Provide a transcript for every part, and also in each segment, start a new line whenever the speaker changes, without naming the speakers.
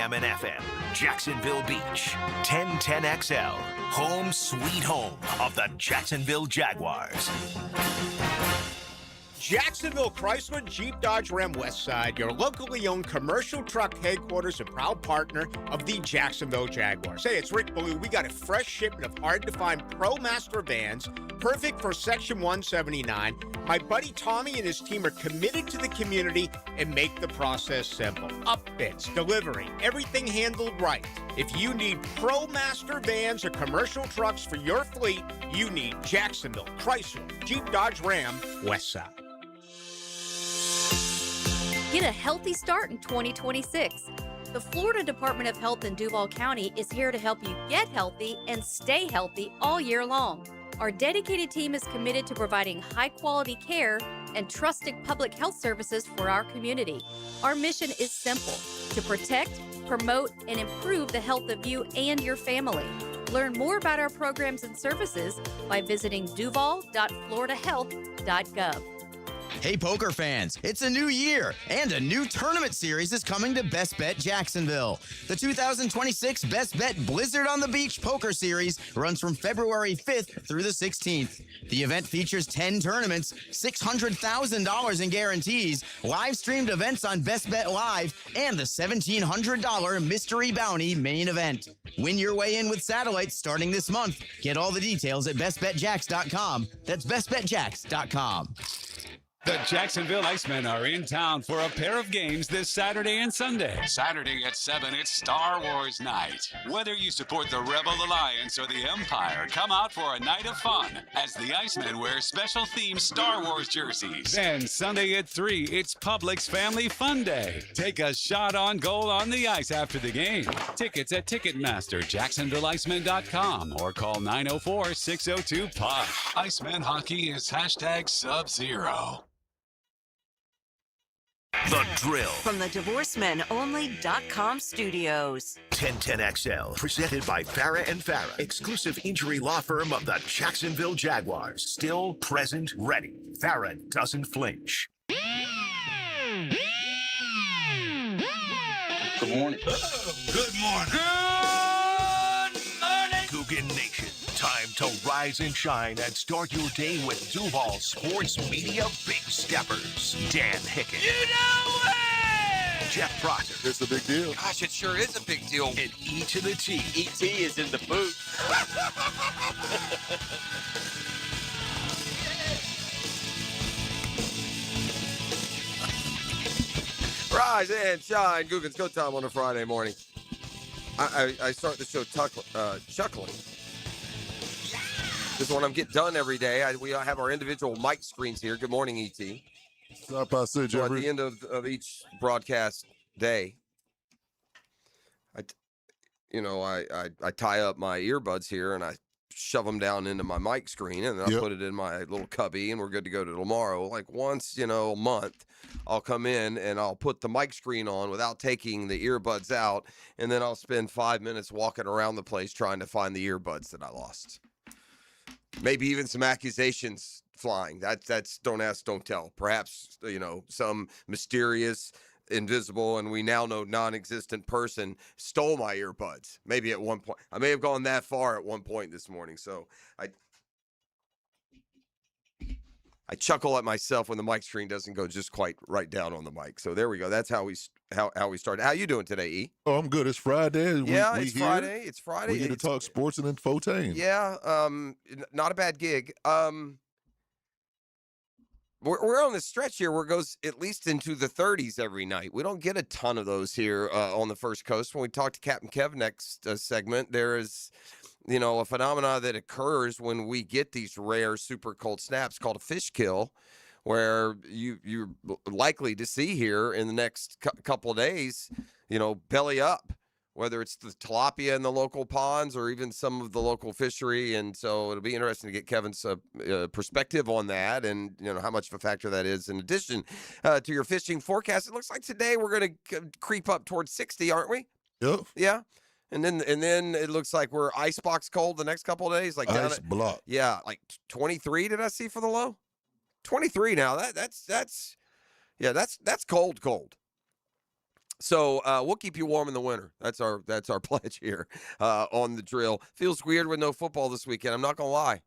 AM and FM, Jacksonville Beach, 1010XL, home sweet home of the Jacksonville Jaguars.
Jacksonville Chrysler Jeep Dodge Ram Westside, your locally owned commercial truck headquarters and proud partner of the Jacksonville Jaguars. Hey, it's Rick Ballou. We got a fresh shipment of hard-to-find ProMaster vans, perfect for Section 179. My buddy Tommy and his team are committed to the community and make the process simple. Upfits, delivery, everything handled right. If you need ProMaster vans or commercial trucks for your fleet, you need Jacksonville Chrysler Jeep Dodge Ram Westside.
Get a healthy start in 2026. The Florida Department of Health in Duval County is here to help you get healthy and stay healthy all year long. Our dedicated team is committed to providing high-quality care and trusted public health services for our community. Our mission is simple: to protect, promote, and improve the health of you and your family. Learn more about our programs and services by visiting duval.floridahealth.gov.
Hey, poker fans, it's a new year, and a new tournament series is coming to Best Bet Jacksonville. The 2026 Best Bet Blizzard on the Beach Poker Series runs from February 5th through the 16th. The event features 10 tournaments, $600,000 in guarantees, live-streamed events on Best Bet Live, and the $1,700 Mystery Bounty main event. Win your way in with satellites starting this month. Get all the details at bestbetjacks.com. That's bestbetjacks.com.
The Jacksonville Icemen are in town for a pair of games this Saturday and Sunday. Saturday at 7, it's Star Wars night. Whether you support the Rebel Alliance or the Empire, come out for a night of fun as the Icemen wear special themed Star Wars jerseys. Then Sunday at 3, it's Publix Family Fun Day. Take a shot on goal on the ice after the game. Tickets at Ticketmaster, JacksonvilleIcemen.com, or call 904-602-PUCK. Iceman hockey is #Sub-Zero.
The Drill.
From the DivorceMenOnly.com studios.
1010XL, presented by Farah and Farah, exclusive injury law firm of the Jacksonville Jaguars. Still, present, ready. Farah doesn't flinch.
Good morning.
Good morning.
Good morning.
Coogan Nation. Time to rise and shine and start your day with Duval Sports Media Big Steppers. Dan Hicken.
You know it!
Jeff Prosser.
It's a big deal.
Gosh, it sure is a big deal.
And E to the T.
E.T. is in the booth.
Rise and shine. Guggen's Go Time on a Friday morning. I start the show chuckling. This is when I'm getting done every day. We have our individual mic screens here. Good morning, E.T.
Stop by, say,
So at the end of each broadcast day, I tie up my earbuds here and I shove them down into my mic screen, and then I'll put it in my little cubby, and we're good to go to tomorrow. Like once, a month, I'll come in and I'll put the mic screen on without taking the earbuds out, and then I'll spend 5 minutes walking around the place trying to find the earbuds that I lost. Maybe even some accusations flying. That's don't ask, don't tell. Perhaps, some mysterious, invisible, and we now know non-existent person stole my earbuds. Maybe at one point. I may have gone that far at one point this morning. So I chuckle at myself when the mic screen doesn't go just quite right down on the mic. So there we go. That's how we started. How you doing today, E?
Oh, I'm good. It's Friday.
It's Friday. It's Friday.
We get to talk sports and infotainment.
Yeah, not a bad gig. We're on this stretch here where it goes at least into the 30s every night. We don't get a ton of those here on the First Coast. When we talk to Captain Kev next segment, there is, a phenomena that occurs when we get these rare super cold snaps called a fish kill, where you're likely to see here in the next couple of days, belly up, whether it's the tilapia in the local ponds or even some of the local fishery. And so it'll be interesting to get Kevin's perspective on that and, how much of a factor that is. In addition to your fishing forecast, it looks like today we're going to creep up towards 60, aren't we?
Yep.
Yeah. And then it looks like we're icebox cold the next couple of days. Like
ice block.
Yeah, like 23 did I see for the low? 23 now. That's cold. So we'll keep you warm in the winter. That's our pledge here on the drill. Feels weird with no football this weekend. I'm not gonna lie.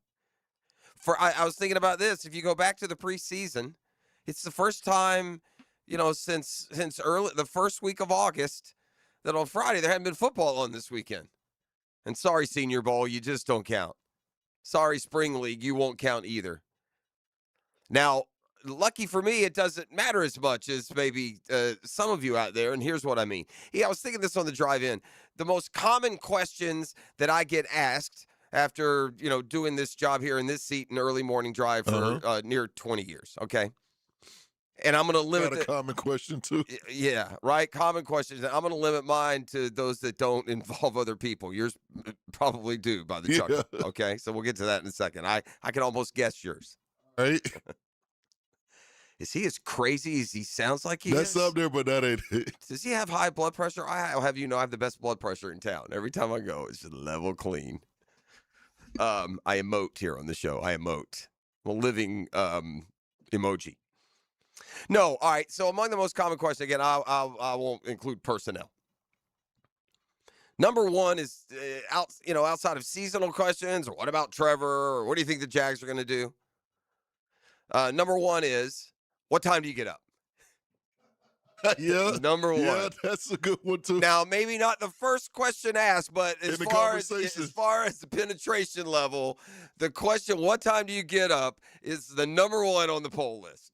I was thinking about this. If you go back to the preseason, it's the first time, since early the first week of August that on Friday there hadn't been football on this weekend. And sorry, Senior Bowl, you just don't count. Sorry, Spring League, you won't count either. Now, lucky for me, it doesn't matter as much as maybe some of you out there, and here's what I mean. Yeah, I was thinking this on the drive in. The most common questions that I get asked after, doing this job here in this seat in early morning drive for near 20 years, okay? And I'm going to limit
a common question, too.
Yeah, right? Common questions. I'm going to limit mine to those that don't involve other people. Yours probably do by the chuckle, okay? So we'll get to that in a second. I can almost guess yours.
Right?
Is he as crazy as he sounds like he
That's
is?
up there, but that ain't it.
Does he have high blood pressure? I'll have I have the best blood pressure in town. Every time I go, it's just level clean. I emote here on the show. I emote. I'm a living emoji. No, all right. So among the most common questions, again, I won't include personnel. Number one is outside of seasonal questions, or what about Trevor, or what do you think the Jags are going to do? Number one is, what time do you get up?
Yeah.
Number one.
Yeah, that's a good one, too.
Now, maybe not the first question asked, but as far as the penetration level, the question, what time do you get up, is the number one on the poll list.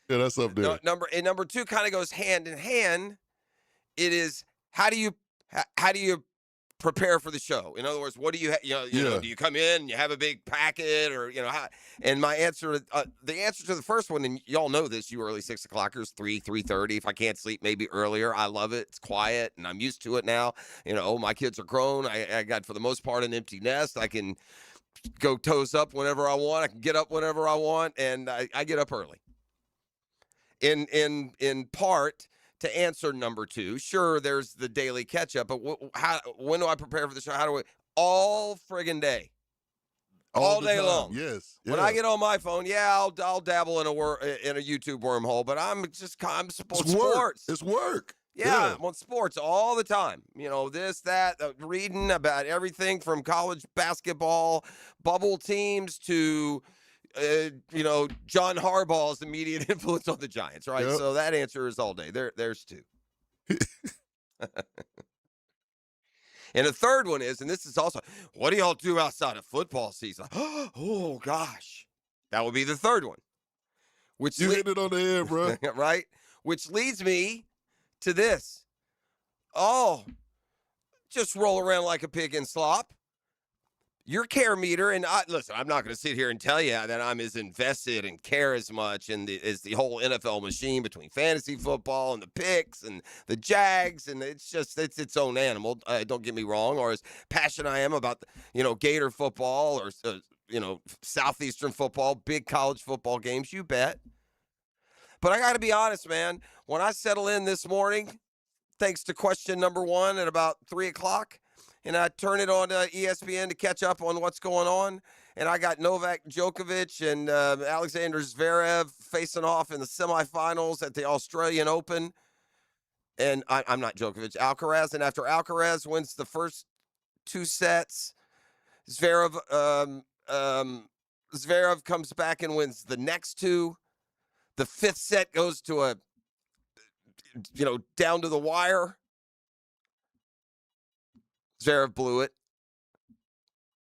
Yeah, that's up there.
Number two kind of goes hand in hand. It is, how do you prepare for the show? In other words, what do you do you come in and you have a big packet, or how? And my answer, the answer to the first one, and y'all know this, you early 6 o'clockers, 3:30. If I can't sleep, maybe earlier. I love it. It's quiet, and I'm used to it now. My kids are grown. I got, for the most part, an empty nest. I can go toes up whenever I want. I can get up whenever I want, and I get up early. In part, to answer number two, sure, there's the daily catch-up, but when do I prepare for the show? How do I? All friggin' day. All day long.
Yes.
When I get on my phone, I'll dabble in a YouTube wormhole, but I'm sports.
It's work.
Yeah, I'm on sports all the time. This, that, reading about everything from college basketball, bubble teams to John Harbaugh's immediate influence on the Giants, right?
Yep.
So that answer is all day. There's two. And the third one is, and this is also, what do y'all do outside of football season? Oh, gosh. That would be the third one.
You hit it on the head, bro.
Right? Which leads me to this. Oh, just roll around like a pig in slop. Your care meter, and listen, I'm not going to sit here and tell you that I'm as invested and care as much as the whole NFL machine between fantasy football and the picks and the Jags, and it's its own animal. Don't get me wrong, or as passionate I am about Gator football or Southeastern football, big college football games. You bet. But I got to be honest, man. When I settle in this morning, thanks to question number one at about 3 o'clock. And I turn it on to ESPN to catch up on what's going on. And I got Novak Djokovic and Alexander Zverev facing off in the semifinals at the Australian Open. And I'm not Djokovic, Alcaraz. And after Alcaraz wins the first two sets, Zverev comes back and wins the next two. The fifth set goes to down to the wire. Zverev blew it.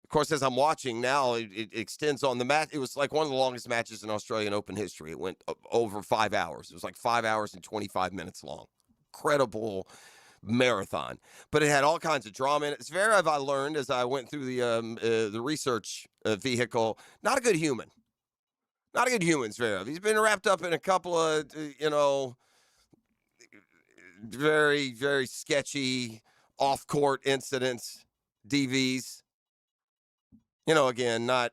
Of course, as I'm watching now, it extends on the match. It was like one of the longest matches in Australian Open history. It went over 5 hours. It was like 5 hours and 25 minutes long. Incredible marathon. But it had all kinds of drama in it. Zverev, I learned as I went through the research vehicle, not a good human. Not a good human, Zverev. He's been wrapped up in a couple of, very, very sketchy off-court incidents, DVs. Again, not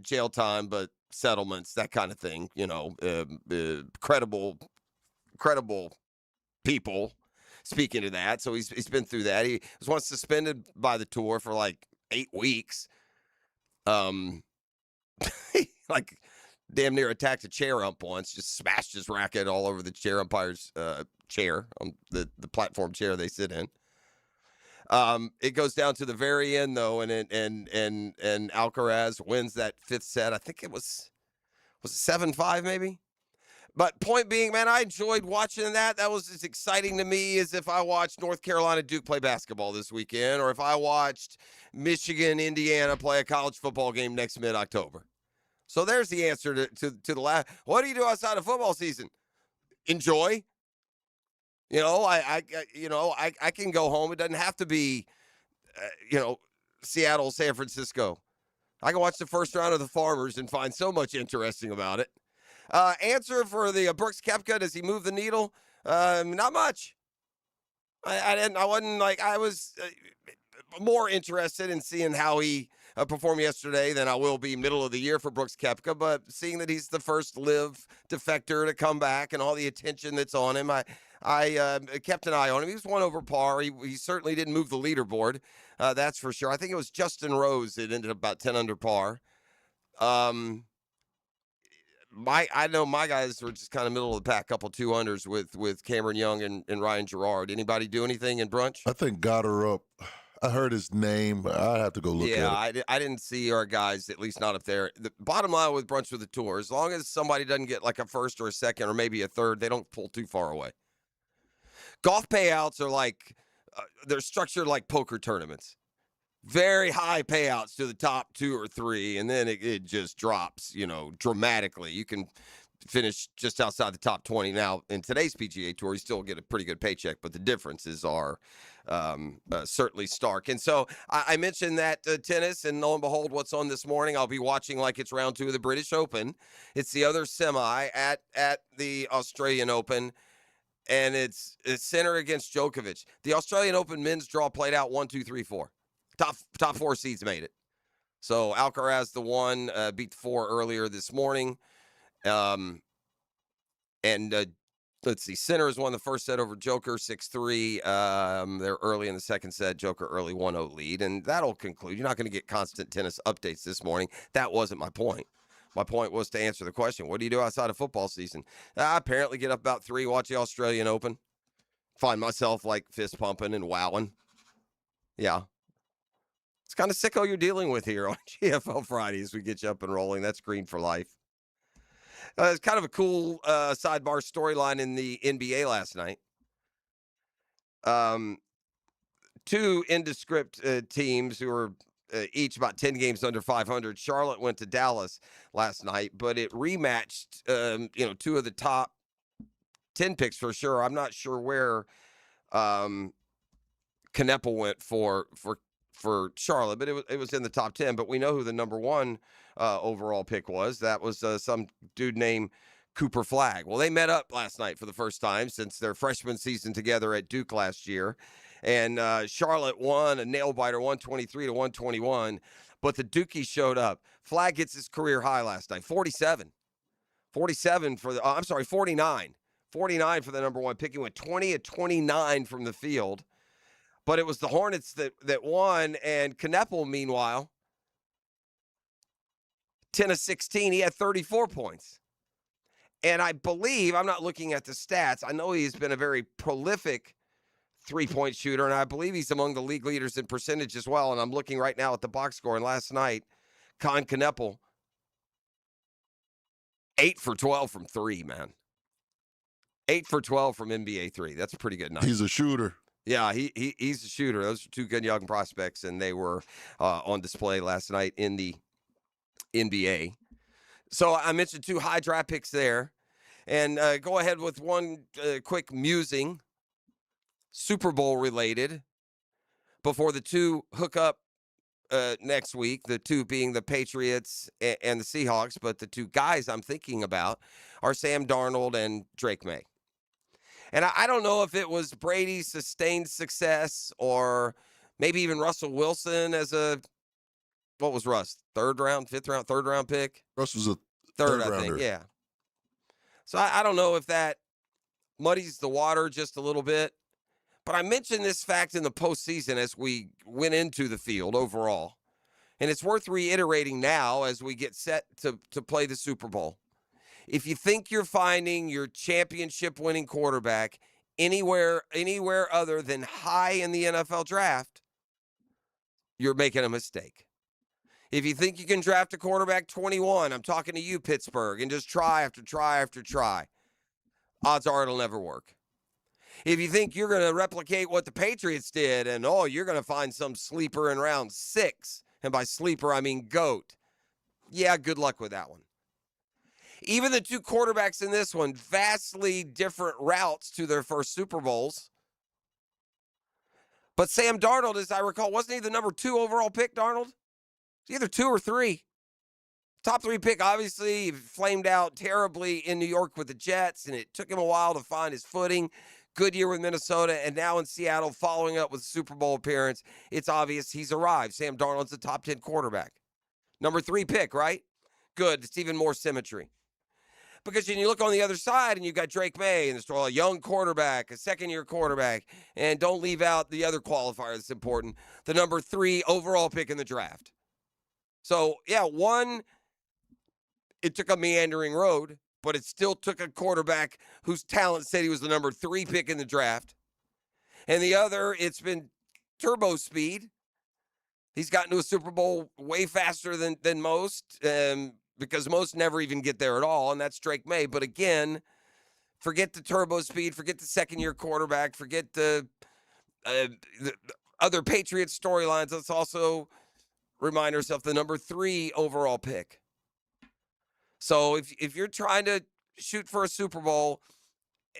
jail time, but settlements, that kind of thing. Credible people speaking to that. So he's been through that. He was once suspended by the tour for like 8 weeks. Like damn near attacked a chair ump once, just smashed his racket all over the chair umpire's chair, the platform chair they sit in. It goes down to the very end though, and Alcaraz wins that fifth set. I think it was 7-5 maybe. But point being, man, I enjoyed watching that. That was as exciting to me as if I watched North Carolina Duke play basketball this weekend, or if I watched Michigan Indiana play a college football game next mid-October. So there's the answer to the last. What do you do outside of football season? Enjoy. I can go home. It doesn't have to be, Seattle, San Francisco. I can watch the first round of the Farmers and find so much interesting about it. Answer for the Brooks Koepka, does he move the needle? Not much. I was more interested in seeing how he performed yesterday than I will be middle of the year for Brooks Koepka, but seeing that he's the first live defector to come back and all the attention that's on him, I kept an eye on him. He was 1 over par. He certainly didn't move the leaderboard. That's for sure. I think it was Justin Rose that ended up about 10 under par. I know my guys were just kind of middle of the pack, couple 2-unders with Cameron Young and Ryan Gerard. Anybody do anything in brunch?
I think got her up. I heard his name. I have to go look at it.
I didn't see our guys, at least not up there. The bottom line with brunch with the tour, as long as somebody doesn't get like a first or a second or maybe a third, they don't pull too far away. Golf payouts are like, they're structured like poker tournaments. Very high payouts to the top 2 or 3, and then it just drops, dramatically. You can finish just outside the top 20. Now, in today's PGA Tour, you still get a pretty good paycheck, but the differences are certainly stark. And so I mentioned that tennis, and lo and behold, what's on this morning? I'll be watching like it's round 2 of the British Open. It's the other semi at the Australian Open. And it's Sinner against Djokovic. The Australian Open men's draw played out 1, 2, 3, 4. Top 4 seeds made it. So Alcaraz, the 1, beat the 4 earlier this morning. Let's see, Sinner has won the first set over Joker 6-3. They're early in the second set. Joker early 1-0 lead. And that'll conclude. You're not going to get constant tennis updates this morning. That wasn't my point. My point was to answer the question, what do you do outside of football season? I apparently get up about 3, watch the Australian Open. Find myself like fist pumping and wowing. Yeah. It's kind of sicko you're dealing with here on GFL Friday as we get you up and rolling. That's green for life. It's kind of a cool sidebar storyline in the NBA last night. 2 indescript teams who are each about 10 games under 500. Charlotte went to Dallas last night, but it rematched, 2 of the top 10 picks for sure. I'm not sure where Kneppel went for Charlotte, but it was in the top 10. But we know who the number 1 overall pick was. That was some dude named Cooper Flagg. Well, they met up last night for the first time since their freshman season together at Duke last year. And Charlotte won a nail-biter, 123-121. But the Dukies showed up. Flagg gets his career high last night, 47. 49 for the number 1 pick. He went 20-29 from the field. But it was the Hornets that won. And Kneppel, meanwhile, 10-16. He had 34 points. And I believe, I'm not looking at the stats, I know he's been a very prolific three-point shooter, and I believe he's among the league leaders in percentage as well. And I'm looking right now at the box score. And last night, Con Kneppel, 8 for 12 from 3, man. 8 for 12 from NBA 3. That's a pretty good night.
He's a shooter.
Yeah, he's a shooter. Those are 2 good young prospects, and they were on display last night in the NBA. So I mentioned 2 high draft picks there. And go ahead with one quick musing, Super Bowl related, before the 2 hook up next week, the 2 being the Patriots and the Seahawks. But the 2 guys I'm thinking about are Sam Darnold and Drake May. And I don't know if it was Brady's sustained success or maybe even Russell Wilson as what was Russ? 3rd round pick?
Russ was a
third, I
rounder.
think, yeah. So I don't know if that muddies the water just a little bit. But I mentioned this fact in the postseason as we went into the field overall. And it's worth reiterating now as we get set to play the Super Bowl. If you think you're finding your championship-winning quarterback anywhere other than high in the NFL draft, you're making a mistake. If you think you can draft a quarterback 21, I'm talking to you, Pittsburgh, and just try after try after try, odds are it'll never work. If you think you're going to replicate what the Patriots did and, you're going to find some sleeper in round 6, and by sleeper I mean GOAT, yeah, good luck with that one. Even the 2 quarterbacks in this one, vastly different routes to their first Super Bowls. But Sam Darnold, as I recall, wasn't he the number 2 overall pick, Darnold? Either 2 or 3. Top 3 pick, obviously, he flamed out terribly in New York with the Jets, and it took him a while to find his footing. Good year with Minnesota, and now in Seattle, following up with a Super Bowl appearance. It's obvious he's arrived. Sam Darnold's a top 10 quarterback. Number 3 pick, right? Good. It's even more symmetry. Because when you look on the other side and you've got Drake May and a young quarterback, a second-year quarterback, and don't leave out the other qualifier that's important, the number 3 overall pick in the draft. So, yeah, one, it took a meandering road, but it still took a quarterback whose talent said he was the number 3 pick in the draft. And the other, it's been turbo speed. He's gotten to a Super Bowl way faster than most, because most never even get there at all, and that's Drake May. But again, forget the turbo speed, forget the second-year quarterback, forget the other Patriots storylines. Let's also remind ourselves the number 3 overall pick. So if you're trying to shoot for a Super Bowl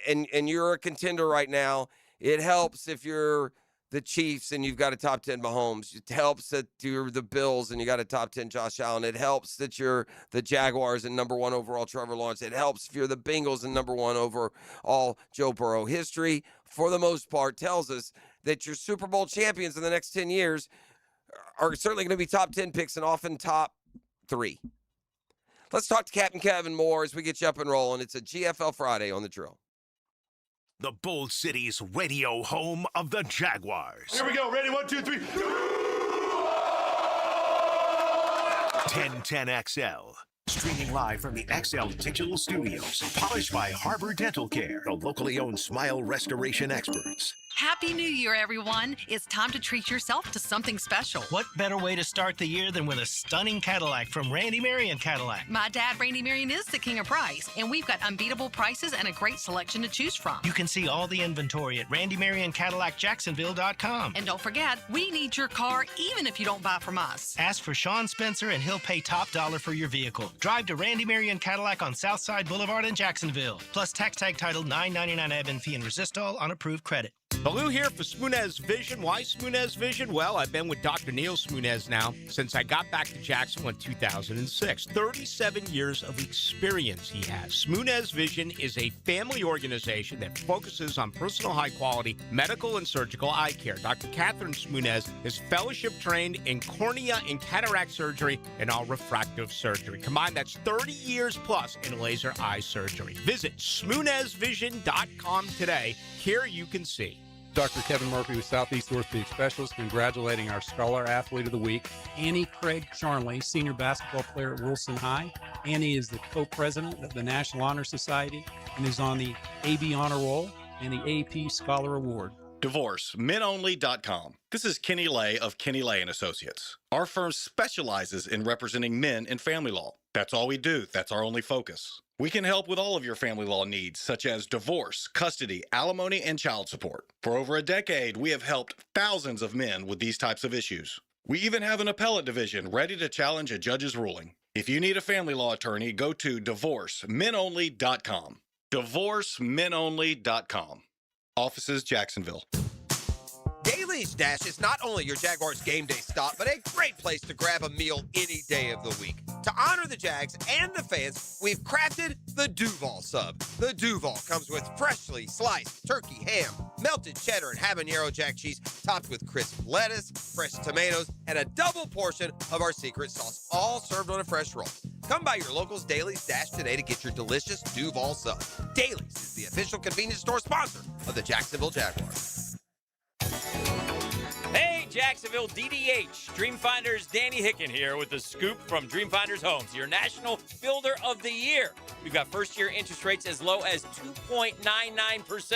and you're a contender right now, it helps if you're the Chiefs and you've got a top 10 Mahomes. It helps that you're the Bills and you got a top 10 Josh Allen. It helps that you're the Jaguars and number 1 overall Trevor Lawrence. It helps if you're the Bengals and number 1 overall Joe Burrow. History, for the most part, tells us that your Super Bowl champions in the next 10 years are certainly going to be top 10 picks and often top 3. Let's talk to Captain Kevin more as we get you up and rolling. It's a GFL Friday on The Drill.
The Bold City's radio home of the Jaguars.
Here we go. Ready? 1, 2, 3.
1010 XL. Streaming live from the XL Digital Studios. Polished by Harbor Dental Care, the locally owned smile restoration experts.
Happy New Year, everyone. It's time to treat yourself to something special.
What better way to start the year than with a stunning Cadillac from Randy Marion Cadillac?
My dad, Randy Marion, is the king of price, and we've got unbeatable prices and a great selection to choose from.
You can see all the inventory at randymarioncadillacjacksonville.com.
And don't forget, we need your car even if you don't buy from us.
Ask for Sean Spencer and he'll pay top dollar for your vehicle. Drive to Randy Marion Cadillac on Southside Boulevard in Jacksonville. Plus tax tag title $9.99 admin fee and resistol on approved credit.
Baloo here for Smoonez Vision. Why Smoonez Vision? Well, I've been with Dr. Neil Smoonez now since I got back to Jacksonville in 2006. 37 years of experience he has. Smoonez Vision is a family organization that focuses on personal high-quality medical and surgical eye care. Dr. Catherine Smoonez is fellowship-trained in cornea and cataract surgery and all refractive surgery. Combined, that's 30 years plus in laser eye surgery. Visit SmoonezVision.com today. Here you can see.
Dr. Kevin Murphy with Southeast Orthopedic Specialist, congratulating our Scholar Athlete of the Week, Annie Craig Charnley, senior basketball player at Wilson High. Annie is the co-president of the National Honor Society and is on the AB Honor Roll and the AP Scholar Award.
DivorceMenOnly.com. This is Kenny Lay of Kenny Lay & Associates. Our firm specializes in representing men in family law. That's all we do. That's our only focus. We can help with all of your family law needs, such as divorce, custody, alimony, and child support. For over a decade, we have helped thousands of men with these types of issues. We even have an appellate division ready to challenge a judge's ruling. If you need a family law attorney, go to DivorceMenOnly.com. DivorceMenOnly.com. Offices, Jacksonville.
Daly's Dash is not only your Jaguars game day stop, but a great place to grab a meal any day of the week. To honor the Jags and the fans, we've crafted the Duval Sub. The Duval comes with freshly sliced turkey, ham, melted cheddar, and habanero jack cheese, topped with crisp lettuce, fresh tomatoes, and a double portion of our secret sauce, all served on a fresh roll. Come by your local's Daly's Dash today to get your delicious Duval Sub. Daly's is the official convenience store sponsor of the Jacksonville Jaguars.
Hey,
Jacksonville, DDH. Dreamfinders Danny Hicken here with the scoop from Dreamfinders Homes, your National Builder of the Year. We've got first-year interest rates as low as 2.99%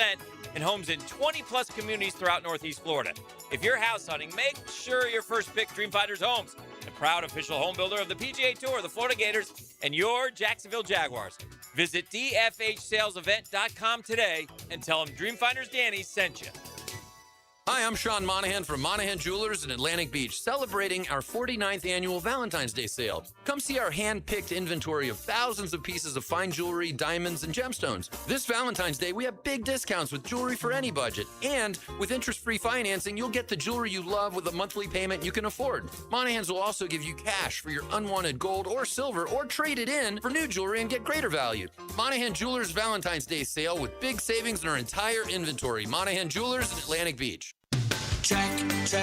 and homes in 20-plus communities throughout Northeast Florida. If you're house hunting, make sure your first pick Dreamfinders Homes, the proud official home builder of the PGA Tour, the Florida Gators, and your Jacksonville Jaguars. Visit dfhsalesevent.com today and tell them Dreamfinders Danny sent you.
Hi, I'm Sean Monahan from Monahan Jewelers in Atlantic Beach, celebrating our 49th annual Valentine's Day sale. Come see our hand-picked inventory of thousands of pieces of fine jewelry, diamonds, and gemstones. This Valentine's Day, we have big discounts with jewelry for any budget. And with interest-free financing, you'll get the jewelry you love with a monthly payment you can afford. Monahans will also give you cash for your unwanted gold or silver, or trade it in for new jewelry and get greater value. Monahan Jewelers Valentine's Day sale with big savings in our entire inventory. Monahan Jewelers in Atlantic Beach.
Checkmate.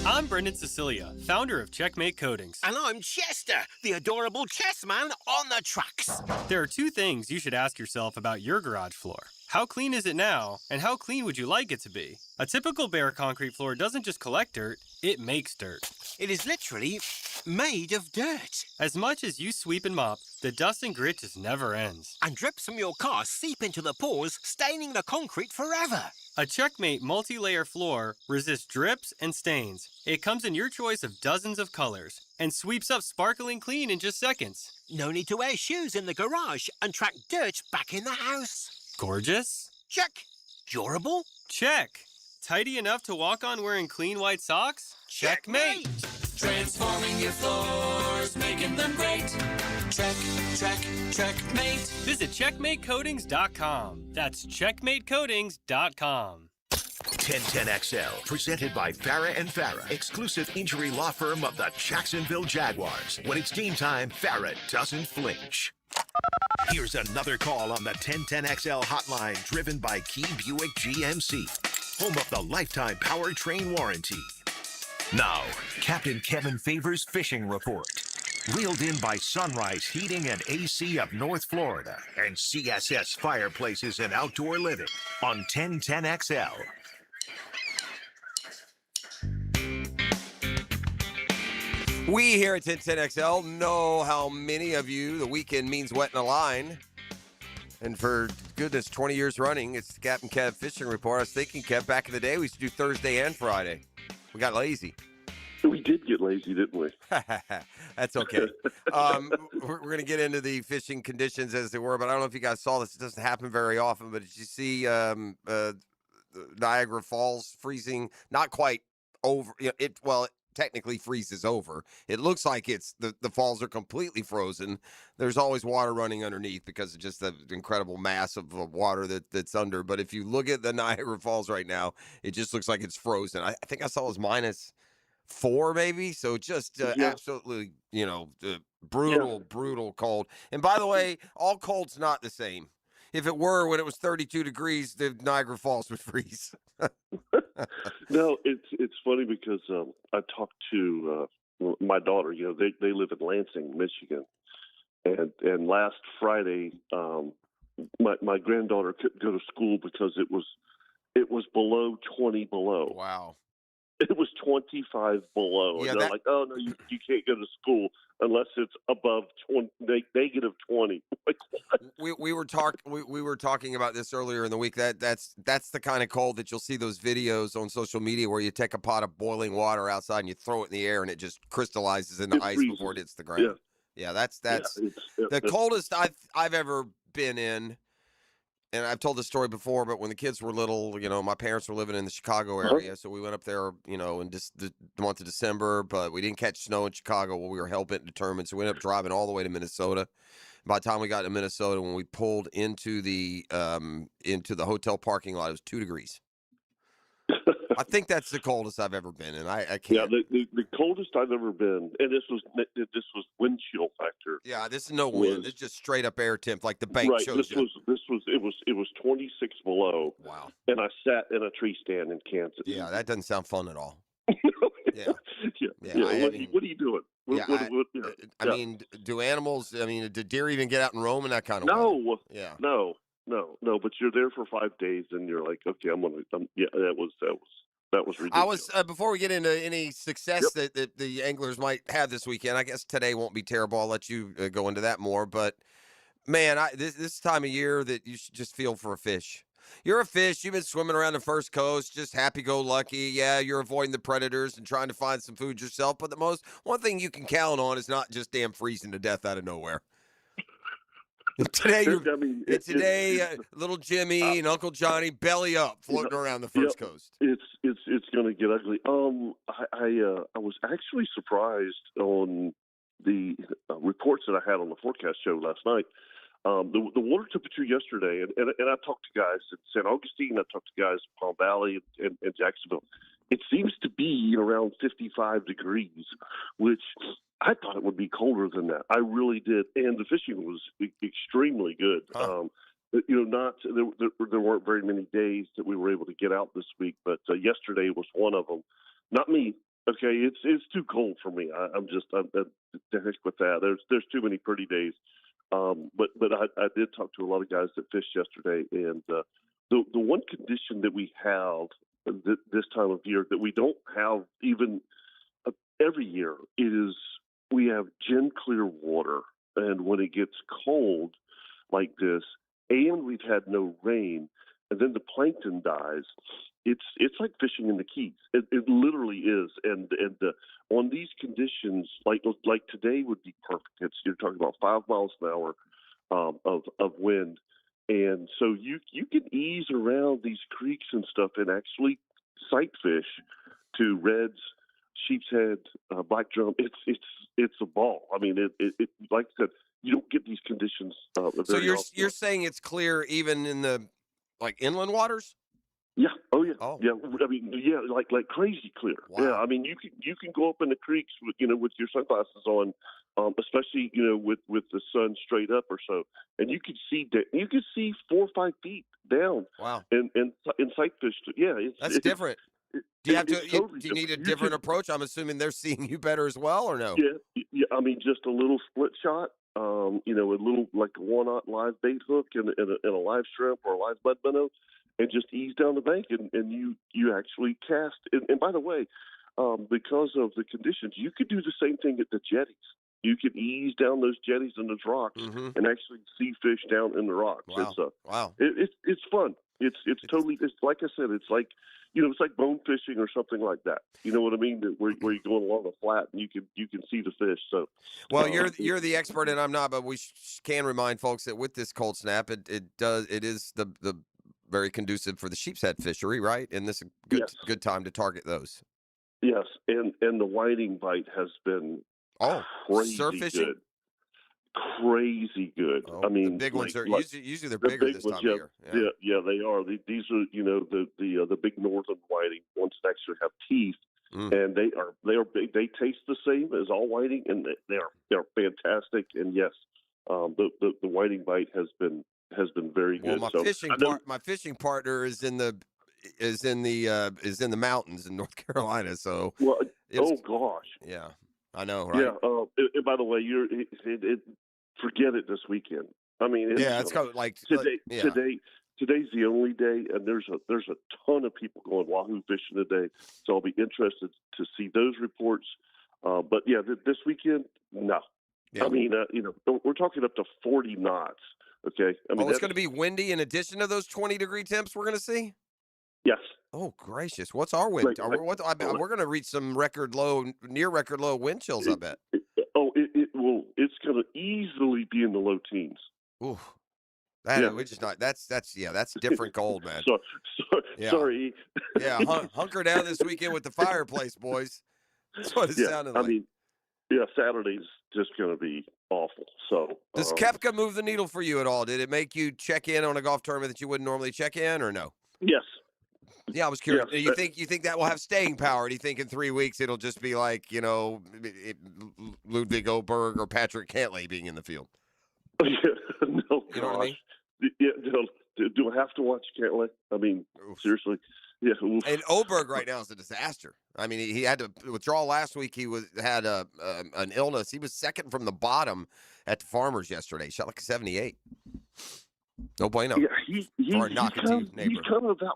I'm Brendan Cecilia, founder of Checkmate Coatings.
And I'm Chester, the adorable chess man on the tracks.
There are two things you should ask yourself about your garage floor. How clean is it now, and how clean would you like it to be? A typical bare concrete floor doesn't just collect dirt, it makes dirt.
It is literally made of dirt.
As much as you sweep and mop, the dust and grit just never ends.
And drips from your car seep into the pores, staining the concrete forever.
A Checkmate multi-layer floor resists drips and stains. It comes in your choice of dozens of colors and sweeps up sparkling clean in just seconds.
No need to wear shoes in the garage and track dirt back in the house.
Gorgeous?
Check. Durable?
Check. Tidy enough to walk on wearing clean white socks? Checkmate.
Transforming your floors, making them great. Checkmate.
Visit checkmatecoatings.com. That's checkmatecoatings.com.
1010XL, presented by Farah and Farah, exclusive injury law firm of the Jacksonville Jaguars. When it's game time, Farah doesn't flinch. Here's another call on the 1010XL hotline, driven by Key Buick GMC, home of the lifetime powertrain warranty. Now, Captain Kevin Favors Fishing Report. Wheeled in by Sunrise Heating and AC of North Florida and CSS Fireplaces and Outdoor Living on 1010XL.
We here at 1010XL know how many of you the weekend means wetting a line. And for goodness, 20 years running, it's the Captain Kev Fishing Report. I was thinking, Kev, back in the day, we used to do Thursday and Friday. We got lazy.
We did get lazy, didn't we?
That's okay. We're going to get into the fishing conditions as they were, but I don't know if you guys saw this. It doesn't happen very often, but did you see Niagara Falls freezing? Not quite over. You know, it technically freezes over. It looks like it's the falls are completely frozen. There's always water running underneath because of just the incredible mass of water that's under. But if you look at the Niagara Falls right now, it just looks like it's frozen. I think I saw it was -4 maybe. So just absolutely, brutal cold. And by the way, all cold's not the same. If it were, when it was 32 degrees, the Niagara Falls would freeze.
No, it's funny because I talked to my daughter. They live in Lansing, Michigan, and last Friday, my granddaughter couldn't go to school because it was below 20 below.
Wow.
It was 25 below.
Yeah,
and they're like, oh, no, you can't go to school unless it's above -20. Like, what?
We were talking about this earlier in the week. That's the kind of cold that you'll see those videos on social media where you take a pot of boiling water outside and you throw it in the air and it just crystallizes into ice
freezes
before it hits the ground. Yeah, that's the coldest I've ever been in. And I've told this story before, but when the kids were little, my parents were living in the Chicago area, so we went up there, in the month of December, but we didn't catch snow in Chicago. Well, we were hell-bent and determined, so we ended up driving all the way to Minnesota. By the time we got to Minnesota, when we pulled into the hotel parking lot, it was 2 degrees. I think that's the coldest I've ever been, and I can't.
Yeah, the coldest I've ever been, and this was wind chill factor.
Yeah, this is no wind. This is just straight up air temp, like the bank shows you.
It was 26 below.
Wow.
And I sat in a tree stand in Kansas.
Yeah, that doesn't sound fun at all.
Yeah. What are you doing?
I mean, do animals? I mean, do deer even get out and roam in that kind of
No.
weather? Yeah.
No. But you're there for 5 days, and you're like, okay, that was That was ridiculous.
Before we get into any success that the anglers might have this weekend, I guess today won't be terrible. I'll let you go into that more. But, man, this time of year that you should just feel for a fish. You're a fish. You've been swimming around the first coast, just happy-go-lucky. Yeah, you're avoiding the predators and trying to find some food yourself. But one thing you can count on is not just damn freezing to death out of nowhere. Today, little Jimmy and Uncle Johnny belly up, floating around the first coast.
It's going to get ugly. I was actually surprised on the reports that I had on the forecast show last night. The water temperature yesterday, and I talked to guys in San Augustine, I talked to guys in Palm Valley and Jacksonville. It seems to be around 55 degrees, which I thought it would be colder than that. I really did, and the fishing was extremely good.
Huh.
There weren't very many days that we were able to get out this week, but yesterday was one of them. Not me. Okay, it's too cold for me. I'm the heck with that. There's too many pretty days. But I did talk to a lot of guys that fished yesterday, and the one condition that we have this time of year that we don't have even every year is we have gin clear water, and when it gets cold like this, and we've had no rain, and then the plankton dies, it's like fishing in the Keys. It literally is, and on these conditions, like today would be perfect. You're talking about 5 miles an hour of wind, and so you can ease around these creeks and stuff and actually sight fish to reds, sheep's head, black drum. It's a ball. I mean, it like I said, you don't get these conditions.
So you're saying it's clear even in the inland waters?
Yeah. Oh yeah. Oh. Yeah. I mean, yeah, like crazy clear. Wow. Yeah. I mean, you can go up in the creeks with your sunglasses on, especially with the sun straight up or so, and you could see 4 or 5 feet down.
Wow.
And sight fish. Yeah.
That's different. Do you have to? Do you need a different approach? I'm assuming they're seeing you better as well, or no?
Yeah. I mean, just a little split shot. A little like a 1/0 live bait hook and a live shrimp or a live mud minnow, and just ease down the bank, and you actually cast. And by the way, because of the conditions, you could do the same thing at the jetties. You could ease down those jetties and those rocks and actually see fish down in the rocks.
Wow. Wow.
It's fun. It's totally. It's like I said. It's like it's like bone fishing or something like that. You know what I mean? Where you're going along the flat and you can see the fish. So,
well, you're the expert and I'm not, but we can remind folks that with this cold snap, it is the very conducive for the sheep's head fishery, right? And this is a good time to target those.
Yes, and the whiting bite has been crazy
surf fishing?
Good. Crazy good.
I mean, the big ones are usually they're bigger this time of year.
Yeah, they are. These are the big northern whiting ones that actually have teeth, and they are big. They taste the same as all whiting, and they're fantastic. And yes, the whiting bite has been very good.
Well, my fishing partner is in the mountains in North Carolina. So
oh gosh,
yeah, I know, right?
Yeah. And by the way, forget it this weekend. I mean,
it's kind of like
today. Today's the only day, and there's a ton of people going wahoo fishing today. So I'll be interested to see those reports. But yeah, this weekend, no. Yeah. I mean, we're talking up to 40 knots. Okay. I mean,
it's going to be windy in addition to those 20-degree temps we're going to see?
Yes.
Oh, gracious. What's our wind? We're going to reach some near record low wind chills, I bet.
It will. It's going to easily be in the low teens.
Ooh. That's different cold, man.
Sorry.
Yeah, hunker down this weekend with the fireplace, boys. That's what it sounded like.
I mean, Saturday's just going to be awful. So,
does Koepka move the needle for you at all? Did it make you check in on a golf tournament that you wouldn't normally check in, or no?
Yes.
Yeah, I was curious. Yes. You think that will have staying power? Do you think in 3 weeks it'll just be like Ludwig Oberg or Patrick Cantlay being in the field?
No,
you know what I mean?
Yeah, do I have to watch Cantlay? I mean, seriously. Yeah.
And Oberg right now is a disaster. I mean, he had to withdraw last week. He had an illness. He was second from the bottom at the Farmers yesterday. Shot like a 78. No bueno.
Yeah, he's kind of that.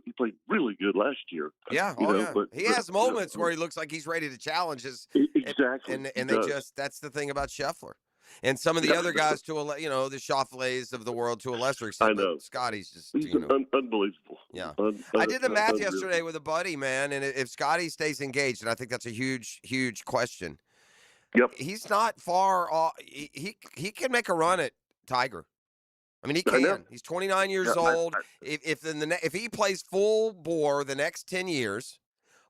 He played really good last year.
Yeah, But
he
has moments where he looks like he's ready to challenge us.
Exactly,
and that's the thing about Scheffler. And some of the other guys, the Schauffele's of the world to a lesser extent.
I know.
Scotty's just,
unbelievable.
Yeah. I did the math yesterday with a buddy, man, and if Scotty stays engaged, and I think that's a huge, huge question.
Yep.
He's not far off. He can make a run at Tiger. I mean, he can. He's 29 years old. If he plays full bore the next 10 years,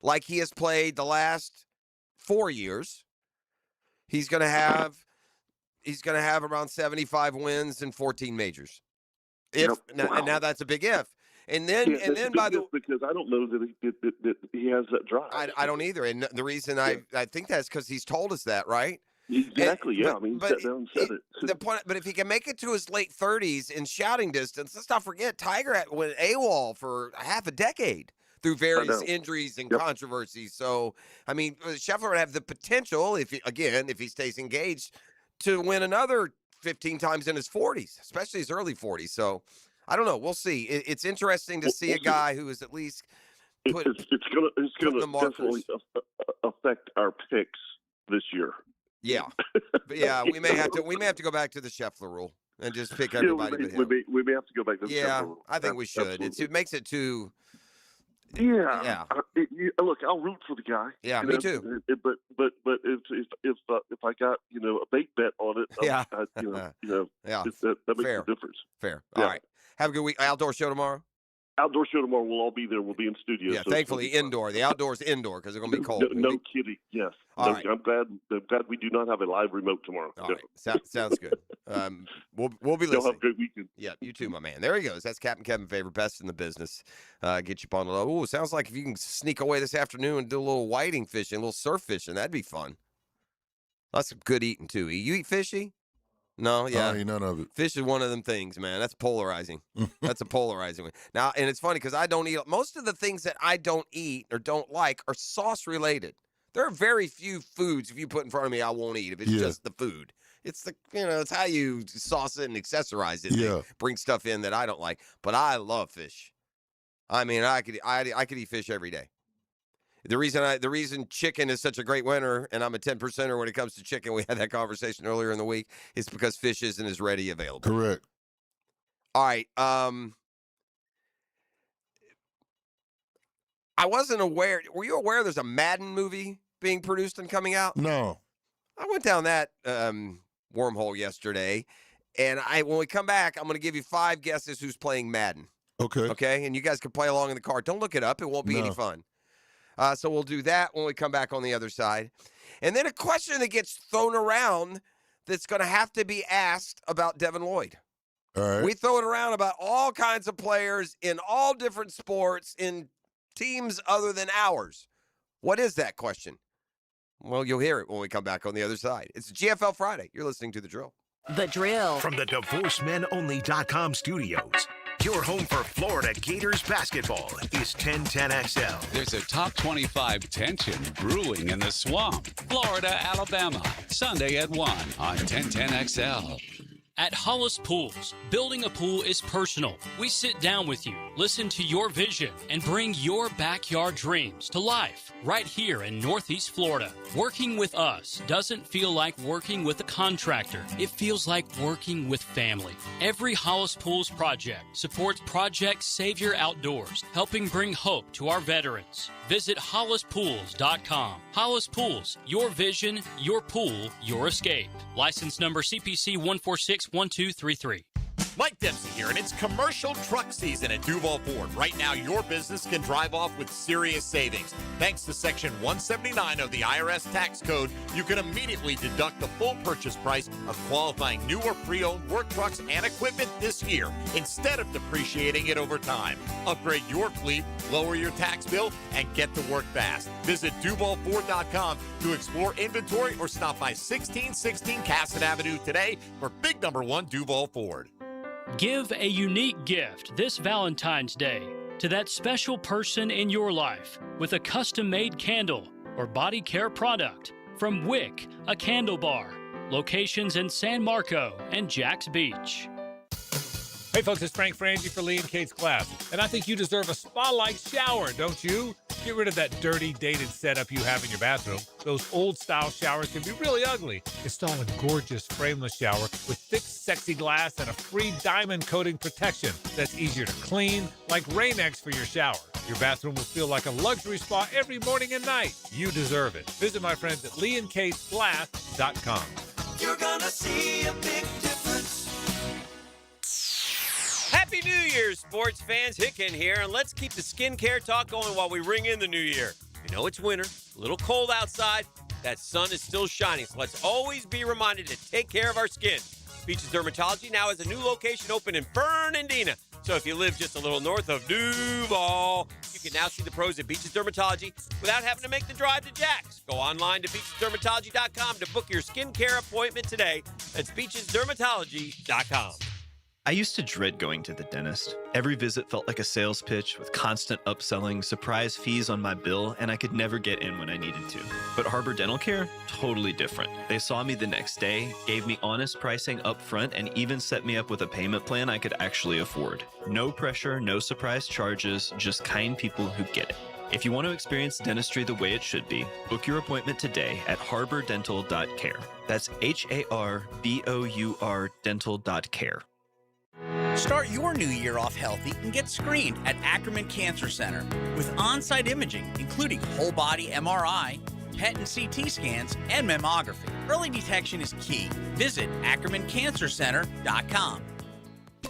like he has played the last 4 years, he's going to have around 75 wins and 14 majors. Now that's a big if. And then
because I don't know that he has that drive.
I don't either. And the reason I think that's because he's told us that, right?
Exactly. He sat down and said it.
The point, but if he can make it to his late 30s in shouting distance, let's not forget Tiger went AWOL for half a decade through various injuries and controversies. So, I mean, Scheffler would have the potential, if he stays engaged, to win another 15 times in his 40s, especially his early 40s. So, I don't know. We'll see. It's interesting to see a guy who is at least
it's going to definitely affect our picks this year.
Yeah, but we may have to go back to the Scheffler rule and just pick everybody but him.
We may have to go back to the Scheffler rule.
I think we should. It makes it too.
Yeah. Look, I'll root for the guy.
Yeah, me too.
But if I got a bait bet on it, that makes a difference.
Fair. All right. Have a good week. Outdoor show tomorrow.
Outdoor show tomorrow. We'll all be there. We'll be in studio.
Yeah, thankfully indoor. The outdoor's indoor because it's going to be cold.
No kidding. Yes.
All right.
I'm glad we do not have a live remote tomorrow.
All right. Sounds good. We'll be listening.
You'll have a great weekend.
Yeah, you too, my man. There he goes. That's Captain Kevin Favor, best in the business. Get you up on the low. Ooh, sounds like if you can sneak away this afternoon and do a little whiting fishing, a little surf fishing, that'd be fun. That's some good eating too. You eat fishy? No, yeah.
I ain't none of it.
Fish is one of them things, man. That's polarizing. That's a polarizing one. Now, and it's funny because I don't eat most of the things that I don't eat or don't like are sauce related. There are very few foods if you put in front of me I won't eat if it's just the food. It's it's how you sauce it and accessorize it.
Yeah.
Bring stuff in that I don't like. But I love fish. I mean, I could eat fish every day. The reason chicken is such a great winner, and I'm a 10%er when it comes to chicken, we had that conversation earlier in the week, is because fish isn't as ready available.
Correct.
All right. I wasn't aware. Were you aware there's a Madden movie being produced and coming out?
No.
I went down that wormhole yesterday, and when we come back, I'm going to give you 5 guesses who's playing Madden.
Okay.
Okay, and you guys can play along in the car. Don't look it up. It won't be any fun. So we'll do that when we come back on the other side. And then a question that gets thrown around that's going to have to be asked about Devin Lloyd.
All right.
We throw it around about all kinds of players in all different sports in teams other than ours. What is that question? Well, you'll hear it when we come back on the other side. It's GFL Friday. You're listening to The Drill.
The Drill.
From the DivorceMenOnly.com studios. Your home for Florida Gators basketball is 1010XL.
There's a top 25 tension brewing in the swamp. Florida, Alabama, Sunday at 1 on 1010XL.
At Hollis Pools, building a pool is personal. We sit down with you, listen to your vision, and bring your backyard dreams to life right here in Northeast Florida. Working with us doesn't feel like working with a contractor. It feels like working with family. Every Hollis Pools project supports Project Savior Outdoors, helping bring hope to our veterans. Visit HollisPools.com. Hollis Pools, your vision, your pool, your escape. License number CPC 1461233.
Mike Dempsey here, and it's commercial truck season at Duval Ford. Right now, your business can drive off with serious savings. Thanks to Section 179 of the IRS tax code, you can immediately deduct the full purchase price of qualifying new or pre-owned work trucks and equipment this year, instead of depreciating it over time. Upgrade your fleet, lower your tax bill, and get to work fast. Visit DuvalFord.com to explore inventory or stop by 1616 Cassett Avenue today for big number 1 Duval Ford.
Give a unique gift this Valentine's Day to that special person in your life with a custom-made candle or body care product from Wick, a candle bar. Locations in San Marco and Jacks Beach.
Hey, folks, it's Frank Frangie for Lee and Kate's Glass. And I think you deserve a spa-like shower, don't you? Get rid of that dirty, dated setup you have in your bathroom. Those old-style showers can be really ugly. Install a gorgeous frameless shower with thick, sexy glass and a free diamond coating protection that's easier to clean, like Rain-X for your shower. Your bathroom will feel like a luxury spa every morning and night. You deserve it. Visit my friends at leeandkatesglass.com.
You're gonna see a big difference.
Happy New Year, sports fans. Hicken here, and let's keep the skincare talk going while we ring in the new year. You know it's winter, a little cold outside. That sun is still shining, so let's always be reminded to take care of our skin. Beaches Dermatology now has a new location open in Fernandina. So if you live just a little north of Duval, you can now see the pros at Beaches Dermatology without having to make the drive to Jax. Go online to beachesdermatology.com to book your skincare appointment today. That's beachesdermatology.com.
I used to dread going to the dentist. Every visit felt like a sales pitch with constant upselling, surprise fees on my bill, and I could never get in when I needed to. But Harbor Dental Care, totally different. They saw me the next day, gave me honest pricing up front, and even set me up with a payment plan I could actually afford. No pressure, no surprise charges, just kind people who get it. If you want to experience dentistry the way it should be, book your appointment today at harbordental.care. That's HARBOUR dental.care.
Start your new year off healthy and get screened at Ackerman Cancer Center with on-site imaging, including whole body MRI, PET and CT scans, and mammography. Early detection is key. Visit AckermanCancerCenter.com.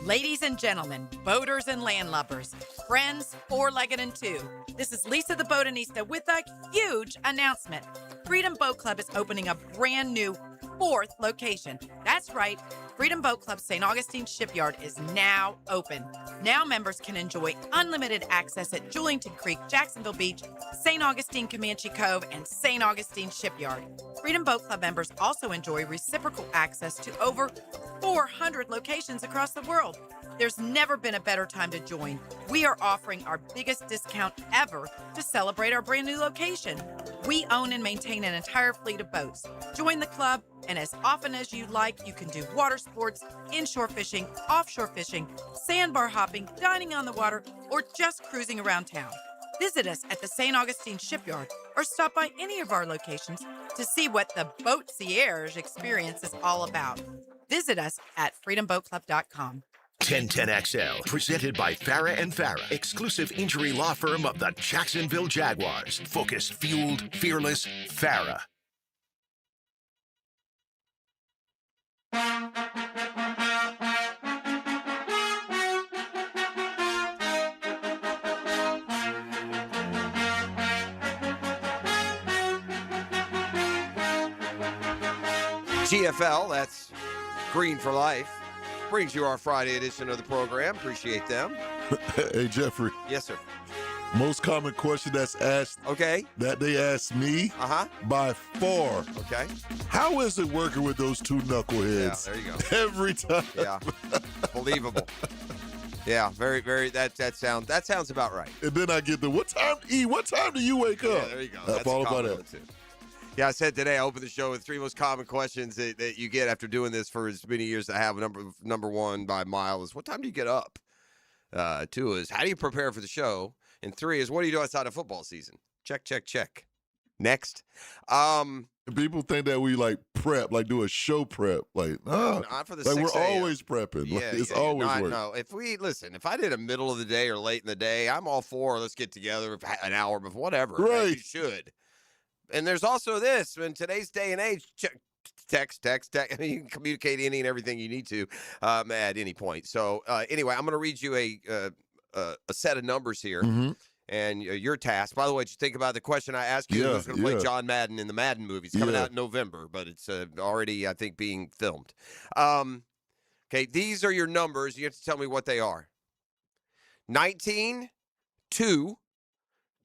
Ladies and gentlemen, boaters and landlubbers, friends, four-legged and two, this is Lisa the Botanista with a huge announcement. Freedom Boat Club is opening a brand new 4th location. That's right. Freedom Boat Club St. Augustine Shipyard is now open. Now members can enjoy unlimited access at Julington Creek, Jacksonville Beach, St. Augustine Comanche Cove, and St. Augustine Shipyard. Freedom Boat Club members also enjoy reciprocal access to over 400 locations across the world. There's never been a better time to join. We are offering our biggest discount ever to celebrate our brand new location. We own and maintain an entire fleet of boats. Join the club, and as often as you like, you can do water sports, inshore fishing, offshore fishing, sandbar hopping, dining on the water, or just cruising around town. Visit us at the St. Augustine Shipyard or stop by any of our locations to see what the Boatcierge experience is all about. Visit us at freedomboatclub.com.
1010XL, presented by Farah and Farah, exclusive injury law firm of the Jacksonville Jaguars. Focused, fueled, fearless, Farah.
GFL, that's Green for Life. Brings you our Friday edition of the program. Appreciate them.
Hey, Jeffrey.
Yes, sir.
Most common question that's asked.
Okay.
That they ask me. By far.
Okay.
How is it working with those two knuckleheads?
Yeah, there you go.
Every time.
Yeah. Believable. Yeah, very. That sounds about right.
And then I get the what time do you wake up?
Yeah, there you go. That's
all
a
about
common
that.
one, too. Yeah, I said today I opened the show with 3 most common questions that you get after doing this for as many years as I have. Number one by mile is, what time do you get up? 2 is, how do you prepare for the show? And 3 is, what do you do outside of football season? Check. Next.
People think that we like prep, like do a show prep. Like, no.
Not for the
like
6
we're
a.m.
always prepping.
Yeah,
Like, it's always work.
No, if I did a middle of the day or late in the day, I'm all for let's get together an hour before, whatever.
Right.
You should. And there's also this, in today's day and age, text. I mean, you can communicate any and everything you need to at any point. So anyway, I'm going to read you a set of numbers here.
Mm-hmm.
And your task, by the way, did you think about the question I asked you? Who's going to play John Madden in the Madden movie? It's coming out in November, but it's already, I think, being filmed. Okay, these are your numbers. You have to tell me what they are. 19, 2,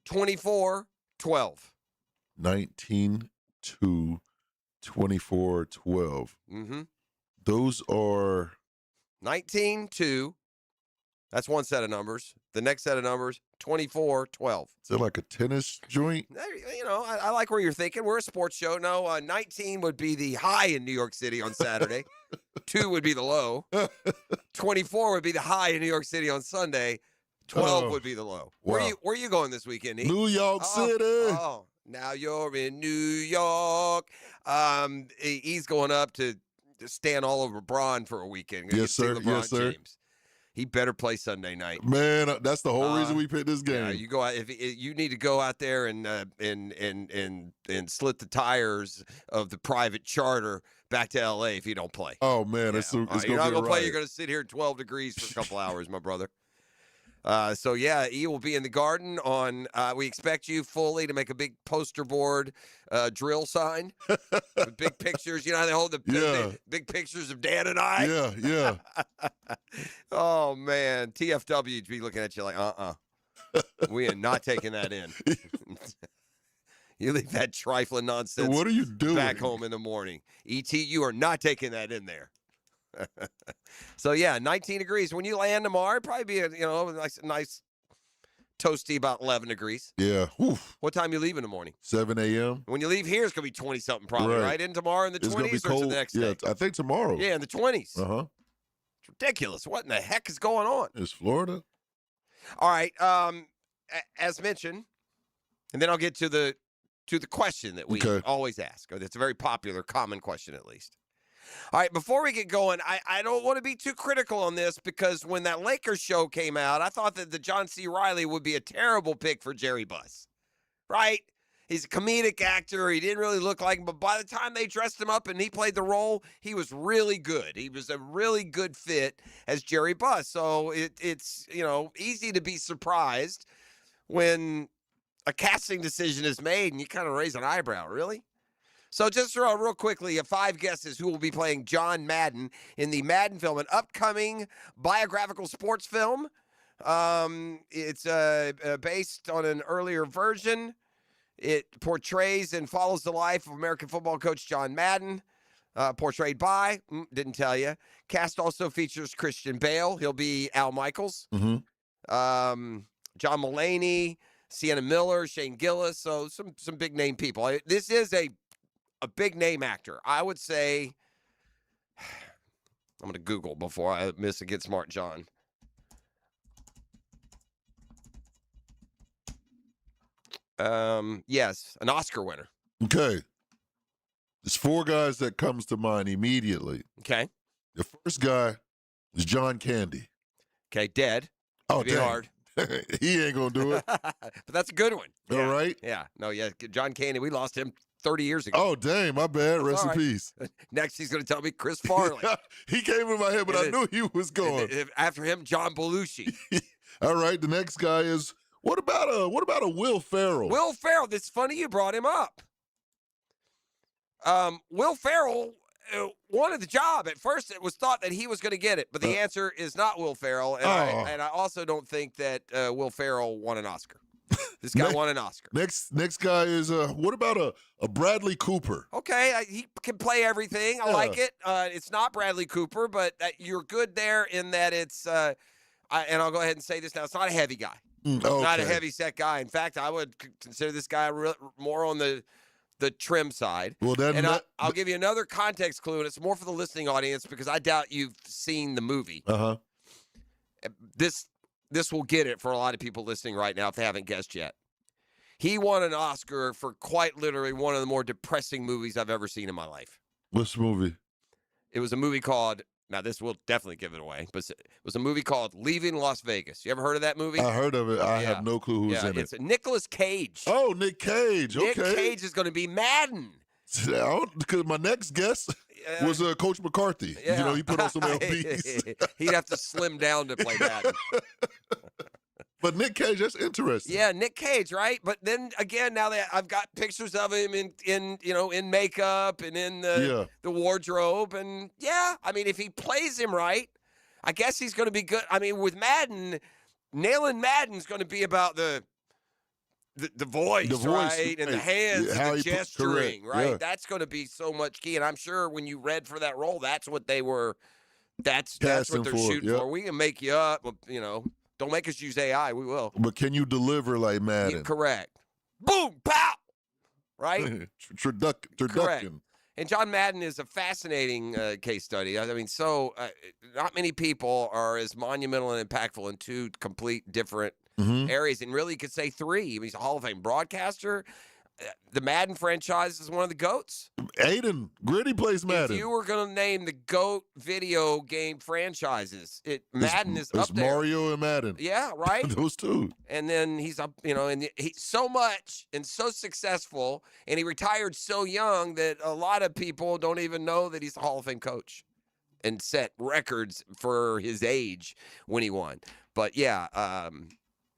24, 12.
19, 2, 24, 12.
Mm-hmm.
Those are
19, 2. That's one set of numbers. The next set of numbers, 24, 12.
Is that like a tennis joint?
You know, I like where you're thinking. We're a sports show. No, 19 would be the high in New York City on Saturday. 2 would be the low. 24 would be the high in New York City on Sunday. 12 would be the low.
Wow.
Where are you going this weekend, E?
New York City.
Oh, now you're in New York. He's going up to stand all over Braun for a weekend.
Yes, sir.
LeBron
Yes, sir.
James. He better play Sunday night.
Man, that's the whole reason we picked this game.
Yeah, you go out. If you need to go out there and slit the tires of the private charter back to L.A. if you don't play.
Oh man, it's
you're
gonna
not
be
gonna play.
right.
You're gonna sit here at 12 degrees for a couple hours, my brother. So yeah, E will be in the Garden on. We expect you fully to make a big poster board drill sign with big pictures. You know how they hold the big pictures of Dan and I.
Yeah.
Oh man, TFW would be looking at you like, we are not taking that in. You leave that trifling nonsense.
What are you doing
back home in the morning? ET, you are not taking that in there. So yeah, 19 degrees. When you land tomorrow, probably be a nice toasty about 11 degrees.
Yeah. Oof.
What time you leave in the morning?
7 a.m.
When you leave here, it's gonna be 20 something probably, right? In tomorrow in the 20s,
It's gonna be
or is it
cold.
the next
Yeah,
day?
I think tomorrow.
Yeah, in the 20s.
It's
Ridiculous. What in the heck is going on?
It's Florida.
All right. As mentioned, and then I'll get to the question that we always ask. It's a very popular, common question, at least. All right, before we get going, I don't want to be too critical on this because when that Lakers show came out, I thought that the John C. Reilly would be a terrible pick for Jerry Buss, right? He's a comedic actor. He didn't really look like him, but by the time they dressed him up and he played the role, he was really good. He was a really good fit as Jerry Buss. So it's easy to be surprised when a casting decision is made and you kind of raise an eyebrow, really? So just real quickly, 5 guesses who will be playing John Madden in the Madden film, an upcoming biographical sports film. It's based on an earlier version. It portrays and follows the life of American football coach John Madden, portrayed by, didn't tell you. Cast also features Christian Bale. He'll be Al Michaels.
Mm-hmm.
John Mulaney, Sienna Miller, Shane Gillis. So some big name people. This is a big name actor. I would say, I'm going to Google before I miss a Get Smart John. Yes, an Oscar winner.
Okay. There's 4 guys that comes to mind immediately.
Okay.
The first guy is John Candy.
Okay, dead.
Oh,
be
dang.
hard.
He ain't going to do it.
But that's a good one.
All right.
Yeah. No, yeah. John Candy, we lost him 30 years ago.
Oh, dang. My bad. Rest in peace.
Next, he's going to tell me Chris Farley.
He came in my head, but I knew he was going.
After him, John Belushi.
All right. The next guy is, what about a Will Ferrell?
Will Ferrell. It's funny you brought him up. Will Ferrell wanted the job. At first, it was thought that he was going to get it, but the answer is not Will Ferrell. And, I also don't think that Will Ferrell won an Oscar. This guy won an Oscar.
Next guy is, what about a Bradley Cooper?
Okay, he can play everything. I like it. It's not Bradley Cooper, but you're good there in that it's, and I'll go ahead and say this now, it's not a heavy guy.
Okay.
Not a heavy set guy. In fact, I would consider this guy more on the trim side.
Well,
I'll give you another context clue, and it's more for the listening audience because I doubt you've seen the movie.
Uh-huh.
This will get it for a lot of people listening right now if they haven't guessed yet. He won an Oscar for quite literally one of the more depressing movies I've ever seen in my life.
What's the movie?
It was a movie called, now this will definitely give it away, but it was a movie called Leaving Las Vegas. You ever heard of that movie?
I heard of it. I have no clue who's in it.
It's Nicolas Cage.
Oh, Nick Cage. Okay.
Nick Cage is going to be Madden.
Because my next guess was Coach McCarthy.
Yeah.
You know, he put on some LBs.
He'd have to slim down to play Madden.
But Nick Cage, that's interesting.
Yeah, Nick Cage, right? But then again, now that I've got pictures of him in makeup and in the wardrobe, and I mean, if he plays him right, I guess he's going to be good. I mean, with Madden, nailing Madden's going to be about the voice, right, and the hands, and the gesturing, right? Yeah. That's going to be so much key, and I'm sure when you read for that role, that's what they were. That's what they're shooting for. We can make you up, Don't make us use AI. We will.
But can you deliver like Madden?
Correct. Boom, pow. Right?
Turducken.
Correct. And John Madden is a fascinating case study. I mean, not many people are as monumental and impactful in two complete different areas. And really, you could say three. I mean, he's a Hall of Fame broadcaster. The Madden franchise is one of the GOATs.
Aiden, Gritty plays Madden.
If you were going to name the GOAT video game franchises, Madden is up there.
It's Mario and Madden.
Yeah, right?
Those two.
And then he's up, and he's so much and so successful, and he retired so young that a lot of people don't even know that he's a Hall of Fame coach and set records for his age when he won. But yeah,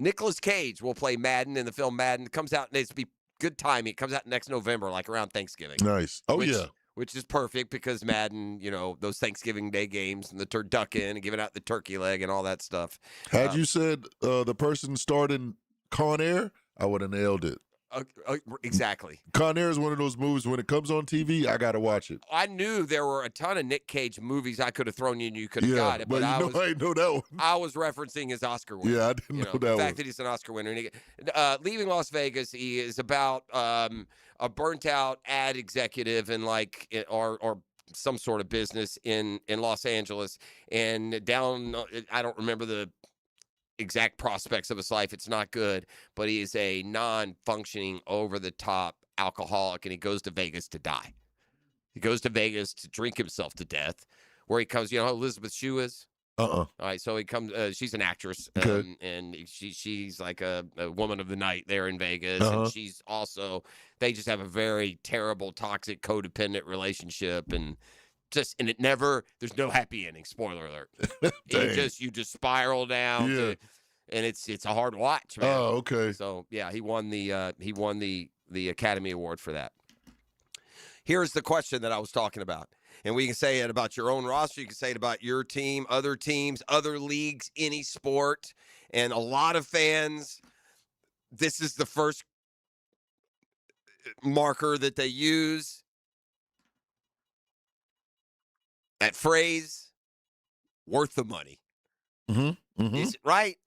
Nicolas Cage will play Madden in the film Madden. It comes out, and it's be good timing. It comes out next November, like around Thanksgiving.
Nice. Oh, yeah.
Which is perfect because Madden, those Thanksgiving Day games and the turducken and giving out the turkey leg and all that stuff.
Had you said the person starred in Con Air, I would have nailed it.
Exactly.
Con Air is one of those movies, when it comes on TV, I got to watch it.
I knew there were a ton of Nick Cage movies I could have thrown you and you could have got it.
But I didn't know that one.
I was referencing his Oscar win.
Yeah, I didn't know that
the
one.
fact that he's an Oscar winner. And Leaving Las Vegas, he is about a burnt-out ad executive in or some sort of business in Los Angeles. And down, I don't remember the exact prospects of his life. It's not good, but he is a non-functioning, over-the-top alcoholic, and he goes to Vegas to die. He goes to Vegas to drink himself to death, where he comes, you know who Elizabeth Shue is? All right, so he comes, she's an actress, and she's like a woman of the night there in Vegas, and she's also, they just have a very terrible, toxic, codependent relationship, and it never, there's no happy ending, spoiler alert. You just spiral down and it's a hard watch, man.
Oh, okay.
So yeah, he won the Academy Award for that. Here's the question that I was talking about. And we can say it about your own roster, you can say it about your team, other teams, other leagues, any sport. And a lot of fans, this is the first marker that they use. That phrase, worth the money. Is it right?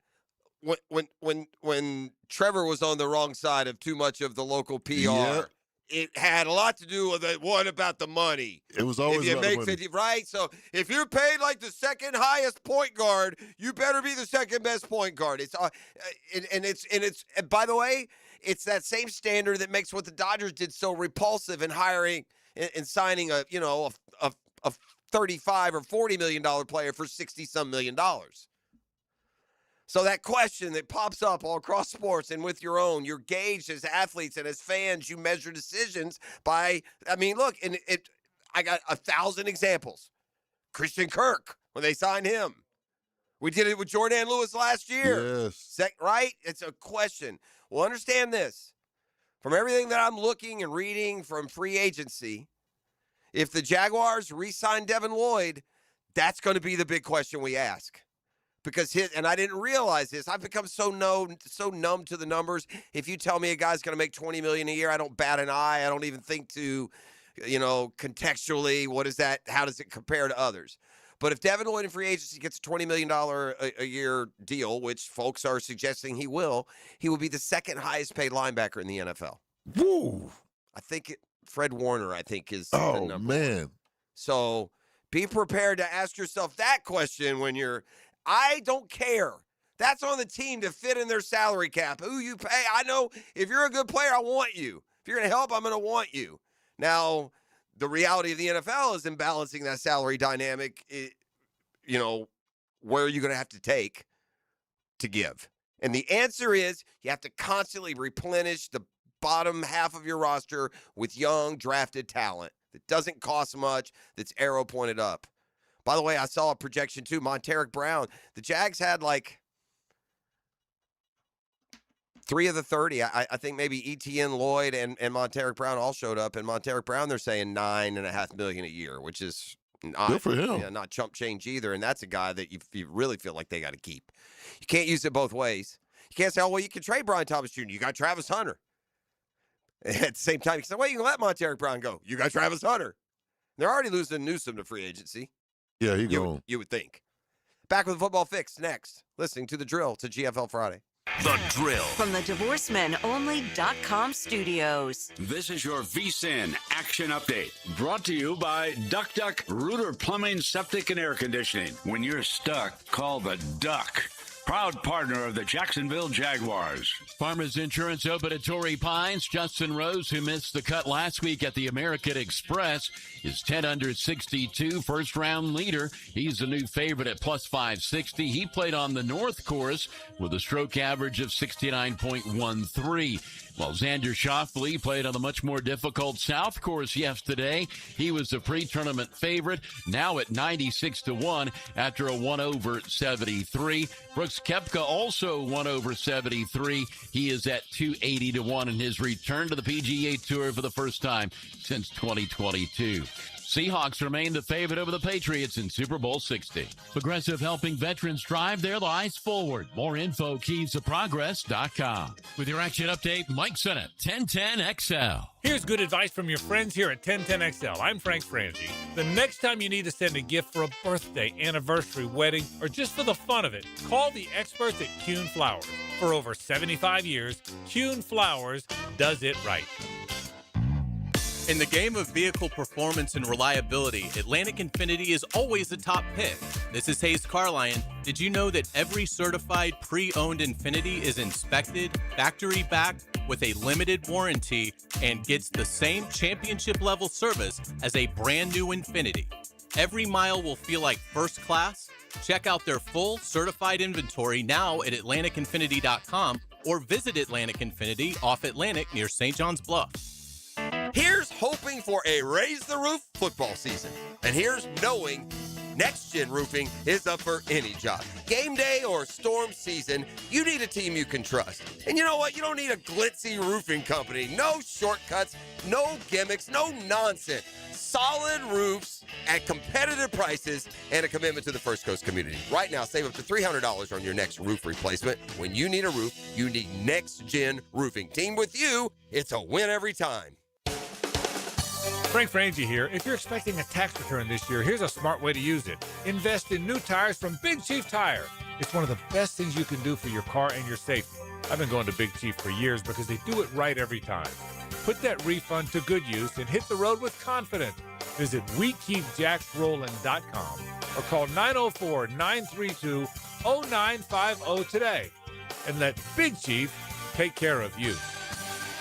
When Trevor was on the wrong side of too much of the local PR, it had a lot to do with it. What about the money?
It was always
if you
about
make
the money.
50, right? So if you're paid like the second highest point guard, you better be the second best point guard. It's and by the way, it's that same standard that makes what the Dodgers did so repulsive in hiring and signing a $35 or $40 million player for $60-some million. So that question that pops up all across sports and with you're gauged as athletes and as fans, you measure decisions by, look, I got 1,000 examples. Christian Kirk, when they signed him. We did it with Jordan Lewis last year.
Yes.
Right? It's a question. Well, understand this. From everything that I'm looking and reading from free agency, if the Jaguars re-sign Devin Lloyd, that's going to be the big question we ask. Because and I didn't realize this. I've become so numb to the numbers. If you tell me a guy's going to make $20 million a year, I don't bat an eye. I don't even think to, contextually, what is that? How does it compare to others? But if Devin Lloyd in free agency gets a $20 million a year deal, which folks are suggesting he will be the second highest paid linebacker in the NFL.
Woo!
I think Fred Warner, is the number.
Man.
So be prepared to ask yourself that question when I don't care. That's on the team to fit in their salary cap. Who you pay. I know if you're a good player, I want you. If you're going to help, I'm going to want you. Now, the reality of the NFL is in balancing that salary dynamic, where are you going to have to take to give? And the answer is you have to constantly replenish the bottom half of your roster with young drafted talent that doesn't cost much, that's arrow pointed up. By the way, I saw a projection too. Monteric Brown. The Jags had 3 of the 30. I think maybe Etienne, Lloyd, and Monteric Brown all showed up. And Monteric Brown, they're saying $9.5 million a year, which is not,
good for him.
Not chump change either. And that's a guy that you really feel like they got to keep. You can't use it both ways. You can't say, you can trade Brian Thomas Jr. You got Travis Hunter. At the same time, you can say, you can let Monteric Brown go. You got Travis Hunter. They're already losing Newsome to free agency.
Yeah, he gone.
You would think. Back with the Football Fix next. Listening to The Drill to GFL Friday.
The Drill.
From the DivorceMenOnly.com studios.
This is your VSIN Action Update, brought to you by Duck Duck Rooter Plumbing, Septic, and Air Conditioning. When you're stuck, call the Duck. Proud partner of the Jacksonville Jaguars.
Farmers Insurance Obligatory Pines. Justin Rose, who missed the cut last week at the American Express, is 10 under 62, first-round leader. He's the new favorite at plus 560. He played on the North Course with a stroke average of 69.13. While Xander Schauffele played on the much more difficult South Course yesterday. He was a pre-tournament favorite, now at 96-1 after a 1 over 73. Brooks Koepka also 1 over 73. He is at 280-1 in his return to the PGA Tour for the first time since 2022. Seahawks remain the favorite over the Patriots in Super Bowl 60. Progressive helping veterans drive their lives forward. More info, keysofprogress.com. With your action update, Mike Sennett, 1010XL.
Here's good advice from your friends here at 1010XL. I'm Frank Frangie. The next time you need to send a gift for a birthday, anniversary, wedding, or just for the fun of it, call the experts at Kuhn Flowers. For over 75 years, Kuhn Flowers does it right.
In the game of vehicle performance and reliability, Atlantic Infinity is always the top pick. This is Hayes Carlion. Did you know that every certified pre-owned Infinity is inspected, factory-backed, with a limited warranty, and gets the same championship-level service as a brand-new Infinity? Every mile will feel like first class. Check out their full certified inventory now at AtlanticInfinity.com or visit Atlantic Infinity off Atlantic near St. John's Bluff.
Here's hoping for a Raise the Roof football season. And here's knowing Next Gen Roofing is up for any job. Game day or storm season, you need a team you can trust. And you know what? You don't need a glitzy roofing company. No shortcuts, no gimmicks, no nonsense. Solid roofs at competitive prices and a commitment to the First Coast community. Right now, save up to $300 on your next roof replacement. When you need a roof, you need Next Gen Roofing. Team with you, it's a win every time.
Frank Frangie here. If you're expecting a tax return this year, here's a smart way to use it. Invest in new tires from Big Chief Tire. It's one of the best things you can do for your car and your safety. I've been going to Big Chief for years because they do it right every time. Put that refund to good use and hit the road with confidence. Visit WeKeepJacksRolling.com or call 904-932-0950 today and let Big Chief take care of you.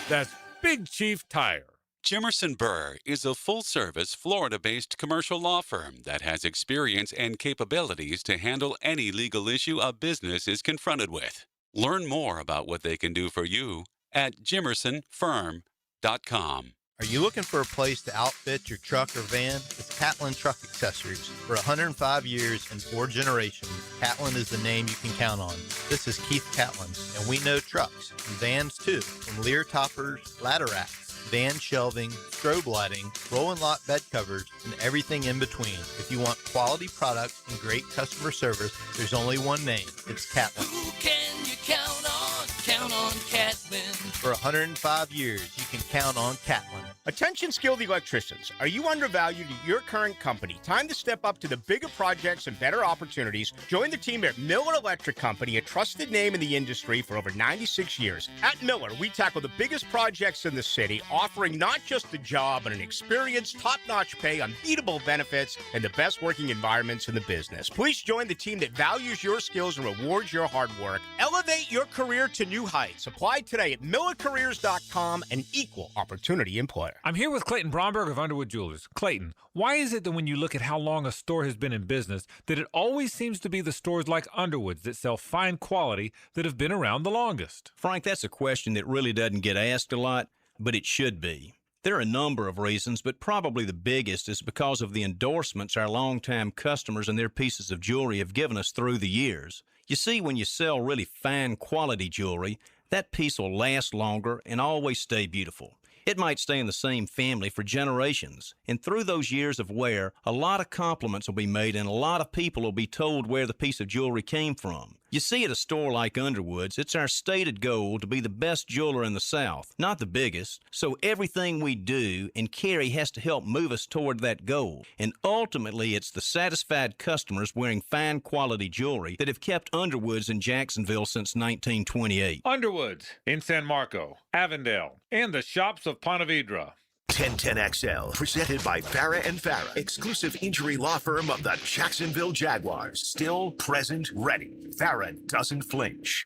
That's Big Chief Tire.
Jimerson Burr is a full-service, Florida-based commercial law firm that has experience and capabilities to handle any legal issue a business is confronted with. Learn more about what they can do for you at jimersonfirm.com.
Are you looking for a place to outfit your truck or van? It's Catlin Truck Accessories. For 105 years and 4 generations, Catlin is the name you can count on. This is Keith Catlin, and we know trucks and vans too, from Lear toppers, ladder racks, van shelving, strobe lighting, roll and lock bed covers, and everything in between. If you want quality products and great customer service, there's only one name. It's Catlin.
Who can you count on? Count on Catlin.
For 105 years, you can count on Catlin.
Attention skilled electricians. Are you undervalued at your current company? Time to step up to the bigger projects and better opportunities. Join the team at Miller Electric Company, a trusted name in the industry for over 96 years. At Miller, we tackle the biggest projects in the city, offering not just the job, but an experienced, top-notch pay, unbeatable benefits, and the best working environments in the business. Please join the team that values your skills and rewards your hard work. Elevate your career to new heights. Apply today at millercareers.com, an equal opportunity employer.
I'm here with Clayton Bromberg of Underwood Jewelers. Clayton, why is it that when you look at how long a store has been in business, that it always seems to be the stores like Underwood's that sell fine quality that have been around the longest?
Frank, that's a question that really doesn't get asked a lot, but it should be. There are a number of reasons, but probably the biggest is because of the endorsements our longtime customers and their pieces of jewelry have given us through the years. You see, when you sell really fine quality jewelry, that piece will last longer and always stay beautiful. It might stay in the same family for generations, and through those years of wear, a lot of compliments will be made and a lot of people will be told where the piece of jewelry came from. You see, at a store like Underwood's, it's our stated goal to be the best jeweler in the South, not the biggest. So everything we do and carry has to help move us toward that goal. And ultimately, it's the satisfied customers wearing fine quality jewelry that have kept Underwood's in Jacksonville since 1928.
Underwood's in San Marco, Avondale, and the shops of Ponte Vedra.
1010XL, presented by Farah and Farah, exclusive injury law firm of the Jacksonville Jaguars. Still, present, ready. Farah doesn't flinch.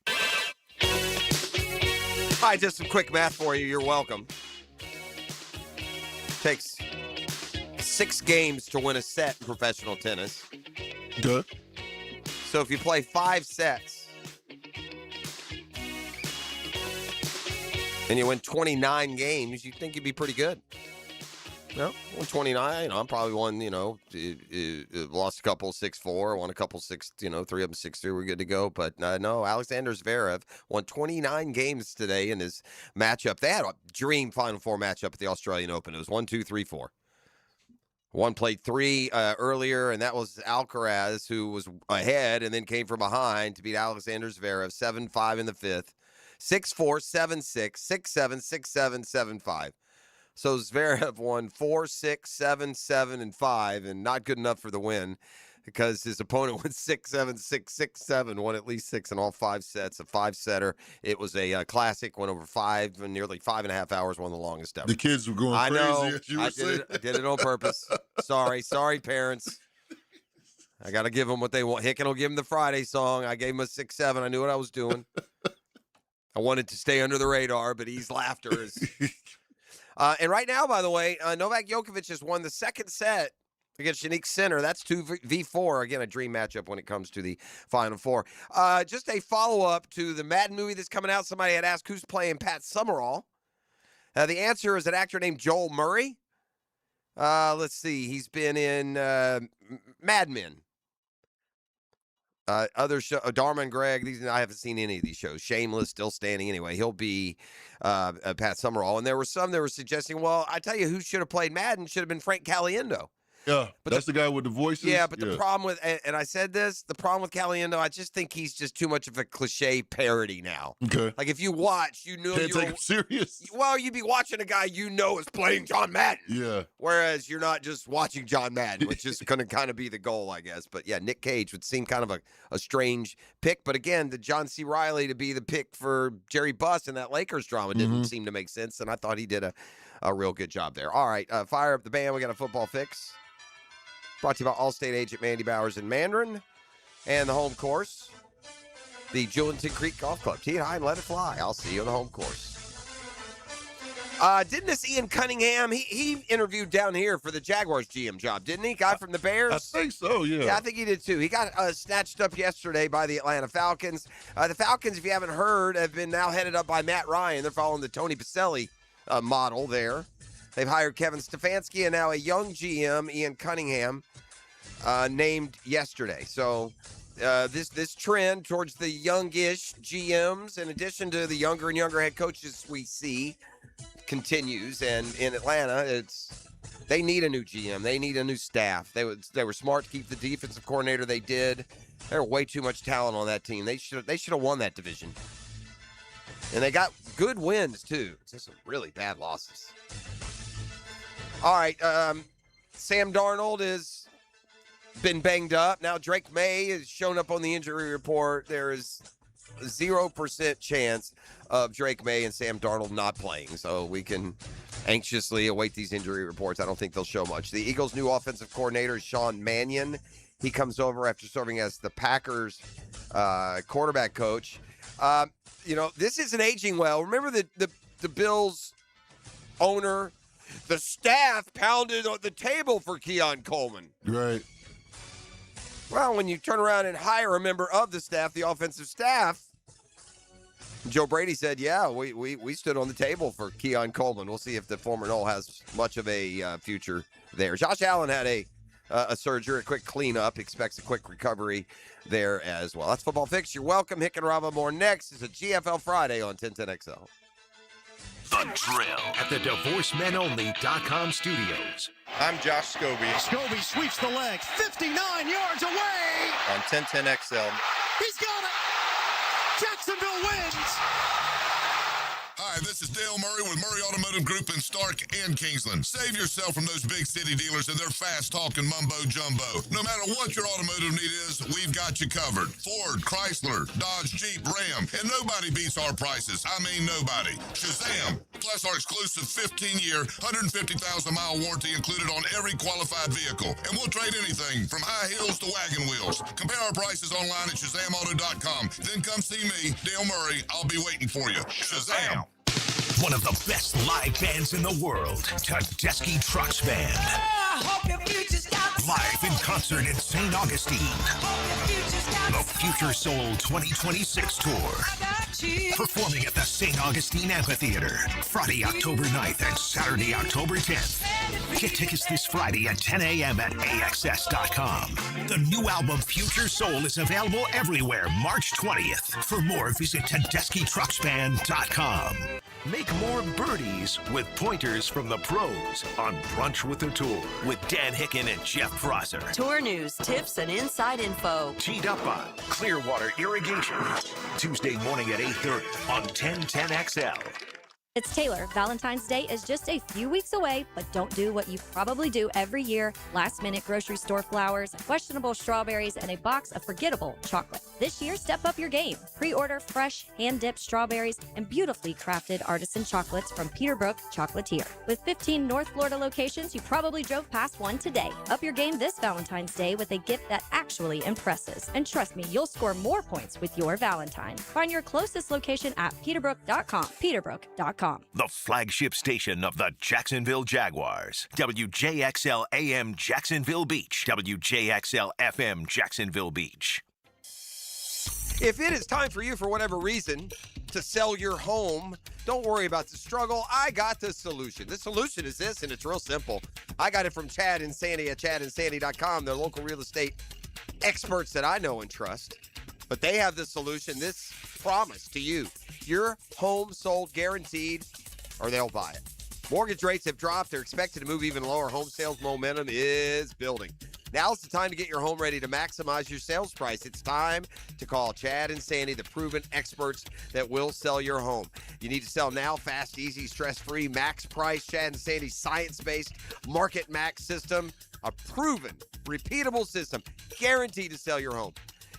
Hi, just some quick math for you. You're welcome. Takes 6 games to win a set in professional tennis.
Good.
So if you play 5 sets and you win 29 games, you think you'd be pretty good. No, won 29. I'm probably won, lost a couple 6-4, won a couple 6, 3 of them 6-3. We're good to go. But no, Alexander Zverev won 29 games today in his matchup. They had a dream Final Four matchup at the Australian Open. It was 1-2-3-4. One played 3 earlier, and that was Alcaraz, who was ahead and then came from behind to beat Alexander Zverev 7-5 in the 5th. 6-4, 7-6, 6-7, 6-7, 7-5. So Zverev won 4-6, 7-7, and 5, and not good enough for the win because his opponent went 6-7, 6-6-7, won at least 6 in all 5 sets, a 5-setter. It was a classic, went over 5, nearly 5.5 hours, one of the longest ever.
The kids were going crazy.
Know.
As you were saying.
I did it on purpose. Sorry, parents. I got to give them what they want. Hicken will give them the Friday song. I gave him a 6-7. I knew what I was doing. I wanted to stay under the radar, but he's laughter is... and right now, by the way, Novak Djokovic has won the second set against Yannick Sinner. That's 2v4. Again, a dream matchup when it comes to the Final Four. Just a follow-up to the Madden movie that's coming out. Somebody had asked who's playing Pat Summerall. The answer is an actor named Joel Murray. Let's see. He's been in Mad Men. Other show, Dharma and Greg, I haven't seen any of these shows. Shameless, still standing anyway. He'll be Pat Summerall. And there were some that were suggesting, well, I tell you who should have played Madden should have been Frank Caliendo.
Yeah, but that's the guy with the voices.
Yeah, but the problem with, and I said this, the problem with Caliendo, I just think he's just too much of a cliche parody now.
Okay.
Like if you watch, you know
Can't take him serious.
Well, you'd be watching a guy you know is playing John Madden.
Yeah.
Whereas you're not just watching John Madden, which is going to kind of be the goal, I guess. But yeah, Nick Cage would seem kind of a strange pick. But again, the John C. Reilly to be the pick for Jerry Buss in that Lakers drama didn't seem to make sense. And I thought he did a real good job there. All right, fire up the band. We got a football fix. Brought to you by Allstate agent Mandy Bowers in Mandarin and the home course, the Julington Creek Golf Club. Tee it high and let it fly. I'll see you on the home course. Didn't this Ian Cunningham, he interviewed down here for the Jaguars GM job, didn't he? Guy from the Bears?
I think so, yeah.
Yeah, I think he did too. He got snatched up yesterday by the Atlanta Falcons. The Falcons, if you haven't heard, have been now headed up by Matt Ryan. They're following the Tony Pacelli model there. They've hired Kevin Stefanski and now a young GM, Ian Cunningham, named yesterday. So this trend towards the youngish GMs, in addition to the younger and younger head coaches we see, continues. And in Atlanta, they need a new GM. They need a new staff. They were smart to keep the defensive coordinator they did. There's way too much talent on that team. They should have won that division. And they got good wins, too. Just some really bad losses. All right, Sam Darnold has been banged up. Now Drake May has shown up on the injury report. There is 0% chance of Drake May and Sam Darnold not playing. So we can anxiously await these injury reports. I don't think they'll show much. The Eagles' new offensive coordinator is Sean Mannion. He comes over after serving as the Packers quarterback coach. This isn't aging well. Remember the Bills owner, the staff pounded on the table for Keon Coleman.
Right.
Well, when you turn around and hire a member of the staff, the offensive staff, Joe Brady said, yeah, we stood on the table for Keon Coleman. We'll see if the former Knoll has much of a future there. Josh Allen had a surgery, a quick cleanup, expects a quick recovery there as well. That's Football Fix. You're welcome. Hick and Rava more next. It's a GFL Friday on 1010XL.
The Drill at the DivorceMenOnly.com studios.
I'm Josh Scobie.
Scobie sweeps the leg, 59 yards away.
On 1010XL.
He's got it.
Jacksonville wins.
Hi, this is Dale Murray with Murray Automotive Group in Stark and Kingsland. Save yourself from those big city dealers and their fast-talking mumbo-jumbo. No matter what your automotive need is, we've got you covered. Ford, Chrysler, Dodge, Jeep, Ram, and nobody beats our prices. I mean nobody. Shazam! Plus our exclusive 15-year, 150,000-mile warranty included on every qualified vehicle. And we'll trade anything from high heels to wagon wheels. Compare our prices online at ShazamAuto.com. Then come see me, Dale Murray. I'll be waiting for you. Shazam!
One of the best live bands in the world, Tedeschi Trucks Band. Live in concert in St. Augustine. The Future Soul 2026 Tour. Performing at the St. Augustine Amphitheater, Friday, October 9th and Saturday, October 10th. Get tickets this Friday at 10 a.m. at AXS.com. The new album Future Soul is available everywhere March 20th. For more, visit TedeschiTrucksBand.com. Make more birdies with pointers from the pros on Brunch with the Tour with Dan Hicken and Jeff Prosser.
Tour news, tips, and inside info.
Teed up on Clearwater Irrigation. Tuesday morning at 8:30 on 1010XL.
It's Taylor. Valentine's Day is just a few weeks away, but don't do what you probably do every year. Last-minute grocery store flowers, questionable strawberries, and a box of forgettable chocolate. This year, step up your game. Pre-order fresh, hand-dipped strawberries and beautifully crafted artisan chocolates from Peterbrook Chocolatier. With 15 North Florida locations, you probably drove past one today. Up your game this Valentine's Day with a gift that actually impresses. And trust me, you'll score more points with your Valentine. Find your closest location at peterbrook.com. Peterbrook.com.
The flagship station of the Jacksonville Jaguars. WJXL AM Jacksonville Beach. WJXL FM Jacksonville Beach.
If it is time for you, for whatever reason, to sell your home, don't worry about the struggle. I got the solution. The solution is this, and it's real simple. I got it from Chad and Sandy at chadandsandy.com. They're local real estate experts that I know and trust. But they have the solution, this promise to you. Your home sold guaranteed, or they'll buy it. Mortgage rates have dropped. They're expected to move even lower. Home sales momentum is building. Now's the time to get your home ready to maximize your sales price. It's time to call Chad and Sandy, the proven experts that will sell your home. You need to sell now, fast, easy, stress-free, max price. Chad and Sandy's science-based Market Max system, a proven, repeatable system, guaranteed to sell your home.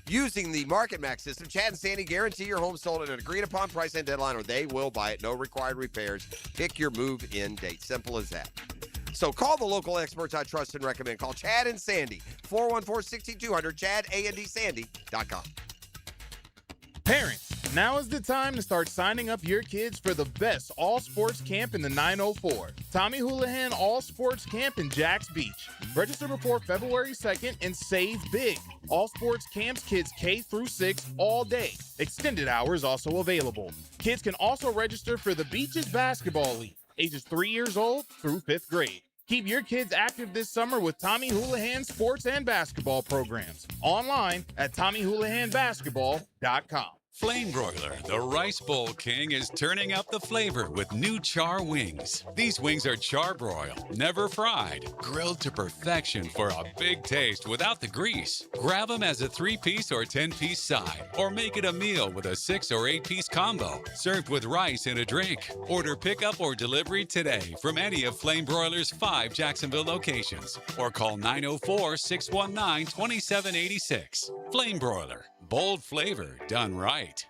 Using the Market Max system, Chad and Sandy guarantee your home sold at an agreed-upon price and deadline, or they will buy it. No required repairs. Pick your move-in date. Simple as that. So call the local experts I trust and recommend. Call Chad and Sandy, 414-6200, ChadAndSandy.com.
Parents, now is the time to start signing up your kids for the best all-sports camp in the 904. Tommy Houlihan All-Sports Camp in Jacks Beach. Register before February 2nd and save big. All sports camps, kids K through 6 all day. Extended hours also available. Kids can also register for the Beaches Basketball League, ages 3 years old through 5th grade. Keep your kids active this summer with Tommy Houlihan sports and basketball programs. Online at TommyHoulihanBasketball.com.
Flame Broiler, the Rice Bowl King, is turning up the flavor with new char wings. These wings are charbroiled, never fried, grilled to perfection for a big taste without the grease. Grab them as a 3-piece or 10-piece side, or make it a meal with a 6 or 8-piece combo, served with rice and a drink. Order pickup or delivery today from any of Flame Broiler's 5 Jacksonville locations, or call 904-619-2786. Flame Broiler. Bold flavor done right.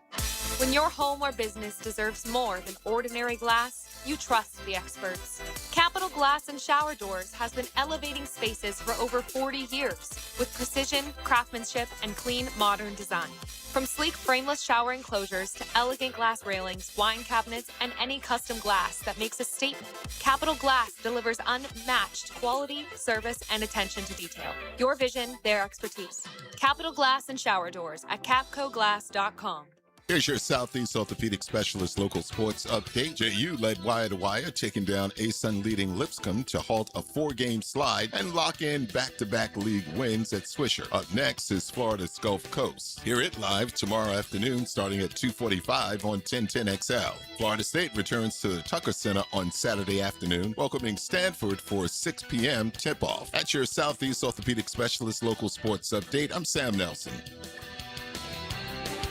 When your home or business deserves more than ordinary glass, you trust the experts. Capital Glass and Shower Doors has been elevating spaces for over 40 years with precision, craftsmanship, and clean, modern design. From sleek frameless shower enclosures to elegant glass railings, wine cabinets, and any custom glass that makes a statement, Capital Glass delivers unmatched quality, service, and attention to detail. Your vision, their expertise. Capital Glass and Shower Doors at capcoglass.com.
Here's your Southeast Orthopedic Specialist local sports update. JU led wire to wire, taking down ASUN leading Lipscomb to halt a 4-game slide and lock in back-to-back league wins at Swisher. Up next is Florida's Gulf Coast. Hear it live tomorrow afternoon starting at 2:45 on 1010XL. Florida State returns to the Tucker Center on Saturday afternoon, welcoming Stanford for a 6 p.m. tip-off. At your Southeast Orthopedic Specialist local sports update, I'm Sam Nelson.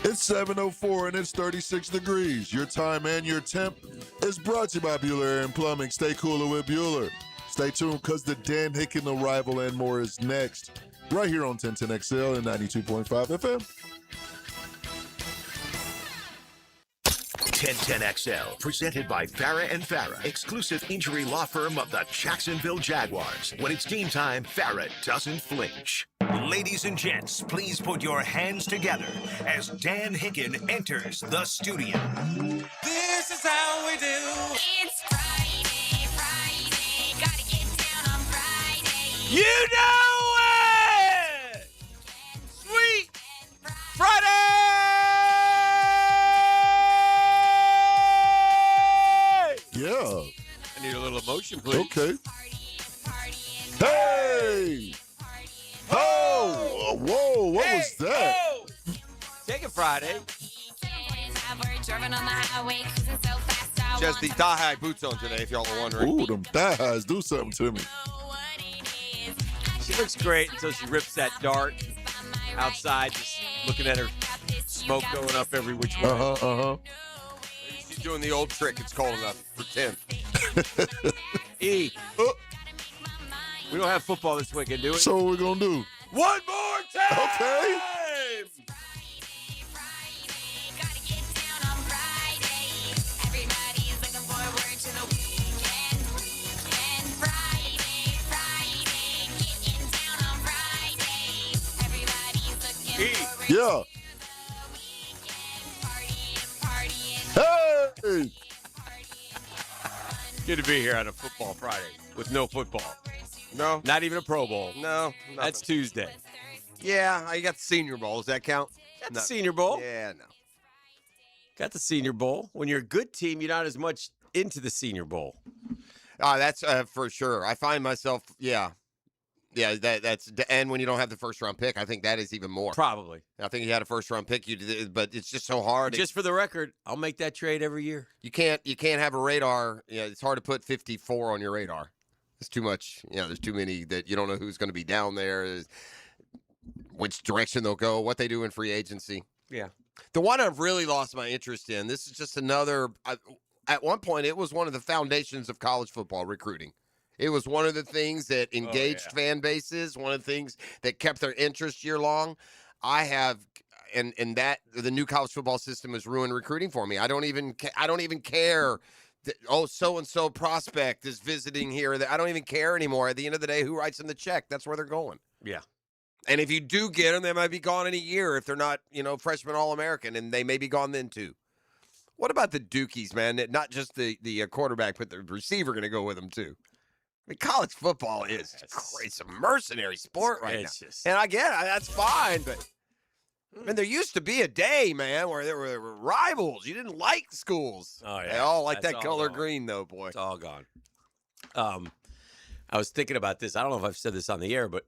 It's 7:04 and it's 36 degrees. Your time and your temp is brought to you by Bueller Air and Plumbing. Stay cooler with Bueller. Stay tuned because the Dan Hicken Arrival and more is next. Right here on 1010XL and 92.5 FM.
1010XL, presented by Farah and Farah, exclusive injury law firm of the Jacksonville Jaguars. When it's game time, Farah doesn't flinch. Ladies and gents, please put your hands together as Dan Hicken enters the studio.
This is how we do. It's Friday, gotta get down on Friday.
You know it! Sweet Friday!
Yeah.
I need a little emotion, please.
Okay. Hey! Oh! Whoa, what was that?
Oh. Take it Friday.
She has the thigh-high boots on today, if y'all are wondering.
Ooh, them thighs do something to me.
She looks great until she rips that dart outside, just looking at her smoke going up every which way.
She's doing the old trick. It's cold enough for 10.
E. We don't have football this weekend, do we?
So what we gonna do?
One more time!
Okay. Yeah. Hey!
Good to be here on a football Friday with no football.
No.
Not even a Pro Bowl.
No.
That's Tuesday.
Yeah, you got the Senior Bowl. Does that count?
Got the Senior Bowl.
Yeah, no.
Got the Senior Bowl. When you're a good team, you're not as much into the Senior Bowl.
That's for sure. I find myself, yeah, that's, and when you don't have the first round pick, I think that is even more.
Probably.
I think you had a first round pick, but it's just so hard.
Just for the record, I'll make that trade every year.
You can't have a radar. Yeah, it's hard to put 54 on your radar. It's too much. There's too many that you don't know who's going to be down there, which direction they'll go, what they do in free agency.
Yeah.
The one I've really lost my interest in, this is just another, at one point, it was one of the foundations of college football recruiting. It was one of the things that engaged fan bases, one of the things that kept their interest year long. And that the new college football system has ruined recruiting for me. I don't even care that, so-and-so prospect is visiting here. I don't even care anymore. At the end of the day, who writes them the check? That's where they're going.
Yeah.
And if you do get them, they might be gone in a year if they're not, freshman All-American, and they may be gone then too. What about the Dukies, man? Not just the quarterback, but the receiver going to go with them too. I mean, college football is crazy. It's a mercenary sport right now. And I get it. That's fine, but I mean, there used to be a day, man, where there were rivals. You didn't like schools.
Oh, yeah.
They all like
That's
that
all
color
gone.
green, though, boy.
It's all gone. I was thinking about this. I don't know if I've said this on the air, but,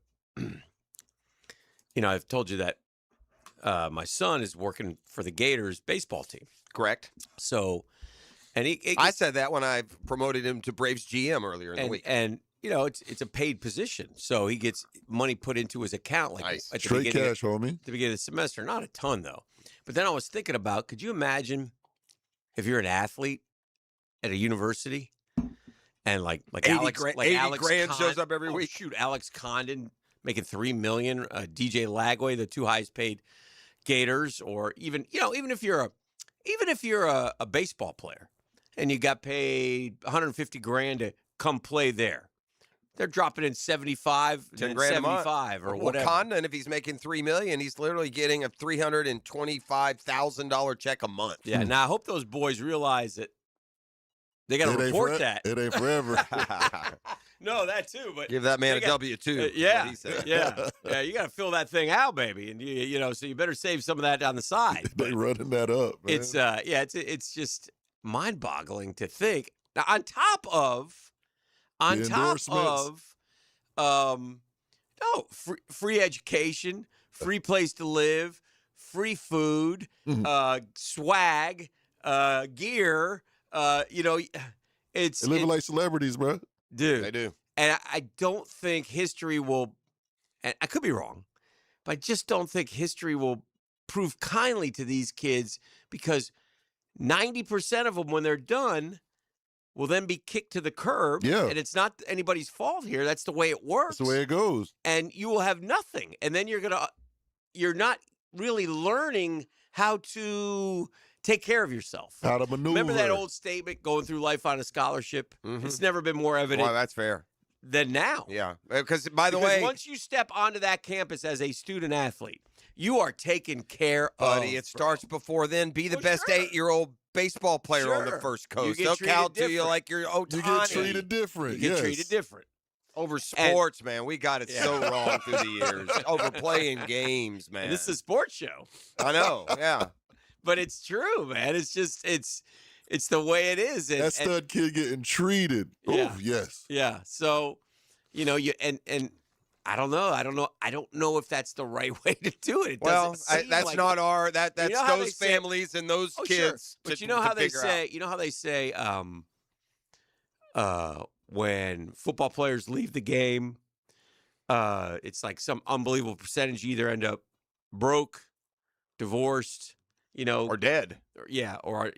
I've told you that my son is working for the Gators baseball team.
Correct.
So, and
I said that when I promoted him to Braves GM earlier in the week.
And, it's a paid position. So he gets money put into his account.
Nice.
At the
Straight
beginning
cash, homie.
At the beginning of the semester. Not a ton, though. But then I was thinking about, could you imagine if you're an athlete at a university and like
80
Alex
grand shows up every week?
Shoot, Alex Condon making $3 million, DJ Lagway, the two highest paid Gators, or even if you're a baseball player and you got paid $150,000 to come play there. They're dropping in 75,
10 grand
75 or whatever.
Condon, if he's making $3 million, he's literally getting a $325,000 check a month.
Yeah. Now I hope those boys realize that they got to report that.
It ain't forever.
No, that too. But
give that man a W-2.
Yeah, yeah. You got to fill that thing out, baby, and so you better save some of that on the side.
They running that up, man.
It's just mind-boggling to think. Now, on top of free education, free place to live, free food, swag, gear.
They're living like celebrities, bro.
Dude,
they do.
And I don't think history will. And I could be wrong, but I just don't think history will prove kindly to these kids because 90% of them, when they're done, will then be kicked to the curb.
Yeah.
And it's not anybody's fault here. That's the way it works.
That's the way it goes.
And you will have nothing. And then you're not really learning how to take care of yourself.
How to maneuver.
Remember that old statement, going through life on a scholarship? It's never been more evident.
Well, that's fair.
Than now.
Yeah. Because, by the way,
once you step onto that campus as a student athlete, you are taken care
buddy,
of.
it starts before then. Be the best 8-year-old baseball player on the first coast. They'll count to you like you're Ohtani.
You get treated different.
You get treated different.
Over sports, man. We got it so wrong through the years. Over playing games, man.
And this is a sports show.
I know, yeah.
But it's true, man. It's just, it's the way it is.
That stud kid getting treated.
Yeah.
Oh, yes.
Yeah. So, and I don't know. I don't know if that's the right way to do it.
That's not our. That's those families and those kids.
But you know how they say. You know how they say. When football players leave the game, it's like some unbelievable percentage. You either end up broke, divorced,
or dead.
Or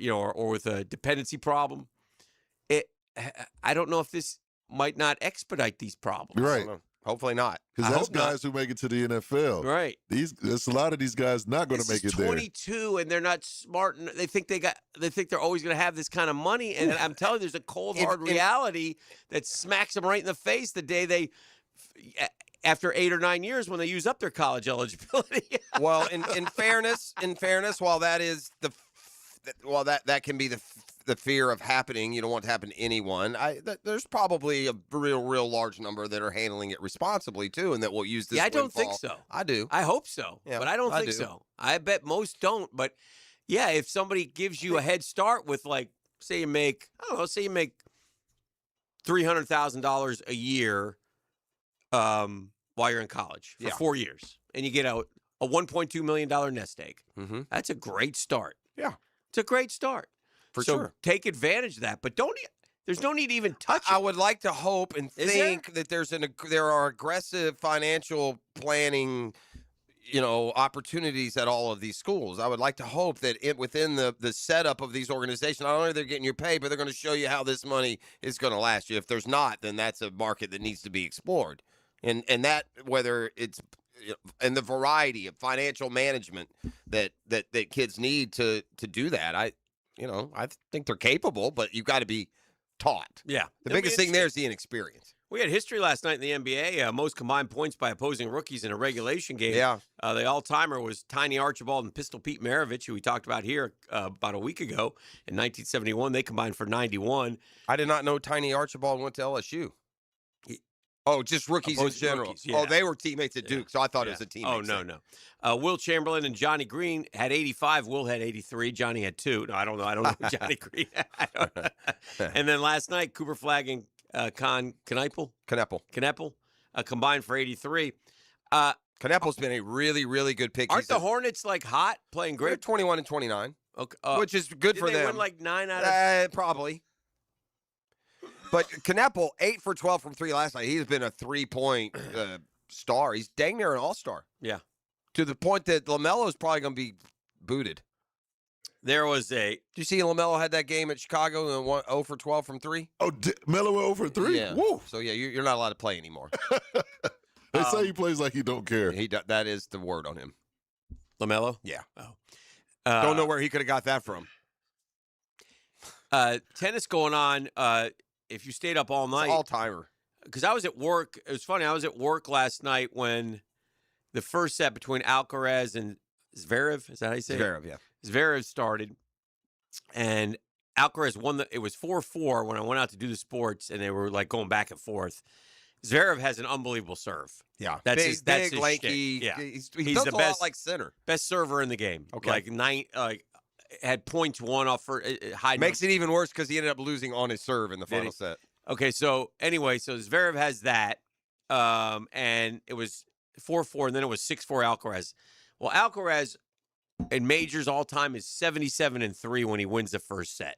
with a dependency problem. I don't know if this might not expedite these problems.
Right.
Hopefully not.
Because that's guys who make it to the NFL.
Right.
There's a lot of these guys not going to make it there.
22, and they're not smart. And they think they're always going to have this kind of money. And I'm telling you, there's a cold, hard reality that smacks them right in the face the day after 8 or 9 years when they use up their college eligibility.
Well, in fairness, while that is that can be the fear of happening, you don't want it to happen to anyone. There's probably a real large number that are handling it responsibly too, and that will use this.
Yeah, I don't think
windfall.
so.
I do.
I hope so, but I don't think so. I bet most don't. But yeah, if somebody gives you a head start with, like, say you make $300,000 a year, while you're in college for 4 years, and you get a $1.2 million nest egg.
Mm-hmm.
That's a great start.
Yeah,
it's a great start.
For
so
sure.
Take advantage of that, but there's no need to even touch it.
I would like to hope and think that there are aggressive financial planning, opportunities at all of these schools. I would like to hope that within the setup of these organizations, not only they're getting your pay, but they're going to show you how this money is going to last you. If there's not, then that's a market that needs to be explored. And that, whether it's and the variety of financial management that kids need to do that, I think they're capable, but you've got to be taught.
Yeah.
The biggest thing there is the inexperience.
We had history last night in the NBA. Most combined points by opposing rookies in a regulation game.
Yeah.
The all-timer was Tiny Archibald and Pistol Pete Maravich, who we talked about here about a week ago. In 1971, they combined for 91.
I did not know Tiny Archibald went to LSU. Just rookies in general.
Rookies, yeah.
Oh, they were teammates at Duke, so I thought it was a teammate.
Oh, no. Will Chamberlain and Johnny Green had 85. Will had 83. Johnny had 2. No, I don't know. I don't know who Johnny Green had. And then last night, Cooper Flagg and Kneppel combined for 83.
Kneppel's been a really, really good pick.
Aren't the Hornets hot, playing great?
They're 21 and 29.
Okay,
which is good for them.
Did they win like 9 out of?
Probably. But Kneppel, 8 for 12 from 3 last night. He's been a 3-point star. He's dang near an all-star.
Yeah.
To the point that LaMelo's probably going to be booted.
There was
Did you see LaMelo had that game at Chicago and won 0 for 12 from 3?
Oh, Melo went 0 for 3?
Yeah.
Woo.
So, yeah, you're not allowed to play anymore.
They say he plays like he don't care.
That is the word on him.
LaMelo?
Yeah.
Oh.
Don't know where he could have got that from.
Tennis going on. If you stayed up all night.
All-timer.
Because I was at work. It was funny. I was at work last night when the first set between Alcaraz and Zverev, is that how you say it?
Zverev, yeah.
Zverev started, and Alcaraz won. It was 4-4 when I went out to do the sports, and they were like going back and forth. Zverev has an unbelievable serve.
Yeah,
that's
big,
his
lanky.
Shtick. Yeah,
he's
the
built a
best,
lot like center.
Best server in the game.
Okay,
had points won off for high.
Makes it even worse because he ended up losing on his serve in the final set.
Okay, so anyway, so Zverev has that, and it was 4-4, and then it was 6-4 Alcaraz. Well, Alcaraz in majors all time is 77-3 when he wins the first set.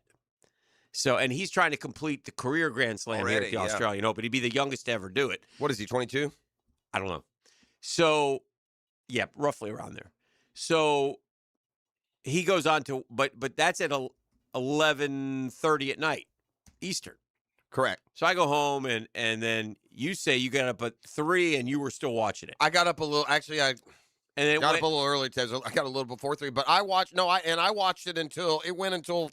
So, and he's trying to complete the career Grand Slam here at the Australian Open. He'd be the youngest to ever do it.
What is he, 22?
I don't know. So, yeah, roughly around there. So he goes on to, but that's at 11:30 at night, Eastern.
Correct.
So I go home, and then you say you got up at 3 and you were still watching it.
I got up a little. Actually, I got up a little early. I got a little before 3, but I watched. I watched it until 4:15,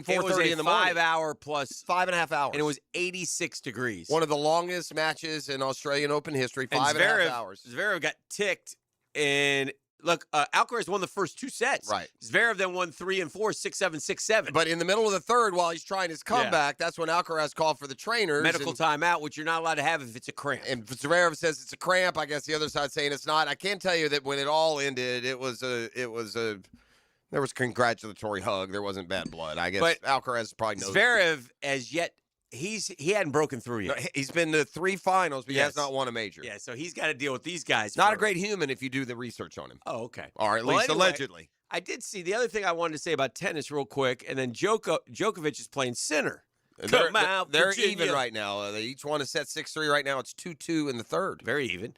4:30 in the morning.
5-hour plus
5.5 hours,
and it was 86 degrees.
One of the longest matches in Australian Open history. 5.5 hours.
Zverev got ticked, and look, Alcaraz won the first 2 sets.
Right.
Zverev then won 3 and 4, 6-7, 6-7.
But in the middle of the third, while he's trying his comeback, that's when Alcaraz called for the trainers.
Medical timeout, which you're not allowed to have if it's a cramp.
And Zverev says it's a cramp. I guess the other side saying it's not. I can tell you that when it all ended, there was a congratulatory hug. There wasn't bad blood. I guess
But
Alcaraz probably knows.
Zverev, as yet, he hadn't broken through yet.
No, he's been to 3 finals, but he has not won a major.
Yeah, so he's got to deal with these guys.
Not
first.
a great human if you do the research on him.
Oh, okay.
Or at least
anyway,
allegedly.
I did see the other thing I wanted to say about tennis real quick, and then Djokovic is playing center.
They're
Virginia.
even right now. They each won a set 6-3 right now. It's 2-2 in the third.
Very even.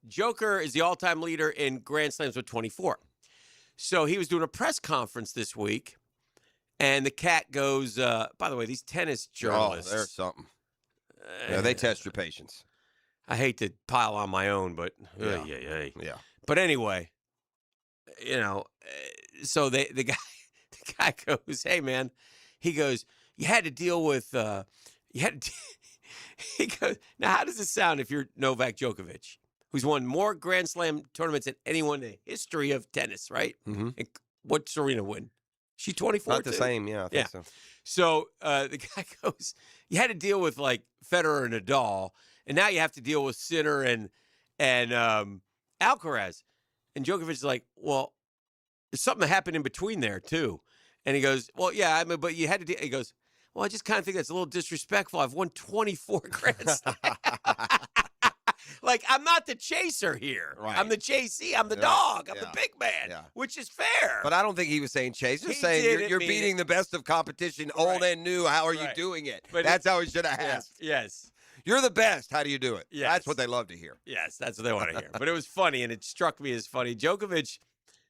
Joker is the all-time leader in Grand Slams with 24. So he was doing a press conference this week, and the cat goes, by the way, these tennis journalists.
Oh, there's something. Yeah, they test your patience.
I hate to pile on my own, but
Yeah.
But anyway, so the guy goes, hey man, he goes, you had to deal with he goes, now how does it sound if you're Novak Djokovic, who's won more Grand Slam tournaments than anyone in the history of tennis, right?
Mm-hmm.
And what's Serena win? She 24.
Not the same, yeah. I think so.
So the guy goes, you had to deal with like Federer and Nadal, and now you have to deal with Sinner and Alcaraz. And Djokovic is like, well, there's something that happened in between there too. And he goes, well, yeah, I mean, but you had to. He goes, well, I just kind of think that's a little disrespectful. I've won 24 Grand Slams. Like, I'm not the chaser here.
Right.
I'm the chasee. I'm the dog. I'm the big man, which is fair.
But I don't think he was saying chase. Just
He
saying
didn't
you're
mean
beating the best of competition, old and new. How are you doing it?
But
that's how he should have asked.
Yes.
You're the best. How do you do it?
Yes.
That's what they love to hear.
Yes, that's what they want to hear. But it was funny, and it struck me as funny. Djokovic,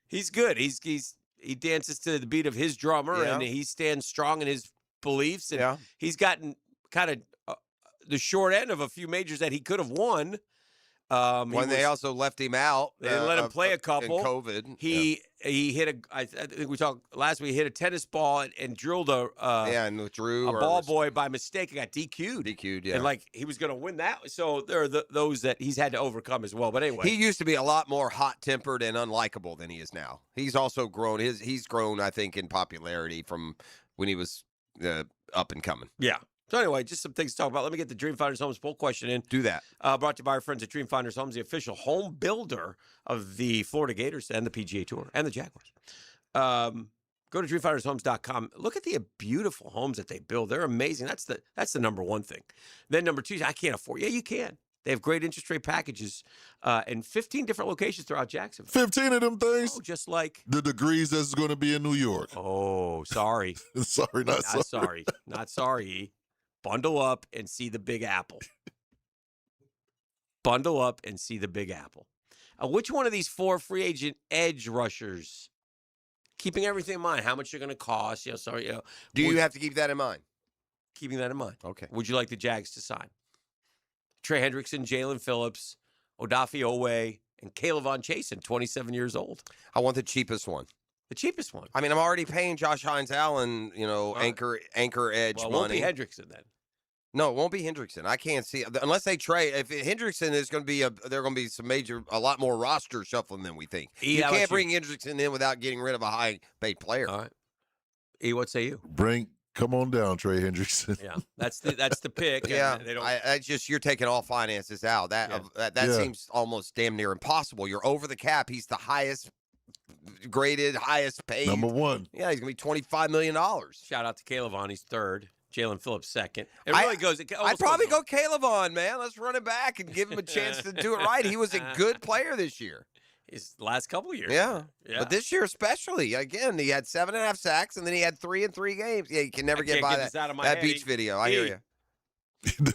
he's good. He dances to the beat of his drummer, and he stands strong in his beliefs. And he's gotten kind of the short end of a few majors that he could have won.
When they also left him out.
They didn't let him play a couple.
In COVID.
He hit I think we talked last week, he hit a tennis ball and drilled
and drew
a ball boy by mistake and got DQ'd.
DQ'd, yeah.
And like he was going to win that. So there are those that he's had to overcome as well. But anyway.
He used to be a lot more hot-tempered and unlikable than he is now. He's also grown. He's grown, I think, in popularity from when he was up and coming.
Yeah. So anyway, just some things to talk about. Let me get the Dream Finders Homes poll question in.
Do that.
Brought to you by our friends at Dream Finders Homes, the official home builder of the Florida Gators and the PGA Tour and the Jaguars. Go to dreamfindershomes.com. Look at the beautiful homes that they build. They're amazing. That's the number one thing. Then number two, I can't afford. Yeah, you can. They have great interest rate packages in 15 different locations throughout Jacksonville.
15 of them things.
Oh, just like
the degrees that's going to be in New York.
Oh, sorry.
Sorry, not
sorry. Not sorry. Bundle up and see the Big Apple. Bundle up and see the Big Apple. Which one of these 4 free agent edge rushers, keeping everything in mind, how much they're going to cost?
Do you have to keep that in mind?
Keeping that in mind.
Okay.
Would you like the Jags to sign? Trey Hendrickson, Jalen Phillips, Odafe Owe, and Caleb Von Chasen, 27 years old.
I want the cheapest one.
The cheapest one.
I mean, I'm already paying Josh Hines-Allen, anchor edge
well, it
money.
won't be Hendrickson then.
No, it won't be Hendrickson. I can't see unless they trade. If Hendrickson is going to be there are going to be a lot more roster shuffling than we think. You can't bring Hendrickson in without getting rid of a high paid player.
All right. E, what say you?
Come on down, Trey Hendrickson.
Yeah, that's the pick.
Yeah,
they don't...
I just you're taking all finances out. That seems almost damn near impossible. You're over the cap. He's the highest graded, highest paid.
Number one.
Yeah, he's gonna be $25 million.
Shout out to Caleb Von. He's third. Jalen Phillips second. It really goes.
I'd probably go Caleb on, man. Let's run it back and give him a chance to do it right. He was a good player this year.
His last couple of years.
Yeah. But this year especially, again, he had 7.5 sacks, and then he had 3 in 3 games. Yeah, you can never get by that beach video. I hear you.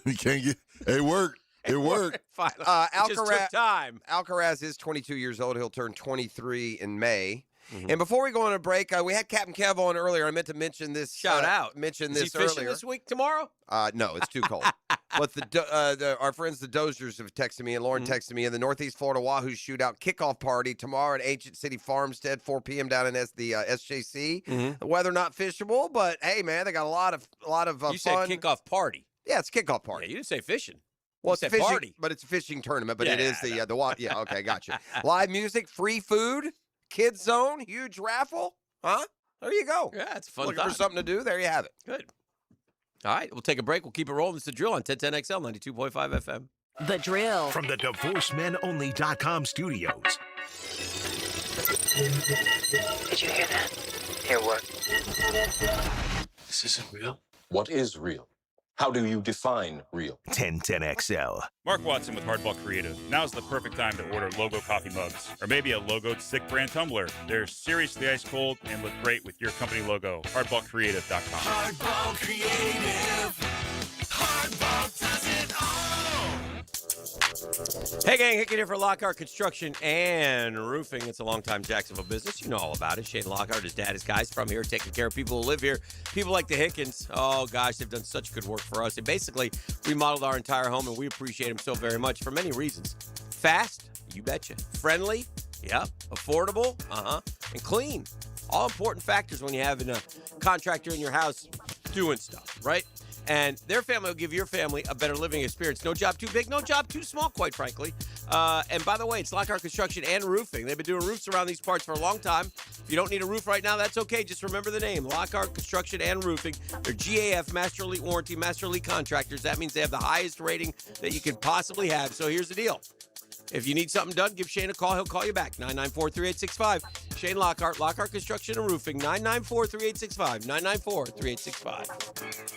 You can't get. Hey, work. It worked.
It just took time.
Alcaraz is 22 years old. He'll turn 23 in May.
Mm-hmm.
And before we go on a break, we had Captain Kev on earlier. I meant to mention this.
Shout out.
Mention
Is
this
he fishing
earlier.
this week tomorrow?
No, it's too cold. But our friends the Dozers have texted me, and Lauren texted me, in the Northeast Florida Wahoo Shootout kickoff party tomorrow at Ancient City Farmstead, 4 p.m. down in the SJC. The weather not fishable, but hey, man, they got a lot of
You
fun.
said kickoff party.
Yeah, it's kickoff party.
Yeah, you didn't say fishing.
Well,
You
it's
said
fishing,
party.
but it's a fishing tournament. But
Yeah,
it is
yeah,
the yeah. Okay, gotcha. Live music, free food, kids zone, huge raffle. Huh? There you go.
Yeah, it's a fun
Looking
time.
for something to do? There you have it.
Good. All right, we'll take a break. We'll keep it rolling. It's The Drill on 1010XL 92.5 FM.
The Drill.
From the DivorceMenOnly.com studios.
Did you hear that? Hear what?
This isn't real. What is real? How do you define real?
1010XL.
Mark Watson with Hardball Creative. Now's the perfect time to order logo coffee mugs, or maybe a logoed Sick brand tumbler. They're seriously ice cold and look great with your company logo. HardballCreative.com.
Hardball Creative. Hardball does it all.
Hey, gang, Hickey here for Lockhart Construction and Roofing. It's a long-time Jacksonville business. You know all about it. Shane Lockhart, his dad, his guys from here, taking care of people who live here. People like the Hickens. Oh, gosh, they've done such good work for us. They basically remodeled our entire home, and we appreciate them so very much for many reasons. Fast, you betcha. Friendly, yep. Affordable, and clean. All important factors when you have a contractor in your house doing stuff, right? And their family will give your family a better living experience. No job too big, no job too small, quite frankly. And by the way, it's Lockhart Construction and Roofing. They've been doing roofs around these parts for a long time. If you don't need a roof right now, that's okay. Just remember the name, Lockhart Construction and Roofing. They're GAF, Master Elite Warranty, Master Elite Contractors. That means they have the highest rating that you could possibly have. So here's the deal. If you need something done, give Shane a call. He'll call you back. 994-3865. Shane Lockhart, Lockhart Construction and Roofing. 994-3865. 994-3865.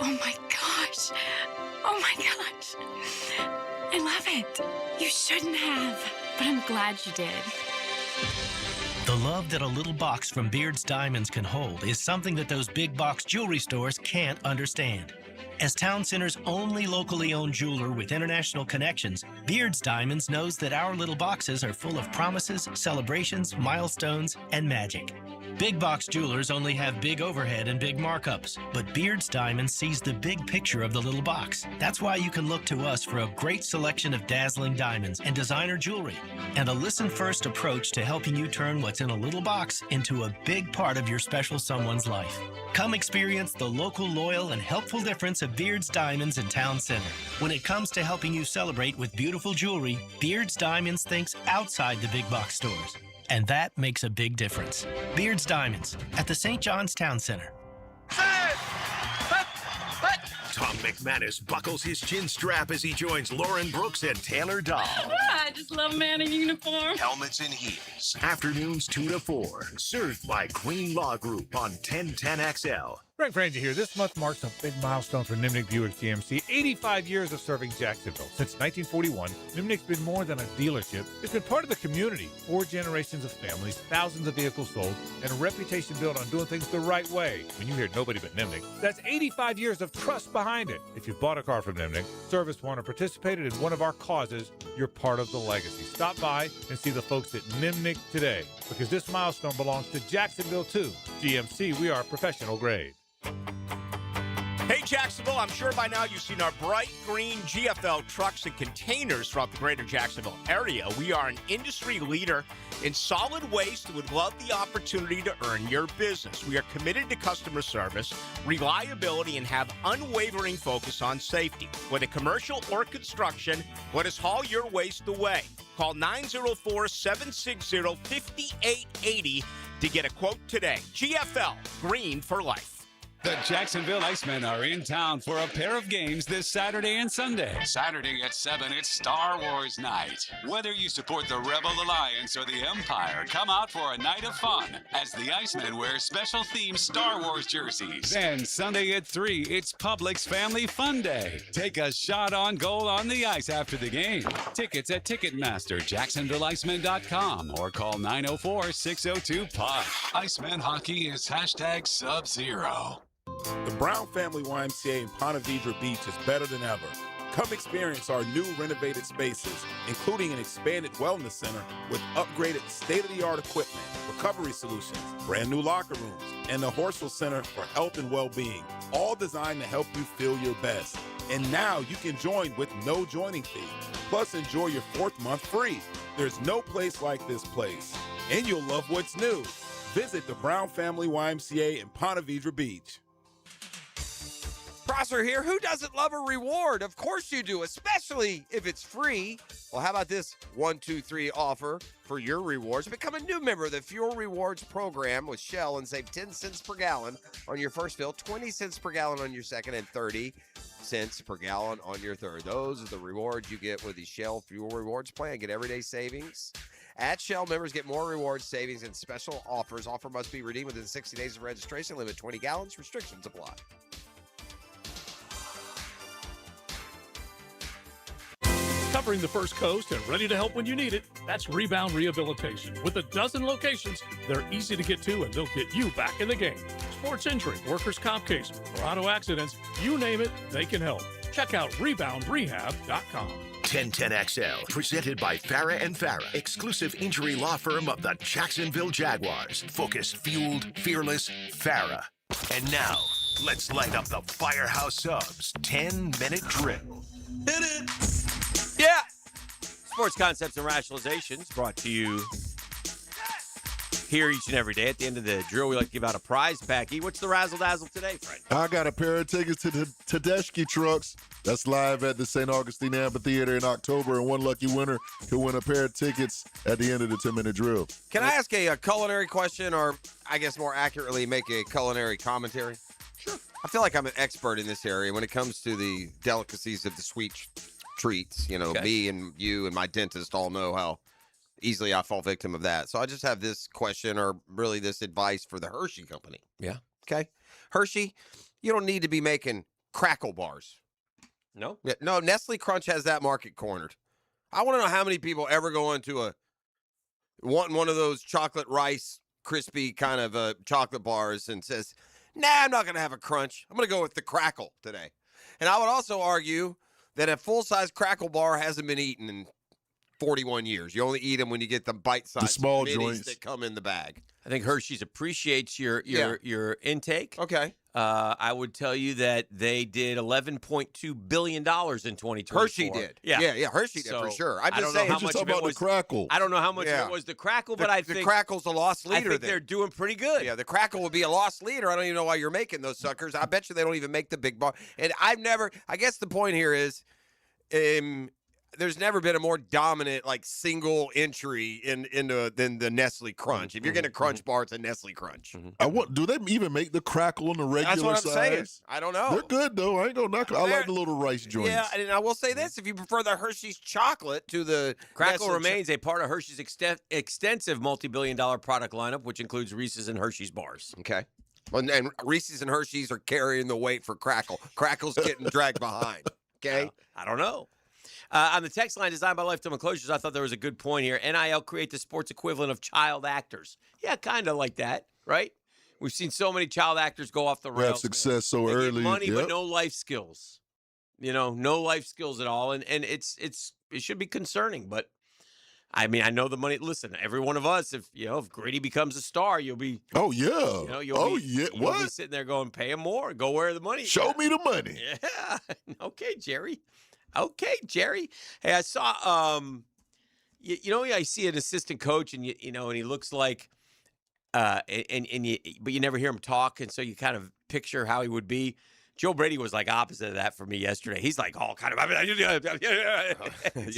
Oh my gosh. Oh my gosh. I love it. You shouldn't have, but I'm glad you did.
The love that a little box from Beard's Diamonds can hold is something that those big box jewelry stores can't understand. As Town Center's only locally owned jeweler with international connections, Beard's Diamonds knows that our little boxes are full of promises, celebrations, milestones, and magic. Big box jewelers only have big overhead and big markups, but Beard's Diamonds sees the big picture of the little box. That's why you can look to us for a great selection of dazzling diamonds and designer jewelry, and a listen-first approach to helping you turn what's in a little box into a big part of your special someone's life. Come experience the local, loyal, and helpful difference of Beard's Diamonds in Town Center. When it comes to helping you celebrate with beautiful jewelry, Beard's Diamonds thinks outside the big box stores. And that makes a big difference. Beard's Diamonds at the St. John's Town Center.
Tom McManus buckles his chin strap as he joins Lauren Brooks and Taylor Dahl.
I just love a man in uniform.
Helmets and heels. Afternoons 2 to 4. Served by Green Law Group on 1010XL.
Frank Frangie here. This month marks a big milestone for Nimnick Buick GMC. 85 years of serving Jacksonville. Since 1941, Nimnick's been more than a dealership. It's been part of the community. 4 generations of families, thousands of vehicles sold, and a reputation built on doing things the right way. When you hear nobody but Nimnick, that's 85 years of trust behind it. If you bought a car from Nimnick, serviced one, or participated in one of our causes, you're part of the legacy. Stop by and see the folks at Nimnick today, because this milestone belongs to Jacksonville too. GMC, we are professional grade.
Hey, Jacksonville, I'm sure by now you've seen our bright green GFL trucks and containers throughout the greater Jacksonville area. We are an industry leader in solid waste and would love the opportunity to earn your business. We are committed to customer service, reliability, and have unwavering focus on safety. Whether commercial or construction, let us haul your waste away. Call 904-760-5880 to get a quote today. GFL, green for life.
The Jacksonville Icemen are in town for a pair of games this Saturday and Sunday. Saturday at 7, it's Star Wars night. Whether you support the Rebel Alliance or the Empire, come out for a night of fun as the Icemen wear special themed Star Wars jerseys. Then Sunday at 3, it's Publix Family Fun Day. Take a shot on goal on the ice after the game. Tickets at Ticketmaster, JacksonvilleIcemen.com, or call 904-602-PUCK. Iceman hockey is #Sub-Zero.
The Brown Family YMCA in Ponte Vedra Beach is better than ever. Come experience our new renovated spaces, including an expanded wellness center with upgraded state-of-the-art equipment, recovery solutions, brand new locker rooms, and the Horsell Center for Health and Well-Being, all designed to help you feel your best. And now you can join with no joining fee. Plus, enjoy your 4th month free. There's no place like this place. And you'll love what's new. Visit the Brown Family YMCA in Ponte Vedra Beach.
Prosser here. Who doesn't love a reward? Of course you do, especially if it's free. Well, how about this 1, 2, 3 offer for your rewards? Become a new member of the Fuel Rewards program with Shell and save 10 cents per gallon on your first fill, 20 cents per gallon on your second, and 30 cents per gallon on your third. Those are the rewards you get with the Shell Fuel Rewards plan. Get everyday savings. At Shell, members get more rewards, savings, and special offers. Offer must be redeemed within 60 days of registration. Limit 20 gallons. Restrictions apply.
Covering the First Coast and ready to help when you need it. That's Rebound Rehabilitation. With a dozen locations, they're easy to get to and they'll get you back in the game. Sports injury, workers' comp case, or auto accidents, you name it, they can help. Check out reboundrehab.com.
1010XL, presented by Farah and Farah, exclusive injury law firm of the Jacksonville Jaguars. Focused, fueled, fearless, Farah. And now, let's light up the Firehouse Subs 10-minute drill.
Hit it! Yeah! Sports Concepts and Rationalizations brought to you here each and every day. At the end of the drill, we like to give out a prize packy. What's the razzle-dazzle today, Fred?
I got a pair of tickets to the Tedeschi Trucks. That's live at the St. Augustine Amphitheater in October, and one lucky winner could win a pair of tickets at the end of the 10-minute drill.
Can I ask a culinary question, or I guess more accurately, make a culinary commentary? Sure. I feel like I'm an expert in this area when it comes to the delicacies of the sweet treats. You know,
Okay.
me and you and my dentist all know how easily I fall victim of that. So I just have this question, or really this advice for the Hershey Company.
Yeah.
Okay. Hershey, you don't need to be making crackle bars.
No?
Yeah, no, Nestle Crunch has that market cornered. I want to know how many people ever go into wanting one of those chocolate rice crispy kind of chocolate bars and says, nah, I'm not going to have a crunch. I'm going to go with the crackle today. And I would also argue that a full-size crackle bar hasn't been eaten in 41 years. You only eat them when you get the bite-sized
small
minis
joints
that come in the bag.
I think Hershey's appreciates your intake.
Okay.
I would tell you that they did $11.2 billion in 2024.
Hershey did. Yeah, Hershey did for sure.
I don't know how much of it was
the crackle.
I don't know how much of it was the crackcle, but I think
the crackle's a lost leader.
I think they're doing pretty good.
Yeah, the crackle will be a lost leader. I don't even know why you're making those suckers. I bet you they don't even make the big bar. And I guess the point here is, there's never been a more dominant single entry than the Nestle Crunch. If you're getting a Crunch bar, it's a Nestle Crunch.
Do they even make the crackle in the regular
That's what I'm
size?
saying. I don't know.
They're good though. I ain't gonna knock. I like the little rice joints.
Yeah, and I will say this: if you prefer the Hershey's chocolate to the
Crackle
Nestle
remains a part of Hershey's extensive multi-billion-dollar product lineup, which includes Reese's and Hershey's bars.
Okay. And Reese's and Hershey's are carrying the weight for Crackle. Crackle's getting dragged behind. Okay.
I don't know. On the text line designed by Lifetime Enclosures, I thought there was a good point here. NIL create the sports equivalent of child actors. Yeah, kind of like that, right? We've seen so many child actors go off the rails.
Have success so
They
early.
get money,
Yep.
but no life skills. No life skills at all, and it should be concerning. But I mean, I know the money. Listen, every one of us, if Grady becomes a star, you'll be.
Oh yeah.
You'll
What?
be sitting there going, pay him more. Go where the money.
Show me the money.
Yeah. Okay, Jerry. Hey, I saw. I see an assistant coach, and and he looks like, but you never hear him talk, and so you kind of picture how he would be. Joe Brady was like opposite of that for me yesterday. He's like all kind of.
You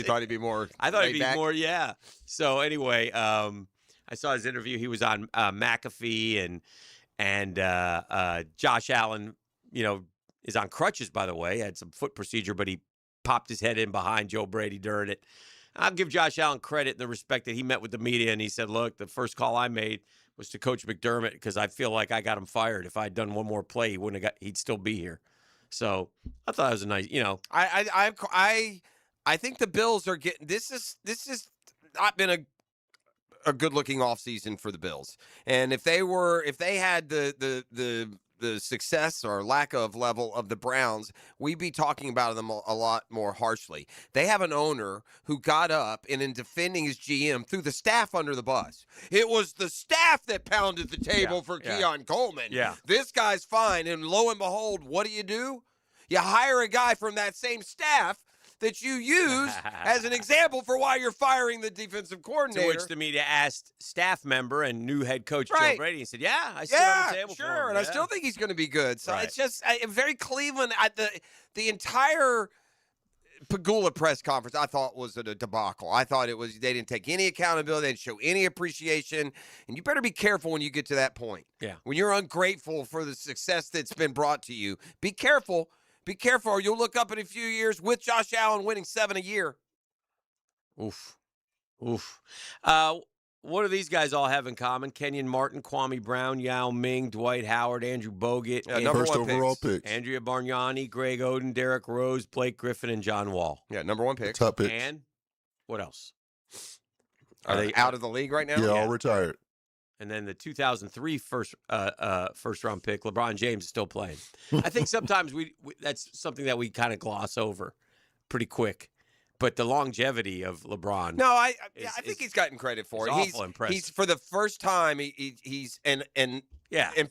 thought he'd be more.
I thought he'd
laid
be
back?
more. Yeah. So anyway, I saw his interview. He was on McAfee, And Josh Allen, is on crutches, by the way. Had some foot procedure, but he popped his head in behind Joe Brady during it. I'll give Josh Allen credit in the respect that he met with the media and he said, look, the first call I made was to Coach McDermott because I feel like I got him fired. If I had done one more play, he'd still be here. So I thought it was a nice,
I think the Bills are getting this is not been a good looking offseason for the Bills. And if they had the success or lack of level of the Browns, we'd be talking about them a lot more harshly. They have an owner who got up and in defending his GM threw the staff under the bus. It was the staff that pounded the table for Keon Coleman.
Yeah.
This guy's fine. And lo and behold, what do? You hire a guy from that same staff that you use as an example for why you're firing the defensive coordinator.
To which the media asked staff member and new head coach Joe Brady. He said, I sit on the table for him.
And I still think he's going to be good. So it's just very Cleveland. The entire Pagula press conference I thought was a debacle. I thought they didn't take any accountability. They didn't show any appreciation. And you better be careful when you get to that point.
Yeah.
When you're ungrateful for the success that's been brought to you, be careful. Be careful, or you'll look up in a few years with Josh Allen winning 7 a year.
Oof. What do these guys all have in common? Kenyon Martin, Kwame Brown, Yao Ming, Dwight Howard, Andrew Bogut,
first overall picks.
Andrea Bargnani, Greg Oden, Derek Rose, Blake Griffin, and John Wall.
Yeah, number 1 pick.
Top picks.
And what else?
Are they out of the league right now?
Yeah, all retired.
And then the 2003 first round pick, LeBron James, is still playing. I think sometimes we that's something that we kind of gloss over pretty quick. But the longevity of LeBron.
No, I think he's gotten credit for it.
He's awful impressive.
He's for the first time he's and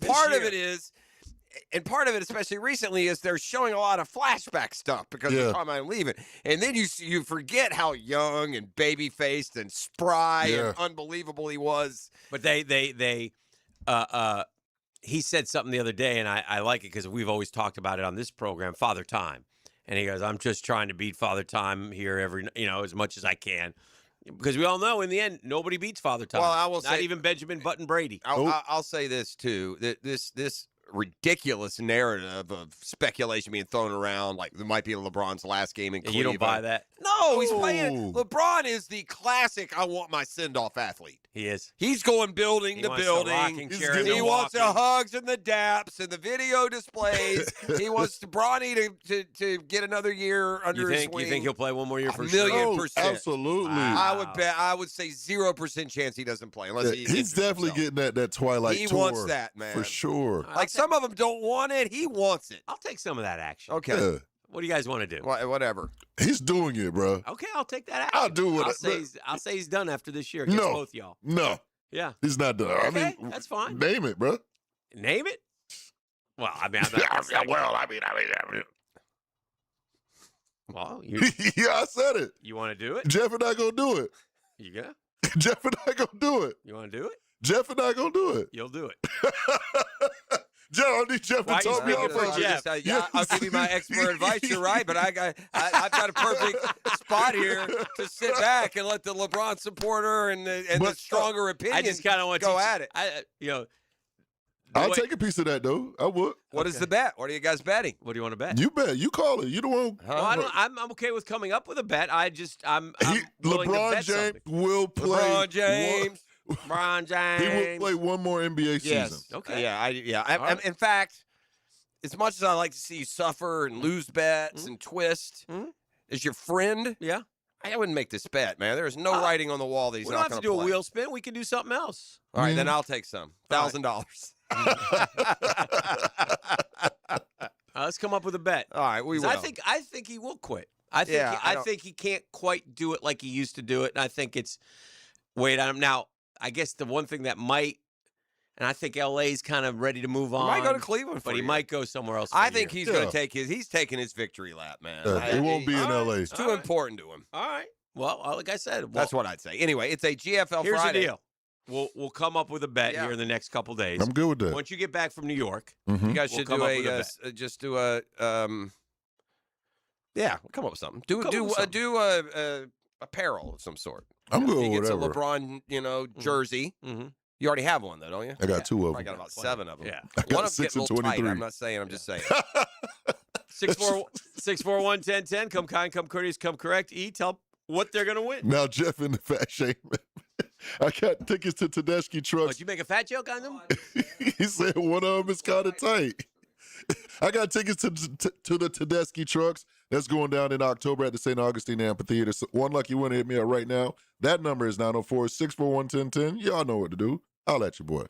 part of it is. And part of it, especially recently, is they're showing a lot of flashback stuff because of the time I'm leaving. And then you forget how young and baby-faced and spry and unbelievable he was.
But he said something the other day, and I like it because we've always talked about it on this program, Father Time. And he goes, I'm just trying to beat Father Time here as much as I can. Because we all know in the end, nobody beats Father Time.
Well, I will
Not even Benjamin Button Brady.
I'll say this, too, that this ridiculous narrative of speculation being thrown around like there might be LeBron's last game in Cleveland.
You don't buy that?
No, he's playing. LeBron is the classic I want my send-off athlete.
He is.
He's going building to building. He wants the hugs and the daps and the video displays. He wants Bronny to get another year under his wing.
You think he'll play one more year for
sure?
%. Absolutely.
Wow. I would say 0% chance he doesn't play unless
he's definitely getting that Twilight
He
tour.
He wants that, man.
For sure.
Like some of them don't want it. He wants it.
I'll take some of that action.
Okay.
Yeah.
What do you guys want to do?
Whatever.
He's doing it, bro.
Okay, I'll take that action.
I'll do it.
I'll say he's done after this year against both y'all.
No.
Yeah.
He's not done.
Okay,
I mean,
that's fine.
Name it, bro.
Name it? Well, I mean, I'm not. Well,
yeah, I said it.
You want to do it?
Jeff and I gonna do it.
You gonna?
Jeff and I gonna do it.
You want to do it?
Jeff and I gonna do it.
You'll do it.
Jeff, I need Jeff to talk me off
for Jeff.
I'll give you my expert advice. You're right, but I've got a perfect spot here to sit back and let the LeBron supporter and the stronger opinion
I just kind of want
go at it.
I'll take a piece of that, though. I would.
What is the bet? What are you guys betting?
What do you want to bet?
You bet. You call it. You don't want.
Well, I'm okay with coming up with a bet. I'm willing to
LeBron
bet
James
something.
will play.
LeBron James.
LeBron James.
He will play one more NBA season.
Yes.
Okay.
Yeah. In fact, as much as I like to see you suffer and lose bets and twist, as your friend, I wouldn't make this bet, man. There is no writing on the wall that he's
we
not
don't
going
have to do
play.
a wheel spin. We can do something else.
All right, then I'll take some. $1,000.
Let's come up with a bet.
All right, we will.
I think he will quit. I think he can't quite do it like he used to do it, and I think it's wait on him now. I guess the one thing that might, and I think LA's kind of ready to move on.
He might go to Cleveland,
but he might go somewhere else.
I think he's going to take he's taking his victory lap, man.
It won't be in LA.
It's too important to him.
All right. Well, like I said,
that's what I'd say. Anyway, it's a GFL
here's
Friday.
the deal. We'll come up with a bet here in the next couple days.
I'm good with that.
Once you get back from New York,
you guys should
come
do
up with a bet.
just do a we'll come up with something. Do apparel of some sort.
I'm good with
He gets
whatever.
a LeBron, jersey. You already have one, though, don't you?
I got 2 of them.
I got about 7 of them.
Yeah.
I got
One of
6
them
and
getting a little tight.
23.
I'm not saying. I'm just saying.
641-1010. Come kind, come courteous, come correct. Tell what they're going to win.
Now, Jeff in the fat shame. I got tickets to Tedeschi Trucks.
Did you make a fat joke on them?
He said one of them is kind of tight. I got tickets to the Tedeschi Trucks. That's going down in October at the St. Augustine Amphitheater. So one lucky winner hit me up right now. That number is 904-641-1010. Y'all know what to do. I'll at your boy.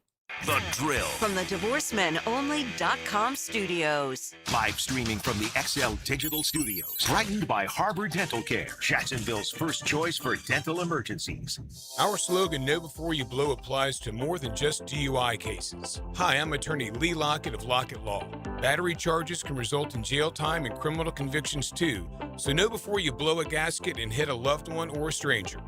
The Drill.
From the DivorceMenOnly.com studios.
Live streaming from the XL Digital Studios. Brightened by Harbor Dental Care, Jacksonville's first choice for dental emergencies.
Our slogan, Know Before You Blow, applies to more than just DUI cases. Hi, I'm attorney Lee Lockett of Lockett Law. Battery charges can result in jail time and criminal convictions too. So know before you blow a gasket and hit a loved one or a stranger.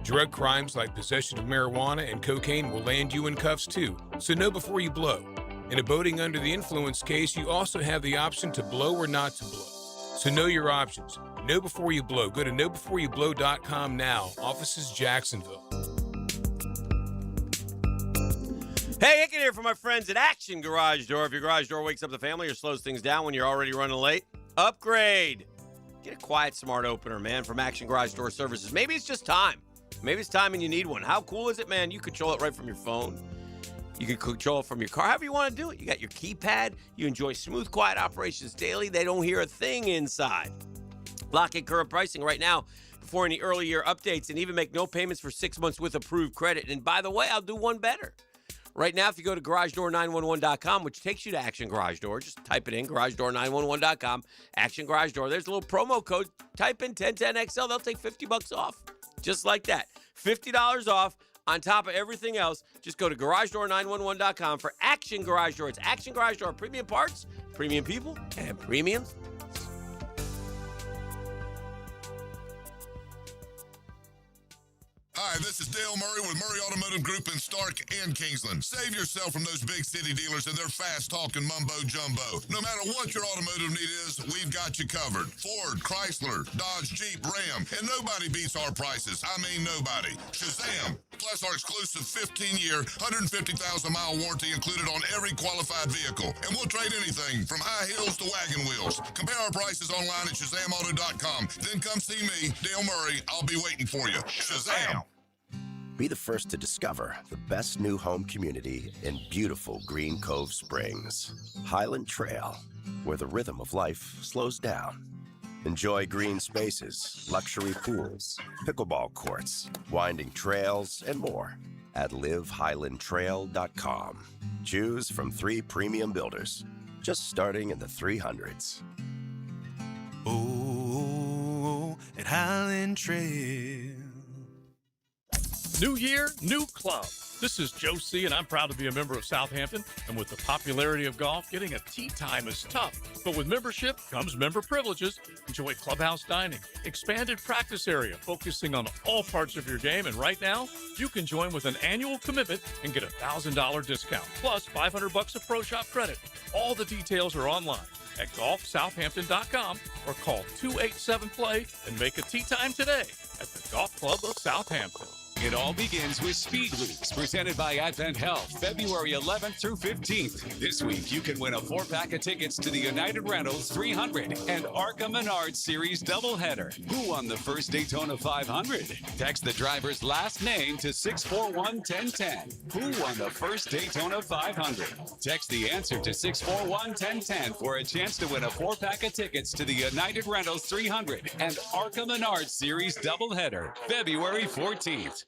Drug crimes like possession of marijuana and cocaine will land you in cuffs too, so know before you blow. In a boating under the influence case, you also have the option to blow or not to blow. So know your options. Know before you blow. Go to knowbeforeyoublow.com now. Offices Jacksonville.
Hey, Hicken here for my friends at Action Garage Door. If your garage door wakes up the family or slows things down when you're already running late, upgrade. Get a quiet, smart opener, man, from Action Garage Door Services. Maybe it's just time. Maybe it's time and you need one. How cool is it, man? You control it right from your phone. You can control it from your car, however you want to do it. You got your keypad. You enjoy smooth, quiet operations daily. They don't hear a thing inside. Lock in current pricing right now before any early year updates and even make no payments for 6 months with approved credit. And by the way, I'll do one better. Right now, if you go to GarageDoor911.com, which takes you to Action Garage Door, just type it in, GarageDoor911.com, Action Garage Door. There's a little promo code. Type in 1010XL. They'll take $50 off. Just like that. $50 off on top of everything else. Just go to GarageDoor911.com for Action Garage Door. It's Action Garage Door. Premium parts, premium people, and premium.
Hi, this is Dale Murray with Murray Automotive Group in Stark and Kingsland. Save yourself from those big city dealers and their fast-talking mumbo-jumbo. No matter what your automotive need is, we've got you covered. Ford, Chrysler, Dodge, Jeep, Ram, and nobody beats our prices. I mean nobody. Shazam! Plus our exclusive 15-year, 150,000-mile warranty included on every qualified vehicle. And we'll trade anything from high heels to wagon wheels. Compare our prices online at ShazamAuto.com. Then come see me, Dale Murray. I'll be waiting for you. Shazam!
Be the first to discover the best new home community in beautiful Green Cove Springs. Highland Trail, where the rhythm of life slows down. Enjoy green spaces, luxury pools, pickleball courts, winding trails, and more at livehighlandtrail.com. Choose from 3 premium builders, just starting in the 300s.
Oh, at Highland Trail.
New year, new club. This is Joe C., and I'm proud to be a member of Southampton. And with the popularity of golf, getting a tee time is tough. But with membership comes member privileges. Enjoy clubhouse dining, expanded practice area, focusing on all parts of your game. And right now, you can join with an annual commitment and get a $1,000 discount, plus $500 of Pro Shop credit. All the details are online at golfsouthampton.com or call 287-PLAY and make a tee time today at the Golf Club of Southampton.
It all begins with Speed Weeks, presented by Advent Health, February 11th through 15th. This week, you can win a 4-pack of tickets to the United Rentals 300 and Arca Menard Series doubleheader. Who won the first Daytona 500? Text the driver's last name to 641-1010. Who won the first Daytona 500? Text the answer to 641-1010 for a chance to win a 4-pack of tickets to the United Rentals 300 and Arca Menard Series doubleheader, February 14th.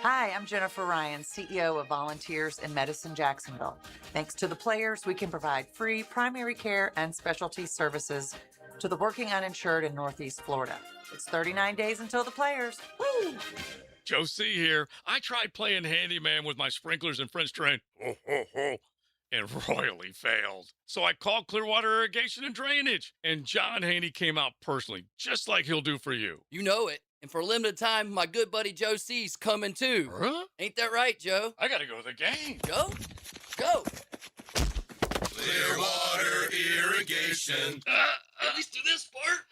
Hi, I'm Jennifer Ryan, CEO of Volunteers in Medicine Jacksonville. Thanks to the players, we can provide free primary care and specialty services to the working uninsured in Northeast Florida. It's 39 days until the players. Woo!
Joe C. here. I tried playing handyman with my sprinklers and French drain. And royally failed. So I called Clearwater Irrigation and Drainage, and John Haney came out personally, just like he'll do for you.
You know it. And for a limited time, my good buddy Joe C's coming too.
Huh?
Ain't that right, Joe?
I gotta go to the game.
Go? Go.
Clearwater Irrigation.
At least do this part.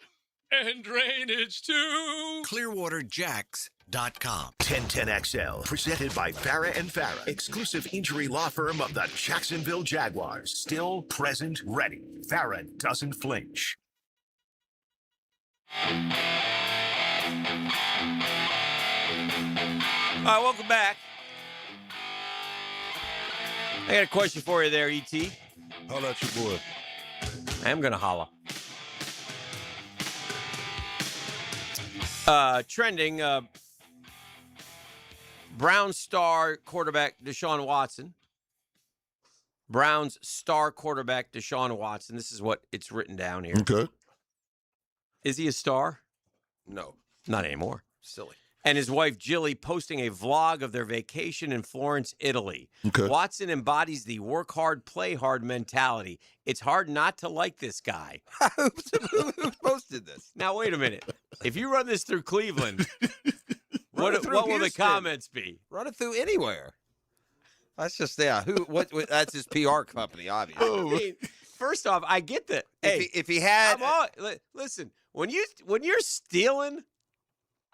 And drainage too.
ClearwaterJacks.com.
farah.com. 1010XL, presented by Farah and Farah, exclusive injury law firm of the Jacksonville Jaguars. Still present, ready. Farah doesn't flinch.
All right, welcome back. I got a question for you there, E.T.
Holla at your boy.
I am going to holla. Trending, Browns star quarterback Deshaun Watson. Browns star quarterback Deshaun Watson. This is what it's written down here.
Okay.
Is he a star?
No.
Not anymore.
Silly.
And his wife, Jilly, posting a vlog of their vacation in Florence, Italy.
Okay.
Watson embodies the work hard, play hard mentality. It's hard not to like this guy.
Who posted this?
Now, wait a minute. If you run this through Cleveland, what will the
Houston.
comments be?
Run it through anywhere. That's just What? That's his PR company, obviously.
I mean, first off, I get that. Hey,
if he had,
listen. When you're stealing,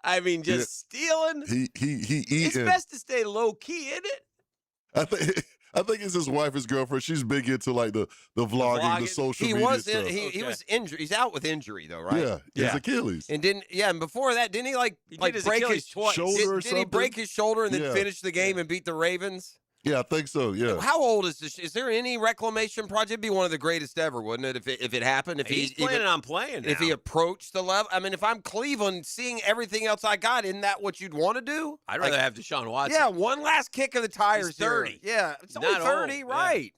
I mean, just stealing.
He
It's
eating.
best to stay low key, isn't it?
I think it's his wife, his girlfriend. She's big into like the vlogging, the social media stuff.
He was injured. He's out with injury though, right?
Yeah, his Achilles.
And and before that, didn't he
did his
break
Achilles
his
twice.
shoulder or
Did he break his shoulder and then finish the game and beat the Ravens?
Yeah, I think so. Yeah.
How old is this? Is there any reclamation project? It'd be one of the greatest ever, wouldn't it? If it happened, if
He's planning on playing now.
if he approached the level. I mean, if I'm Cleveland, seeing everything else I got, isn't that what you'd want to do?
I'd rather have Deshaun Watson.
Yeah, one last kick of the tires.
He's 30.
Here. Yeah, it's only
Not
30,
old,
right?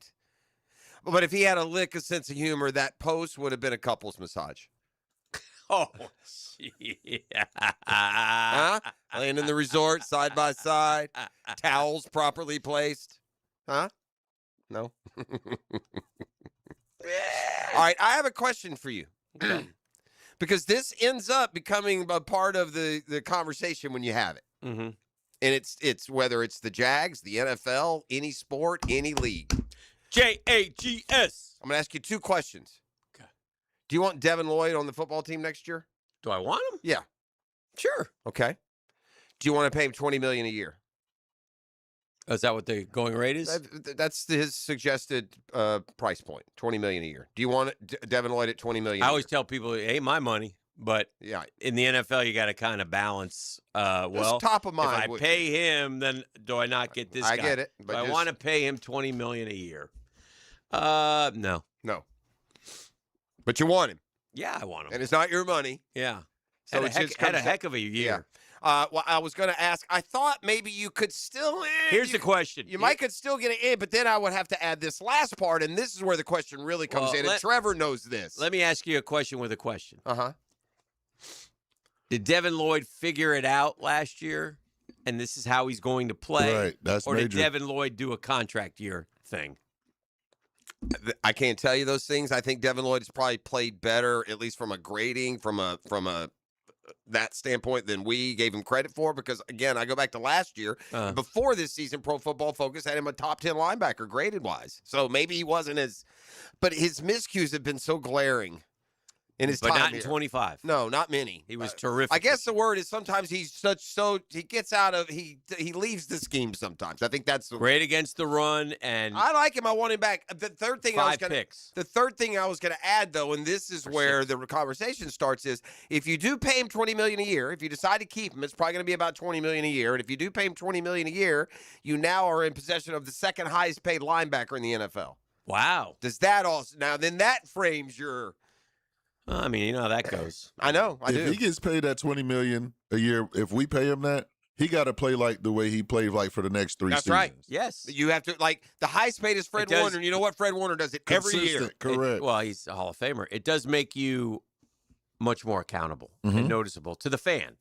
Yeah. But if he had a lick of sense of humor, that post would have been a couple's massage.
Oh, yeah.
Huh? Laying in the resort, side by side, towels properly placed. Huh? No? All right, I have a question for you. Because this ends up becoming a part of the conversation when you have it.
Mm-hmm.
And it's whether it's the Jags, the NFL, any sport, any league.
Jags.
I'm going to ask you two questions. Okay. Do you want Devin Lloyd on the football team next year?
Do I want him?
Yeah.
Sure.
Okay. Do you want to pay him $20 million a year?
Oh, is that what the going rate is?
That's his suggested price point, $20 million a year. Do you want Devin Lloyd at $20 million?
I always tell people it ain't my money, but
yeah,
in the NFL you got to kind of balance. Well,
top of mind.
If I pay him, then do I not get this guy?
I get it, but
I want to pay him $20 million a year. No.
But you want him.
Yeah, I want him.
And it's not your money.
Yeah.
So
had a heck of a year.
Yeah. Well, I was going to ask. I thought maybe you could still.
Here's the question.
You might could still get it in, but then I would have to add this last part, and this is where the question really comes in. And Trevor knows this.
Let me ask you a question with a question.
Uh-huh.
Did Devin Lloyd figure it out last year, and this is how he's going to play?
Right. That's
or
major.
did Devin Lloyd do a contract year thing?
I can't tell you those things. I think Devin Lloyd has probably played better, at least from a grading, from a that standpoint, than we gave him credit for. Because again, I go back to last year. Before this season, Pro Football Focus had him a top 10 linebacker graded wise. So maybe he wasn't as, but his miscues have been so glaring in his time.
But not in
here.
25.
No, not many.
He was terrific.
I guess the word is sometimes he's he gets out of he leaves the scheme sometimes. I think that's the
great against the run, and
I like him. I want him back. The third thing
picks.
The third thing I was gonna add though, and this is where the conversation starts, is if you do pay him $20 million a year, if you decide to keep him, it's probably gonna be about $20 million a year. And if you do pay him $20 million a year, you now are in possession of the second highest paid linebacker in the NFL.
Wow.
Does that also then that frames your
I mean, you know how that goes.
I know. I do.
If he gets paid that $20 million a year, if we pay him that, he got to play like the way he played like for the next 3
That's
seasons.
right.
Yes.
You have to, like, the highest paid is Fred Warner. And you know what? Fred Warner does it every year.
Correct.
Well, he's a Hall of Famer. It does make you much more accountable and noticeable to the fan.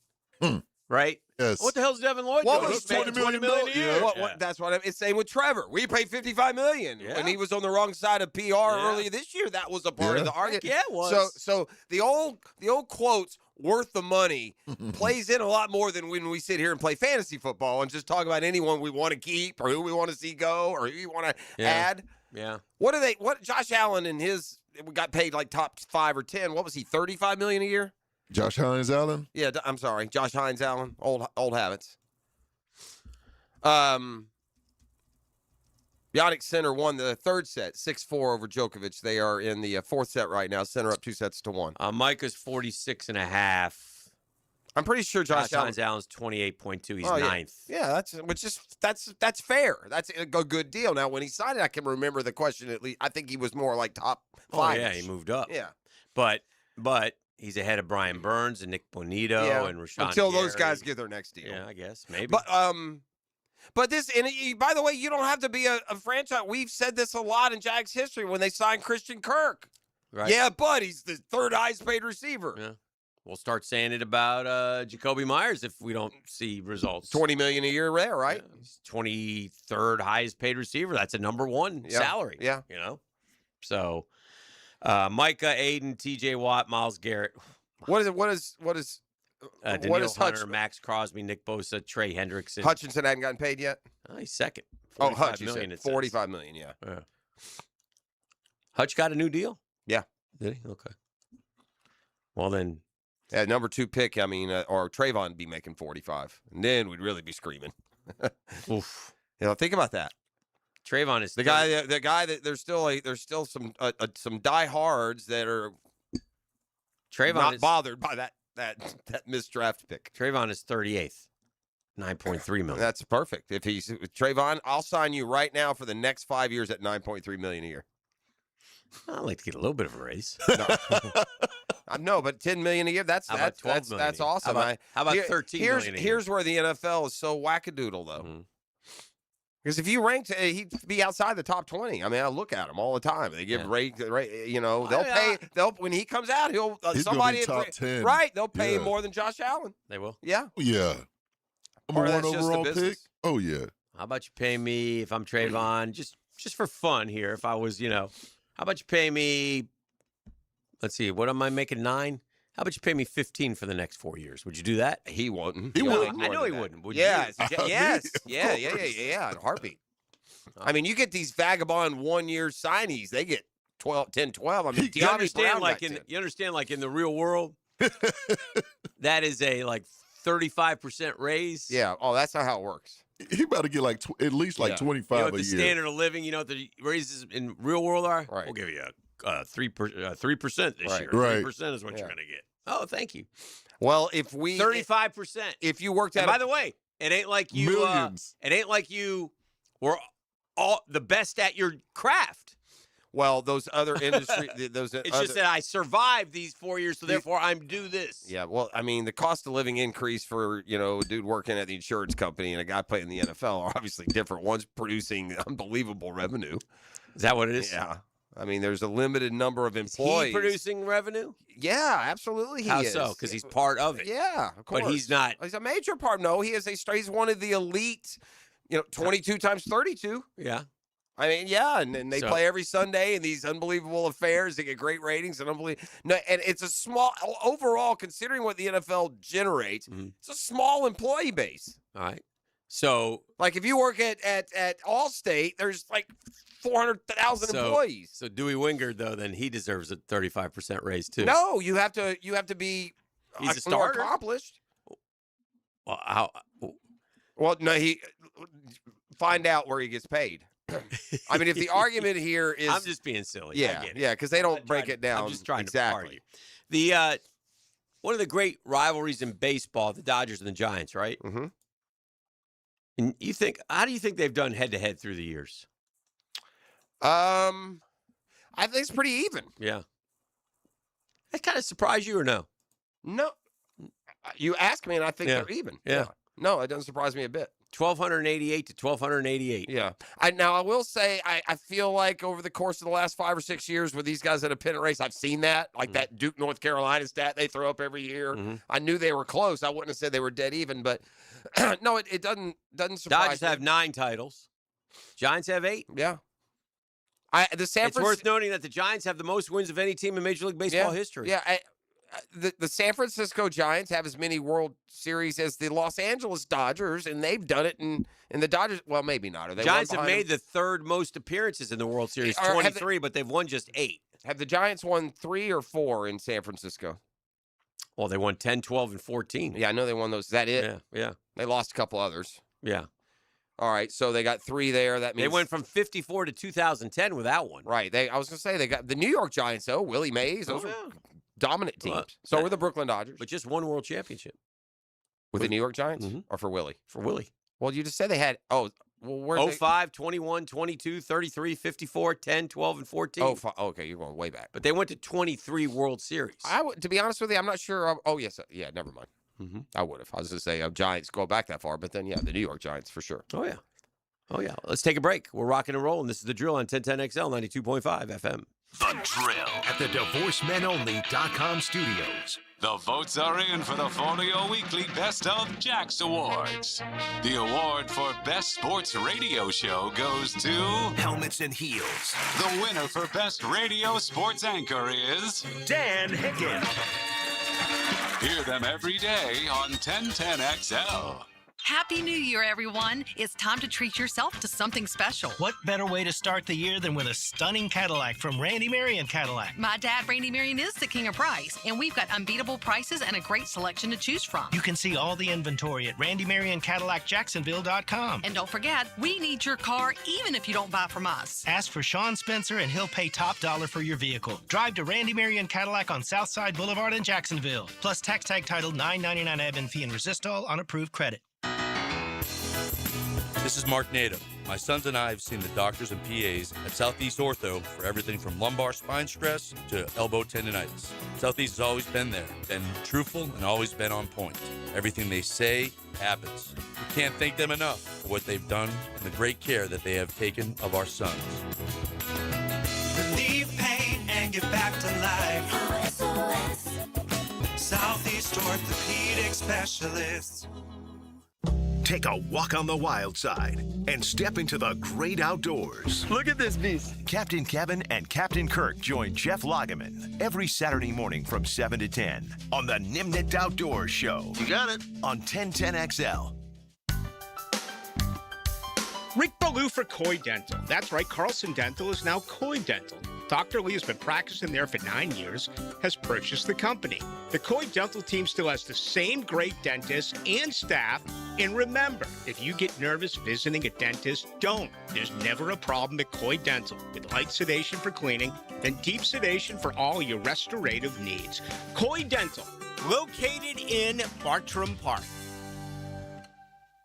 Right?
Yes.
What the hell's Devin Lloyd
What
doing?
was
He's making $20 million a year.
That's what it's saying with Trevor. We paid $55 million when he was on the wrong side of PR earlier this year. That was a part of the argument.
Yeah, it was.
So the old quotes, worth the money, plays in a lot more than when we sit here and play fantasy football and just talk about anyone we want to keep or who we want to see go or who we want to add.
Yeah.
What Josh Allen and his got paid like top 5 or 10. What was he, $35 million a year?
Josh Hines Allen?
Yeah, I'm sorry. Josh Hines Allen. Old habits. Yannick Sinner won the third set, 6-4 over Djokovic. They are in the fourth set right now. Sinner up 2-1.
Micah's 46.5.
I'm pretty sure Josh
Hines Allen's 28.2. He's ninth.
Yeah, that's fair. That's a good deal. Now, when he signed it, I can remember the question at least. I think he was more like top 5.
Oh, yeah, he moved up.
Yeah.
But he's ahead of Brian Burns and Nick Bonito and Rashawn
until
Gary.
those guys get their next deal.
Yeah, I guess. Maybe.
But this, and by the way, you don't have to be a franchise. We've said this a lot in Jags history when they signed Christian Kirk.
Right.
Yeah, but he's the third highest paid receiver.
Yeah. We'll start saying it about Jacoby Myers if we don't see results.
$20 million a year there, right?
Yeah, he's 23rd highest paid receiver. That's a number one salary.
Yeah.
You know? So Micah, Aiden, TJ Watt, Myles Garrett.
What is
Daniil Hunter, Max Crosby, Nick Bosa, Trey Hendrickson.
Hutchinson hadn't gotten paid yet?
He's second.
Hutchinson. $45 million, yeah.
Hutch got a new deal?
Yeah.
Did he? Okay. Well, then.
Yeah, number 2 pick, or Trayvon would be making 45. And then we'd really be screaming.
Oof.
Think about that.
Trayvon is
the guy that there's still some diehards that are not bothered by that missed draft pick.
Trayvon is 38th, $9.3 million.
That's perfect. If he's Trayvon, I'll sign you right now for the next 5 years at $9.3 million a year.
I'd like to get a little bit of a raise.
No, but $10 million a year. That's awesome.
How about $13 million a year?
Here's where the NFL is so wackadoodle, though. Because if you ranked, he'd be outside the top 20. I mean, I look at him all the time. They give they'll pay. When he comes out,
he's
somebody
gonna be top 10.
Right? They'll pay him more than Josh Allen.
They will.
Yeah.
Yeah.
Or
Number
that's
1
just the
overall pick.
business.
Oh yeah.
How about you pay me if I'm Trayvon, just for fun here? If I was, how about you pay me? Let's see, what am I making 9? How about you pay me 15 for the next 4 years? Would you do that?
He wouldn't.
He wouldn't.
I know he wouldn't. Would
Yes.
you?
Yes. Yeah. In a heartbeat. I mean, you get these vagabond 1-year signees. They get 10, 12. I mean,
you understand, like in the real world, that is a 35% raise.
Yeah. Oh, that's not how it works.
He about to get at least 25
you know what
a
the
year.
standard of living, the raises in real world are?
Right.
We'll give you a 3% this year.
Right.
3% is what you're going to get. Oh, thank you.
Well, if we
35%.
If you worked
and
at
by the way, it ain't like you
millions.
It ain't like you were all the best at your craft.
Well, those other industry,
it's just that I survived these 4 years, so therefore I'm due this.
Yeah, well, I mean, the cost of living increase for a dude working at the insurance company and a guy playing in the NFL are obviously different. One's producing unbelievable revenue.
Is that what it is?
Yeah. I mean, there's a limited number of employees.
Is he producing revenue?
Yeah, absolutely.
How
is.
so? Because he's part of it.
Yeah, of course.
But he's not.
He's a major part. No, he's one of the elite. 22 times 32.
Yeah.
I mean, yeah, and they play every Sunday in these unbelievable affairs. They get great ratings and and it's a small overall, considering what the NFL generates. Mm-hmm. It's a small employee base.
All right. So,
if you work at Allstate, there's 400,000 employees.
So Dewey Wingard, though, then he deserves a 35% raise too.
No, you have to be
he's a starter.
More accomplished.
Well, how?
Well, no, find out where he gets paid. I mean, if the argument here is,
I'm just being silly.
Yeah, because they don't break it down.
I'm just trying
to
argue. The one of the great rivalries in baseball, the Dodgers and the Giants, right?
Mm-hmm.
And how do you think they've done head to head through the years?
I think it's pretty even.
Yeah. That kind of surprised you or no?
No. You ask me, and I think they're even.
Yeah.
No, it doesn't surprise me a bit.
1,288 to 1,288.
Yeah. I will say, I feel like over the course of the last 5 or 6 years with these guys at a pennant race, I've seen that. That Duke, North Carolina stat they throw up every year. Mm-hmm. I knew they were close. I wouldn't have said they were dead even, but no, it doesn't surprise
Dodgers
me.
have 9 titles. Giants have 8.
Yeah. It's
worth noting that the Giants have the most wins of any team in Major League Baseball history.
Yeah. The San Francisco Giants have as many World Series as the Los Angeles Dodgers, and they've done it in the Dodgers. Well, maybe not. Are they
Giants have made the 3rd most appearances in the World Series, 23, but they've won just 8.
Have the Giants won 3 or 4 in San Francisco?
Well, they won 10, 12, and 14.
Yeah, I know they won those. Is that it?
Yeah.
They lost a couple others.
Yeah.
All right, so they got 3 there. That means
They went from 54 to 2010 without one.
Right. I was going to say, they got the New York Giants, though. Willie Mays. Those were dominant teams. So were the Brooklyn Dodgers.
But just one world championship.
With the New York Giants? Or for Willie?
For Willie.
Well, you just said they had, where
05, 21, 22, 33, 54, 10, 12, and 14.
Okay, you're going way back.
But they went to 23 World Series.
To be honest with you, I'm not sure. Yes. Yeah, never mind. I would have. I was going to say Giants go back that far, but then, the New York Giants for sure.
Oh, yeah. Let's take a break. We're rocking and rolling. This is The Drill on 1010XL 92.5 FM.
The Drill at the DivorceMenOnly.com studios.
The votes are in for the Folio Weekly Best of Jax Awards. The award for Best Sports Radio Show goes to
Helmets and Heels.
The winner for Best Radio Sports Anchor is
Dan Hicken.
Hear them every day on 1010XL.
Happy New Year, everyone. It's time to treat yourself to something special.
What better way to start the year than with a stunning Cadillac from Randy Marion Cadillac?
My dad, Randy Marion, is the king of price, and we've got unbeatable prices and a great selection to choose from.
You can see all the inventory at randymarioncadillacjacksonville.com.
And don't forget, we need your car even if you don't buy from us.
Ask for Sean Spencer and he'll pay top dollar for your vehicle. Drive to Randy Marion Cadillac on Southside Boulevard in Jacksonville. Plus tax tag title $9.99 admin fee and resistol on approved credit.
This is Mark Nato. My sons and I have seen the doctors and PAs at Southeast Ortho for everything from lumbar spine stress to elbow tendonitis. Southeast has always been there, been truthful, and always been on point. Everything they say happens. We can't thank them enough for what they've done and the great care that they have taken of our sons.
Relieve pain and get back to life. SOS. Southeast Orthopedic Specialists.
Take a walk on the wild side and step into the great outdoors.
Look at this beast.
Captain Kevin and Captain Kirk join Jeff Lageman every Saturday morning from 7 to 10 on the Nimnet Outdoors Show.
You got it.
On 1010XL.
Rick Ballou for Coy Dental. That's right, Carlson Dental is now Coy Dental. Dr. Lee has been practicing there for 9 years, has purchased the company. The Coy Dental team still has the same great dentists and staff. And remember, if you get nervous visiting a dentist, don't. There's never a problem at Coy Dental. With light sedation for cleaning and deep sedation for all your restorative needs. Coy Dental, located in Bartram Park.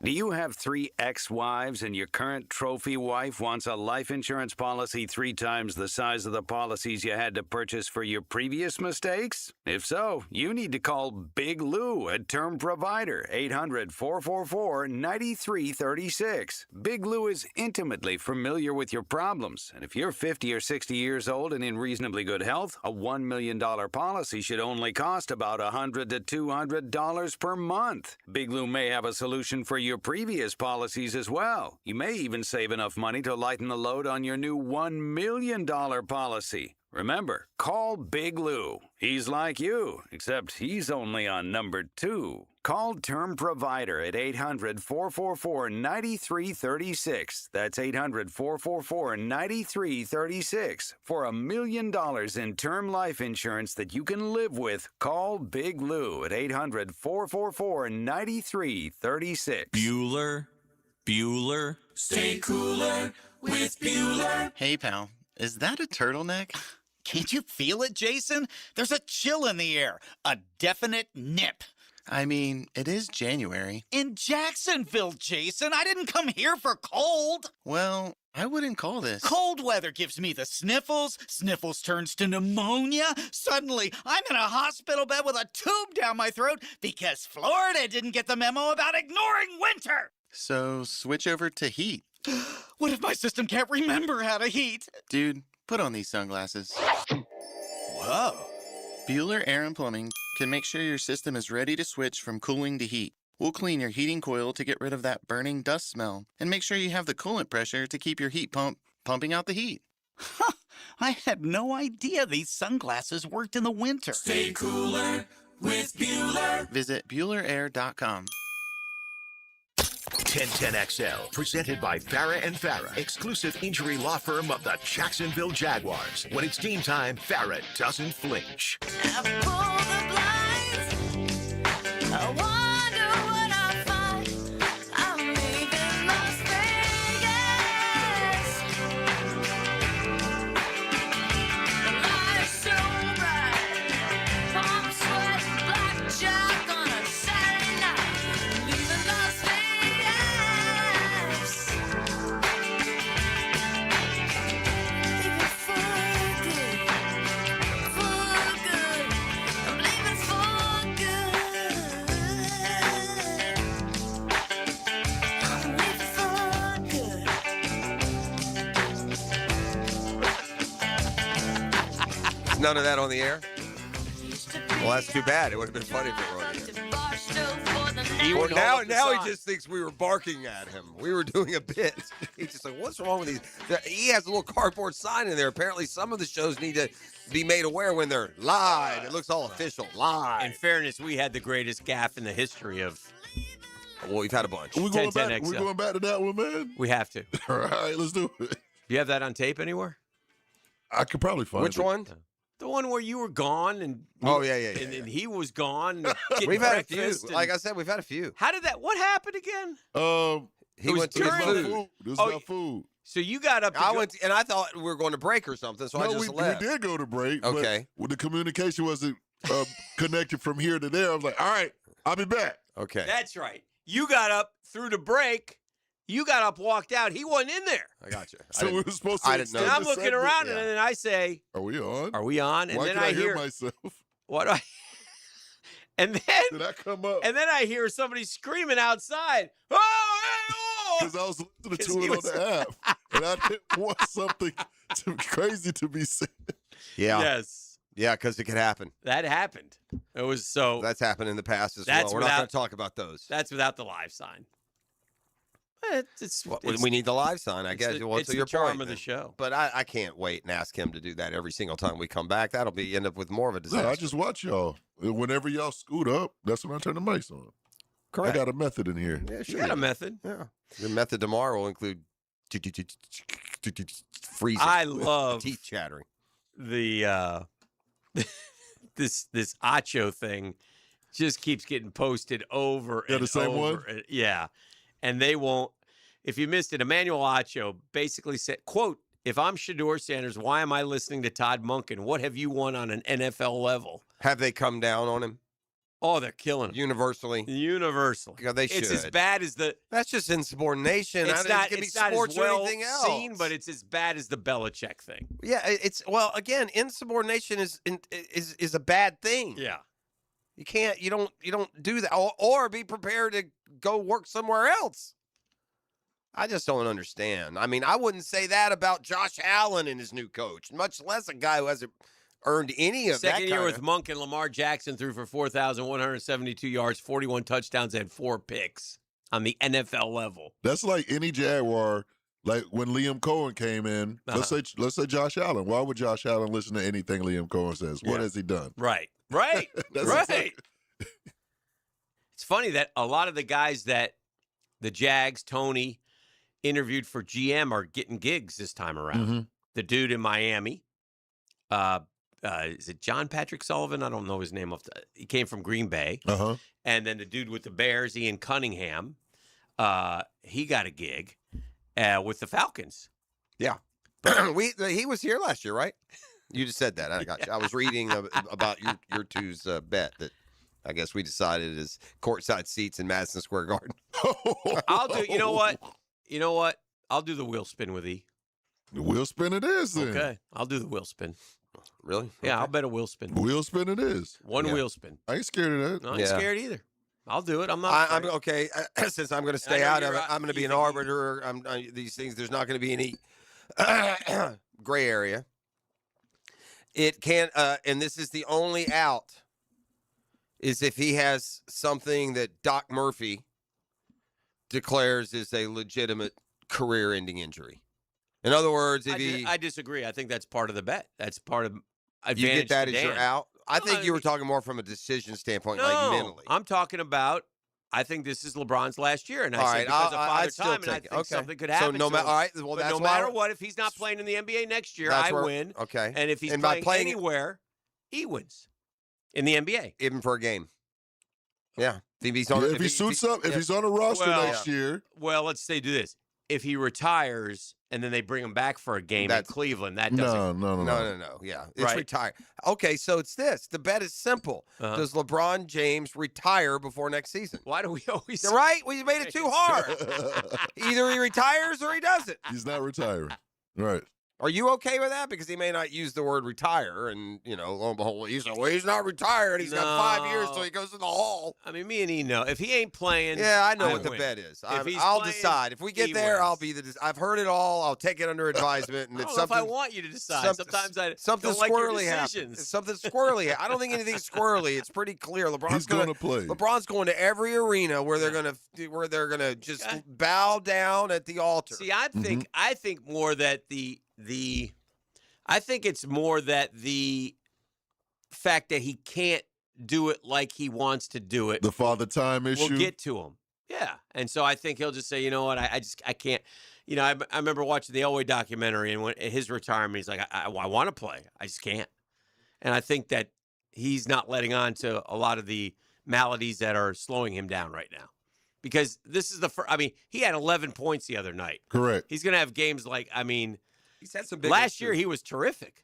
Do you have 3 ex-wives and your current trophy wife wants a life insurance policy 3 times the size of the policies you had to purchase for your previous mistakes? If so, you need to call Big Lou at Term Provider, 800-444-9336. Big Lou is intimately familiar with your problems, and if you're 50 or 60 years old and in reasonably good health, a $1 million policy should only cost about $100 to $200 per month. Big Lou may have a solution for your previous policies as well. You may even save enough money to lighten the load on your new $1 million policy. Remember, call Big Lou. He's like you, except he's only on number 2. Call Term Provider at 800-444-9336. That's 800-444-9336. For $1 million in term life insurance that you can live with, call Big Lou at 800-444-9336.
Bueller. Stay cooler with Bueller. Hey, pal, is that a turtleneck?
Can't you feel it, Jason? There's a chill in the air, a definite nip.
I mean, it is January.
In Jacksonville, Jason, I didn't come here for cold.
Well, I wouldn't call this.
Cold weather gives me the sniffles. Sniffles turns to pneumonia. Suddenly, I'm in a hospital bed with a tube down my throat because Florida didn't get the memo about ignoring winter.
So switch over to heat.
What if my system can't remember how to heat?
Dude, put on these sunglasses.
Whoa.
Bueller Air and Plumbing can make sure your system is ready to switch from cooling to heat. We'll clean your heating coil to get rid of that burning dust smell and make sure you have the coolant pressure to keep your heat pump pumping out the heat.
Huh, I had no idea these sunglasses worked in the winter.
Stay cooler with Bueller. Visit BuellerAir.com.
1010XL, presented by Farah and Farah, exclusive injury law firm of the Jacksonville Jaguars. When it's game time, Farah doesn't flinch.
I pull the blinds.
none of that on the air? Well, that's too bad. It would have been funny if it were on the air. Now he just thinks we were barking at him. We were doing a bit. He's just like, what's wrong with these? He has a little cardboard sign in there. Apparently, some of the shows need to be made aware when they're live. It looks all official. Live.
In fairness, we had the greatest gaffe in the history of.
Well, we've had a bunch.
We're going back to that one, man.
We have to.
All right, let's do it.
Do you have that on tape anywhere?
I could probably find
Which
it.
one?
The one where you were gone and and he was gone.
We've had a few. Like I said, we've had a few.
How did that? What happened again?
He went to get food.
This is about food.
So you got up.
And I thought we were going to break or something. So I just left.
We did go to break.
Okay.
But the communication wasn't connected from here to there. I was like, all right, I'll be back.
Okay.
That's right. You got up through the break. You got up, walked out. He wasn't in there.
I got you.
So we were supposed to.
I didn't know.
And I'm looking around, and then I say,
"Are we on?
Are we on?" And
Why
then
can
I
hear myself.
What do I? And then
did I come up?
And then I hear somebody screaming outside. Oh, hey, oh!
Because I was listening to it on the app, and I didn't want something crazy to be said.
Yeah.
Yes.
Yeah, because it could happen.
That happened. It was so.
That's happened in the past as well. We're not going to talk about those.
That's without the live sign. It's
we need the live sign, I guess.
It's the charm of the show.
But I can't wait and ask him to do that every single time we come back. That'll be end up with more of a disaster.
No, I just watch y'all. Whenever y'all scoot up, that's when I turn the mics on.
Correct.
I got a method in here.
Yeah,
You got a method.
Yeah. Your method tomorrow will include freezing.
I love
teeth chattering.
The this Acho thing just keeps getting posted over and
the same
over.
one?
Yeah. And they won't. If you missed it, Emmanuel Acho basically said, quote, "If I'm Shedeur Sanders, why am I listening to Todd Monken? What have you won on an NFL level?"
Have they come down on him?
Oh, they're killing him.
Universally.
Yeah,
they should.
It's as bad as the.
That's just insubordination.
It's not.
It could
It's
be
not
sports
as well
or anything else.
seen, but it's as bad as the Belichick thing.
Yeah, again, insubordination is a bad thing.
Yeah.
You don't do that or be prepared to go work somewhere else. I just don't understand. I mean, I wouldn't say that about Josh Allen and his new coach, much less a guy who hasn't earned any of that.
Second year with Monken, Lamar Jackson threw for 4,172 yards, 41 touchdowns, and 4 picks on the NFL level.
That's like any Jaguar. Like when Liam Cohen came in, let's say Josh Allen. Why would Josh Allen listen to anything Liam Cohen says? What has he done?
Right.
That's
right. It's funny that a lot of the guys that the Jags, Tony, interviewed for GM are getting gigs this time around.
Mm-hmm.
The dude in Miami, is it John Patrick Sullivan? I don't know his name. He came from Green Bay.
Uh-huh.
And then the dude with the Bears, Ian Cunningham, he got a gig with the Falcons.
Yeah. He was here last year, right? You just said that. I got you. I was reading about your two's bet that I guess we decided is courtside seats in Madison Square Garden.
I'll do. You know what? I'll do the wheel spin with E.
The wheel spin it is then.
Okay. I'll do the wheel spin.
Really?
Yeah, I'll bet a wheel spin.
Wheel spin it is.
One wheel spin.
I ain't scared of that.
No, I ain't scared either. I'll do it. I'm not.
I'm okay. Since I'm going to stay out of it, I'm going to be an arbiter. These things. There's not going to be any gray area. It can't. And this is the only out. Is if he has something that Doc Murphy declares is a legitimate career-ending injury. In other words, if
I disagree. I think that's part of the bet. That's part of advantage.
You get that
to
as
Dan.
you're out. I think you were talking more from a decision standpoint, like mentally.
I'm talking about. I think this is LeBron's last year, and I
All
said
right,
because of
I'd
Father
still
Time, and I
take it.
think
Okay.
something could
So
happen.
no
to
matter,
him.
all right, well,
but
that's
no
why
matter what, if he's not playing in the NBA next year,
That's
I
where-
win.
okay.
And if he's
And by
playing
playing-
anywhere, he wins in the NBA.
Even for a game. Yeah. If he's
If he suits up, if he's on a roster next year.
Well, let's say do this. If he retires and then they bring him back for a game in Cleveland, that doesn't.
No. Yeah. It's
Right.
retired. Okay, so it's this. The bet is simple.
Uh-huh.
Does LeBron James retire before next season?
Why do we always?
Right? We made it too hard. Either he retires or he doesn't.
He's not retiring. Right.
Are you okay with that? Because he may not use the word retire, and lo and behold, he's not retired. He's got 5 years till he goes to the Hall.
I mean, me and E know if he ain't playing.
Yeah, I know
I
what the
win.
bet is.
If he's
I'll
playing,
decide. If we get
he
there,
wins.
I'll be the. I've heard it all. I'll take it under advisement. And
I don't know if I want you to decide. Sometimes I
something
don't like your
squirrely happens.
decisions.
Something squirrely. I don't think anything's squirrely. It's pretty clear.
He's gonna play.
LeBron's going to every arena where they're gonna just bow down at the altar.
See, I think more that I think it's more that the fact that he can't do it like he wants to do it.
The father time issue.
We'll get to him. Yeah. And so I think he'll just say, you know what, I can't. I remember watching the Elway documentary, and when his retirement, he's like, I want to play. I just can't. And I think that he's not letting on to a lot of the maladies that are slowing him down right now. Because this is the first, he had 11 points the other night.
Correct.
He's going to have games like,
he's had some big
last year he was terrific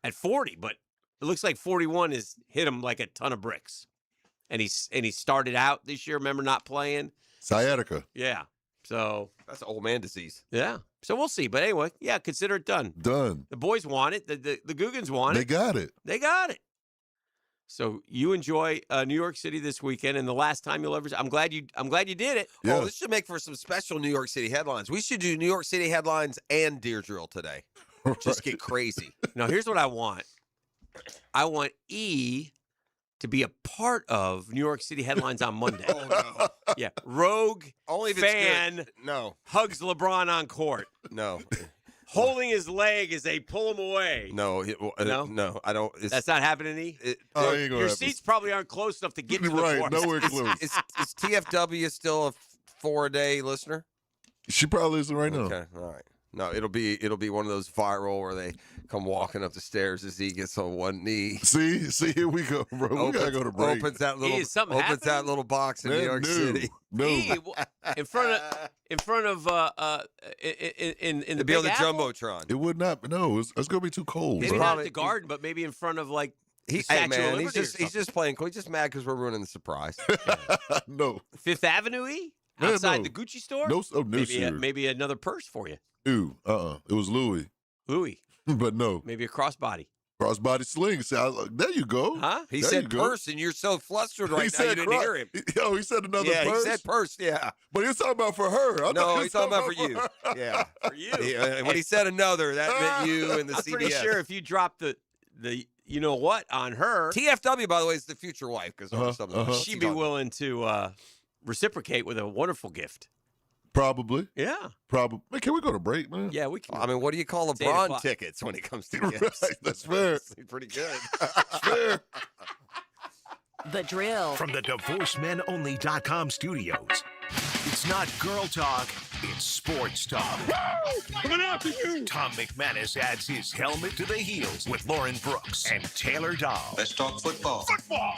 at 40, but it looks like 41 has hit him like a ton of bricks. And he started out this year, remember, not playing.
Sciatica.
Yeah. So
that's old man disease.
Yeah. So we'll see. But anyway, yeah, consider it done.
Done.
The boys want it. The Googans want it.
They got it.
They got it. So you enjoy New York City this weekend, and the last time you'll ever. I'm glad you did it.
Yeah.
Oh, this should make for some special New York City headlines. We should do New York City headlines and Deer Drill today. Just get crazy.
Now here's what I want. I want E to be a part of New York City headlines on Monday.
Oh no.
Yeah, rogue
Only if
fan
it's good. No.
hugs LeBron on court.
No.
Holding his leg as they pull him away.
No, no, I don't.
That's not happening, E? Your seats probably aren't close enough to get to the
Right,
court.
nowhere close.
Is TFW still a 4-a-day listener?
She probably isn't right now.
Okay, all right. No, it'll be one of those viral where they come walking up the stairs as he gets on one knee.
See, here we go, bro. We gotta go to break.
Opens that little box in New York City.
No.
E, in front of in the
It'd be on the
Big Apple?
Jumbotron.
It would not. No, it's gonna be too cold.
Maybe
bro.
not at the Garden, but maybe in front of like the
Hey
Statue of
man,
Liberty.
he's just playing cool. He's just mad because we're ruining the surprise.
No.
Fifth Avenue, E?
Man,
Outside
no.
the Gucci store?
No, no,
maybe another purse for you.
Ew, It was Louis.
Louis.
But no.
Maybe a crossbody.
Crossbody sling. See, there you go.
Huh?
He
There
said
you go.
purse, and you're so flustered right
He
now
said
you didn't hear him.
He said another
Yeah,
purse.
he said purse. Yeah.
But he was talking about for her. I
No,
thought he
he's talking about for you.
her.
Yeah.
For you.
Yeah, when he said another, that meant you and the
I'm
CBS.
pretty sure if you drop the you know what on her,
TFW, by the way, is the future wife because
she'd be willing to reciprocate with a wonderful gift.
Probably.
Yeah.
Probably. Man, can we go to break, man?
Yeah, we can.
I mean, what do you call
It's 8
LeBron
o'clock.
tickets when it comes to
Right,
gifts?
that's fair.
Pretty good.
Fair.
The Drill.
From the DivorceMenOnly.com studios. It's not girl talk, it's sports talk.
Coming after you.
Tom McManus adds his helmet to the heels with Lauren Brooks and Taylor Dahl.
Let's talk football.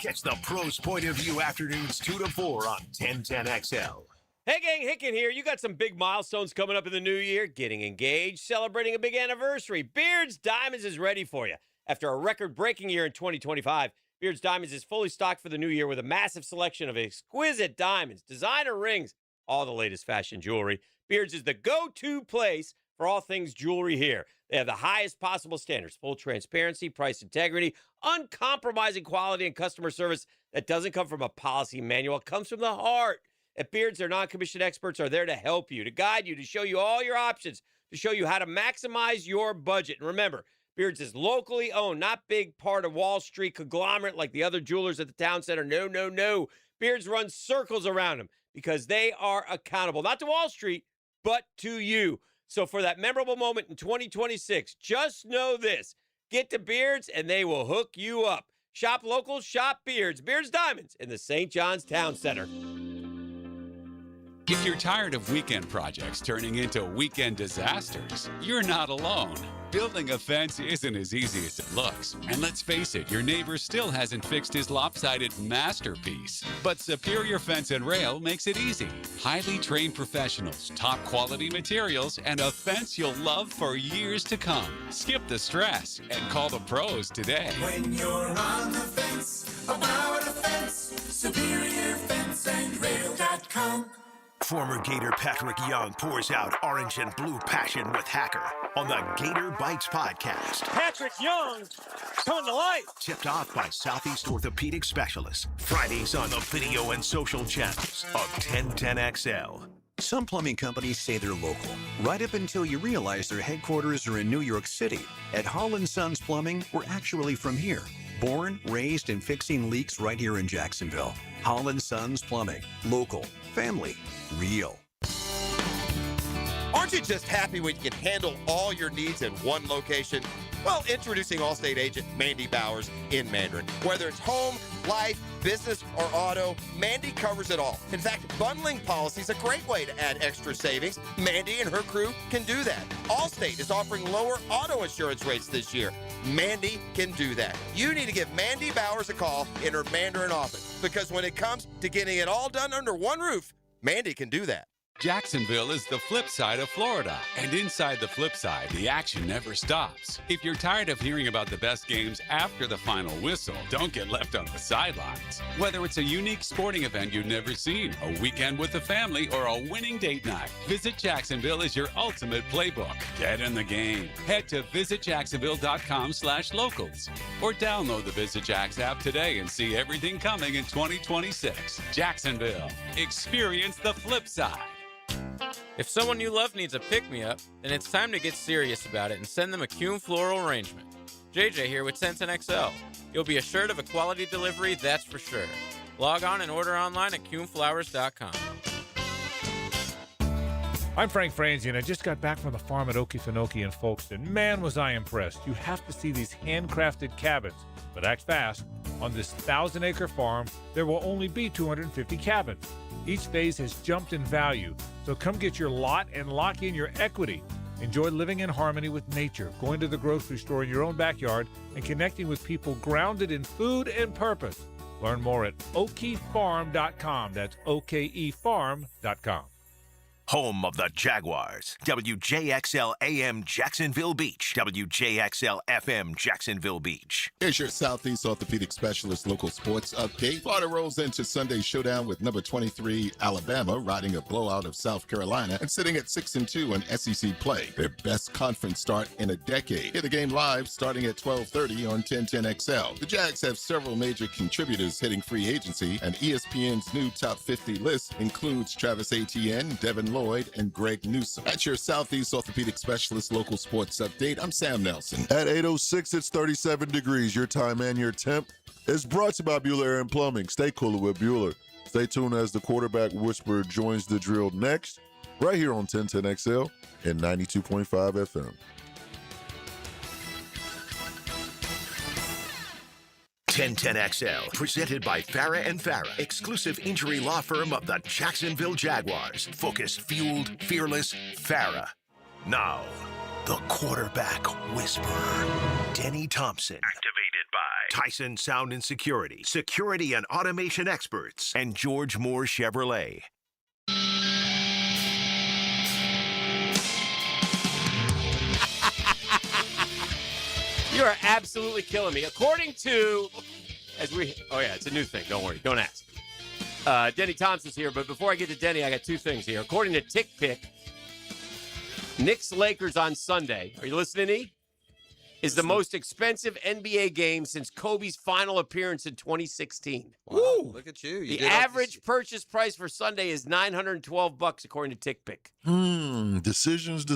Catch the pros' point of view afternoons 2 to 4 on 1010XL.
Hey, gang, Hicken here. You got some big milestones coming up in the new year. Getting engaged, celebrating a big anniversary. Beards Diamonds is ready for you. After a record-breaking year in 2025, Beards Diamonds is fully stocked for the new year with a massive selection of exquisite diamonds, designer rings, all the latest fashion jewelry. Beards is the go-to place for all things jewelry here. They have the highest possible standards, full transparency, price integrity, uncompromising quality, and customer service that doesn't come from a policy manual. It comes from the heart. At Beards, their non-commissioned experts are there to help you, to guide you, to show you all your options, to show you how to maximize your budget. And remember, Beards is locally owned, not big part of Wall Street conglomerate like the other jewelers at the town center. No, no, no. Beards runs circles around them because they are accountable, not to Wall Street, but to you. So for that memorable moment in 2026, just know this. Get to Beards and they will hook you up. Shop local, shop Beards. Beards Diamonds in the St. John's Town Center.
If you're tired of weekend projects turning into weekend disasters, you're not alone. Building a fence isn't as easy as it looks. And let's face it, your neighbor still hasn't fixed his lopsided masterpiece. But Superior Fence and Rail makes it easy. Highly trained professionals, top quality materials, and a fence you'll love for years to come. Skip the stress and call the pros today.
When you're on the fence, about a fence, SuperiorFenceandRail.com.
Former Gator Patrick Young pours out orange and blue passion with Hacker on the Gator Bites podcast.
Patrick Young, coming to life.
Tipped off by Southeast Orthopedic Specialists. Fridays on the video and social channels of 1010XL.
Some plumbing companies say they're local, right up until you realize their headquarters are in New York City. At Hall & Sons Plumbing, we're actually from here. Born, raised, and fixing leaks right here in Jacksonville. Hall & Sons Plumbing. Local. Family. Real.
Aren't you just happy when you can handle all your needs in one location? Well, introducing Allstate agent Mandy Bowers in Mandarin. Whether it's home, life, business, or auto, Mandy covers it all. In fact, bundling policy is a great way to add extra savings. Mandy and her crew can do that. Allstate is offering lower auto insurance rates this year. Mandy can do that. You need to give Mandy Bowers a call in her Mandarin office, because when it comes to getting it all done under one roof, Mandy can do that.
Jacksonville is the flip side of Florida. And inside the flip side, the action never stops. If you're tired of hearing about the best games after the final whistle, don't get left on the sidelines. Whether it's a unique sporting event you've never seen, a weekend with the family, or a winning date night, Visit Jacksonville is your ultimate playbook. Get in the game. Head to visitjacksonville.com/locals or download the Visit Jax app today and see everything coming in 2026. Jacksonville. Experience the flip side.
If someone you love needs a pick-me-up, then it's time to get serious about it and send them a Kuhn floral arrangement. JJ here with 1010XL. You'll be assured of a quality delivery, that's for sure. Log on and order online at kuhnflowers.com.
I'm Frank Franzi, and I just got back from the farm at Okefenokee in Folkestone. Man, was I impressed. You have to see these handcrafted cabins. But act fast. On this 1,000-acre farm, there will only be 250 cabins. Each phase has jumped in value, so come get your lot and lock in your equity. Enjoy living in harmony with nature, going to the grocery store in your own backyard, and connecting with people grounded in food and purpose. Learn more at okefarm.com. That's okefarm.com.
Home of the Jaguars. WJXL AM Jacksonville Beach. WJXL FM Jacksonville Beach.
Here's your Southeast Orthopedic Specialist local sports update. Florida rolls into Sunday's showdown with number 23 Alabama, riding a blowout of South Carolina and sitting at 6-2 in SEC play. Their best conference start in a decade. Hear the game live starting at 12:30 on 1010XL. The Jags have several major contributors hitting free agency, and ESPN's new top 50 list includes Travis Etienne, Devin Lloyd, and Greg Newsome. That's your Southeast Orthopedic Specialist local sports update. I'm Sam Nelson. At 8:06, it's 37 degrees. Your time and your temp is brought to you by Bueller Air and Plumbing. Stay cooler with Bueller. Stay tuned as the quarterback whisperer joins the drill next, right here on 1010XL and 92.5 FM.
1010XL, presented by Farah and Farah, exclusive injury law firm of the Jacksonville Jaguars. Focused, fueled, fearless, Farah. Now, the quarterback whisperer, Denny Thompson. Activated by Tyson Sound and Security, security and automation experts, and George Moore Chevrolet.
You are absolutely killing me. According to, it's a new thing. Don't worry. Don't ask. Denny Thompson's here, but before I get to Denny, I got two things here. According to Tick Pick, Knicks Lakers on Sunday, are you listening, E? Is the most expensive NBA game since Kobe's final appearance in 2016.
Wow, look at you.
The average purchase price for Sunday is $912, according to Tick Pick.
Decisions.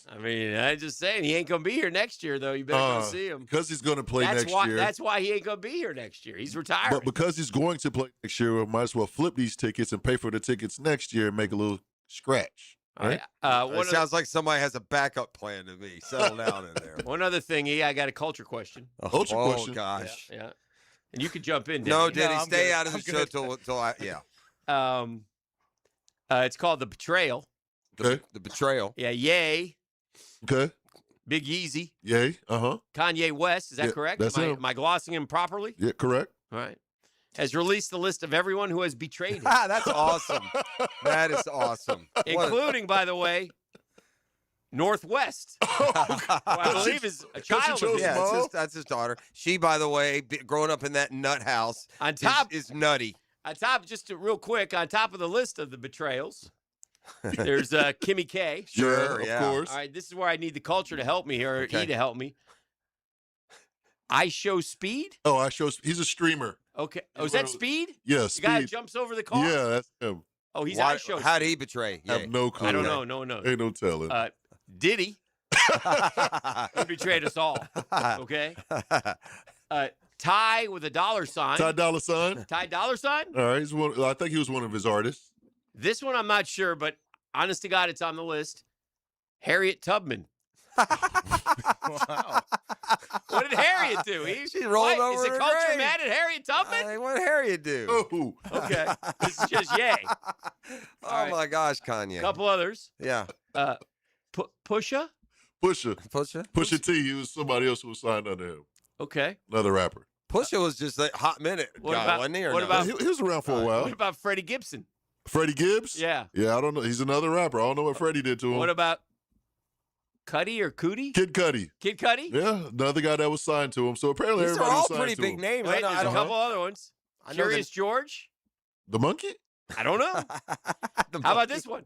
I mean, I'm just saying, he ain't going to be here next year, though. You better go see him.
Because he's going to play next year.
That's why he ain't going to be here next year. He's retired.
But because he's going to play next year, we might as well flip these tickets and pay for the tickets next year and make a little scratch. Right?
It sounds like somebody has a backup plan to me. Settle down in there.
One other thing, E, I got a culture question.
Culture question?
Oh, gosh.
Yeah. And you can jump in, Denny.
No, Denny, stay out of the show till I,
it's called The Betrayal.
Okay.
The Betrayal.
Yeah, Yay.
Okay.
Big Yeezy.
Yay.
Kanye West, is that correct?
That's him.
Am I glossing him properly?
Yeah, correct.
All right. Has released the list of everyone who has betrayed him.
That's awesome. That is awesome.
Including, by the way, Northwest. I believe is a child of his.
Yeah, that's his daughter. She, by the way, growing up in that nut house,
on top
is nutty.
Just real quick, on top of the list of the betrayals, there's Kimmy K.
Sure,
of course.
All right, this is where I need the culture to help me, or
Okay.
E to help me. I Show Speed?
Oh, he's a streamer.
Okay. Oh,
He's
is that
one of-
Speed?
Yeah,
The guy who
Speed.
jumps over the car?
Yeah, that's him.
Oh, he's
Why-
I Show
How'd
Speed.
he betray?
I have no clue.
I don't know. No one knows.
Ain't no telling.
Diddy. He betrayed us all. Okay. Ty with a dollar sign.
Ty Dolla $ign.
Ty dollar sign?
All right, I think he was one of his artists.
This one I'm not sure, but honest to God, it's on the list. Harriet Tubman.
Wow.
What did Harriet do?
She rolled
What?
over
Is the
her
culture
grave.
mad at Harriet Tubman?
What did Harriet do?
Oh,
Okay. This is just yay.
Oh
right.
my gosh, Kanye.
A couple others.
Yeah.
Pusha?
Pusha T. He was somebody else who was signed under him.
Okay.
Another rapper.
Pusha was just a hot minute
What
guy,
about-
wasn't he? Or
what
no?
about-
He was around for a while.
What about Freddie Gibson?
Freddie Gibbs?
Yeah.
Yeah, I don't know. He's another rapper. I don't know what Freddie did to him.
What about Cuddy or Cootie?
Kid Cudi?
Kid Cudi?
Yeah, another guy that was signed to him. So apparently
These are
everybody
all
was signed
pretty
to
big
him.
names.
Wait, there's a couple other ones.
I know
Curious George?
The monkey?
I don't know. How about this one?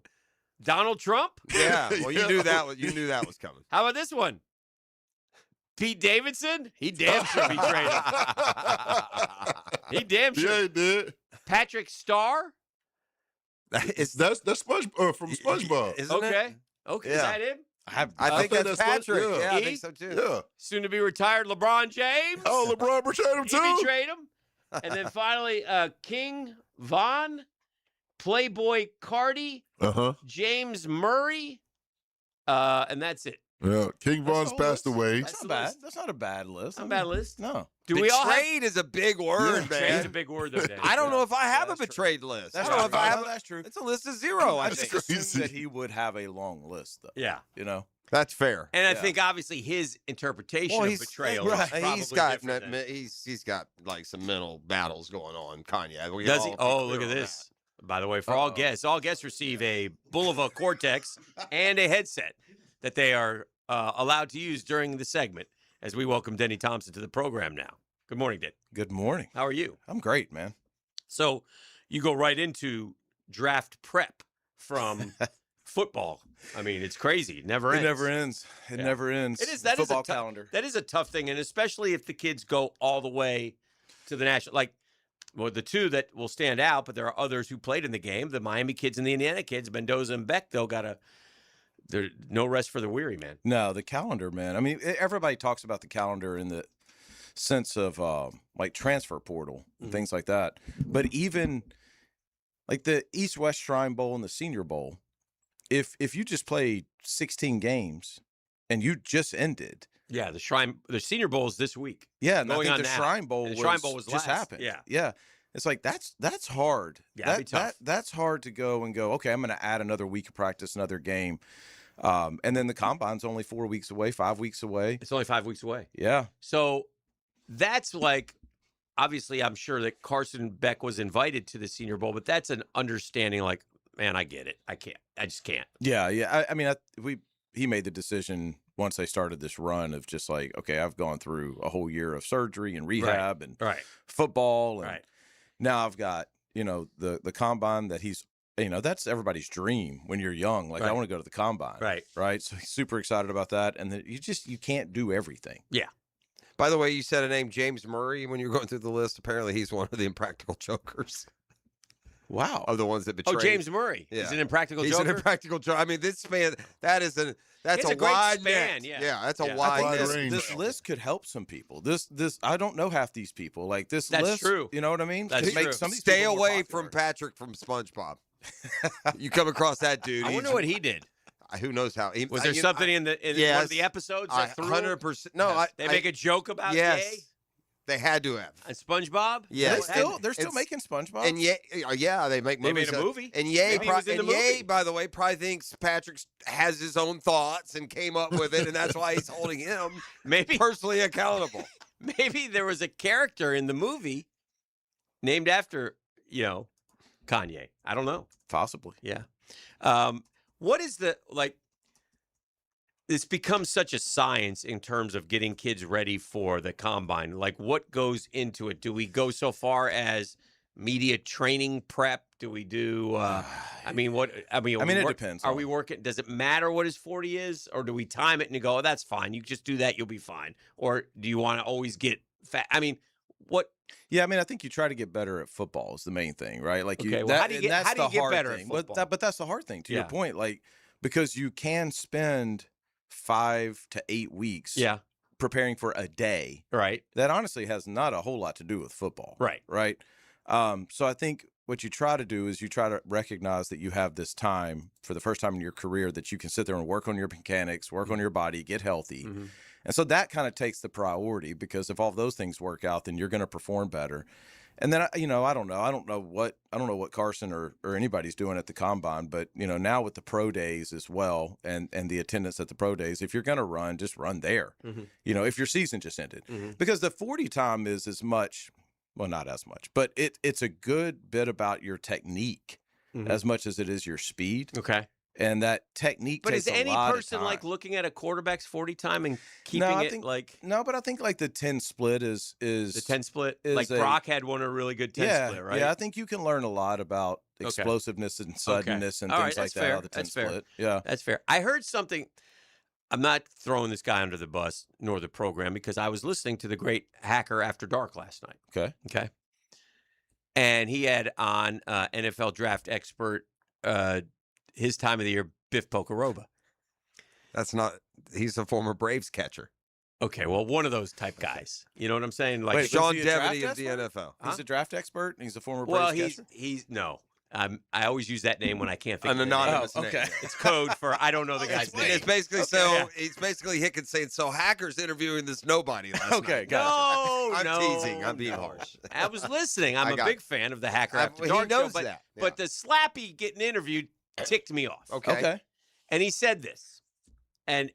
Donald Trump?
Yeah. Well, you knew that was coming.
How about this one? Pete Davidson? He damn sure betrayed him. He damn sure.
Yeah, he did.
Patrick Starr?
That's from SpongeBob.
Isn't
Okay.
it?
Okay.
Yeah.
Is that him?
I think that's Patrick.
yeah.
Yeah, I
E?
think so too.
Yeah.
Soon to be retired LeBron James?
Oh, LeBron betrayed him
He
too.
betrayed him. And then finally, King Von, Playboy Cardi, James Murray, and that's it.
Yeah, King Von's passed away.
That's not bad. That's not a bad list.
Not a bad list.
No.
Do we all have?
Betrayed is a big word,
Betrayed
man.
is a big word, though, Dave.
I don't know if I have a betrayed list. I don't know if I have.
That's true.
It's a list of zero. I
just
think.
assumed that he would have a long list, though.
Yeah.
You know?
That's fair.
And I think obviously his interpretation of betrayal is probably
he's got
different than-
he's got like some mental battles going on. Kanye. We
Does
all
he?
be
Oh,
clear
look at
on
this. By the way, for all guests receive a Boulevard Cortex and a headset that they are allowed to use during the segment as we welcome Denny Thompson to the program now. Good morning, Denny.
Good morning.
How are you?
I'm great, man.
So you go right into draft prep from football. I mean, it's crazy. It never ends.
It never ends. It
Yeah.
never ends.
It is.
The
That is
football
a tough
calendar.
That is a tough thing, and especially if the kids go all the way to the national. Like, well, the two that will stand out, but there are others who played in the game. The Miami kids and the Indiana kids, Mendoza and Beck, though, there's no rest for the weary, man.
No, the calendar, man. I mean, everybody talks about the calendar in the sense of like transfer portal and things like that. But even like the East-West Shrine Bowl and the Senior Bowl, if you just played 16 games and you just ended.
Yeah, the Senior Bowl is this week.
Yeah, and I
going
think
on
the
now.
Shrine Bowl
And the
was,
Shrine Bowl was
just
last.
happened.
Yeah.
Yeah. It's like that's hard.
Yeah, it'd be tough.
That's hard to go, okay, I'm going to add another week of practice, another game. And then the combine's only 4 weeks away, 5 weeks away.
It's only 5 weeks away.
Yeah.
So that's like, obviously, I'm sure that Carson Beck was invited to the Senior Bowl, but that's an understanding like, man, I get it. I just can't.
Yeah. I mean, he made the decision once they started this run of just like, okay, I've gone through a whole year of surgery and rehab and football. And now I've got, the combine that he's, that's everybody's dream when you're young. Like, I want to go to the combine. Right. So he's super excited about that. And you can't do everything.
Yeah.
By the way, you said a name, James Murray, when you were going through the list. Apparently, he's one of the impractical jokers.
Wow.
Of the ones that betrayed.
Oh, James Murray.
Yeah.
He's an impractical
He's
joker?
an impractical joker. I mean, this span, that's
It's
a
a great
wide
span,
net.
yeah.
That's a
Yeah.
wide net.
This list could help some people. This I don't know half these people. Like this
That's
list,
true.
You know what I mean?
That's
Could make
true.
some of these
Stay
people more
away
popular.
from Patrick from SpongeBob. You come across that dude.
I wonder what he did.
Who knows how?
Was there something in one of the episodes that threw him?
100%. No,
They make a joke about
yes.
Ye?
They had to have.
And SpongeBob?
Yeah,
They're still making SpongeBob.
And yeah, they make
They
movies.
made a movie?
And
Maybe he was in the movie.
By the way, probably thinks Patrick has his own thoughts and came up with it, and that's why he's holding him
maybe
personally accountable.
Maybe there was a character in the movie named after, Kanye. I don't know.
Possibly.
Yeah. What is it's become such a science in terms of getting kids ready for the combine. Like, what goes into it? Do we go so far as media training prep? Do we do? I mean, what? I mean,
it depends.
Are we working? Does it matter what his 40 is, or do we time it and you go, oh, that's fine. You just do that, you'll be fine. Or do you want to always get fat? I mean, what?
Yeah, I mean, I think you try to get better at football is the main thing, right? Like,
okay, how do you get better
thing.
at football?
But that's the hard thing. To your point, like, because you can spend 5 to 8 weeks, preparing for a day,
right?
That honestly has not a whole lot to do with football,
right?
So I think what you try to do is you try to recognize that you have this time for the first time in your career that you can sit there and work on your mechanics, work on your body, get healthy. And so that kind of takes the priority, because if all of those things work out, then you're going to perform better. And then, I don't know what Carson or anybody's doing at the combine, but now with the pro days as well, and the attendance at the pro days, if you're going to run, just run there. If your season just ended, because the 40 time is as much, well, not as much, but it's a good bit about your technique as much as it is your speed.
Okay.
And that technique
but
takes
is any
a lot
person
of time.
like looking at a quarterback's 40 time and keeping
No, but I think like the 10 split is
the 10 split. Like Brock had one a really good 10 split, right?
Yeah, I think you can learn a lot about explosiveness and suddenness and things like that out of the 10 split. Yeah,
that's fair. I heard something. I'm not throwing this guy under the bus nor the program, because I was listening to the great Hacker After Dark last night. Okay. And he had on NFL draft expert, his time of the year, Biff Pocoroba.
He's a former Braves catcher.
Okay, well, one of those type guys. You know what I'm saying? Like
Wait, Sean Devity of the NFL.
He's a draft expert, and he's a former Braves catcher?
He's no. I always use that name when I can't think
an
of
anonymous
name.
name.
It's code for I don't know the guy's name.
It's basically he's basically Hickens saying, so Hacker's interviewing this nobody last night.
Gotcha.
I'm teasing. I'm being harsh.
I was listening. I'm a big fan of the Hacker After
he
Dark
knows
show,
that.
But the Slappy getting interviewed ticked me off.
Okay.
And he said this. And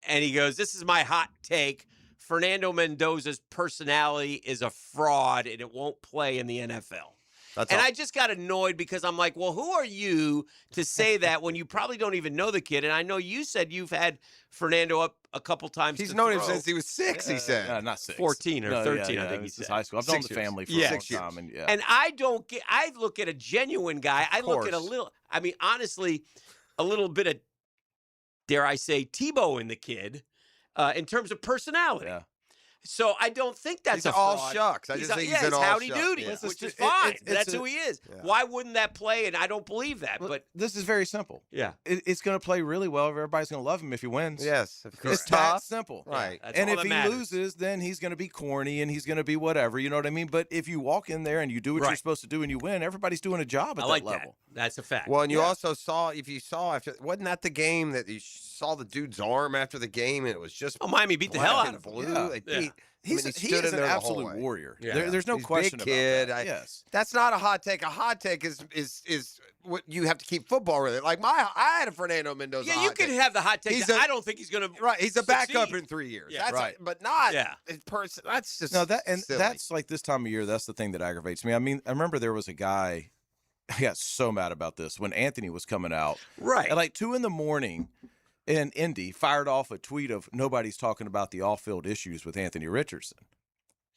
he goes, this is my hot take. Fernando Mendoza's personality is a fraud and it won't play in the NFL. I just got annoyed because I'm like, well, who are you to say that when you probably don't even know the kid? And I know you said you've had Fernando up a couple times.
He's known him since he was 6, he said.
Not 6.
14 or 13, I think he said.
High school. I've known the family for a long time.
And I look at a genuine guy. I look at honestly, a little bit of, dare I say, Tebow in the kid in terms of personality. Yeah. So I don't think that's
a
all
shucks. I just think he's an all
howdy
shucks.
doody, which is fine. That's who he is. Yeah. Why wouldn't that play? And I don't believe that. But
this is very simple.
Yeah,
it's going to play really well. Everybody's going to love him if he wins.
Yes,
it's that simple.
Right.
Yeah,
and if he loses, then he's going to be corny and he's going to be whatever. You know what I mean? But if you walk in there and you do what you're supposed to do and you win, everybody's doing a job at that level.
That's a fact.
Well, and you also saw, wasn't that the game that you saw the dude's arm after the game and it was just
Miami beat the hell out of
blue.
Yeah.
They beat.
He is an absolute warrior. Yeah. There's no question
big kid.
about that. Yes.
That's not a hot take. A hot take is what you have to keep football with. Like I had a Fernando Mendoza.
Yeah, you can have the hot take. I don't think he's going to.
Right. He's a backup in 3 years.
Yeah,
that's but not. Yeah. That's just silly.
That's like this time of year. That's the thing that aggravates me. I mean, I remember there was a guy. I got so mad about this when Anthony was coming out.
Right.
At like 2 a.m. in Indy, fired off a tweet of nobody's talking about the off-field issues with Anthony Richardson.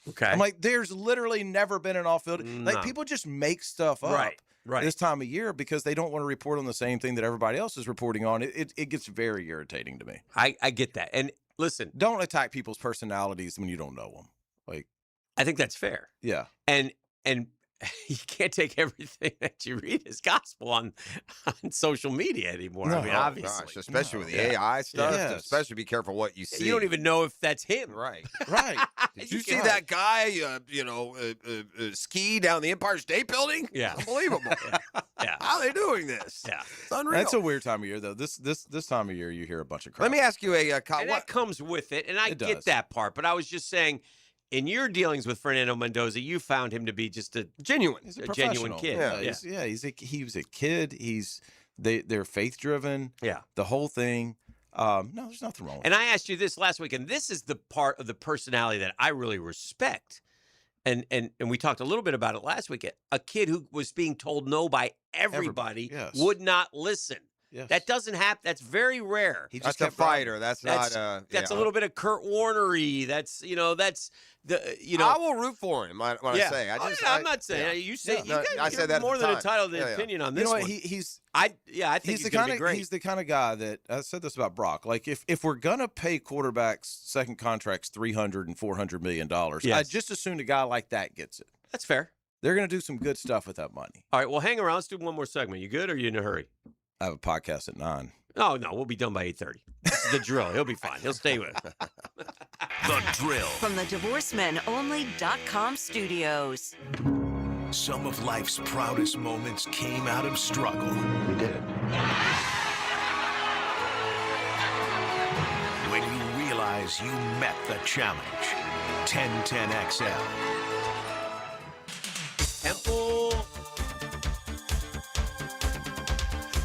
Okay.
I'm like, there's literally never been an off-field. Like, people just make stuff up this time of year because they don't want to report on the same thing that everybody else is reporting on. It gets very irritating to me.
I get that. And listen.
Don't attack people's personalities when you don't know them. Like,
I think that's fair.
Yeah.
And you can't take everything that you read as gospel on social media anymore.
No,
I mean, obviously.
Gosh, especially with the AI stuff.
Yes.
Especially be careful what you see.
You don't even know if that's him.
Right.
Right.
Did you see that guy, ski down the Empire State Building?
Yeah.
Unbelievable.
Yeah.
How are they doing this?
Yeah.
It's unreal.
That's a weird time of year, though. This time of year, you hear a bunch of crap.
Let me ask you
and that comes with it, and I get that part, but I was just saying, in your dealings with Fernando Mendoza, you found him to be just a genuine kid.
Yeah, he was a kid. They're faith driven.
Yeah,
the whole thing. No, there's nothing wrong with
And I asked you this last week, and this is the part of the personality that I really respect. And we talked a little bit about it last week. A kid who was being told no by everybody would not listen.
Yes.
That doesn't happen. That's very rare.
He's just a fighter. That's not.
That's a little bit of Kurt Warner-y. That's
I will root for him. When I say,
I'm not saying you say
I said that
more
at the
than
time.
entitled to opinion on this.
You know what?
One. I think he's
the
great.
He's the kind of guy that I said this about Brock. Like if we're gonna pay quarterbacks second contracts $300 and $400 million, I just assume a guy like that gets it.
That's fair.
They're gonna do some good stuff with that money.
All right, well, hang around. Let's do one more segment. You good, or are you in a hurry?
I have a podcast at 9.
Oh no, we'll be done by 8:30. This is the drill. He'll be fine. He'll stay with it.
The Drill.
From the DivorceMenOnly.com studios.
Some of life's proudest moments came out of struggle.
We did it.
When you realize you met the challenge. 1010XL.
Temple.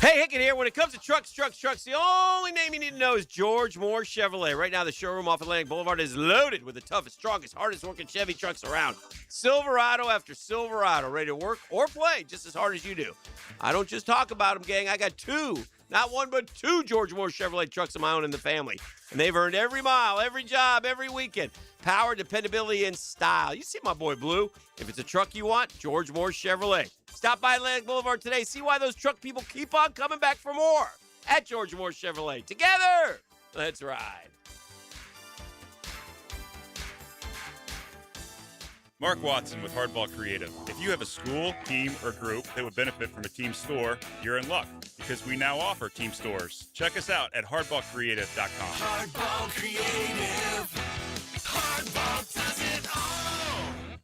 Hey, Hicken here. When it comes to trucks, the only name you need to know is George Moore Chevrolet. Right now, the showroom off Atlantic Boulevard is loaded with the toughest, strongest, hardest-working Chevy trucks around. Silverado after Silverado, ready to work or play just as hard as you do. I don't just talk about them, gang. I got two, not one, but two George Moore Chevrolet trucks of my own in the family. And they've earned every mile, every job, every weekend. Power, dependability, and style. You see my boy Blue. If it's a truck you want, George Moore Chevrolet. Stop by Atlantic Boulevard today. See why those truck people keep on coming back for more. At George Moore Chevrolet. Together, let's ride.
Mark Watson with Hardball Creative. If you have a school, team, or group that would benefit from a team store, you're in luck because we now offer team stores. Check us out at hardballcreative.com.
Hardball Creative. Hardball does it all.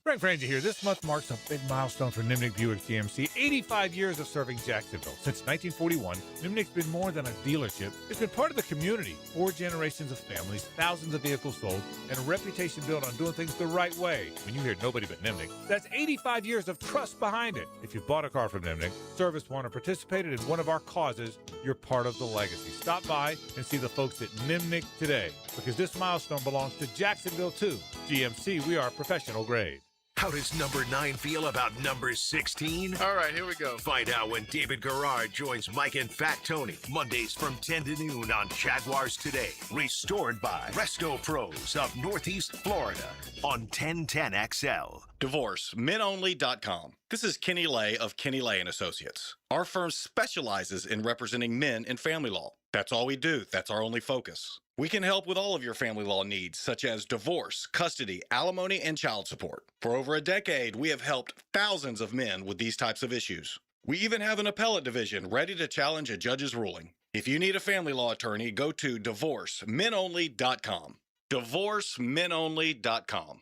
Frank Frangie here. This month marks a big milestone for Nimnick Buick GMC. 85 years of serving Jacksonville. Since 1941, Nimnick's been more than a dealership. It's been part of the community. 4 generations of families, thousands of vehicles sold, and a reputation built on doing things the right way. When you hear nobody but Nimnick, that's 85 years of trust behind it. If you bought a car from Nimnick, serviced one, or participated in one of our causes, you're part of the legacy. Stop by and see the folks at Nimnick today, because this milestone belongs to Jacksonville too. GMC, we are professional grade.
How does number 9 feel about number 16?
All right, here we go.
Find out when David Garrard joins Mike and Fat Tony. Mondays from 10 to noon on Jaguars Today. Restored by Resco Pros of Northeast Florida on 1010XL.
DivorceMenOnly.com. This is Kenny Lay of Kenny Lay & Associates. Our firm specializes in representing men in family law. That's all we do. That's our only focus. We can help with all of your family law needs, such as divorce, custody, alimony, and child support. For over a decade, we have helped thousands of men with these types of issues. We even have an appellate division ready to challenge a judge's ruling. If you need a family law attorney, go to DivorceMenOnly.com. DivorceMenOnly.com.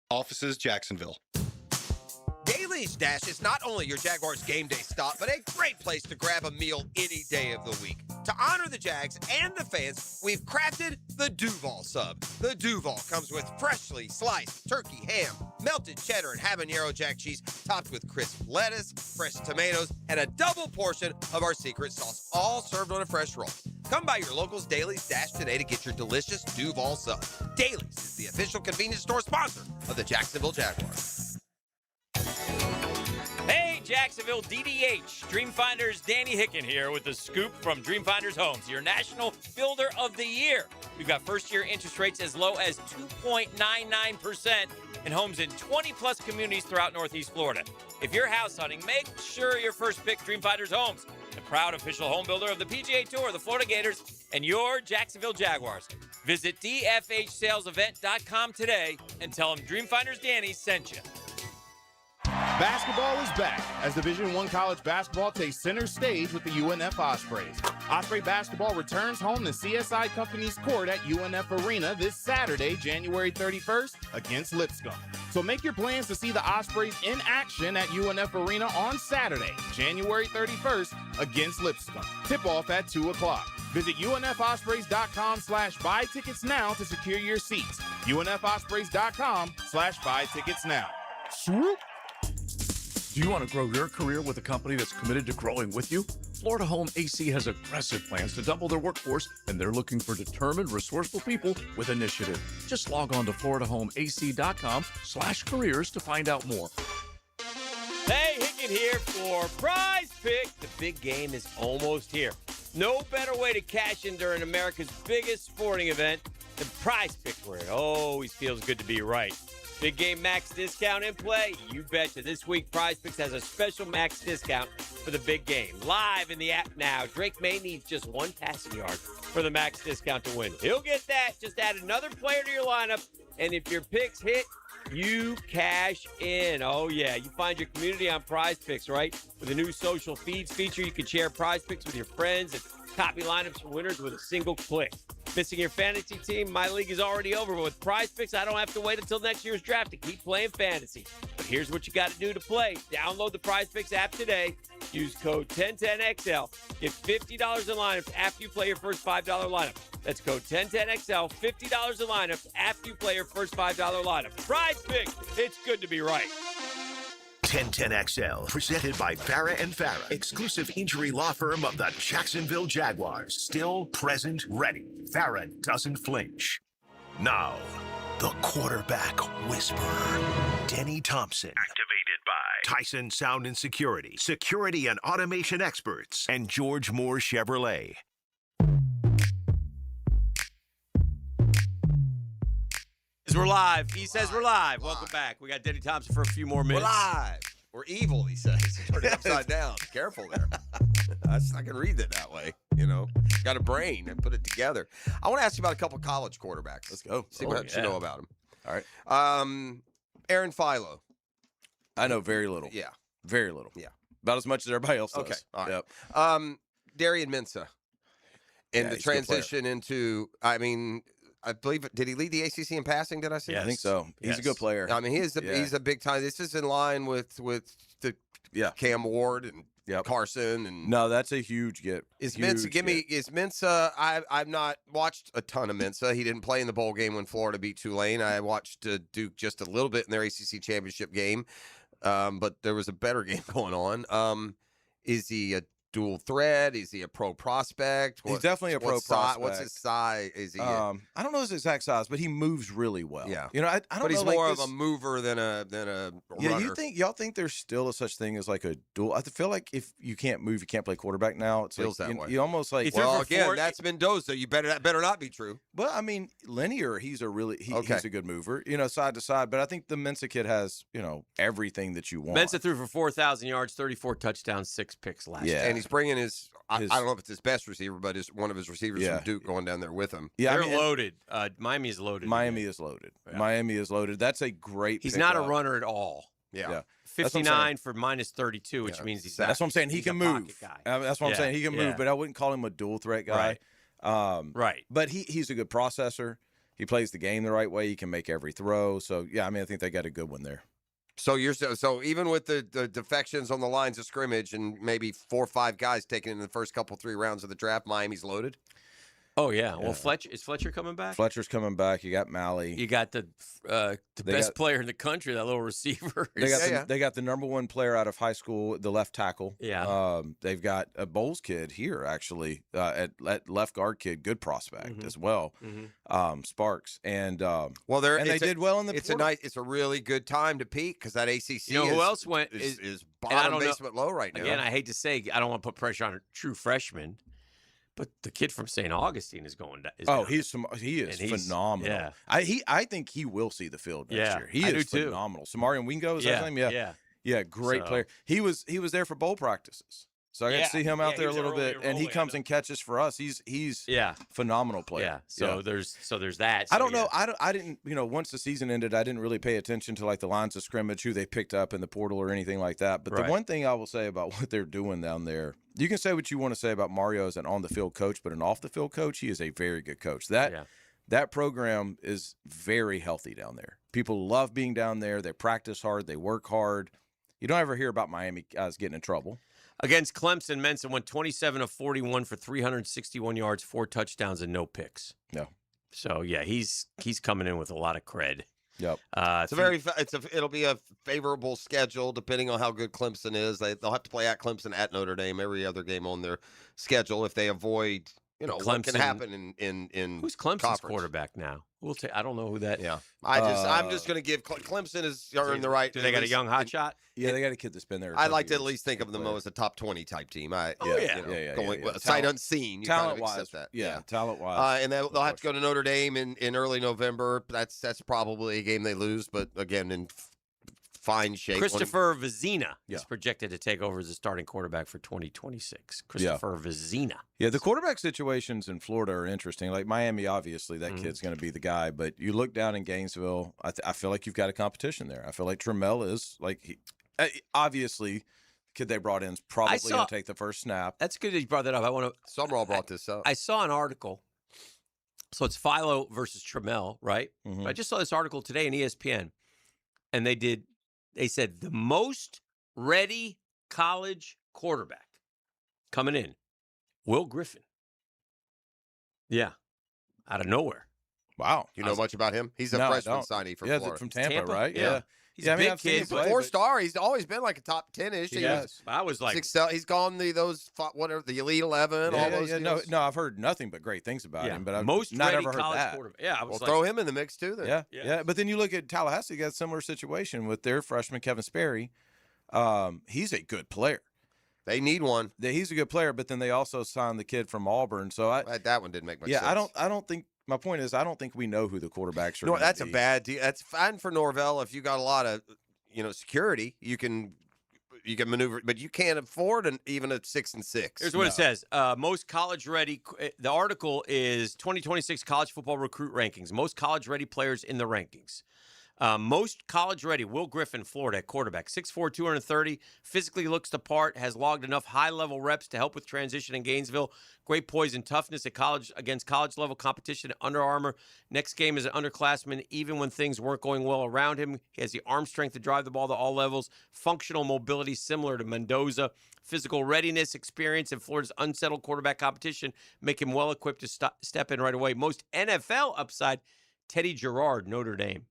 Offices, Jacksonville.
Daly's Dash is not only your Jaguars game day stop, but a great place to grab a meal any day of the week. To honor the Jags and the fans, we've crafted the Duval Sub. The Duval comes with freshly sliced turkey, ham, melted cheddar, and habanero jack cheese, topped with crisp lettuce, fresh tomatoes, and a double portion of our secret sauce, all served on a fresh roll. Come by your local's Daly's Dash today to get your delicious Duval Sub. Daly's is the official convenience store sponsor of the Jacksonville Jaguars.
Hey, Jacksonville DDH. Dreamfinders Danny Hicken here with the scoop from Dreamfinders Homes, your National Builder of the Year. We've got first-year interest rates as low as 2.99% and homes in 20-plus communities throughout Northeast Florida. If you're house hunting, make sure your first pick Dreamfinders Homes, the proud official home builder of the PGA Tour, the Florida Gators, and your Jacksonville Jaguars. Visit dfhsalesevent.com today and tell them Dreamfinders Danny sent you.
Basketball is back as Division I college basketball takes center stage with the UNF Ospreys. Osprey basketball returns home to CSI Company's court at UNF Arena this Saturday, January 31st against Lipscomb. So make your plans to see the Ospreys in action at UNF Arena on Saturday, January 31st against Lipscomb. Tip-off at 2 o'clock. Visit UNFOspreys.com/buy tickets now to secure your seats. UNFOspreys.com/buy tickets now. Swoop!
Do you want to grow your career with a company that's committed to growing with you? Florida Home AC has aggressive plans to double their workforce, and they're looking for determined, resourceful people with initiative. Just log on to FloridaHomeAC.com/careers to find out more.
Hey, Hicken here for Prize Pick. The big game is almost here. No better way to cash in during America's biggest sporting event than Prize Picks, where it always feels good to be right. Big game max discount in play? You betcha. This week, Prize Picks has a special max discount for the big game. Live in the app now. Drake May needs just one passing yard for the max discount to win. He'll get that. Just add another player to your lineup, and if your picks hit, you cash in. Oh, yeah. You find your community on Prize Picks, right? With a new social feeds feature, you can share Prize Picks with your friends and copy lineups for winners with a single click. Missing your fantasy team? My league is already over, but with Prize Picks, I don't have to wait until next year's draft to keep playing fantasy. But here's what you got to do to play. Download the Prize Picks app today. Use code 1010XL. Get $50 in lineups after you play your first $5 lineup. That's code 1010XL, $50 in lineups after you play your first $5 lineup. Prize Picks, it's good to be right.
1010XL, presented by Farah and Farah, exclusive injury law firm of the Jacksonville Jaguars. Still present, ready. Farah doesn't flinch. Now, the quarterback whisperer, Denny Thompson. Activated by Tyson Sound and Security, security and automation experts, and George Moore Chevrolet.
We're live. He says we're live. Welcome back. We got Denny Thompson for a few more minutes.
We're live. We're evil, he says. Turn it upside down. Careful there. I can read it that way, you know. Got a brain and put it together. I want to ask you about a couple college quarterbacks. Let's go. See what you know about them.
All right.
Aaron Philo.
I know very little.
Yeah.
Very little.
Yeah.
About as much as everybody else does.
Okay. All right.
Yep.
Darian Mensah. And
Yeah,
the
he's a good player.
transition into, I believe, did he lead the ACC in passing, did I say?
I think so. He's a good player.
I mean, he's a big time. This is in line with the Cam Ward and Carson. And
No, that's a huge get.
Is
Huge
Mensah, is Mensah, I've not watched a ton of Mensah. He didn't play in the bowl game when Florida beat Tulane. I watched Duke just a little bit in their ACC championship game, but there was a better game going on. Is he a dual threat? Is he a pro prospect?
He's definitely a pro prospect.
What's his size? Is he?
I don't know his exact size, but he moves really well.
Yeah,
you know, I don't know.
But he's
like
more
this,
of a mover than a
Yeah,
runner.
y'all think there's still a such thing as like a dual? I feel like if you can't move, you can't play quarterback now. It
feels
like,
that way.
You almost like
Well, again, that's Mendoza. That better not be true.
Well, I mean, linear. He's a really he's a good mover. You know, side to side. But I think the Mensah kid has everything that you want.
Mensah threw for 4,000 yards, 34 touchdowns, 6 picks last year.
And he's bringing his I don't know if it's his best receiver, but one of his receivers from Duke going down there with him.
Yeah, they're loaded. Miami is loaded.
Miami is loaded. Yeah. Miami is loaded. That's a great.
He's not a runner at all.
Yeah.
59 for minus 32, which means he's.
That's what I'm saying. He can move. That's what I'm saying. He can move, but I wouldn't call him a dual threat guy.
Right.
But he's a good processor. He plays the game the right way. He can make every throw. So yeah, I think they got a good one there.
So even with the defections on the lines of scrimmage and maybe 4 or 5 guys taken in the first 3 rounds of the draft, Miami's loaded.
Oh yeah. Well, is Fletcher coming back?
Fletcher's coming back. You got Malley.
You got the best player in the country, that little receiver.
They got the number 1 player out of high school, the left tackle.
Yeah.
They've got a Bowles kid here actually at left guard kid, good prospect as well. Sparks and they did well in the.
It's a really good time to peak because that ACC.
You know who else went
is bottom basement low right now.
Again, I hate to say, I don't want to put pressure on a true freshman. But the kid from St. Augustine is going down.
He is phenomenal.
Yeah.
I think he will see the field next year. He is phenomenal. Samarian Wingo, is that his name? Yeah, great player. He was there for bowl practices. So I got to see him out there a little bit, and he comes and catches for us. He's phenomenal player.
Yeah. So there's that. So
I don't know. I didn't once the season ended, I didn't really pay attention to like the lines of scrimmage, who they picked up in the portal or anything like that. But the one thing I will say about what they're doing down there, you can say what you want to say about Mario as an on the field coach, but an off the field coach, he is a very good coach. That program is very healthy down there. People love being down there. They practice hard. They work hard. You don't ever hear about Miami guys getting in trouble.
Against Clemson, Mensah went 27 of 41 for 361 yards, 4 touchdowns, and no picks.
Yeah.
So yeah, he's coming in with a lot of cred.
Yep.
It'll be a favorable schedule depending on how good Clemson is. They'll have to play at Clemson, at Notre Dame, every other game on their schedule if they avoid what can happen in
who's Clemson's
conference.
quarterback now? I don't know who that.
Yeah, I'm just going to give Clemson is earned the right.
Do they got a young hotshot?
Yeah, they got a kid that's been there.
I like to at least think of them as a top 20 type team. Sight unseen.
Talent
wise,
wise,
that.
talent wise.
And they'll have to go to Notre Dame in early November. That's probably a game they lose, but again, in fine shape.
Christopher Vezina is projected to take over as the starting quarterback for 2026. Christopher Vezina.
Yeah, the quarterback situations in Florida are interesting. Like Miami, obviously, that kid's going to be the guy. But you look down in Gainesville, I feel like you've got a competition there. I feel like Trammell is obviously the kid they brought in is probably going to take the first snap.
That's good that you brought that up.
Summerall brought this up.
I saw an article. So it's Philo versus Trammell, right?
Mm-hmm.
I just saw this article today in ESPN, and they said the most ready college quarterback coming in, Will Griffin. Yeah, out of nowhere.
Wow.
You know much about him? He's a freshman signee from Florida.
From Tampa, right?
Yeah.
He's
a big kid.
He's a 4-star. He's always been like a top 10-ish.
I was like,
he's gone the Elite 11, all those deals.
No, I've heard nothing but great things about him, but I've
most
not
ready
ever heard
college
that.
quarterback. Yeah, I was
throw him in the mix too then.
Yeah. But then you look at Tallahassee, got a similar situation with their freshman Kevin Sperry. He's a good player.
They need one.
He's a good player, but then they also signed the kid from Auburn. So
that one didn't make much sense.
I don't think. My point is, I don't think we know who the quarterbacks are.
No, that's a bad deal. That's fine for Norvell if you got a lot of, security. You can maneuver, but you can't afford even a 6-6.
Here's what it says: most college-ready. The article is 2026 college football recruit rankings. Most college-ready players in the rankings. Most college-ready, Will Griffin, Florida, at quarterback. 6'4", 230, physically looks the part, has logged enough high-level reps to help with transition in Gainesville. Great poise and toughness at college against college-level competition at Under Armour. Next game is an underclassman, even when things weren't going well around him. He has the arm strength to drive the ball to all levels. Functional mobility similar to Mendoza. Physical readiness, experience in Florida's unsettled quarterback competition make him well-equipped to step in right away. Most NFL upside, Teddy Gerard, Notre Dame.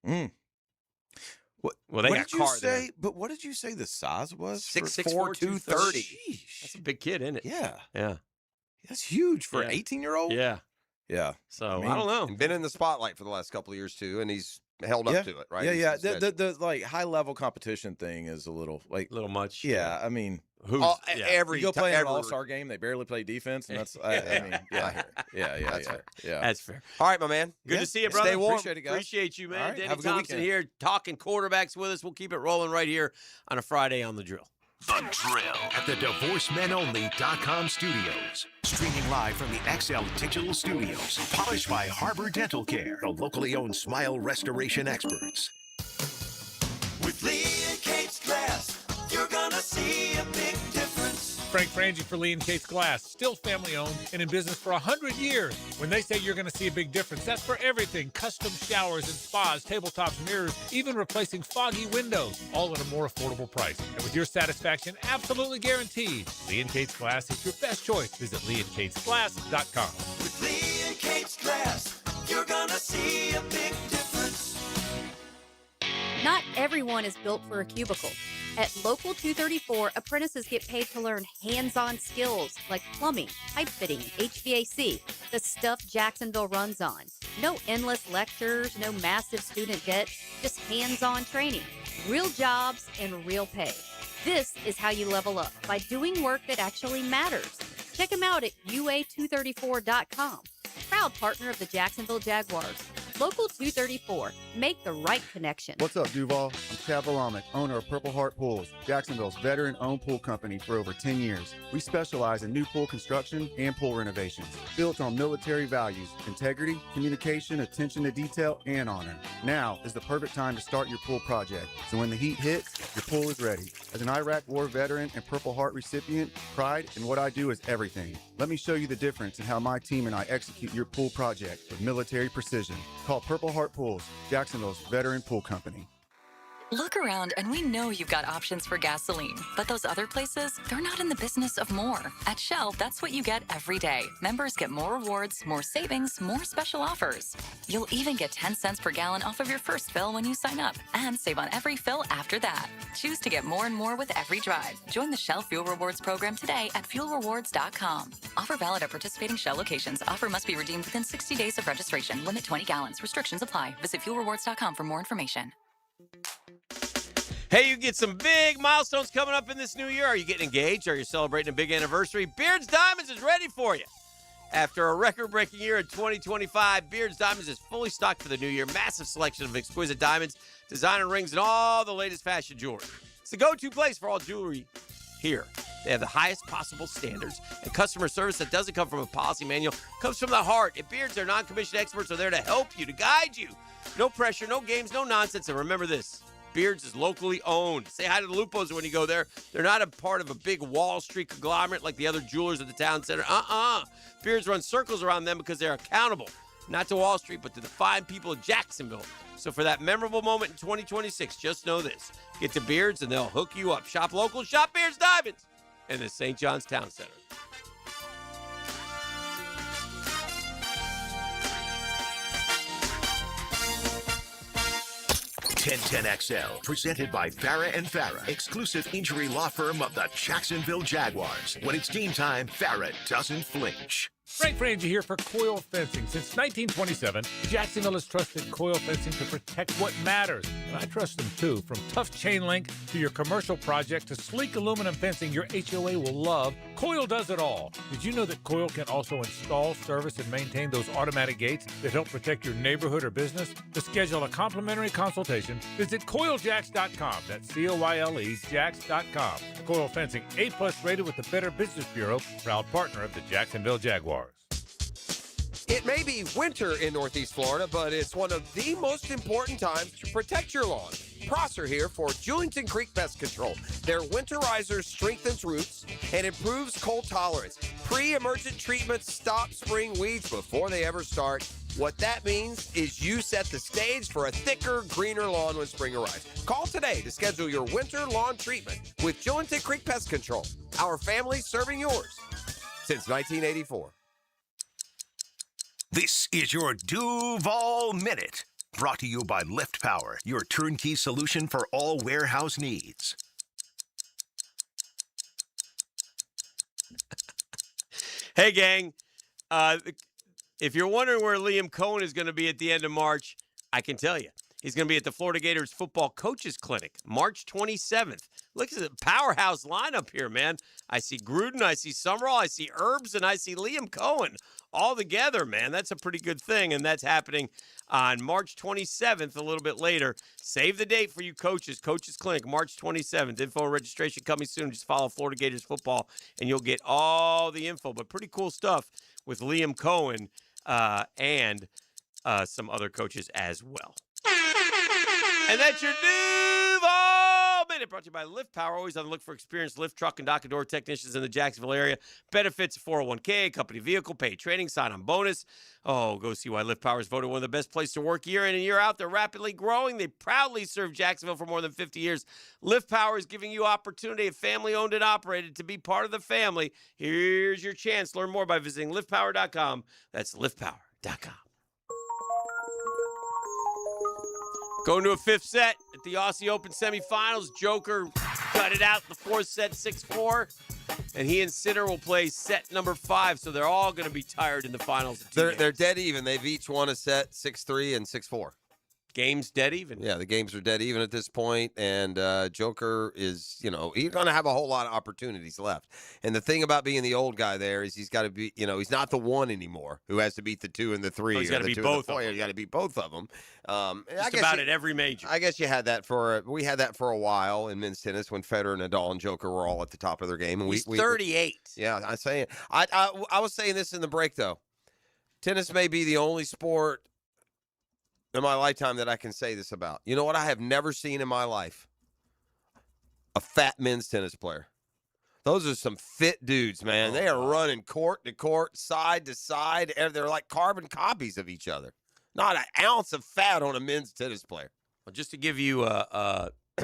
Well, they got Carr there.
But what did you say the size was?
6'4", 230.
That's a big kid, isn't it?
Yeah. That's huge for an 18-year-old.
Yeah. So I don't know.
And been in the spotlight for the last couple of years too, and he's held up to it, right?
Yeah. The like high level competition thing is a little
much.
Yeah, I mean,
you
go play an All-Star game, they barely play defense, and that's I mean, that's fair.
That's fair.
All right, my man.
Good to see you, brother.
Stay warm.
Appreciate it, guys.
Appreciate you, man.
All right,
Danny
have a good
Thompson
weekend.
here talking quarterbacks with us. We'll keep it rolling right here on a Friday on The Drill.
The Drill at the DivorceMenOnly.com studios. Streaming live from the XL Digital Studios. Polished by Harbor Dental Care, the locally owned smile restoration experts.
With Lee and Kate's Glass, you're gonna see a big difference.
Frank Frangie for Lee and Kate's Glass, still family owned and in business for 100 years. When they say you're going to see a big difference, that's for everything. Custom showers and spas, tabletops, mirrors, even replacing foggy windows, all at a more affordable price. And with your satisfaction absolutely guaranteed, Lee and Kate's Glass is your best choice. Visit leeandkatesglass.com.
With Lee and Kate's Glass, you're gonna see a big difference.
Not everyone is built for a cubicle. At Local 234, apprentices get paid to learn hands-on skills like plumbing, pipe fitting, HVAC, the stuff Jacksonville runs on. No endless lectures, no massive student debt, just hands-on training, real jobs, and real pay. This is how you level up, by doing work that actually matters. Check them out at UA234.com. Proud partner of the Jacksonville Jaguars. Local 234. Make the right connection.
What's up, Duval? I'm Tab Valamek, owner of Purple Heart Pools, Jacksonville's veteran-owned pool company for over 10 years. We specialize in new pool construction and pool renovations, built on military values, integrity, communication, attention to detail, and honor. Now is the perfect time to start your pool project, so when the heat hits, your pool is ready. As an Iraq War veteran and Purple Heart recipient, pride in what I do is everything. Let me show you the difference in how my team and I execute your pool project with military precision. Call Purple Heart Pools, Jacksonville's veteran pool company.
Look around and we know you've got options for gasoline, but those other places, they're not in the business of more. At Shell, that's what you get every day. Members get more rewards, more savings, more special offers. You'll even get 10 cents per gallon off of your first fill when you sign up and save on every fill after that. Choose to get more and more with every drive. Join the Shell Fuel Rewards program today at fuelrewards.com. Offer valid at participating Shell locations. Offer must be redeemed within 60 days of registration. Limit 20 gallons. Restrictions apply. Visit fuelrewards.com for more information.
Hey, you get some big milestones coming up in this new year. Are you getting engaged? Are you celebrating a big anniversary? Beards Diamonds is ready for you. After a record-breaking year in 2025, Beards Diamonds is fully stocked for the new year. Massive selection of exquisite diamonds, designer rings, and all the latest fashion jewelry. It's the go-to place for all jewelry here. They have the highest possible standards and customer service that doesn't come from a policy manual, comes from the heart. At Beards, their non-commissioned experts are there to help you, to guide you. No pressure, no games, no nonsense. And remember this. Beards is locally owned. Say hi to the Lupos when you go there. They're not a part of a big Wall Street conglomerate like the other jewelers at the town center. Beards run circles around them because they're accountable, not to Wall Street, but to the fine people of Jacksonville. So for that memorable moment in 2026, just know this. Get to Beards and they'll hook you up. Shop local, shop Beards Diamonds in the St. John's Town Center.
1010XL, presented by Farah and Farah, exclusive injury law firm of the Jacksonville Jaguars. When it's game time, Farah doesn't flinch.
Frank Frangie here for Coil Fencing. Since 1927, Jacksonville has trusted Coil Fencing to protect what matters. And I trust them too. From tough chain link to your commercial project to sleek aluminum fencing your HOA will love, Coil does it all. Did you know that Coil can also install, service, and maintain those automatic gates that help protect your neighborhood or business? To schedule a complimentary consultation, visit CoilJacks.com. That's C-O-Y-L-E, Jacks.com. Coil Fencing, A+ rated with the Better Business Bureau, proud partner of the Jacksonville Jaguars.
It may be winter in Northeast Florida, but it's one of the most important times to protect your lawn. Prosser here for Julington Creek Pest Control. Their winterizer strengthens roots and improves cold tolerance. Pre-emergent treatments stop spring weeds before they ever start. What that means is you set the stage for a thicker, greener lawn when spring arrives. Call today to schedule your winter lawn treatment with Julington Creek Pest Control. Our family serving yours since 1984.
This is your Duval Minute, brought to you by Lift Power, your turnkey solution for all warehouse needs.
Hey, gang. If you're wondering where Liam Cohen is going to be at the end of March, I can tell you. He's going to be at the Florida Gators Football Coaches Clinic, March 27th. Look at the powerhouse lineup here, man. I see Gruden, I see Summerall, I see Herbs, and I see Liam Cohen all together, man. That's a pretty good thing, and that's happening on March 27th, a little bit later. Save the date for you coaches. Coaches Clinic, March 27th. Info and registration coming soon. Just follow Florida Gators Football, and you'll get all the info. But pretty cool stuff with Liam Cohen and some other coaches as well. And that's your Duval Minute, brought to you by Lift Power. Always on the look for experienced lift truck and dock and door technicians in the Jacksonville area. Benefits, 401k, company vehicle, paid training, sign-on bonus. Oh, go see why Lift Power is voted one of the best places to work year in and year out. They're rapidly growing. They proudly serve Jacksonville for more than 50 years. Lift Power is giving you opportunity, family-owned and operated, to be part of the family. Here's your chance. Learn more by visiting liftpower.com. That's liftpower.com. Going to a fifth set at the Aussie Open semifinals. Joker cut it out in the fourth set, 6-4. And he and Sinner will play set number 5, so they're all going to be tired in the finals.
They're dead even. They've each won a set, 6-3 and 6-4.
Game's dead even.
Yeah, the games are dead even at this point, and Joker is, he's going to have a whole lot of opportunities left. And the thing about being the old guy there is he's got to be, he's not the one anymore who has to beat the 2 and the 3.
He's got to beat both of them.
You got to beat both of them.
Just about at every major.
I guess we had that for a while in men's tennis when Federer, Nadal, and Joker were all at the top of their game. And
he's 38.
Yeah, I'm saying. I was saying this in the break though. Tennis may be the only sport in my lifetime that I can say this about. You know what I have never seen in my life? A fat men's tennis player. Those are some fit dudes, man. They are running court to court, side to side. They're like carbon copies of each other. Not an ounce of fat on a men's tennis player.
Well, just to give you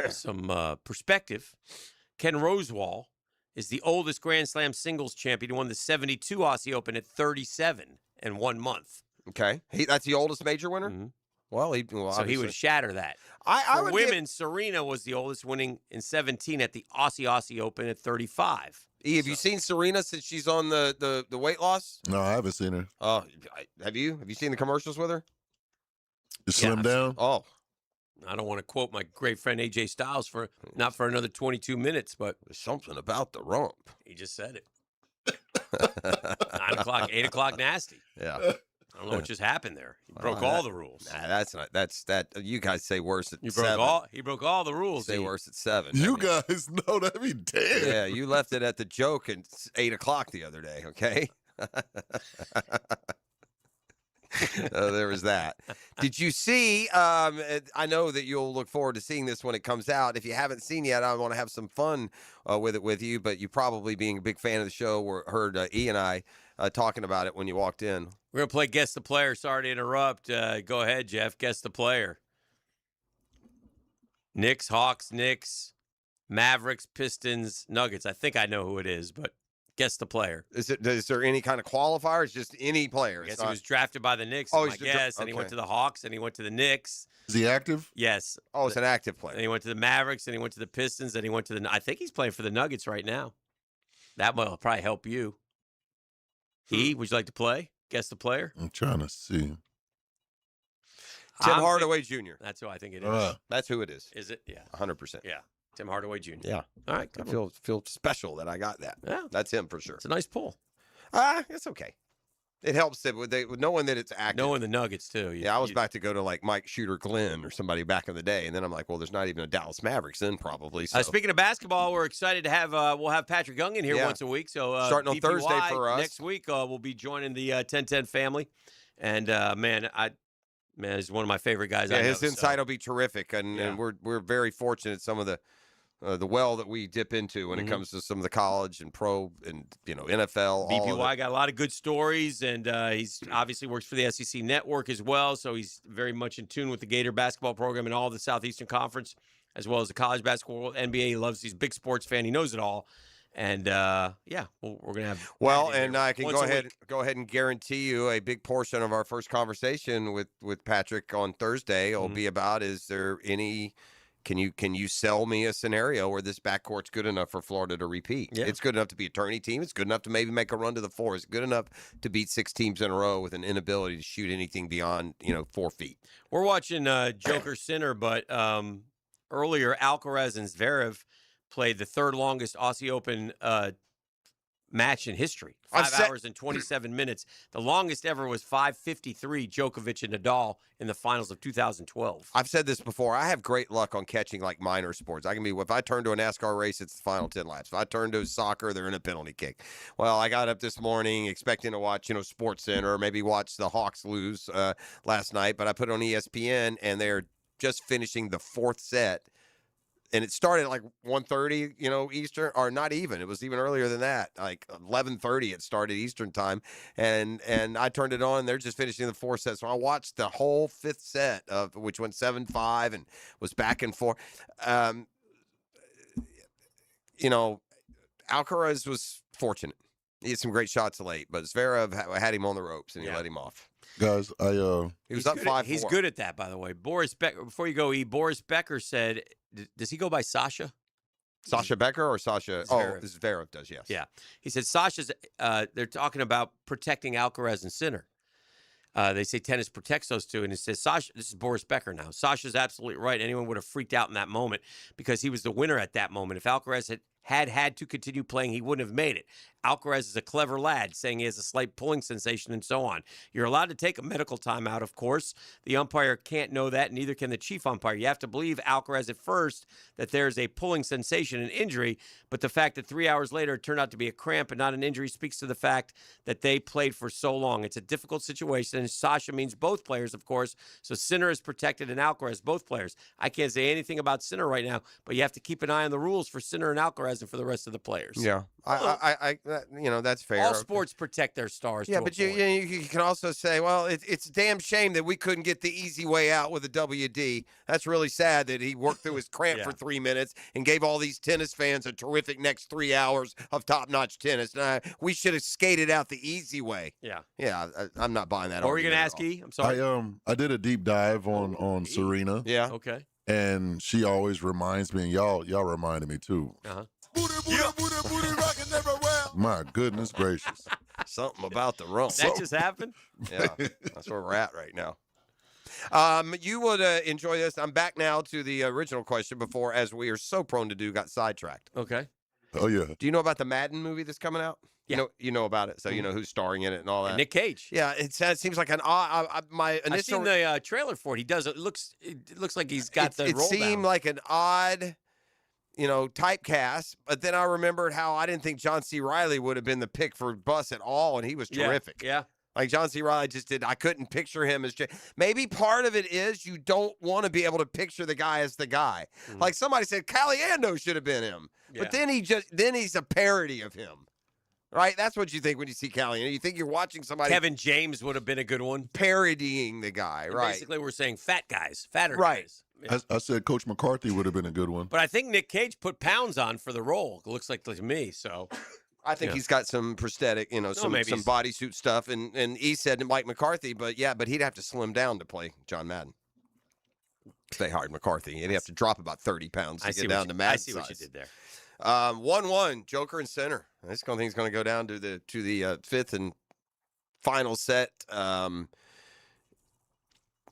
some perspective, Ken Rosewall is the oldest Grand Slam singles champion. He won the 72 Aussie Open at 37 in 1 month.
Okay. That's the oldest major winner?
Mm-hmm.
Well,
so he would shatter that.
I
For women, Serena was the oldest, winning in 17 at the Aussie Open at 35.
Have you seen Serena since she's on the weight loss?
No, I haven't seen her.
Oh, have you? Have you seen the commercials with her?
You slim down?
Oh.
I don't want to quote my great friend AJ Styles for not for another 22 minutes, but
there's something about the rump.
He just said it. 9 o'clock, 8 o'clock, nasty.
Yeah.
I don't know what just happened there. He broke all the rules.
Nah, that's not. That's that. You guys say worse at
You broke
7.
He broke all the rules.
Say worse at 7.
You guys know that. Be damn.
Yeah, you left it at the joke at 8 o'clock the other day. Okay. There was that. Did you see? I know that you'll look forward to seeing this when it comes out. If you haven't seen yet, I want to have some fun with it with you. But you probably, being a big fan of the show, heard E and I talking about it when you walked in.
We're gonna play Guess the Player. Sorry to interrupt. Go ahead, Jeff. Guess the player. Knicks, Hawks, Knicks, Mavericks, Pistons, Nuggets. I think I know who it is, but guess the player.
Is there any kind of qualifier? It's just any player.
I guess he was drafted by the Knicks.
Oh,
I guess, and he went to the Hawks, and he went to the Knicks.
Is he active?
Yes.
Oh, it's an active player.
And he went to the Mavericks, and he went to the Pistons, and he went to the. I think he's playing for the Nuggets right now. That will probably help you. Would you like to play? Guess the player.
I'm trying to see.
Tim Hardaway Jr.
That's who I think it is.
That's who it is.
Is it? Yeah.
100%.
Yeah. Tim Hardaway Jr.
Yeah.
All right.
I feel special that I got that.
Yeah.
That's him for sure.
It's a nice pull.
It's okay. It helps that with knowing that it's active.
Knowing the Nuggets too.
I was about to go to like Mike Shooter Glenn or somebody back in the day, and then I'm like, well, there's not even a Dallas Mavericks then probably. So.
Speaking of basketball, we're excited to have we'll have Patrick Young in here once a week. So
starting on
BPY,
Thursday for us
next week, we'll be joining the 1010 family, and man, he's one of my favorite guys.
Yeah,
I know,
his insight will be terrific, and we're very fortunate. Some of the well that we dip into when it comes to some of the college and pro and NFL.
BPY got a lot of good stories, and he's obviously works for the SEC Network as well, so he's very much in tune with the Gator basketball program and all the Southeastern Conference, as well as the college basketball, NBA. He loves. He's a big sports fan. He knows it all, and we're gonna have.
Well, and I can go ahead and guarantee you a big portion of our first conversation with Patrick on Thursday will be about: is there any? Can you sell me a scenario where this backcourt's good enough for Florida to repeat?
Yeah.
It's good enough to be a tourney team. It's good enough to maybe make a run to the floor. It's good enough to beat 6 teams in a row with an inability to shoot anything beyond 4 feet.
We're watching Joker Sinner, but earlier Alcaraz and Zverev played the third longest Aussie Open match in history. 5 hours and 27 minutes. The longest ever was 5:53, Djokovic and Nadal in the finals of 2012.
I've said this before. I have great luck on catching like minor sports. If I turn to a NASCAR race, it's the final 10 laps. If I turn to soccer, they're in a penalty kick. Well, I got up this morning expecting to watch, Sports Center, or maybe watch the Hawks lose last night, but I put it on ESPN, and they're just finishing the 4th set. And it started at like 1:30, Eastern, or not even. It was even earlier than that. Like 11:30 it started Eastern time. And I turned it on, and they're just finishing the 4th set. So I watched the whole 5th set, which went 7-5 and was back and forth. Alcaraz was fortunate. He had some great shots late, but Zverev had him on the ropes, and he let him off.
Guys,
he was up 5-4.
He's good at that, by the way. Boris Becker, before you go, Boris Becker said, does he go by Sasha?
Sasha Becker or Sasha?
Zverev.
Oh, Zverev does, yes.
Yeah. He said Sasha's, they're talking about protecting Alcaraz and Sinner. They say tennis protects those two. And it says, Sasha, this is Boris Becker now. Sasha's absolutely right. Anyone would have freaked out in that moment because he was the winner at that moment. If Alcaraz had to continue playing, he wouldn't have made it. Alcaraz is a clever lad, saying he has a slight pulling sensation and so on. You're allowed to take a medical timeout, of course. The umpire can't know that, neither can the chief umpire. You have to believe Alcaraz at first that there's a pulling sensation and injury, but the fact that 3 hours later it turned out to be a cramp and not an injury speaks to the fact that they played for so long. It's a difficult situation, and Sasha means both players, of course, so Sinner is protected and Alcaraz, both players. I can't say anything about Sinner right now, but you have to keep an eye on the rules for Sinner and Alcaraz present for the rest of the players.
Yeah, that's fair.
All sports protect their stars.
Yeah,
to a
but
point.
you can also say, well, it's a damn shame that we couldn't get the easy way out with a WD. That's really sad that he worked through his cramp for 3 minutes and gave all these tennis fans a terrific next 3 hours of top-notch tennis. We should have skated out the easy way.
Yeah,
I'm not buying that.
What were you going to ask, E? I'm sorry.
I did a deep dive on Serena.
Yeah.
Okay.
And she always reminds me, and y'all reminded me too.
Uh-huh.
My goodness gracious.
Something about the rump.
That just happened?
Yeah, that's where we're at right now. You would enjoy this. I'm back now to the original question before, as we are so prone to do, got sidetracked.
Okay.
Oh, yeah.
Do you know about the Madden movie that's coming out?
Yeah.
You know about it, so you know who's starring in it and all that.
And Nick Cage.
Yeah, it seems like an odd. My initial.
I've seen the trailer for it. He does. It looks like he's got the
It
roll
seemed
down.
like an odd, typecast. But then I remembered how I didn't think John C. Reilly would have been the pick for Bus at all, and he was terrific.
Yeah.
Like John C. Reilly I couldn't picture him as. Maybe part of it is you don't want to be able to picture the guy as the guy.
Mm-hmm.
Like somebody said, Caliendo should have been him, but then he's a parody of him. Right? That's what you think when you see Caliendo. You think you're watching somebody.
Kevin James would have been a good one.
Parodying the guy,
And
right?
Basically, we're saying fatter
Right.
guys. Yeah.
I said Coach McCarthy would have been a good one.
But I think Nick Cage put pounds on for the role. It looks like to me. So
I think he's got some prosthetic, some bodysuit stuff. And he said Mike McCarthy, but he'd have to slim down to play John Madden. They hired McCarthy. He'd have to drop about 30 pounds to get down to Madden.
I see what you did there.
1-1, Joker and center. I just don't think he's going to go down to the fifth and final set. Not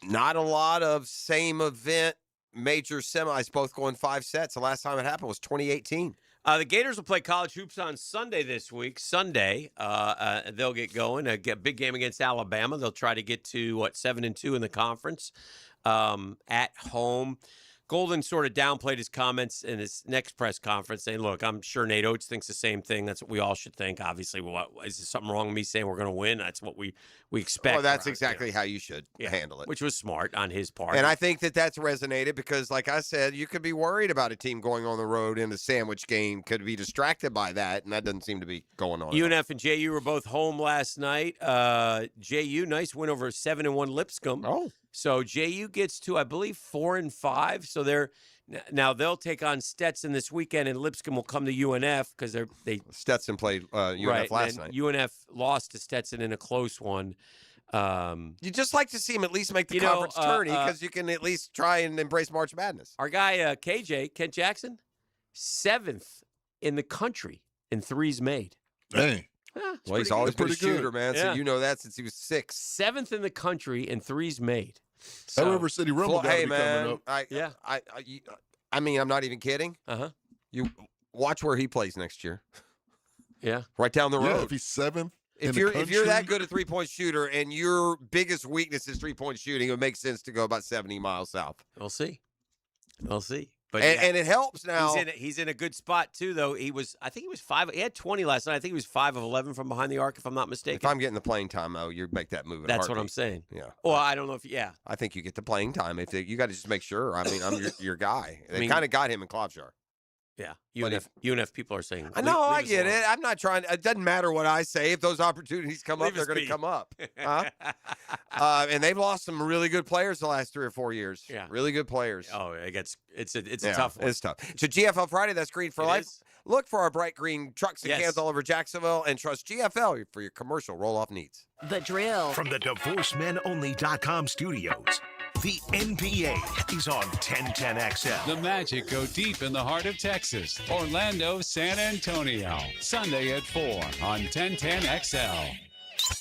a lot of same event major semis, both going 5 sets. The last time it happened was 2018.
The Gators will play college hoops on Sunday this week. Sunday, they'll get going. A big game against Alabama. They'll try to get to 7-2 in the conference at home. Golden sort of downplayed his comments in his next press conference, saying, look, I'm sure Nate Oates thinks the same thing. That's what we all should think. Obviously, is there something wrong with me saying we're going to win? That's what we expect.
Well, that's exactly how you should handle it.
Which was smart on his part.
And I think that's resonated because, like I said, you could be worried about a team going on the road in a sandwich game, could be distracted by that, and that doesn't seem to be going on.
UNF and JU were both home last night. JU, nice win over 7-1 Lipscomb.
Oh.
So JU gets to, I believe, 4-5. So they'll take on Stetson this weekend, and Lipscomb will come to UNF because
Stetson played UNF last night.
UNF lost to Stetson in a close one.
You just like to see him at least make the conference tourney because you can at least try and embrace March Madness.
Our guy KJ Kent Jackson, 7th in the country in threes made.
Dang.
Well, he's always been a
Pretty good.
shooter, man.
Yeah.
So you know that since he was 6.
7th in the country in threes made.
That River City Rumble got to be
man,
coming up.
I mean, I'm not even kidding.
Uh-huh.
You watch where he plays next year.
Yeah.
Right down the road.
Yeah, if he's 7th.
If you're that good a 3-point shooter and your biggest weakness is 3-point shooting, it would make sense to go about 70 miles south.
We'll see. But
and it helps now.
He's in a good spot too, though. I think he was 5. He had 20 last night. I think he was 5 of 11 from behind the arc, if I'm not mistaken.
If I'm getting the playing time, though, you make that move.
That's what I'm saying.
Yeah.
Well, I don't know if
I think you get the playing time. You got to just make sure. I mean, I'm your guy. They kind of got him in Klobuchar.
Yeah, UNF people are saying.
I know, I get it. I'm not trying. It doesn't matter what I say. If those opportunities come up, they're going to come up. Huh? And they've lost some really good players the last 3 or 4 years.
Yeah,
really good players.
Oh, it's a tough one.
It's tough. So GFL Friday, that's Green for Life. Look for our bright green trucks and cans all over Jacksonville, and trust GFL for your commercial roll-off needs.
The Drill.
From the DivorceMenOnly.com studios, the NBA is on 1010XL.
The Magic go deep in the heart of Texas. Orlando, San Antonio. Sunday at 4 on 1010XL.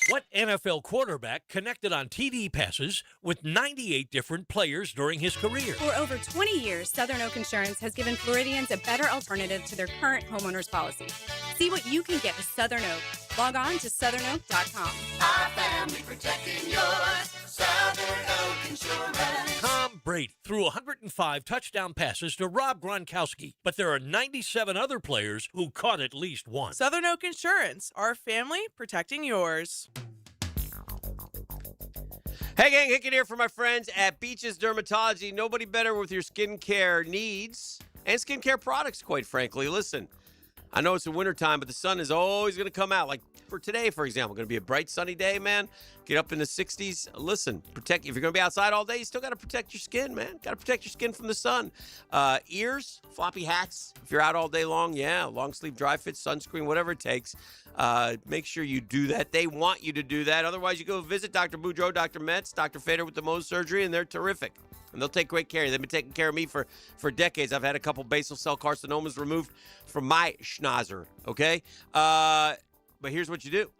What NFL quarterback connected on TD passes with 98 different players during his career?
For over 20 years, Southern Oak Insurance has given Floridians a better alternative to their current homeowners policy. See what you can get with Southern Oak. Log on to southernoak.com.
Our family protecting yours. Southern Oak Insurance.
Tom Brady threw 105 touchdown passes to Rob Gronkowski, but there are 97 other players who caught at least one.
Southern Oak Insurance, our family protecting yours.
Hey, gang, Hicken here for my friends at Beaches Dermatology. Nobody better with your skincare needs and skincare products, quite frankly. Listen, I know it's the wintertime, but the sun is always going to come out. Like for today, for example, going to be a bright, sunny day, man. Get up in the 60s. Listen, protect. If you're going to be outside all day, you still got to protect your skin, man. Got to protect your skin from the sun. Ears, floppy hats. If you're out all day long, yeah, long sleeve dry fit, sunscreen, whatever it takes. Make sure you do that. They want you to do that. Otherwise, you go visit Dr. Boudreaux, Dr. Metz, Dr. Fader with the Mohs surgery, and they're terrific. And they'll take great care of you. They've been taking care of me for decades. I've had a couple basal cell carcinomas removed from my schnauzer, okay? But here's what you do.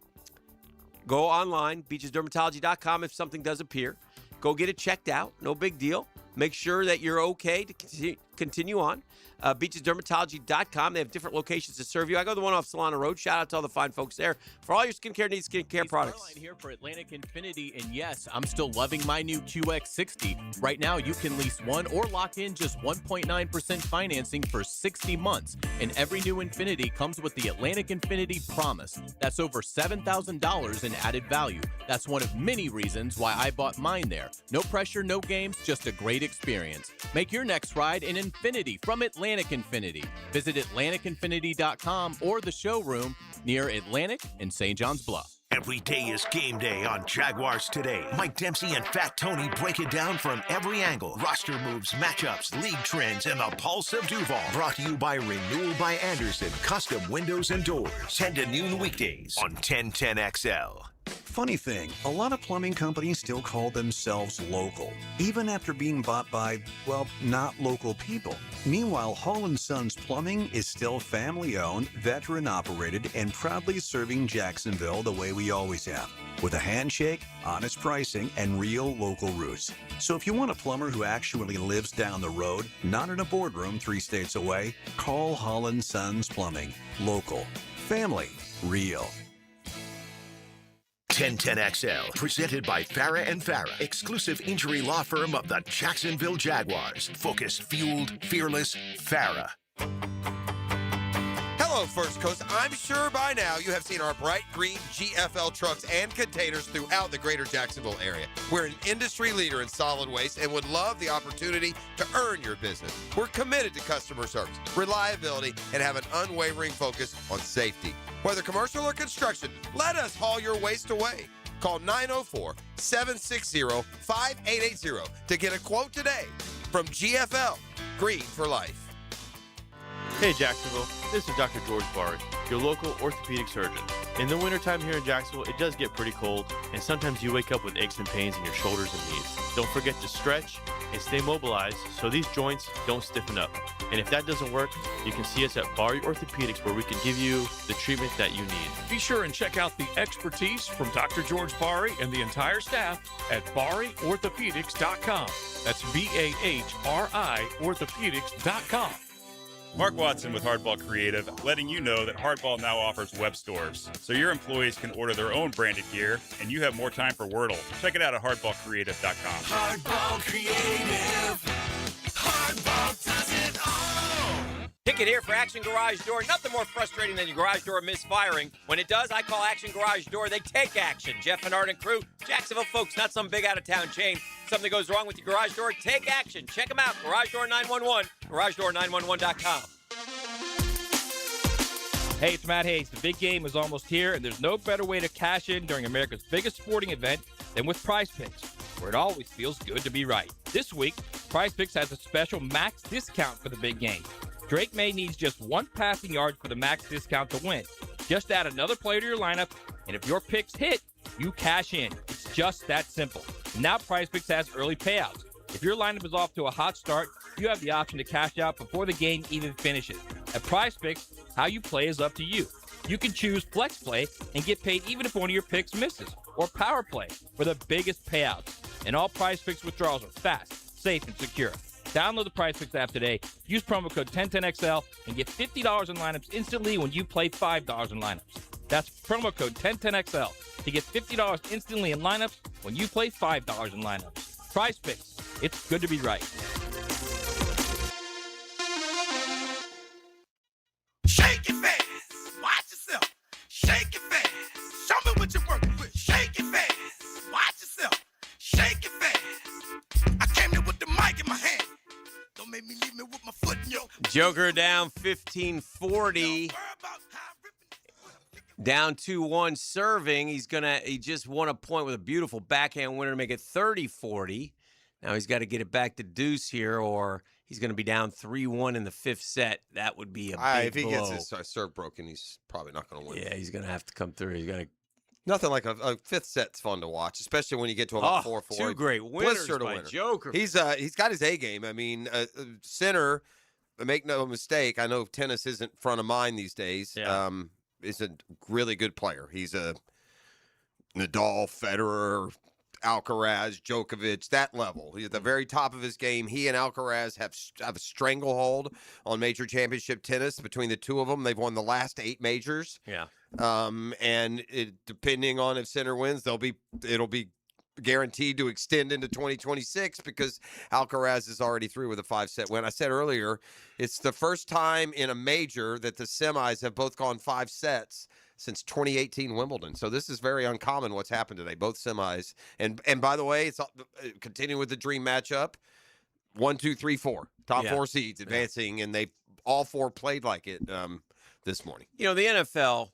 Go online, beachesdermatology.com if something does appear. Go get it checked out. No big deal. Make sure that you're okay to continue on. Beachesdermatology.com. They have different locations to serve you. I go to the one off Solana Road. Shout out to all the fine folks there for all your skincare needs, skincare products.
Caroline here for Atlantic Infinity, and yes, I'm still loving my new QX60. Right now, you can lease one or lock in just 1.9% financing for 60 months, and every new Infinity comes with the Atlantic Infinity Promise. That's over $7,000 in added value. That's one of many reasons why I bought mine there. No pressure, no games, just a great experience. Make your next ride an Infinity from Atlantic Infinity. Visit AtlanticInfinity.com or the showroom near Atlantic and St. John's Bluff.
Every day is game day on Jaguars Today. Mike Dempsey and Fat Tony break it down from every angle. Roster moves, matchups, league trends, and the pulse of Duval. Brought to you by Renewal by Anderson, custom windows and doors. 10 to noon weekdays on 1010XL.
Funny thing, a lot of plumbing companies still call themselves local, even after being bought by, well, not local people. Meanwhile, Hall & Sons Plumbing is still family-owned, veteran-operated, and proudly serving Jacksonville the way we always have, with a handshake, honest pricing, and real local roots. So if you want a plumber who actually lives down the road, not in a boardroom 3 states away, call Hall & Sons Plumbing. Local. Family. Real.
1010XL, presented by Farah and Farah, exclusive injury law firm of the Jacksonville Jaguars. Focused, fueled, fearless, Farah.
Hello, First Coast. I'm sure by now you have seen our bright green GFL trucks and containers throughout the greater Jacksonville area. We're an industry leader in solid waste and would love the opportunity to earn your business. We're committed to customer service, reliability, and have an unwavering focus on safety. Whether commercial or construction, let us haul your waste away. Call 904-760-5880 to get a quote today from GFL, Green for Life.
Hey Jacksonville, this is Dr. George Barry, your local orthopedic surgeon. In the wintertime here in Jacksonville, it does get pretty cold, and sometimes you wake up with aches and pains in your shoulders and knees. Don't forget to stretch and stay mobilized so these joints don't stiffen up. And if that doesn't work, you can see us at Barry Orthopedics, where we can give you the treatment that you need.
Be sure and check out the expertise from Dr. George Barry and the entire staff at BarryOrthopedics.com. That's BAHRI Orthopedics.com.
Mark Watson with Hardball Creative, letting you know that Hardball now offers web stores, so your employees can order their own branded gear, and you have more time for Wordle. Check it out at hardballcreative.com.
Hardball Creative. Hardball does it all.
Ticket here for Action Garage Door. Nothing more frustrating than your garage door misfiring. When it does, I call Action Garage Door. They take action. Jeff and Art and crew, Jacksonville folks, not some big out-of-town chain. Something goes wrong with your garage door, take action. Check them out. Garage Door 911, GarageDoor911.com.
Hey, it's Matt Hayes. The big game is almost here, and there's no better way to cash in during America's biggest sporting event than with Prize Picks, where it always feels good to be right. This week, Prize Picks has a special max discount for the big game. Drake May needs just one passing yard for the max discount to win. Just add another player to your lineup, and if your picks hit, you cash in. It's just that simple. And now Prize Picks has early payouts. If your lineup is off to a hot start, you have the option to cash out before the game even finishes. At Prize Picks, how you play is up to you. You can choose Flex Play and get paid even if one of your picks misses, or Power Play for the biggest payouts. And all Prize Picks withdrawals are fast, safe, and secure. Download the Prize Picks app today. Use promo code 1010XL and get $50 in lineups instantly when you play $5 in lineups. That's promo code 1010XL to get $50 instantly in lineups when you play $5 in lineups. Prize Picks. It's good to be right.
Shake it fast. Watch yourself. Shake it fast. Show me what you're working with. Shake it fast. Watch yourself. Shake it fast. I came here with the mic in my hand. Don't make me leave me with my foot in your...
Joker down 15-40. Down 2-1 serving. He just won a point with a beautiful backhand winner to make it 30-40. Now he's got to get it back to deuce here, or he's going to be down 3-1 in the fifth set. That would be a big
if he
blow.
gets his serve broken, he's probably not going to win.
Yeah, he's going to have to come through. He's going to.
Nothing like a fifth set's fun to watch, especially when you get to about 4-4.
Two great winners by Joker.
He's got his A game. I mean, center. Make no mistake. I know tennis isn't front of mind these days.
Yeah.
Is a really good player. He's a Nadal, Federer, Alcaraz, Djokovic, that level. He's at the very top of his game. He and Alcaraz have a stranglehold on major championship tennis. Between the two of them, they've won the last 8 majors.
Yeah.
And depending on if center wins, it'll be guaranteed to extend into 2026 because Alcaraz is already through with a 5-set win. I said earlier, it's the first time in a major that the semis have both gone 5 sets since 2018 Wimbledon. So this is very uncommon what's happened today, both semis. And by the way, it's continuing with the dream matchup. 1, 2, 3, 4. Top 4 seeds advancing, and they all 4 played like it this morning.
You know, the NFL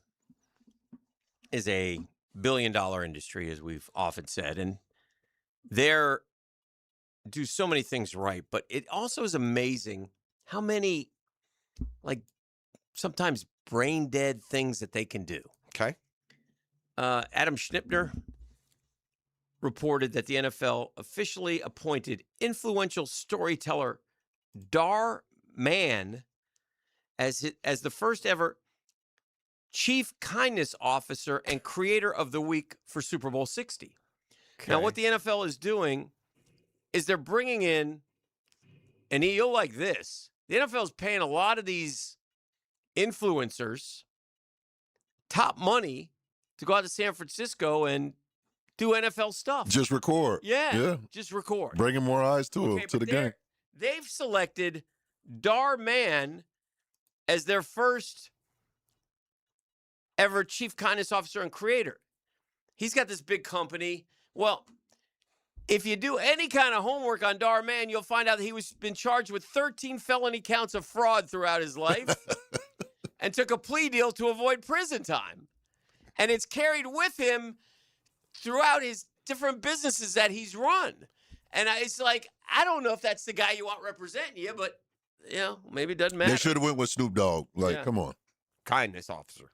is a billion-dollar industry, as we've often said, and they're do so many things right, but it also is amazing how many, like, sometimes brain-dead things that they can do.
Okay.
Adam Schnipner reported that the NFL officially appointed influential storyteller Dar Mann as the first ever Chief Kindness Officer and Creator of the Week for Super Bowl 60. Okay. Now, what the NFL is doing is they're bringing in, and you'll like this, the NFL is paying a lot of these influencers top money to go out to San Francisco and do NFL stuff.
Just record.
Yeah. Just record.
Bringing more eyes to the game.
They've selected Dar Mann as their first ever Chief Kindness Officer and Creator. He's got this big company. Well, if you do any kind of homework on Dar Mann, you'll find out that he was been charged with 13 felony counts of fraud throughout his life and took a plea deal to avoid prison time. And it's carried with him throughout his different businesses that he's run. And it's like, I don't know if that's the guy you want representing you, but, maybe it doesn't matter.
They should have went with Snoop Dogg. Come on.
Kindness officer.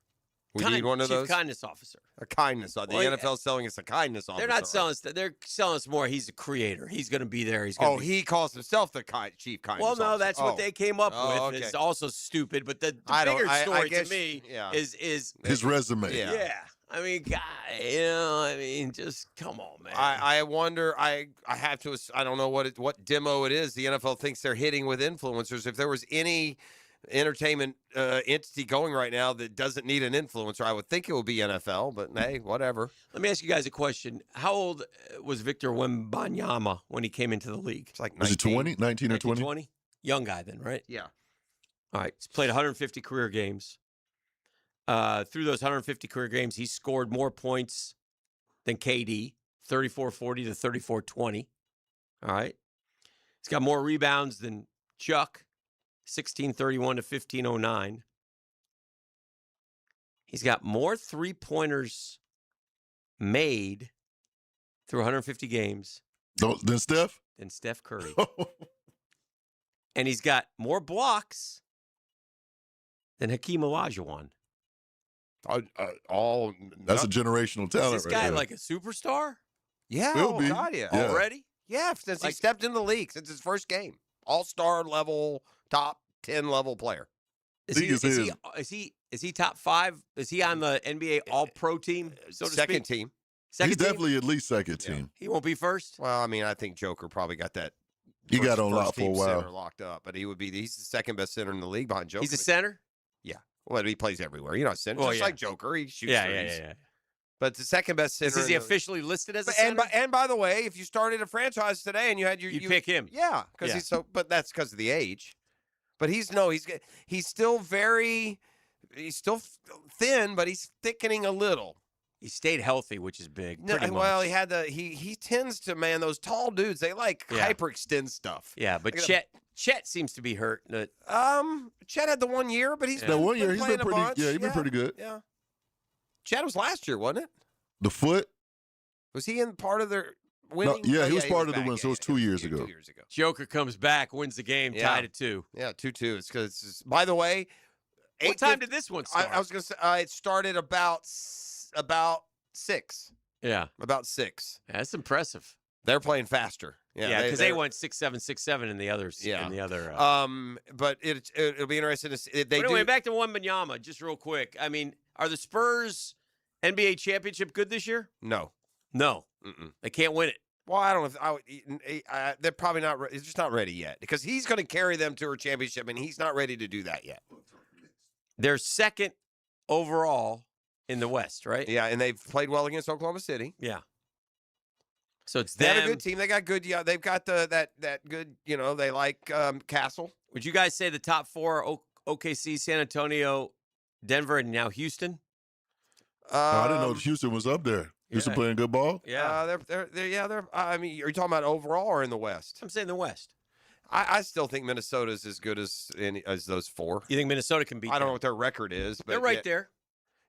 We need one of those.
Chief Kindness Officer.
A kindness. The NFL selling us a kindness officer.
They're not selling us. They're selling us more. He's a creator. He's going to be there.
He calls himself the chief kindness officer.
Well, no, that's what they came up with. Okay. It's also stupid, but the bigger story to me is
his resume.
Yeah. I mean, just come on, man.
I wonder. I have to. I don't know what demo it is. The NFL thinks they're hitting with influencers. If there was any entertainment entity going right now that doesn't need an influencer, I would think it would be NFL, but hey, whatever.
Let me ask you guys a question. How old was Victor Wembanyama when he came into the league?
It's like
19. Was he 20? 19 or 20?
20? Young guy then, right?
Yeah.
All right. He's played 150 career games. Through those 150 career games, he scored more points than KD, 34-40 to 34-20. All right. He's got more rebounds than Chuck, 1631 to 1509. He's got more three-pointers made through 150 games
than Steph?
Than Steph Curry. And he's got more blocks than Hakeem Olajuwon.
That's a generational talent.
Is this guy like a superstar?
Yeah.
Will be.
God, yeah.
Already?
Yeah, since he stepped in the league, since his first game. All-star level, top 10 level player.
Is he top 5? Is he on the NBA All-Pro team? So to
second
speak?
team.
He's definitely at least second team.
He won't be first?
Well, I mean, I think Joker probably got that.
He got on lock for a while.
Locked up, but he's the second best center in the league behind Joker.
He's a center?
Yeah. Well, he plays everywhere. You're not center.
Well,
just like Joker. He shoots threes.
Yeah.
But the second best center.
Is he officially listed as a center?
And by the way, if you started a franchise today and you had you
pick him.
Yeah, because he's so. But that's because of the age. But he's still thin, but he's thickening a little.
He stayed healthy, which is big.
Well, he tends to, man, those tall dudes, they hyperextend stuff.
Yeah, but Chet seems to be hurt.
Chet had the 1 year, but he's
that 1 year he's been
playing
pretty.
a bunch.
Yeah, he's been pretty good.
Yeah. Chad was last year, wasn't it?
The foot?
Was he in part of their
No,
winning?
yeah,
Oh,
he was part of the
back.
win, so it was 2 years ago.
2 years ago.
Joker comes back, wins the game, tied at 2.
Yeah, 2-2. It's because, by the way,
What time did this one start?
I was going to say it started about 6.
Yeah.
About 6.
That's impressive.
They're playing faster.
Yeah, because they went 6-7, 6-7 in the others.
Yeah.
In the other.
But it'll be interesting to see.
But anyway, back to Wembanyama, just real quick. I mean, are the Spurs NBA championship good this year?
No.
They can't win it.
Well, I don't know if they're probably not. It's just not ready yet because he's going to carry them to a championship, and he's not ready to do that yet.
They're second overall in the West, right?
Yeah, and they've played well against Oklahoma City.
Yeah. So it's
They
them.
have a good team. They got good. Yeah, they've got that good. They like Castle.
Would you guys say the top 4 are OKC, San Antonio, Denver, and now Houston?
I didn't know Houston was up there. Houston playing good ball?
Yeah.
They're. I mean, are you talking about overall or in the West?
I'm saying the West.
I still think Minnesota's as good as those 4.
You think Minnesota can beat
I don't
them?
know what their record is, but
They're right there.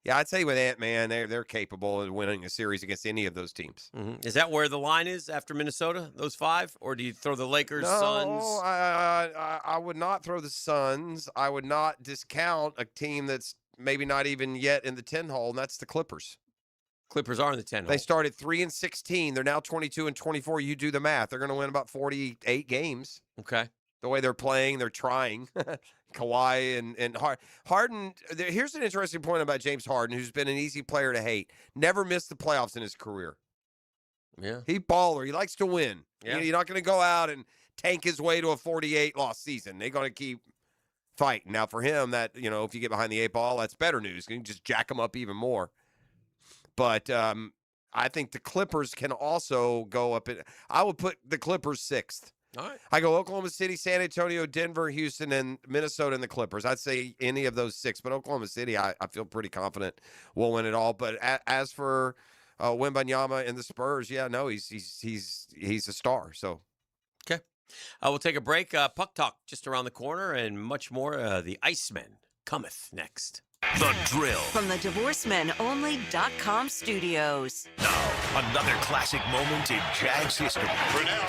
Yeah, I'd say with Ant-Man, they're capable of winning a series against any of those teams.
Mm-hmm. Is that where the line is after Minnesota, those 5? Or do you throw the Lakers,
No,
Suns?
I would not throw the Suns. I would not discount a team that's maybe not even yet in the 10 hole, and that's the Clippers.
Clippers are in the 10 hole.
They started 3-16. They're now 22-24. You do the math. They're going to win about 48 games.
Okay.
The way they're playing, they're trying. Kawhi and Harden. Here's an interesting point about James Harden, who's been an easy player to hate. Never missed the playoffs in his career.
Yeah.
He baller. He likes to win.
Yeah.
You're not going to go out and tank his way to a 48-loss season. They're going to keep fighting. Now, for him, that if you get behind the 8 ball, that's better news. You can just jack him up even more. But I think the Clippers can also go up. I would put the Clippers 6th.
All right.
I go Oklahoma City, San Antonio, Denver, Houston, and Minnesota and the Clippers. I'd say any of those 6, but Oklahoma City, I feel pretty confident will win it all. But as for Wembanyama and the Spurs, yeah, no, he's a star. So,
okay, we'll take a break. Puck Talk just around the corner, and much more. The Iceman cometh next.
The Drill.
From the DivorceMenOnly.com studios.
Now, another classic moment in Jags history.
Brunel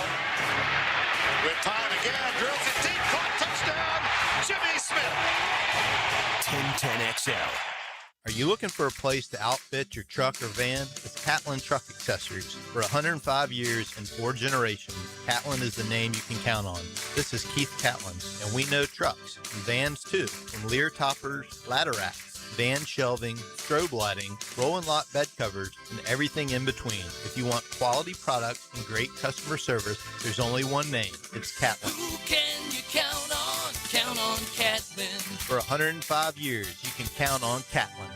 with time again, drills it deep, caught, touchdown, Jimmy Smith.
1010 XL.
Are you looking for a place to outfit your truck or van? It's Catlin Truck Accessories. For 105 years and 4 generations, Catlin is the name you can count on. This is Keith Catlin, and we know trucks and vans too, from Lear toppers, ladder racks, van shelving, strobe lighting, roll and lock bed covers, and everything in between. If you want quality products and great customer service, there's only one name. It's Catlin.
Who can you count on? Count on Catlin.
For 105 years, you can count on Catlin.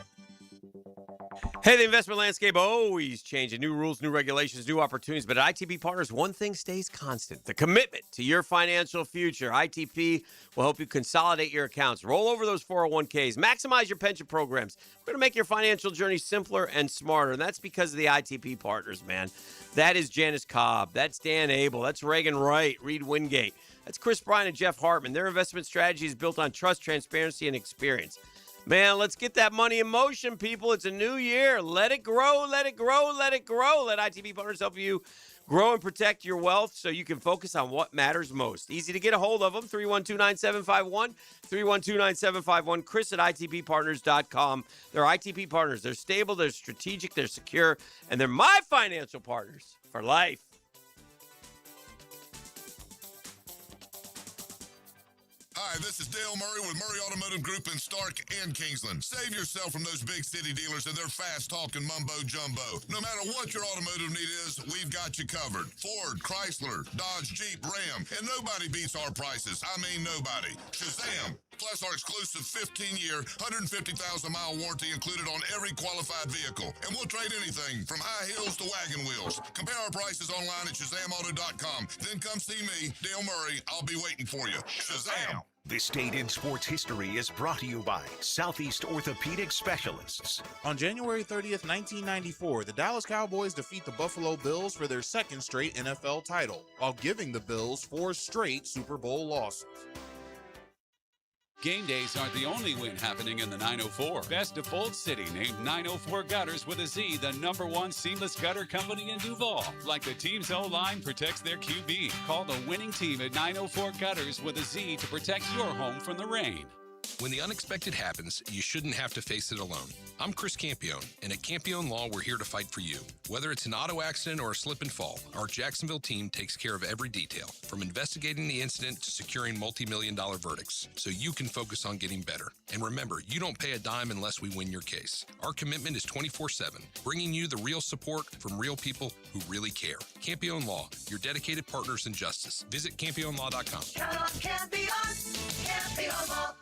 Hey, the investment landscape always changing. New rules, new regulations, new opportunities. But at ITP Partners, one thing stays constant: the commitment to your financial future. ITP will help you consolidate your accounts, roll over those 401ks, maximize your pension programs. We're going to make your financial journey simpler and smarter. And that's because of the ITP Partners, man. That is Janice Cobb. That's Dan Abel. That's Reagan Wright, Reed Wingate. That's Chris Bryan and Jeff Hartman. Their investment strategy is built on trust, transparency, and experience. Man, let's get that money in motion, people. It's a new year. Let it grow, let it grow, let it grow. Let ITP Partners help you grow and protect your wealth so you can focus on what matters most. Easy to get a hold of them, 312-9751, 312-9751, Chris at ITPpartners.com. They're ITP Partners. They're stable, they're strategic, they're secure, and they're my financial partners for life.
Hi, this is Dale Murray with Murray Automotive Group in Stark and Kingsland. Save yourself from those big city dealers and their fast-talking mumbo-jumbo. No matter what your automotive need is, we've got you covered. Ford, Chrysler, Dodge, Jeep, Ram, and nobody beats our prices. I mean nobody. Shazam! Plus our exclusive 15-year, 150,000-mile warranty included on every qualified vehicle. And we'll trade anything from high heels to wagon wheels. Compare our prices online at ShazamAuto.com. Then come see me, Dale Murray. I'll be waiting for you. Shazam!
This date in sports history is brought to you by Southeast Orthopedic Specialists.
On January 30th, 1994, the Dallas Cowboys defeat the Buffalo Bills for their second straight NFL title, while giving the Bills 4 straight Super Bowl losses.
Game days aren't the only win happening in the 904. Best of Bold City named 904 Gutters with a Z the #1 seamless gutter company in Duval. Like the team's O-line protects their QB. Call the winning team at 904 Gutters with a Z to protect your home from the rain.
When the unexpected happens, you shouldn't have to face it alone. I'm Chris Campione, and at Campione Law, we're here to fight for you. Whether it's an auto accident or a slip and fall, our Jacksonville team takes care of every detail, from investigating the incident to securing multi-million-dollar verdicts, so you can focus on getting better. And remember, you don't pay a dime unless we win your case. Our commitment is 24/7, bringing you the real support from real people who really care. Campione Law, your dedicated partners in justice. Visit CampioneLaw.com.
Count on Campione Law.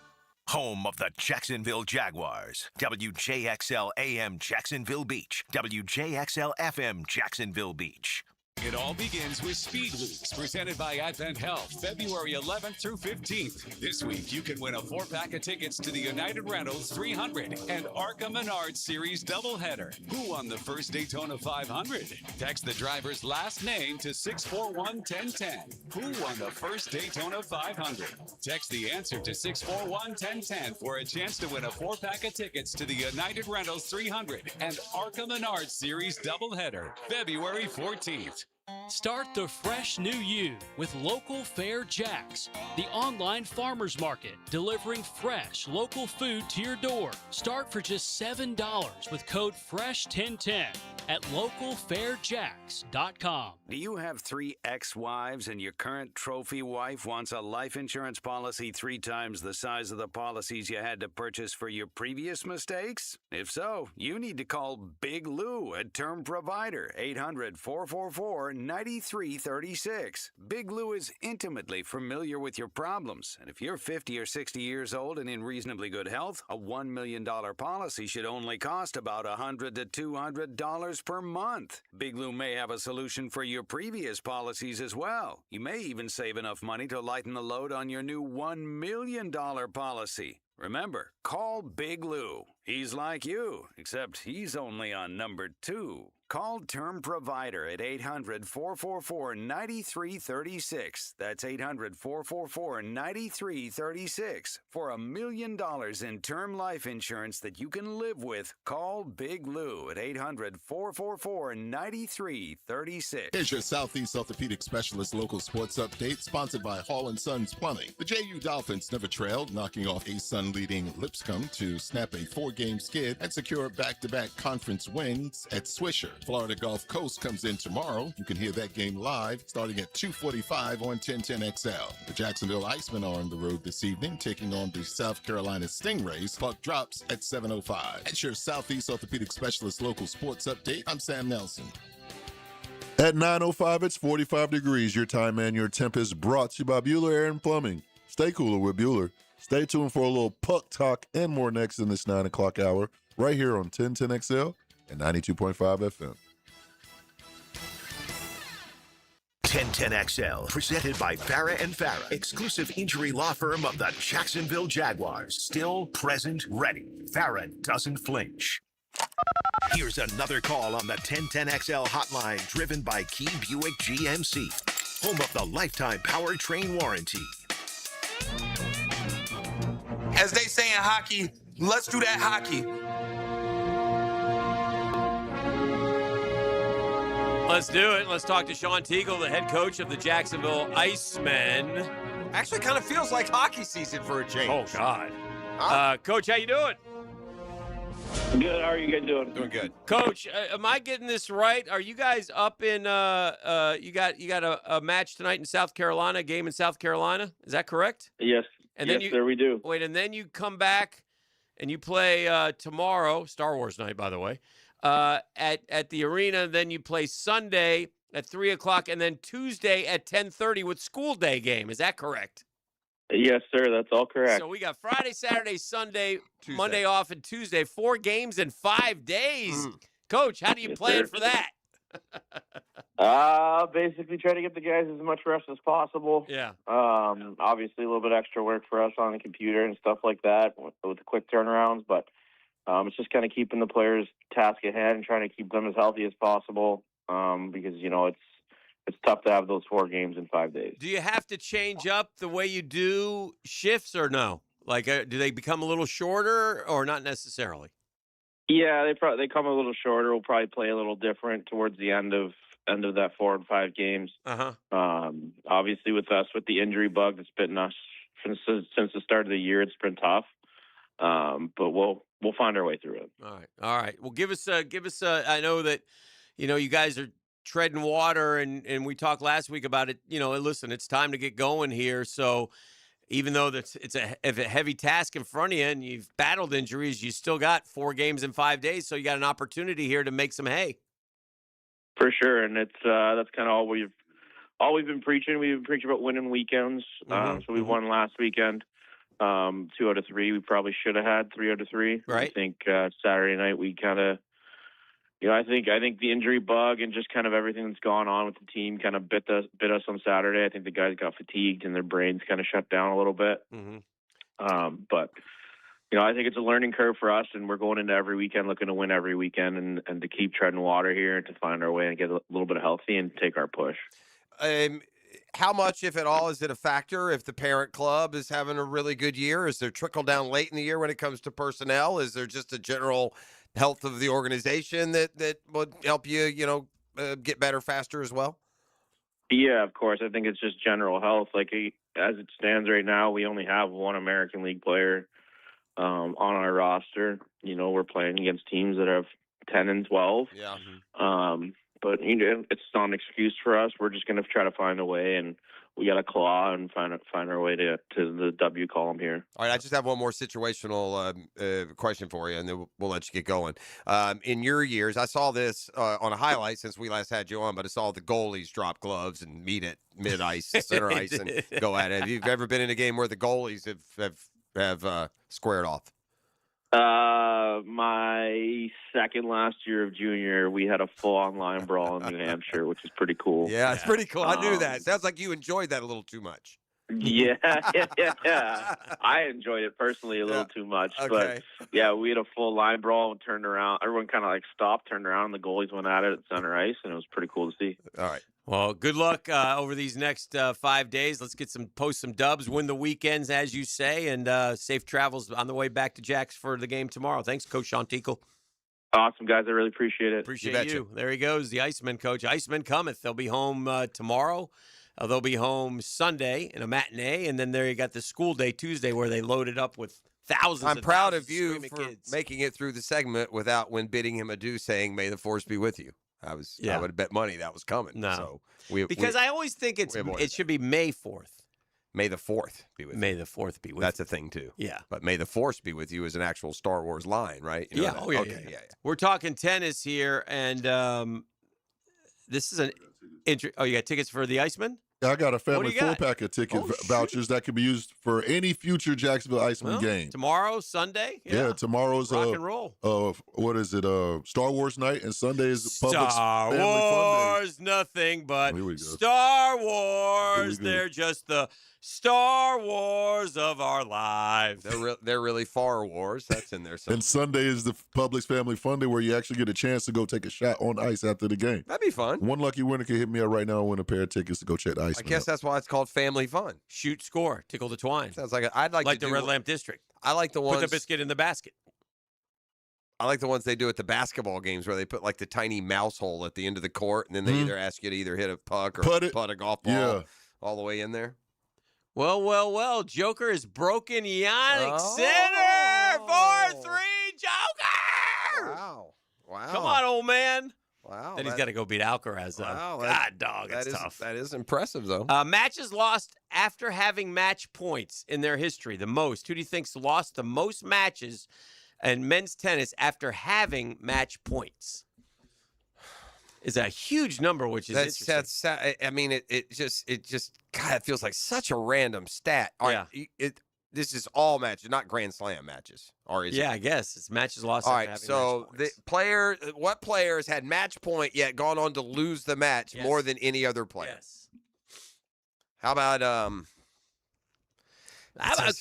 Home of the Jacksonville Jaguars. WJXL AM Jacksonville Beach. WJXL FM Jacksonville Beach.
It all begins with Speed Weeks, presented by Advent Health, February 11th through 15th. This week, you can win a 4-pack of tickets to the United Rentals 300 and Arca Menards Series doubleheader. Who won the first Daytona 500? Text the driver's last name to 641-1010. Who won the first Daytona 500? Text the answer to 641-1010 for a chance to win a 4-pack of tickets to the United Rentals 300 and Arca Menards Series doubleheader, February 14th.
Start the fresh new you with Local Fair Jacks, the online farmers market delivering fresh local food to your door. Start for just $7 with code FRESH1010 at localfairjacks.com.
Do you have 3 ex-wives and your current trophy wife wants a life insurance policy 3 times the size of the policies you had to purchase for your previous mistakes? If so, you need to call Big Lou at Term Provider, 800-444-9336. Big Lou is intimately familiar with your problems, and if you're 50 or 60 years old and in reasonably good health, a $1 million policy should only cost about $100 to $200 per month. Big Lou may have a solution for your previous policies as well. You may even save enough money to lighten the load on your new $1 million policy. Remember, call Big Lou. He's like you, except he's only on number 2. Call Term Provider at 800-444-9336. That's 800-444-9336. For $1 million in term life insurance that you can live with, call Big Lou at 800-444-9336.
Here's your Southeast Orthopedic Specialist local sports update, sponsored by Hall & Sons Plumbing. The JU Dolphins never trailed, knocking off A-Sun leading Lipscomb to snap a 4-game skid and secure back-to-back conference wins at Swisher. Florida Gulf Coast comes in tomorrow. You can hear that game live starting at 2:45 on 1010XL. The Jacksonville Icemen are on the road this evening, taking on the South Carolina Stingrays. Puck drops at 7:05. That's your Southeast Orthopedic Specialist local sports update. I'm Sam Nelson.
At 9:05, it's 45 degrees. Your time and your temp is brought to you by Bueller Air and Plumbing. Stay cooler with Bueller. Stay tuned for a little puck talk and more next in this 9 o'clock hour, right here on 1010XL and 92.5 FM.
1010XL, presented by Farah and Farah, exclusive injury law firm of the Jacksonville Jaguars. Still present, ready. Farah doesn't flinch. Here's another call on the 1010XL hotline, driven by Key Buick GMC, home of the lifetime powertrain warranty.
As they say in hockey, let's do that hockey.
Let's do it. Let's talk to Sean Teagle, the head coach of the Jacksonville Icemen.
Actually kind of feels like hockey season for a change.
Oh, God. Coach, how you doing?
Good. How are you guys doing?
Doing good.
Coach, am I getting this right? Are you guys up in you got a match tonight in South Carolina, a game in South Carolina? Is that correct?
Yes.
And then
yes, sir, we do.
Wait, and then you come back and you play tomorrow, Star Wars night, by the way, at the arena. Then you play Sunday at 3 o'clock, and then Tuesday at 10:30 with school day game. Is that correct?
Yes, sir. That's all correct.
So we got Friday, Saturday, Sunday, Tuesday. Monday off, and Tuesday. 4 games in 5 days. Coach, how do you plan for that?
Basically try to get the guys as much rest as possible.
Yeah.
Obviously a little bit extra work for us on the computer and stuff like that with the quick turnarounds, but it's just kind of keeping the players' task at hand and trying to keep them as healthy as possible because, you know, it's tough to have those 4 games in 5 days.
Do you have to change up the way you do shifts or no? Like, do they become a little shorter or not necessarily?
Yeah, they come a little shorter. We'll probably play a little different towards the end of that 4 and 5 games. Obviously, with the injury bug that's bitten us since the start of the year, it's been tough. But we'll find our way through it.
All right. Well, give us. I know that you guys are treading water, and we talked last week about it. Listen, it's time to get going here. So even though it's a heavy task in front of you and you've battled injuries, you still got 4 games in 5 days. So you got an opportunity here to make some hay.
For sure, and it's that's kind of all we've been preaching. We've been preaching about winning weekends. So we won last weekend, 2 out of 3. We probably should have had 3 out of 3.
Right.
I think Saturday night we kind of, I think the injury bug and just kind of everything that's gone on with the team kind of bit us on Saturday. I think the guys got fatigued and their brains kind of shut down a little bit. But I think it's a learning curve for us, and we're going into every weekend looking to win every weekend and to keep treading water here and to find our way and get a little bit healthy and take our push.
How much, if at all, is it a factor if the parent club is having a really good year? Is there trickle down late in the year when it comes to personnel? Is there just a general health of the organization that would help you, get better faster as well?
Yeah, of course. I think it's just general health. Like, as it stands right now, we only have 1 American League player on our roster. We're playing against teams that have 10 and 12.
Yeah.
But it's not an excuse for us. We're just going to try to find a way, and we got to claw and find our way to the W column here.
All right, I just have one more situational question for you, and then we'll let you get going. In your years, I saw this on a highlight since we last had you on, but I saw the goalies drop gloves and meet at mid-ice, center ice, and go at it. Have you ever been in a game where the goalies have squared off?
My second last year of junior, we had a full-on line brawl in New Hampshire, which is pretty cool.
Yeah, it's pretty cool. I knew that. Sounds like you enjoyed that a little too much.
Yeah. I enjoyed it personally a little too much.
Okay.
But, yeah, we had a full line brawl and turned around. Everyone kind of stopped, turned around, and the goalies went at it at center ice, and it was pretty cool to see.
All right.
Well, good luck over these next 5 days. Let's post some dubs, win the weekends, as you say, and safe travels on the way back to Jax for the game tomorrow. Thanks, Coach Sean Tinkle.
Awesome, guys. I really appreciate it.
Appreciate you. There he goes, the Iceman coach. Iceman cometh. They'll be home tomorrow. They'll be home Sunday in a matinee, and then there you got the school day Tuesday where they loaded up with thousands.
I'm proud of you
for
kids. Making it through the segment without, when bidding him adieu, saying, "May the force be with you." I would have bet money that was coming.
No,
so
because I always think it should be May 4th.
May the 4th be with you.
May the 4th be with
That's
you.
a thing too.
Yeah.
But May the Force be with you is an actual Star Wars line, right? You know that?
Oh, yeah,
Okay,
yeah. We're talking tennis here, and this is an oh, you got tickets for the Iceman?
I got a family
you got?
4-pack of ticket vouchers that can be used for any future Jacksonville Iceman game.
Tomorrow, Sunday?
Yeah, tomorrow's
rock and roll.
What is it? Star Wars night, and Sunday is public
Star
family
Wars, nothing but
Here we go.
Star Wars.
go.
They're just the Star Wars of our lives.
They're really Far Wars. That's in there somewhere.
And Sunday is the Publix Family Fun Day, where you actually get a chance to go take a shot on ice after the game.
That'd be fun.
One lucky winner can hit me up right now and win a pair of tickets to go check the ice.
I guess that's why it's called Family Fun.
Shoot, score, tickle the twine.
Sounds like I'd like to
the
do
Red Lamp District.
I like the ones.
Put the biscuit in the basket.
I like the ones they do at the basketball games where they put like the tiny mouse hole at the end of the court, and then they either ask you to either hit a puck or putt a golf ball all the way in there.
Well. Joker is broken. Yannick Sinner. 4-3, Joker.
Wow.
Come on, old man.
Wow.
Then he's got to go beat Alcaraz, though.
Wow,
God, dog, that's tough.
That is impressive, though.
Matches lost after having match points in their history, the most. Who do you think's lost the most matches in men's tennis after having match points? Is a huge number, which is interesting.
That's. I mean, it just. God, it feels like such a random stat. All right, this is all matches, not Grand Slam matches, or is it?
I guess it's matches lost.
All
after
right,
having
so
match points.
what players had match point yet gone on to lose the match more than any other player?
Yes.
How about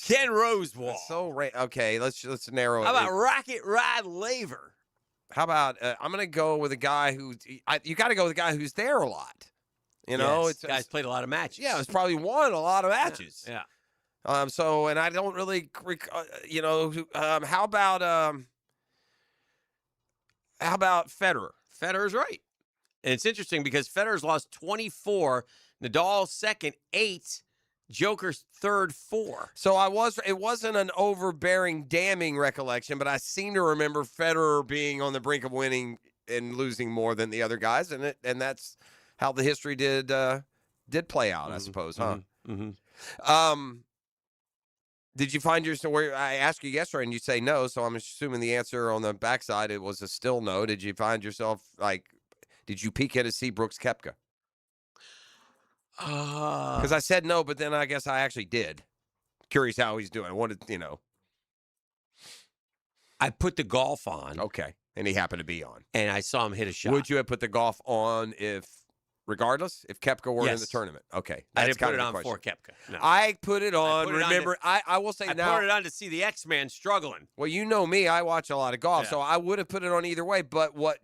Ken Rosewall?
Okay, let's narrow it.
How about Rocket Rod Laver?
How about I'm going to go with a guy who you got to go with a guy who's there a lot. You know,
Yes, guys played a lot of matches.
Yeah, it's probably won a lot of matches.
Yeah.
And I don't really, how about Federer?
Federer's right. And it's interesting because Federer's lost 24, Nadal second, 8, Joker's third, 4.
So it wasn't an overbearing, damning recollection, but I seem to remember Federer being on the brink of winning and losing more than the other guys, and that's how the history did play out, I suppose, huh? Did you find yourself where I asked you yesterday and you say no, so I'm assuming the answer on the backside it was a still no. Did you find yourself did you peek in to see Brooks Koepka? Because I said no, but then I guess I actually did. Curious how he's doing. I wanted,
I put the golf on.
Okay. And he happened to be on.
And I saw him hit a shot.
Would you have put the golf on regardless, if Koepka weren't in the tournament? Okay.
I didn't put it on for Koepka. No.
I put it on. I will say now.
I put it on to see the X-Man struggling.
Well, you know me. I watch a lot of golf, so I would have put it on either way. But what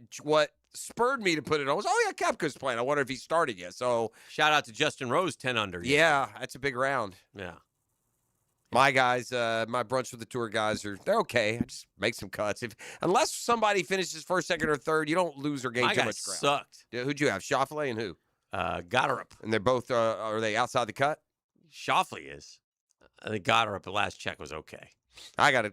spurred me to put it on was, Koepka's playing. I wonder if he's starting yet. So
shout out to Justin Rose, 10 under.
Yeah, that's a big round.
Yeah.
My guys, my brunch with the tour guys they're okay. I just make some cuts. Unless somebody finishes first, second, or third, you don't lose or gain too much ground.
Sucked.
Who'd you have? Schauffele and who?
Gotterup.
And they're both. Are they outside the cut?
Schauffele is. I think Gotterup, the last check was okay.
I got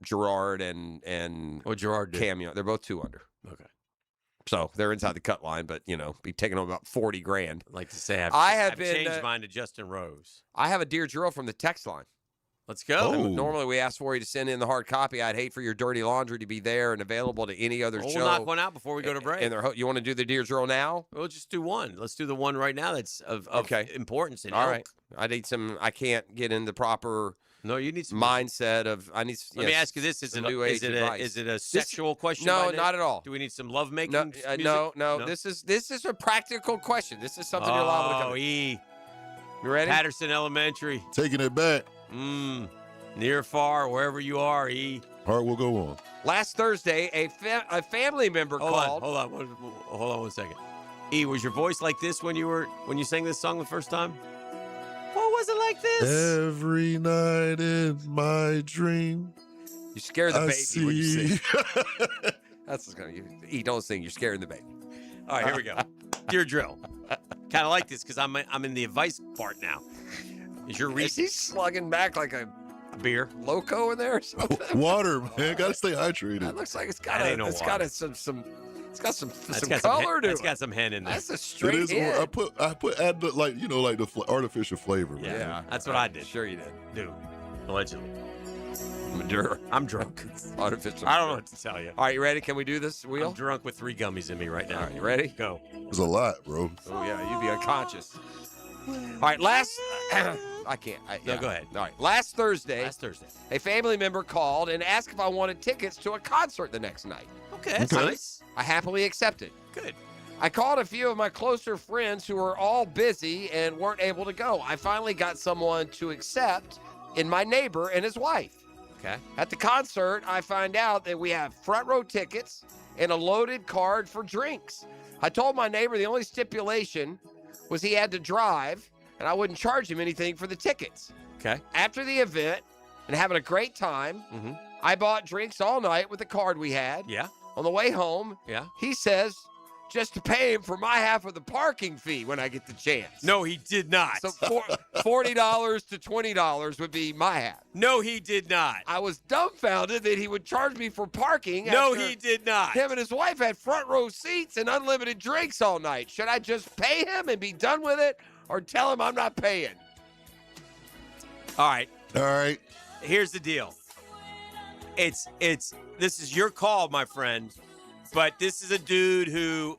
Gerard and
Gerard did.
Cam. They're both 2 under.
Okay.
So they're inside the cut line, but be taking them about $40,000.
I'd like to say
I've
changed mine to Justin Rose.
I have a Dear Drill from the text line.
Let's go.
Normally we ask for you to send in the hard copy. I'd hate for your dirty laundry to be there and available to any other show.
We'll knock one out before we go to break.
And you want to do the Dear Drill now?
We'll just do one. Let's do the one right now that's of importance.
All right. I need some. I can't get in the proper.
No, you need some
mindset of. I need.
Let me ask you this: is it a sexual question?
No, not at all.
Do we need some love making?
No. This is a practical question. This is something you're liable to come.
You
ready?
Patterson Elementary.
Taking it back.
Near, far, wherever you are.
Heart will go on.
Last Thursday, a family member called.
Hold on 1 second. Was your voice like this when you sang this song the first time? What was it like this?
Every night in my dream.
You scare the baby when you sing. That's what's going to you don't sing. You're scaring the baby.
All right, here we go. Dear Drill. Kind of like this because I'm in the advice part now.
Is he slugging back like a
beer
loco in there or something?
Water, man. Gotta stay hydrated.
That looks like it's got some color to it.
It's got some hen in there.
That's a straight hen.
I put the artificial flavor. Man.
Yeah,
that's what I did.
Sure you did.
Dude, allegedly.
I'm drunk. Artificial.
I don't know what to tell you.
All right, you ready? Can we do this wheel?
I'm drunk with 3 gummies in me right now.
All right, you ready?
Go.
There's a lot, bro.
Oh yeah, you'd be unconscious. All right, I can't.
No, go ahead.
All right, last Thursday,
a
family member called and asked if I wanted tickets to a concert the next night.
Okay, that's nice.
I happily accepted.
Good.
I called a few of my closer friends who were all busy and weren't able to go. I finally got someone to accept in my neighbor and his wife.
Okay.
At the concert, I find out that we have front row tickets and a loaded card for drinks. I told my neighbor the only stipulation was he had to drive, and I wouldn't charge him anything for the tickets.
Okay.
After the event and having a great time, I bought drinks all night with the card we had.
Yeah.
On the way home, he says just to pay him for my half of the parking fee when I get the chance.
No, he did not.
So $40 to $20 would be my half.
No, he did not.
I was dumbfounded that he would charge me for parking.
No, he did not.
Him and his wife had front row seats and unlimited drinks all night. Should I just pay him and be done with it, or tell him I'm not paying?
All right.
Here's
the deal. This is your call, my friend, but this is a dude who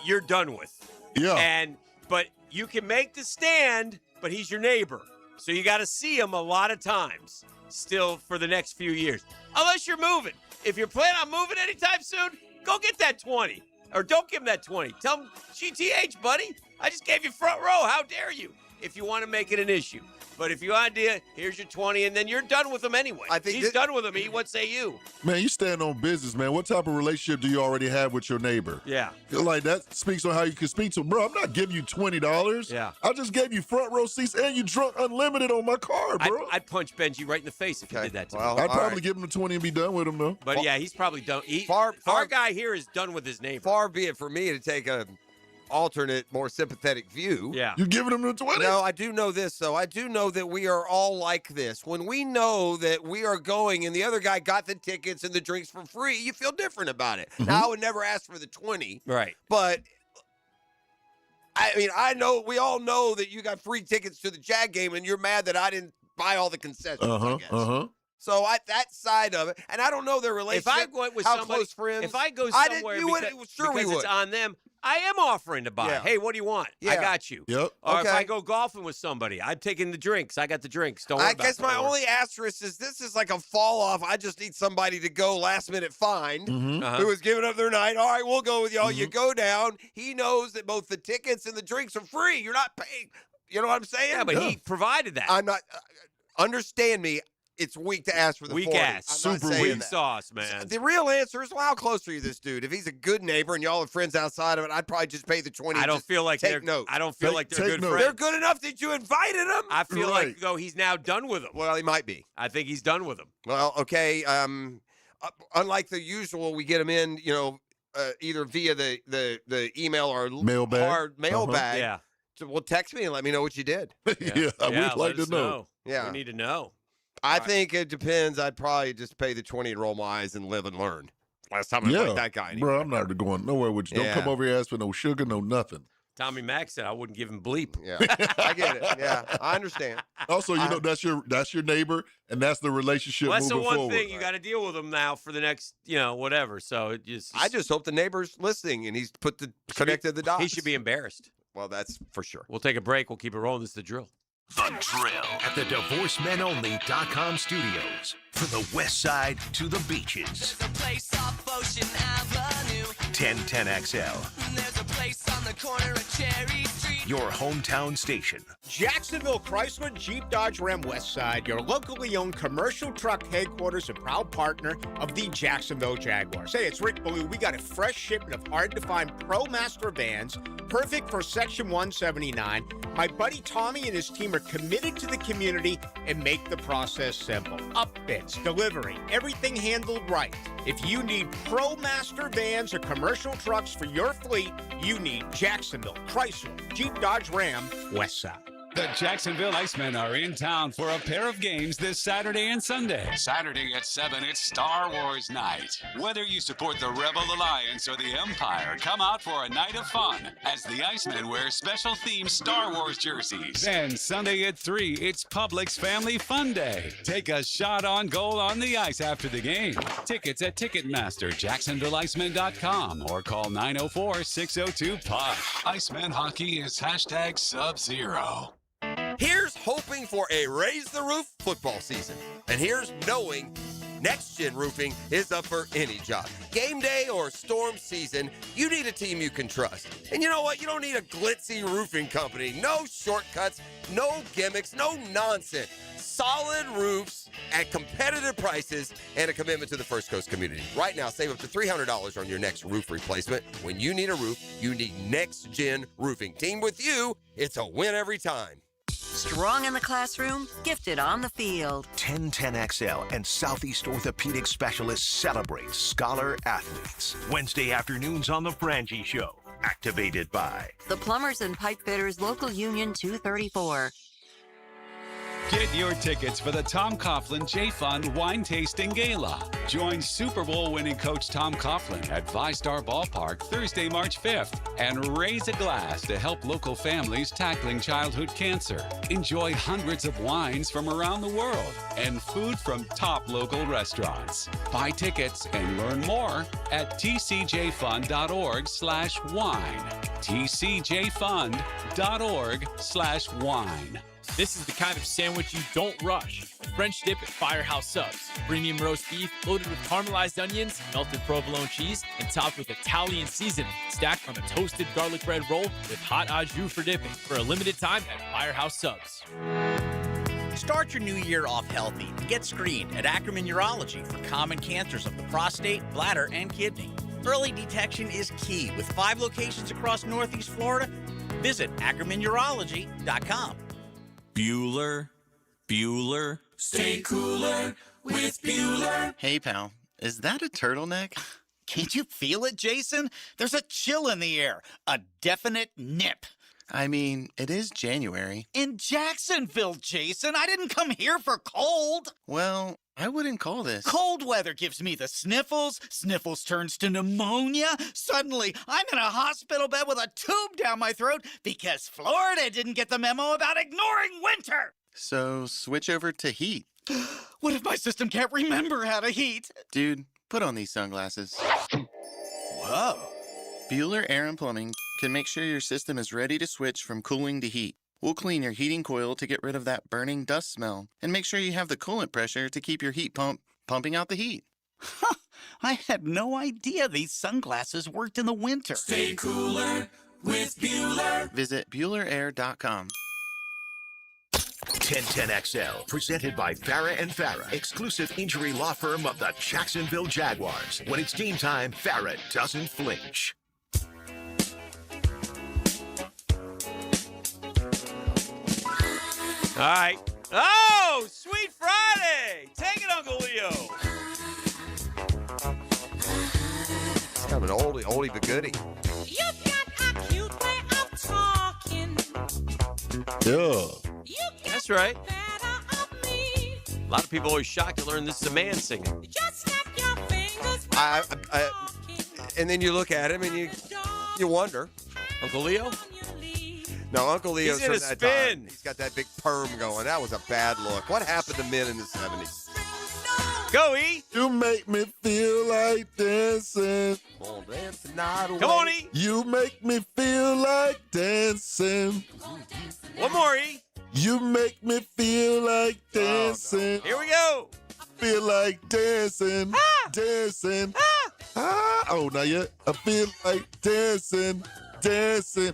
you're done with.
Yeah.
But you can make the stand, but he's your neighbor. So you got to see him a lot of times still for the next few years. Unless you're moving. If you're planning on moving anytime soon, go get that 20. Or don't give him that 20. Tell him, GTH, buddy. I just gave you front row. How dare you? If you want to make it an issue. But if you want to, here's your 20, and then you're done with him anyway.
I think
he's done with him. What say you?
Man, you stand on business, man. What type of relationship do you already have with your neighbor?
Yeah.
Like, that speaks on how you can speak to him. Bro, I'm not giving you $20.
Yeah.
I just gave you front row seats, and you drunk unlimited on my car, bro.
I'd punch Benji right in the face if he did that to me.
I'd probably give him the 20 and be done with him, though.
But yeah, he's probably done. Our guy here is done with his neighbor.
Far be it for me to take a alternate, more sympathetic view.
Yeah.
You giving him the 20?
No, I do know this, though. I do know that we are all like this. When we know that we are going and the other guy got the tickets and the drinks for free, you feel different about it. Now, I would never ask for the 20.
Right.
But, I mean, we all know that you got free tickets to the Jag game and you're mad that I didn't buy all the concessions, I guess. So that side of it, and I don't know their relationship.
If I go with
how
somebody,
close friends.
if I go somewhere because it's on them, I am offering to buy.
Yeah.
Hey, what do you want? I got you.
Yep.
Or if I go golfing with somebody, I'm taking the drinks. I got the drinks. Don't worry about it.
I guess my only asterisk is this is like a fall off. I just need somebody to go last minute find who is giving up their night. All right, we'll go with y'all. You go down. He knows that both the tickets and the drinks are free. You're not paying. You know what I'm saying?
Yeah, but he provided that.
I'm not. Understand me. It's weak to ask for the 40.
Super weak sauce, man.
The real answer is, well, how close are you to this dude? If he's a good neighbor and y'all are friends outside of it, I'd probably just pay the 20.
I don't feel like
take notes.
I don't feel like they're good friends.
They're good enough that you invited him.
I feel like though he's now done with them.
Well, he might be.
I think he's done with them.
Well, okay. Unlike the usual, we get him in, either via the email or mailbag.
Yeah.
So, well, text me and let me know what you did.
We'd like to know.
Yeah.
We need to know.
I think it depends. I'd probably just pay the 20 and roll my eyes and live and learn. Last time I played that guy. Anyway.
Bro, I'm not going nowhere with you. Don't come over here and ask for no sugar, no nothing.
Tommy Mack said I wouldn't give him bleep.
Yeah, I get it. Yeah, I understand.
Also, that's your neighbor, and that's the relationship.
Well, that's the
moving
one
forward.
thing you got to deal with him now for the next, whatever. So
I just hope the neighbor's listening and he's connected the dots.
He should be embarrassed.
Well, that's for sure.
We'll take a break. We'll keep it rolling. This is The Drill.
The Drill at the DivorceMenOnly.com studios. From the west side to the beaches.
There's a place off Ocean Avenue.
1010XL.
There's a place on the corner of Cherry Street.
Your hometown station.
Jacksonville Chrysler Jeep Dodge Ram Westside, your locally owned commercial truck headquarters and proud partner of the Jacksonville Jaguars. Hey, it's Rick Ballou. We got a fresh shipment of hard-to-find ProMaster vans, perfect for Section 179. My buddy Tommy and his team are committed to the community and make the process simple. Upfits, delivery, everything handled right. If you need ProMaster vans or commercial trucks for your fleet, you need Jacksonville Chrysler Jeep Dodge Ram Westside.
The Jacksonville Icemen are in town for a pair of games this Saturday and Sunday. Saturday at 7, it's Star Wars night. Whether you support the Rebel Alliance or the Empire, come out for a night of fun as the Icemen wear special themed Star Wars jerseys. Then Sunday at 3, it's Publix Family Fun Day. Take a shot on goal on the ice after the game. Tickets at Ticketmaster, JacksonvilleIcemen.com, or call 904-602-PUCK. Iceman hockey is #Sub-Zero.
Here's hoping for a raise the roof football season. And here's knowing Next Gen Roofing is up for any job. Game day or storm season, you need a team you can trust. And you know what? You don't need a glitzy roofing company. No shortcuts, no gimmicks, no nonsense. Solid roofs at competitive prices and a commitment to the First Coast community. Right now, save up to $300 on your next roof replacement. When you need a roof, you need Next Gen Roofing. Team with you, it's a win every time.
Strong in the classroom, gifted on the field.
1010XL and Southeast Orthopedic Specialists celebrate scholar athletes. Wednesday afternoons on The Frangie Show. Activated by
The Plumbers and Pipe Fitters Local Union 234.
Get your tickets for the Tom Coughlin J Fund Wine Tasting Gala. Join Super Bowl winning coach Tom Coughlin at ViStar Ballpark Thursday, March 5th and raise a glass to help local families tackling childhood cancer. Enjoy hundreds of wines from around the world and food from top local restaurants. Buy tickets and learn more at tcjfund.org/wine. tcjfund.org/wine.
This is the kind of sandwich you don't rush. French dip at Firehouse Subs. Premium roast beef loaded with caramelized onions, melted provolone cheese, and topped with Italian seasoning. Stacked on a toasted garlic bread roll with hot au jus for dipping. For a limited time at Firehouse Subs.
Start your new year off healthy. Get screened at Ackerman Urology for common cancers of the prostate, bladder, and kidney. Early detection is key with 5 locations across Northeast Florida. Visit AckermanUrology.com.
Bueller. Stay cooler with Bueller.
Hey, pal, is that a turtleneck? Can't you feel it, Jason? There's a chill in the air, a definite nip.
I mean, it is January.
In Jacksonville, Jason, I didn't come here for cold.
Well, I wouldn't call this.
Cold weather gives me the sniffles. Sniffles turns to pneumonia. Suddenly, I'm in a hospital bed with a tube down my throat because Florida didn't get the memo about ignoring winter.
So switch over to heat.
What if my system can't remember how to heat?
Dude, put on these sunglasses.
Whoa.
Bueller Air & Plumbing can make sure your system is ready to switch from cooling to heat. We'll clean your heating coil to get rid of that burning dust smell and make sure you have the coolant pressure to keep your heat pump pumping out the heat.
I had no idea these sunglasses worked in the winter.
Stay cooler with Bueller.
Visit BuellerAir.com.
1010XL, presented by Farah and Farah, exclusive injury law firm of the Jacksonville Jaguars. When it's game time, Farah doesn't flinch.
All right. Oh, Sweet Friday. Take it, Uncle Leo.
It's kind of an oldie but goodie.
You've got a cute way of talking.
Yeah.
That's right. A lot of people always shocked to learn this is a man singing.
Just snap your fingers.
And then you look at him and you wonder.
Uncle Leo?
No, Uncle Leo's
He's in
from
a
that
spin.
time. He's got that big perm going. That was a bad look. What happened to men in the 70s?
Go, E.
You make me feel like dancing.
Come on, dance the night away.
Come on, E.
You make me feel like dancing.
One more, E.
You make me feel like dancing.
Here we go.
Feel like dancing. Dancing. Oh, not yet. I feel like dancing. Dancing.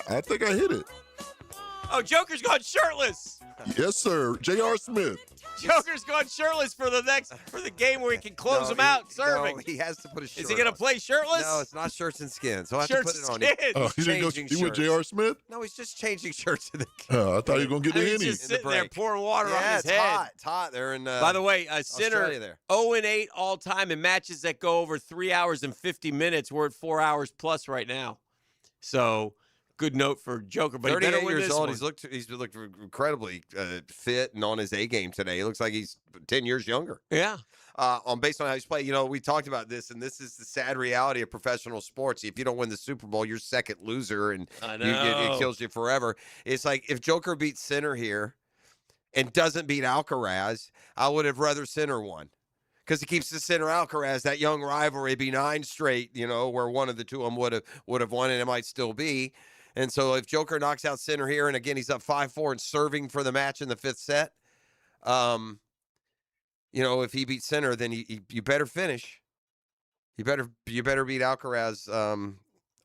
I think I hit it.
Oh, Joker's gone shirtless.
Yes, sir. J.R. Smith.
Joker's gone shirtless for the game where he can close him out serving.
No, he has to put a shirt
Is he going to
on.
play shirtless?
No, it's not shirts and skins. He'll have
Shirts
to put it on.
and skins.
Oh, he didn't go.
Changing
He went
shirts.
J.R. Smith?
No, he's just changing shirts in the
Oh, I thought he was going to get the
He's
henny.
just sitting there pouring water on
Yeah,
his
it's
head.
hot. It's hot there in
By the way, a Sinner
Australia there.
0-8 all time in matches that go over 3 hours and 50 minutes. We're at 4 hours plus right now. So, good note for Joker. But he better
38
win
years
this
old.
one.
He's looked incredibly fit and on his A game today. He looks like he's 10 years younger.
Yeah.
Based on how he's played. You know, we talked about this, and this is the sad reality of professional sports. If you don't win the Super Bowl, you're second loser, and it kills you forever. It's like if Joker beats Sinner here and doesn't beat Alcaraz, I would have rather Sinner won. Because he keeps the Sinner Alcaraz, that young rivalry, be 9 straight, where one of the two of them would have won, and it might still be. And so if Joker knocks out Sinner here, and again, he's up 5-4 and serving for the match in the 5th set, if he beats Sinner, then you better finish. You better beat Alcaraz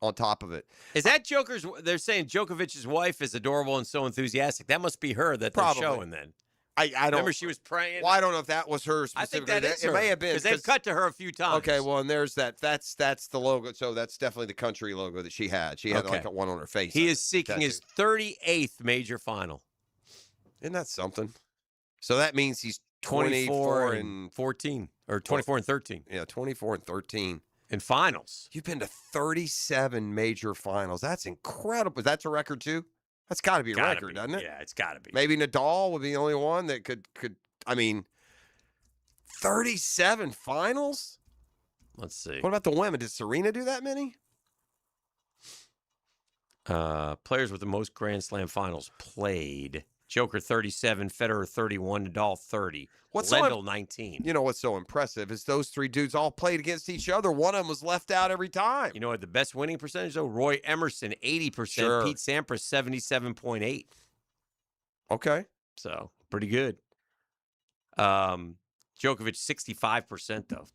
on top of it.
Is that Joker's? They're saying Djokovic's wife is adorable and so enthusiastic. That must be her that they're
Probably.
showing then.
I don't
Remember she was praying?
Well, I don't know if that was her
I think
specifically.
that is
It
her.
may have been.
Because they've cut to her a few times.
Okay, well, and there's that. That's the logo. So that's definitely the country logo that she had. She had like one on her face.
He is seeking his 38th major final.
Isn't that something? So that means he's
24 and 14. Or 24 and 13.
Yeah, 24 and 13.
In finals.
You've been to 37 major finals. That's incredible. That's a record, too? That's got to be a record, doesn't it?
Yeah, it's got to be.
Maybe Nadal would be the only one that could. I mean, 37 finals?
Let's see.
What about the women? Did Serena do that many?
Players with the most Grand Slam finals played. Joker 37, Federer 31, Nadal 30, Lendl 19.
You know what's so impressive is those 3 dudes all played against each other. One of them was left out every time.
You know what the best winning percentage though? Roy Emerson 80%,
Sure.
Pete Sampras 77.8.
Okay.
So, pretty good. Djokovic 65% though.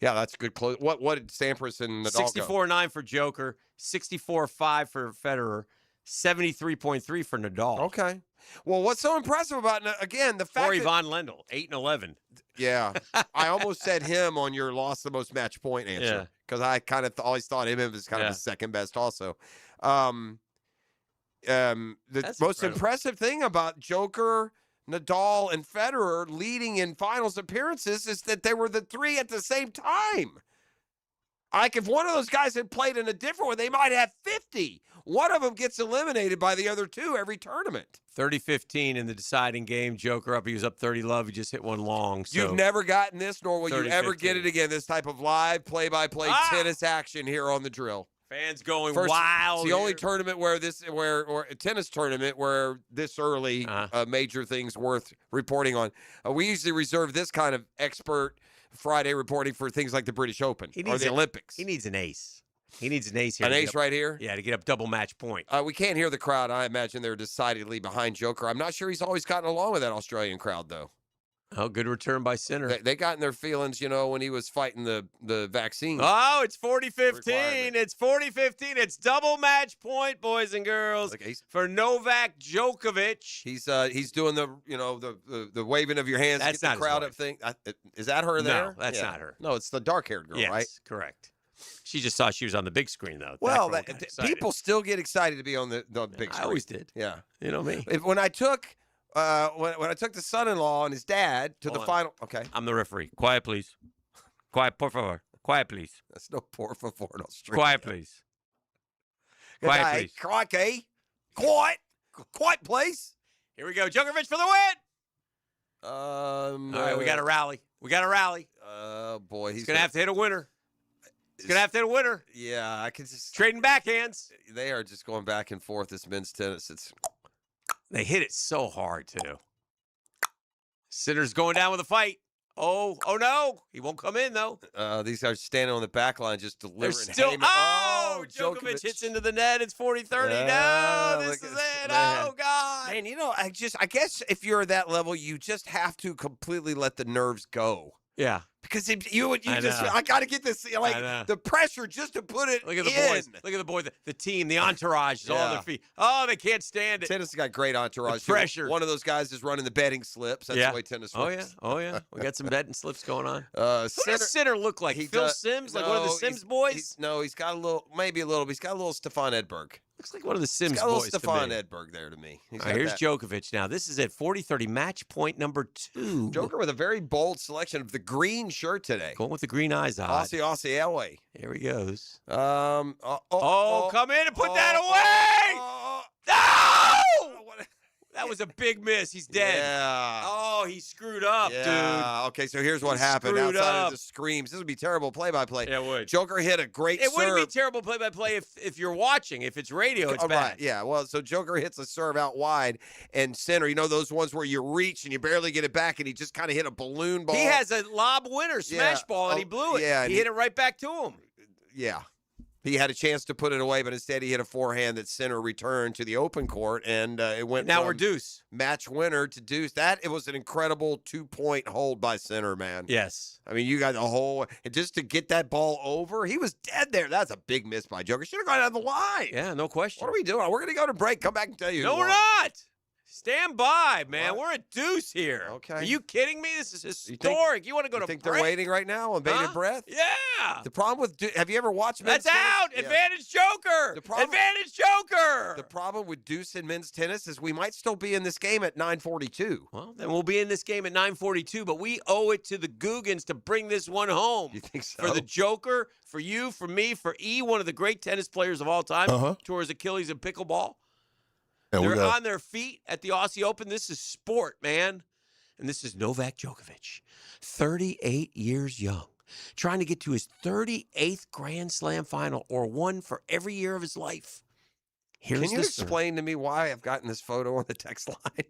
Yeah, that's a good close. What did Sampras and Nadal go?
64-9 for Joker, 64-5 for Federer, 73.3 for Nadal.
Okay. Well, what's so impressive about, again, the fact
Or
that...
Yvonne Lendl, 8 and 11.
Yeah. I almost said him on your lost the most match point answer because I kind of always thought him was kind of the second best also. The most impressive thing about Joker, Nadal, and Federer leading in finals appearances is that they were the three at the same time. Like, if one of those guys had played in a different one, they might have 50. One of them gets eliminated by the other two every tournament.
30-15 in the deciding game. Joker up. He was up 30-love. He just hit one long. So
You've never gotten this, nor will you ever
30-15.
get it again, this type of live play-by-play tennis action here on the drill.
Fans going
wild.
wild.
It's the only tournament where or a tennis tournament where this early major things worth reporting on. We usually reserve this kind of expert Friday reporting for things like the British Open or the Olympics.
He needs an ace. He needs an ace here.
An ace right here?
Yeah, to get up double match point.
We can't hear the crowd. I imagine they're decidedly behind Joker. I'm not sure he's always gotten along with that Australian crowd, though.
Oh, good return by Sinner.
They got in their feelings, when he was fighting the vaccine.
Oh, it's 40-15. It's 40-15. It's double match point, boys and girls, for Novak Djokovic.
He's doing the waving of your hands.
That's
get
not
the crowd
his
up thing. Is that her there?
No, that's not her.
No, it's the dark-haired girl,
yes,
right?
Correct. She just saw she was on the big screen, though.
Well, people still get excited to be on the big screen.
I always did.
Yeah.
You know me.
When I took when I took the son-in-law and his dad to the final. Okay.
I'm the referee. Quiet, please. Quiet, por favor. Quiet, please.
That's no por favor in Australia.
Quiet, please. Quiet, please.
Crikey. Quiet. Quiet, please.
Here we go. Djokovic for the win. All right, we got to rally.
Oh, boy.
He's going to have to hit a winner.
Yeah, I can just...
Trading backhands.
They are just going back and forth, this men's tennis.
They hit it so hard, too. Sinner's going down with a fight. Oh no. He won't come in, though.
These guys standing on the back line just delivering.
Djokovic hits into the net. It's 40-30. No, this is it.
Man.
Oh, God.
Man, I guess if you're at that level, you just have to completely let the nerves go.
Yeah.
Because I got to get this, the pressure just to put it
Look at the boys. Look at the boys. The team, the entourage is all on their feet. Oh, they can't stand it.
Tennis has got great entourage.
The pressure.
One of those guys is running the betting slips. That's the way tennis works.
Oh, yeah. We got some betting slips going on. Who
Sinner,
does Sinner look like? Phil Simms? Like one of the Simms boys?
He's got a little, maybe a little, but he's got a little Stefan Edberg.
Looks like one of the Simms
he's got a little
boys
Stefan
to me.
Edberg there to me.
All right, here's Djokovic now. This is at 40-30, match point number 2.
Joker with a very bold selection of the green shirt today.
Going with the green eyes on.
Aussie Elway.
Here he goes.
Come
in and put that away! No! That was a big miss. He's dead.
Yeah.
Oh, he screwed up, dude.
Okay, so here's what happened. Outside of the screams, this would be terrible play-by-play.
Yeah, it would.
Joker hit a great serve.
It wouldn't be terrible play-by-play if you're watching. If it's radio, it's bad.
Right. Yeah, well, so Joker hits a serve out wide, and Sinner, those ones where you reach and you barely get it back, and he just kind of hit a balloon ball.
He has a lob winner, smash ball, and he blew it.
Yeah,
he hit it right back to him.
Yeah. He had a chance to put it away, but instead he hit a forehand that Sinner returned to the open court, and it went
now
from
we're deuce.
Match winner to deuce. It was an incredible 2-point hold by Sinner, man.
Yes.
I mean, you got the whole – just to get that ball over, he was dead there. That's a big miss by Joker. Should have gone down the line.
Yeah, no question.
What are we doing? We're going to go to break. Come back and tell you.
No, we're not. Stand by, man. We're at deuce here.
Okay.
Are you kidding me? This is historic. You want to go to
break?
they're
waiting right now on bated breath?
Yeah.
The problem with have you ever watched men's
tennis?
tennis?
Out. Advantage Joker. Advantage Joker.
The problem with deuce in men's tennis is we might still be in this game at 9:42.
Well, then we'll be in this game at 9:42, but we owe it to the Googans to bring this one home.
You think so?
For the Joker, for you, for me, for E, one of the great tennis players of all time, tore his Achilles in pickleball.
And
they're on their feet at the Aussie Open. This is sport, man. And this is Novak Djokovic, 38 years young, trying to get to his 38th Grand Slam final, or one for every year of his life.
Can you explain to me why I've gotten this photo on the text line?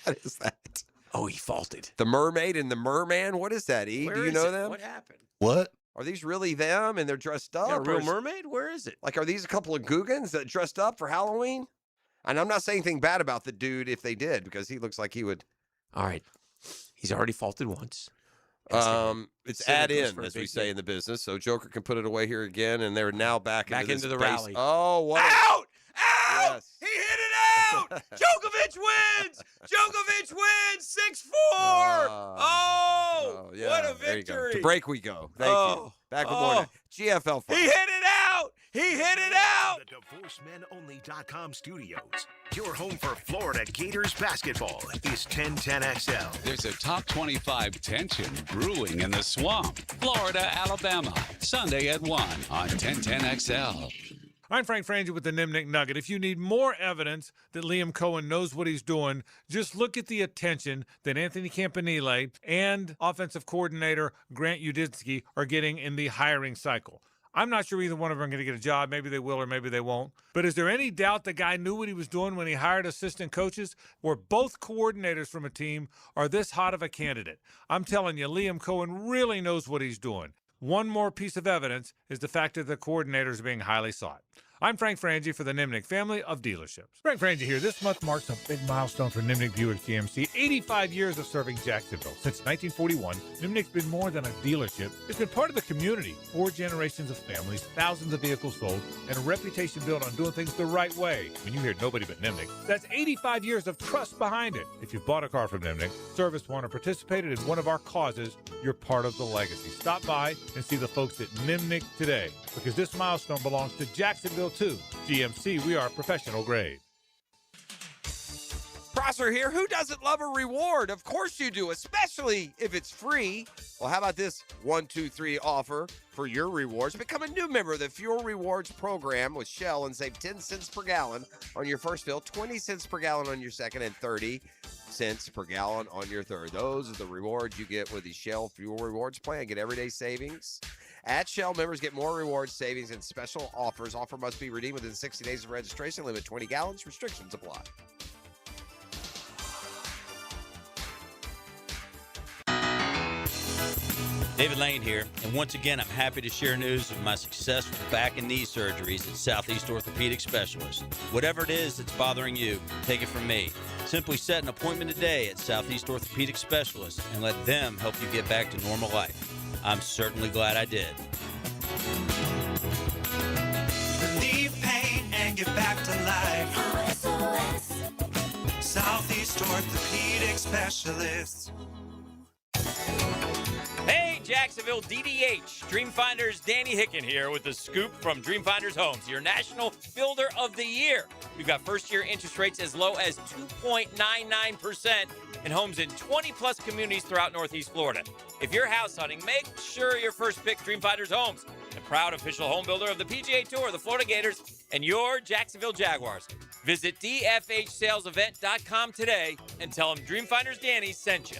What is that?
Oh, he faulted.
The mermaid and the merman? What is that, E? Do you know them?
What happened?
What?
Are these really them and they're dressed up?
Yeah, a real mermaid? Where is it?
Like, are these a couple of Googans that dressed up for Halloween? And I'm not saying anything bad about the dude if they did, because he looks like he would.
All right. He's already faulted once.
It's add in, as we say in the business. So Joker can put it away here again, and they're now back
into the
space.
rally.
Oh, what?
Out! out!
Yes.
He hit it out! Djokovic wins! Djokovic wins! 6-4!
Yeah,
what a
there you go.
victory!
To break we go. Thank you. Back with more next. GFL 5.
He hit it out! He hit it out!
The DivorceMenOnly.com studios. Your home for Florida Gators basketball is 1010XL.
There's a top 25 tension brewing in the swamp. Florida, Alabama. Sunday at 1 on 1010XL.
I'm Frank Frangie with the Nimnik Nugget. If you need more evidence that Liam Cohen knows what he's doing, just look at the attention that Anthony Campanile and offensive coordinator Grant Udinski are getting in the hiring cycle. I'm not sure either one of them are going to get a job. Maybe they will or maybe they won't. But is there any doubt the guy knew what he was doing when he hired assistant coaches? Where both coordinators from a team are this hot of a candidate. I'm telling you, Liam Cohen really knows what he's doing. One more piece of evidence is the fact that the coordinators are being highly sought. I'm Frank Frangie for the Nimnik family of dealerships. Frank Frangie here. This month marks a big milestone for Nimnik Buick GMC. 85 years of serving Jacksonville. Since 1941, Nimnik's been more than a dealership. It's been part of the community. 4 generations of families, thousands of vehicles sold, and a reputation built on doing things the right way. When you hear nobody but Nimnik, that's 85 years of trust behind it. If you've bought a car from Nimnik, serviced one, or participated in one of our causes, you're part of the legacy. Stop by and see the folks at Nimnik today, because this milestone belongs to Jacksonville too. GMC, we are professional grade.
Prosser here. Who doesn't love a reward? Of course you do, especially if it's free. Well, how about this 1, 2, 3 offer for your rewards? Become a new member of the Fuel Rewards program with Shell and save 10 cents per gallon on your first fill, 20 cents per gallon on your second, and 30 cents per gallon on your third. Those are the rewards you get with the Shell Fuel Rewards plan. Get everyday savings. At Shell, members get more rewards, savings, and special offers. Offer must be redeemed within 60 days of registration. Limit 20 gallons. Restrictions apply.
David Lane here, and once again, I'm happy to share news of my success with back and knee surgeries at Southeast Orthopedic Specialists. Whatever it is that's bothering you, take it from me. Simply set an appointment today at Southeast Orthopedic Specialists and let them help you get back to normal life. I'm certainly glad I did.
Relieve pain and get back to life. SOS. Southeast Orthopedic Specialists.
Hey, Jacksonville DDH. Dreamfinders Danny Hicken here with the scoop from Dreamfinders Homes, your national builder of the year. We've got first-year interest rates as low as 2.99% in homes in 20-plus communities throughout Northeast Florida. If you're house hunting, make sure your first pick Dreamfinders Homes, the proud official home builder of the PGA Tour, the Florida Gators, and your Jacksonville Jaguars. Visit dfhsalesevent.com today and tell them Dreamfinders Danny sent you.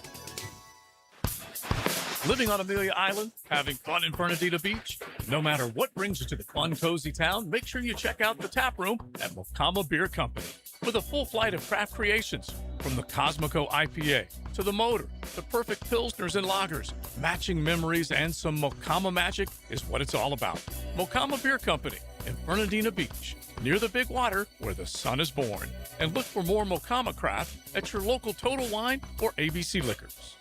Living on Amelia Island, having fun in Fernandina Beach? No matter what brings you to the fun, cozy town, make sure you check out the tap room at Mocama Beer Company. With a full flight of craft creations, from the Cosmico IPA to the Motor, the perfect pilsners and lagers, matching memories and some Mocama magic is what it's all about. Mocama Beer Company in Fernandina Beach, near the big water where the sun is born. And look for more Mocama craft at your local Total Wine or ABC Liquors.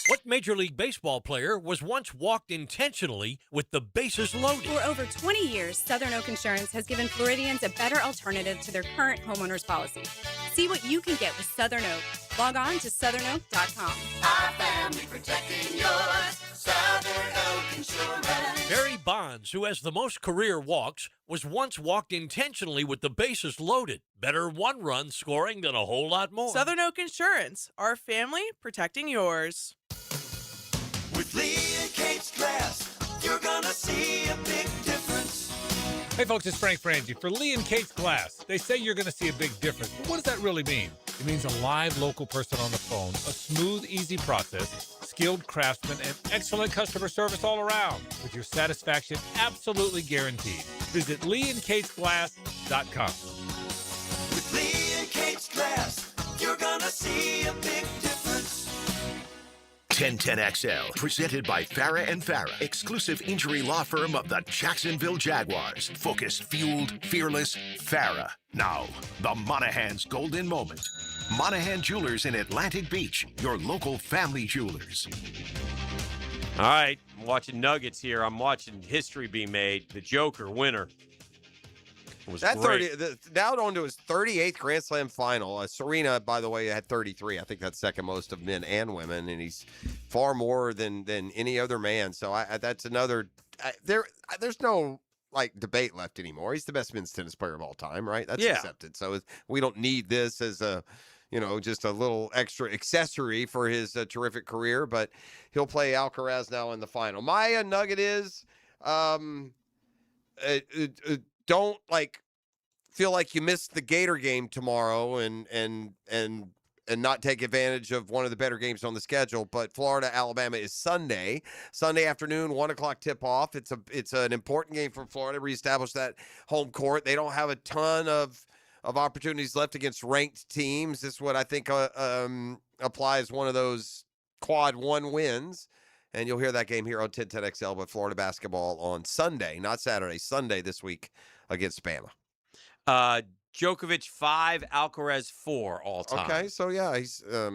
What Major League Baseball player was once walked intentionally with the bases loaded?
For over 20 years, Southern Oak Insurance has given Floridians a better alternative to their current homeowner's policy. See what you can get with Southern Oak. Log on to southernoak.com.
Our family protecting yours. Southern Oak Insurance.
Barry Bonds, who has the most career walks, was once walked intentionally with the bases loaded. Better one-run scoring than a whole lot more.
Southern Oak Insurance. Our family protecting yours.
With Lee and Kate's Glass, you're gonna see a big difference.
Hey folks, it's Frank Frangie for Lee and Kate's Glass. They say you're going to see a big difference, but what does that really mean? It means a live local person on the phone, a smooth, easy process, skilled craftsmen, and excellent customer service all around, with your satisfaction absolutely guaranteed. Visit LeeandKatesGlass.com.
With Lee and Kate's Glass, you're gonna see a big difference.
1010XL, presented by Farah and Farah, exclusive injury law firm of the Jacksonville Jaguars. Focused, fueled, fearless, Farah. Now, the Monahan's golden moment. Monahan Jewelers in Atlantic Beach, your local family jewelers.
All right, I'm watching Nuggets here. I'm watching history be made. The Joker winner. It was
that
great.
30 now on to his 38th Grand Slam final. Serena, by the way, had 33. I think that's second most of men and women, and he's far more than any other man. So that's another. There's no debate left anymore. He's the best men's tennis player of all time, right? That's accepted. So we don't need this as a. Just a little extra accessory for his terrific career, but he'll play Alcaraz now in the final. My nugget is, don't feel like you missed the Gator game tomorrow and not take advantage of one of the better games on the schedule. But Florida, Alabama is Sunday afternoon, 1:00 tip off. It's an important game for Florida to reestablish that home court. They don't have a ton of opportunities left against ranked teams. This is what I think applies one of those quad one wins. And you'll hear that game here on 1010XL, but Florida basketball on Sunday, not Saturday, Sunday this week against Bama.
Djokovic 5, Alcaraz 4 all time.
Okay, so yeah, he's
their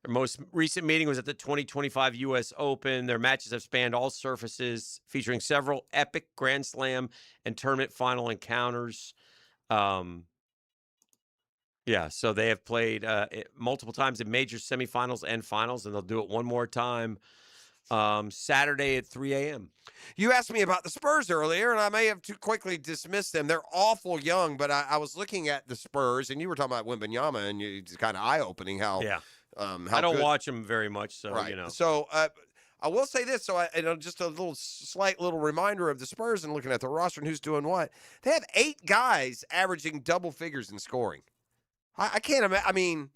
most recent meeting was at the 2025 U.S. Open. Their matches have spanned all surfaces, featuring several epic Grand Slam and tournament final encounters. Yeah, so they have played multiple times in major semifinals and finals, and they'll do it one more time Saturday at 3 a.m.
You asked me about the Spurs earlier, and I may have too quickly dismissed them. They're awful young, but I was looking at the Spurs, and you were talking about Wembanyama, and it's kind of eye-opening how
I don't watch them very much, so
right. So I will say this, just a slight little reminder of the Spurs and looking at the roster and who's doing what. They have 8 guys averaging double figures in scoring. I can't imagine. I mean,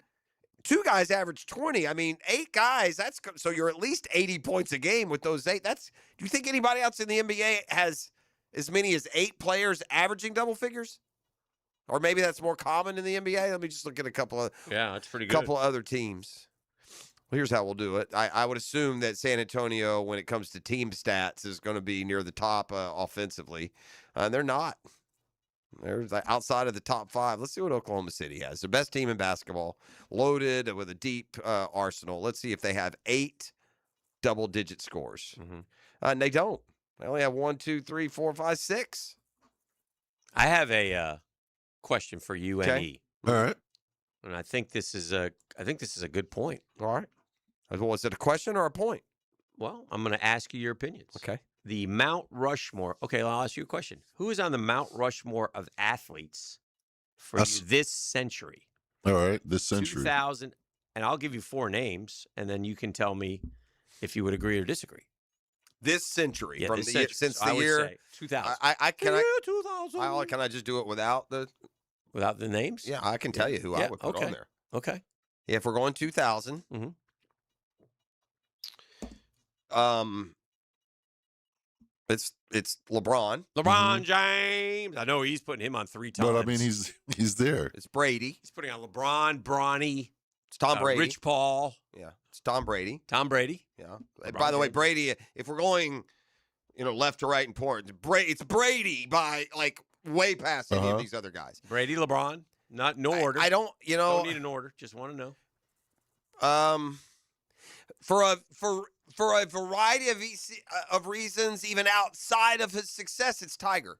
2 guys average 20. I mean, 8 guys. So you're at least 80 points a game with those 8. Do you think anybody else in the NBA has as many as 8 players averaging double figures? Or maybe that's more common in the NBA. Let me just look at a couple of
that's pretty good.
Couple of other teams. Well, here's how we'll do it. I would assume that San Antonio, when it comes to team stats, is going to be near the top offensively. They're not. They're outside of the top 5. Let's see what Oklahoma City has. The best team in basketball, loaded with a deep arsenal. Let's see if they have 8 double-digit scores. And they don't. They only have 1, 2, 3, 4, 5, 6.
I have a question for you and E.
All right.
And I think this is a good point.
All right. Was it a question or a point?
Well, I'm going to ask you your opinions.
Okay.
The Mount Rushmore. Okay, I'll ask you a question. Who is on the Mount Rushmore of athletes for you this century?
All right, this century.
2000, and I'll give you 4 names, and then you can tell me if you would agree or disagree.
This century,
Yeah,
from
this
the
century.
since
So
the
I would
year
say 2000.
Can I just do it without the
names?
Yeah, I can tell you who I would put on there.
Okay.
Yeah, if we're going 2000, it's LeBron.
LeBron James. I know he's putting him on 3 times.
But I mean, he's there.
It's Brady.
He's putting on LeBron, Bronny.
It's Tom Brady.
Rich Paul.
Yeah, it's Tom Brady.
Tom Brady.
Yeah. By the way, Brady. If we're going, left to right in point, it's Brady by way past any of these other guys.
Brady, LeBron. No order.
I don't.
Don't need an order. Just want to know.
For a variety of reasons, even outside of his success, it's Tiger.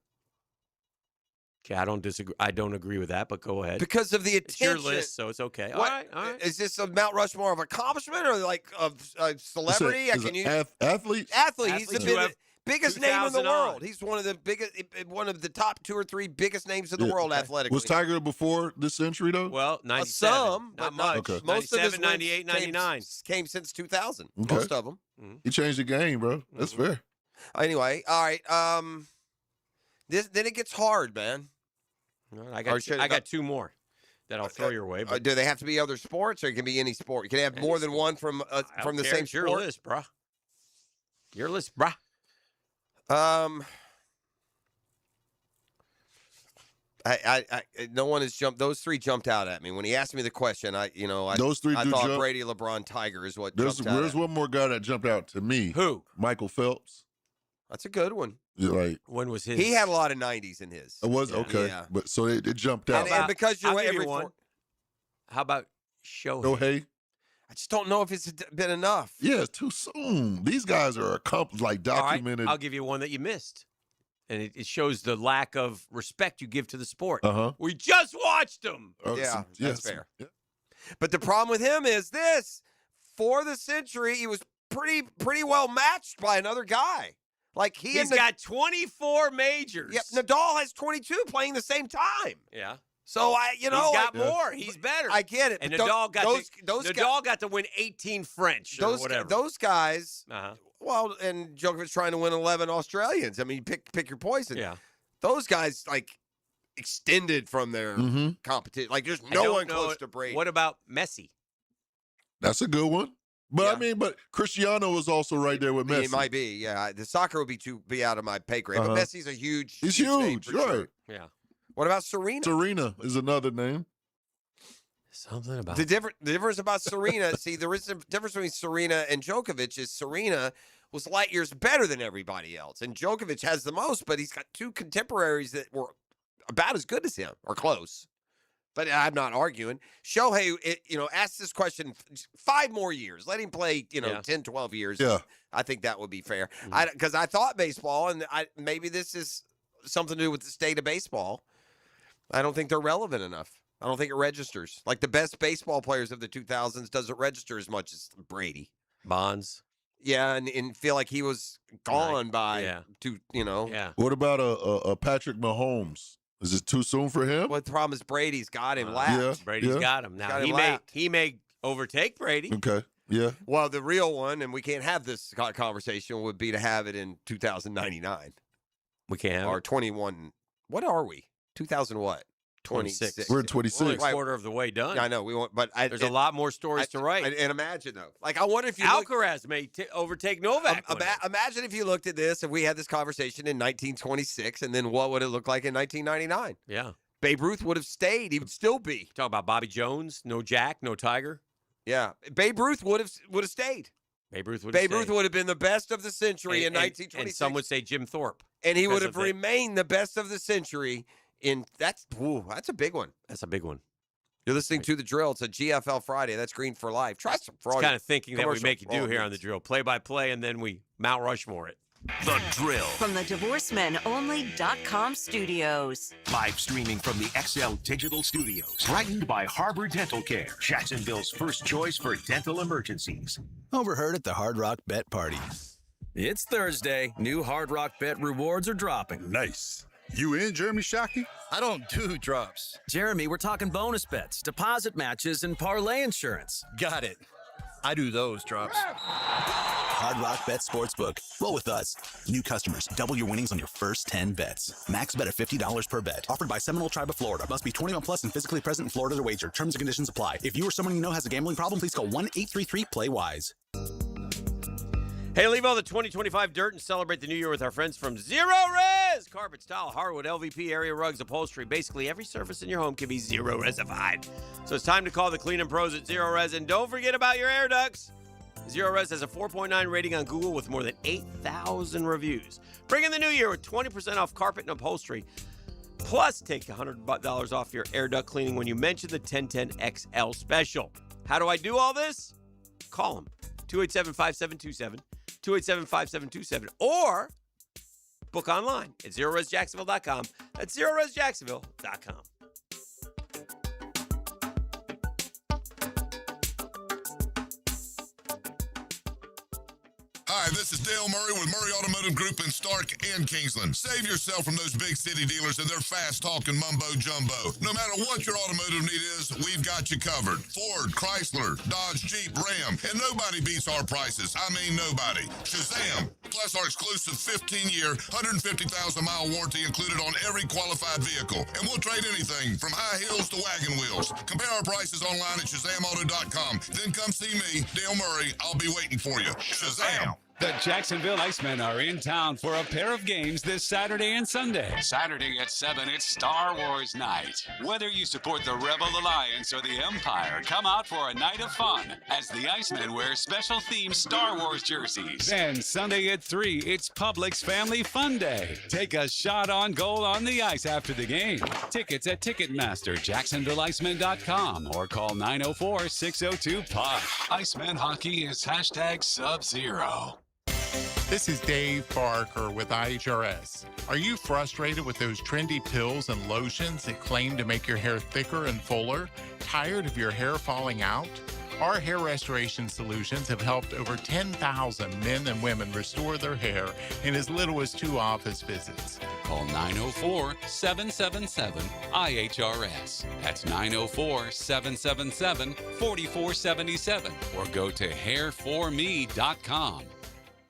Okay, I don't disagree. I don't agree with that, but go ahead.
Because of the attention.
It's your list, so it's okay.
What,
all right.
Is this a Mount Rushmore of accomplishment or of celebrity?
Athlete?
Athlete. He's the biggest name in the
2000
world.
on.
He's one of the top 2 or 3 biggest names in the world athletically.
Was Tiger before this century, though?
Well, 97.
Some,
not
but
much.
Okay.
Most of his
98, 99.
came since 2000.
Okay.
Most of them.
He changed the game, bro. That's fair.
Anyway, all right. Then it gets hard, man.
All right, I got 2 more that I'll throw your way. But
do they have to be other sports, or it can be any sport? You can have more than one from the same
It's
sport.
your list, bruh. Your list, bruh.
No one has jumped. Those 3 jumped out at me when he asked me the question.
Those 3
I
do
thought
jump.
Brady, LeBron, Tiger is what
There's
jumped out.
there's one more guy that jumped out to me.
Who?
Michael Phelps.
That's a good one.
When was his?
He had a lot of 90s in his.
It was okay,
Yeah.
but so it jumped out.
And because you're
I'll give
every
you one.
four,
How about Shohei?
Shohei.
I just don't know if it's been enough.
Yeah, it's too soon. These guys are
All right,
documented.
I'll give you one that you missed. And it shows the lack of respect you give to the sport.
Uh-huh.
We just watched him.
Yeah, that's fair. But the problem with him is this. For the century, he was pretty well matched by another guy. Like
He's got 24 majors.
Yep, Nadal has 22 playing the same time.
Yeah.
So
he's got more. He's better.
I get it.
And
but
Nadal
those
got to win 18 French or whatever.
Those guys.
Uh-huh.
Well, and Djokovic trying to win 11 Australians. I mean, pick your poison.
Yeah.
Those guys extended from their competition. Like there's no one close to Brady.
What about Messi?
That's a good one. But but Cristiano was also right there with Messi.
He might be, yeah. The soccer would be out of my pay grade. But Messi's a huge.
He's huge,
name for
right?
sure.
Yeah.
What about Serena?
Serena is another name.
Something about
The difference about Serena. See, there is a difference between Serena and Djokovic. Is Serena was light years better than everybody else, and Djokovic has the most. But he's got two contemporaries that were about as good as him or close. But I'm not arguing. Shohei, ask this question 5 more years. Let him play, 10, 12 years.
Yeah.
I think that would be fair. Because I thought baseball, and maybe this is something to do with the state of baseball. I don't think they're relevant enough. I don't think it registers. Like the best baseball players of the 2000s doesn't register as much as Brady.
Bonds.
Yeah, and feel like he was gone by
Yeah.
What about a Patrick Mahomes? Is it too soon for him?
Well, the problem is Brady's got him lapped.
Brady's got him. Now he may overtake Brady.
Okay. Yeah.
Well, the real one, and we can't have this conversation, would be to have it in 2099.
We can't.
Or 21. What are we? 2000 what? 26.
We're at 26.
We're a quarter of the way done.
I know we want, but
there's a lot more stories to write.
And imagine though, I wonder if you
Alcaraz may overtake Novak.
Imagine if you looked at this and we had this conversation in 1926, and then what would it look like in 1999?
Yeah,
Babe Ruth would have stayed. He would still be.
Talk about Bobby Jones, no Jack, no Tiger.
Yeah, Babe Ruth would have stayed.
Babe Ruth would
have been the best of the century in 1926.
And some would say Jim Thorpe.
And he would have remained the best of the century. That's a big one.
That's a big one.
You're listening to The Drill. It's a GFL Friday. That's Green for Life. Try some fraud.
It's kind of thinking that we make you do here on The Drill. Play by play, and then we Mount Rushmore it.
The Drill.
From the DivorceMenOnly.com studios.
Live streaming from the XL Digital Studios. Brightened by Harbor Dental Care. Jacksonville's first choice for dental emergencies.
Overheard at the Hard Rock Bet Party.
It's Thursday. New Hard Rock Bet rewards are dropping.
Nice. You in, Jeremy Shockey?
I don't do drops. Jeremy, we're talking bonus bets, deposit matches, and parlay insurance.
Got it. I do those drops.
Hard Rock Bet Sportsbook. Roll with us. New customers, double your winnings on your first 10 bets. Max bet of $50 per bet. Offered by Seminole Tribe of Florida. Must be 21 plus and physically present in Florida to wager. Terms and conditions apply. If you or someone you know has a gambling problem, please call 1-833-PLAY-WISE.
Hey, leave all the 2025 dirt and celebrate the new year with our friends from Zero Res. Carpets, tile, hardwood, LVP, area rugs, upholstery. Basically, every surface in your home can be Zero Resified. So it's time to call the cleaning pros at Zero Res. And don't forget about your air ducts. Zero Res has a 4.9 rating on Google with more than 8,000 reviews. Bring in the new year with 20% off carpet and upholstery. Plus, take $100 off your air duct cleaning when you mention the 1010XL special. How do I do all this? Call them. 287-5727. 287-5727, or book online at ZeroResJacksonville.com. That's ZeroResJacksonville.com.
Hi, this is Dale Murray with Murray Automotive Group in Stark and Kingsland. Save yourself from those big city dealers and their fast-talking mumbo-jumbo. No matter what your automotive need is, we've got you covered. Ford, Chrysler, Dodge, Jeep, Ram, and nobody beats our prices. I mean nobody. Shazam! Plus our exclusive 15-year, 150,000-mile warranty included on every qualified vehicle. And we'll trade anything from high heels to wagon wheels. Compare our prices online at ShazamAuto.com. Then come see me, Dale Murray. I'll be waiting for you. Shazam!
The Jacksonville Icemen are in town for a pair of games this Saturday and Sunday. Saturday at 7, it's Star Wars night. Whether you support the Rebel Alliance or the Empire, come out for a night of fun as the Icemen wear special themed Star Wars jerseys. Then Sunday at 3, it's Publix Family Fun Day. Take a shot on goal on the ice after the game. Tickets at Ticketmaster, JacksonvilleIcemen.com, or call 904-602-PUCK. Iceman hockey is #Sub-Zero.
This is Dave Barker with IHRS. Are you frustrated with those trendy pills and lotions that claim to make your hair thicker and fuller? Tired of your hair falling out? Our hair restoration solutions have helped over 10,000 men and women restore their hair in as little as 2 office visits.
Call 904-777-IHRS. That's 904-777-4477 or go to hairforme.com.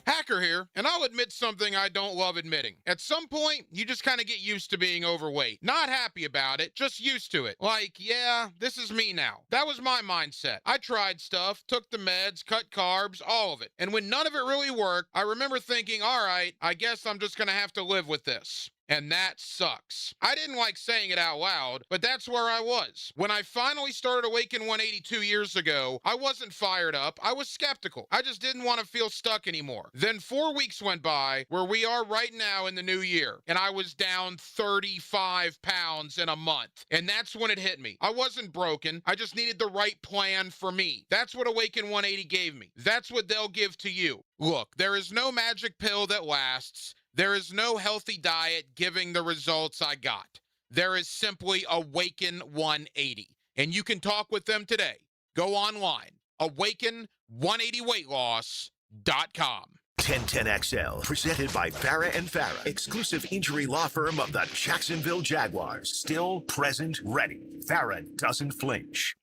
Hacker here, and I'll admit something I don't love admitting. At some point, you just kind of get used to being overweight. Not happy about it, just used to it. Like, yeah, this is me now. That was my mindset. I tried stuff, took the meds, cut carbs, all of it. And when none of it really worked, I remember thinking, all right, I guess I'm just gonna have to live with this. And that sucks. I didn't like saying it out loud, but that's where I was. When I finally started Awaken 182 years ago, I wasn't fired up. I was skeptical. I just didn't want to feel stuck anymore. Then 4 weeks went by where we are right now in the new year, and I was down 35 pounds in a month. And that's when it hit me. I wasn't broken. I just needed the right plan for me. That's what Awaken 180 gave me. That's what they'll give to you. Look, there is no magic pill that lasts. There is no healthy diet giving the results I got. There is simply Awaken 180. And you can talk with them today. Go online, awaken180weightloss.com.
1010XL, presented by Farah and Farah, exclusive injury law firm of the Jacksonville Jaguars. Still present, ready. Farah doesn't flinch.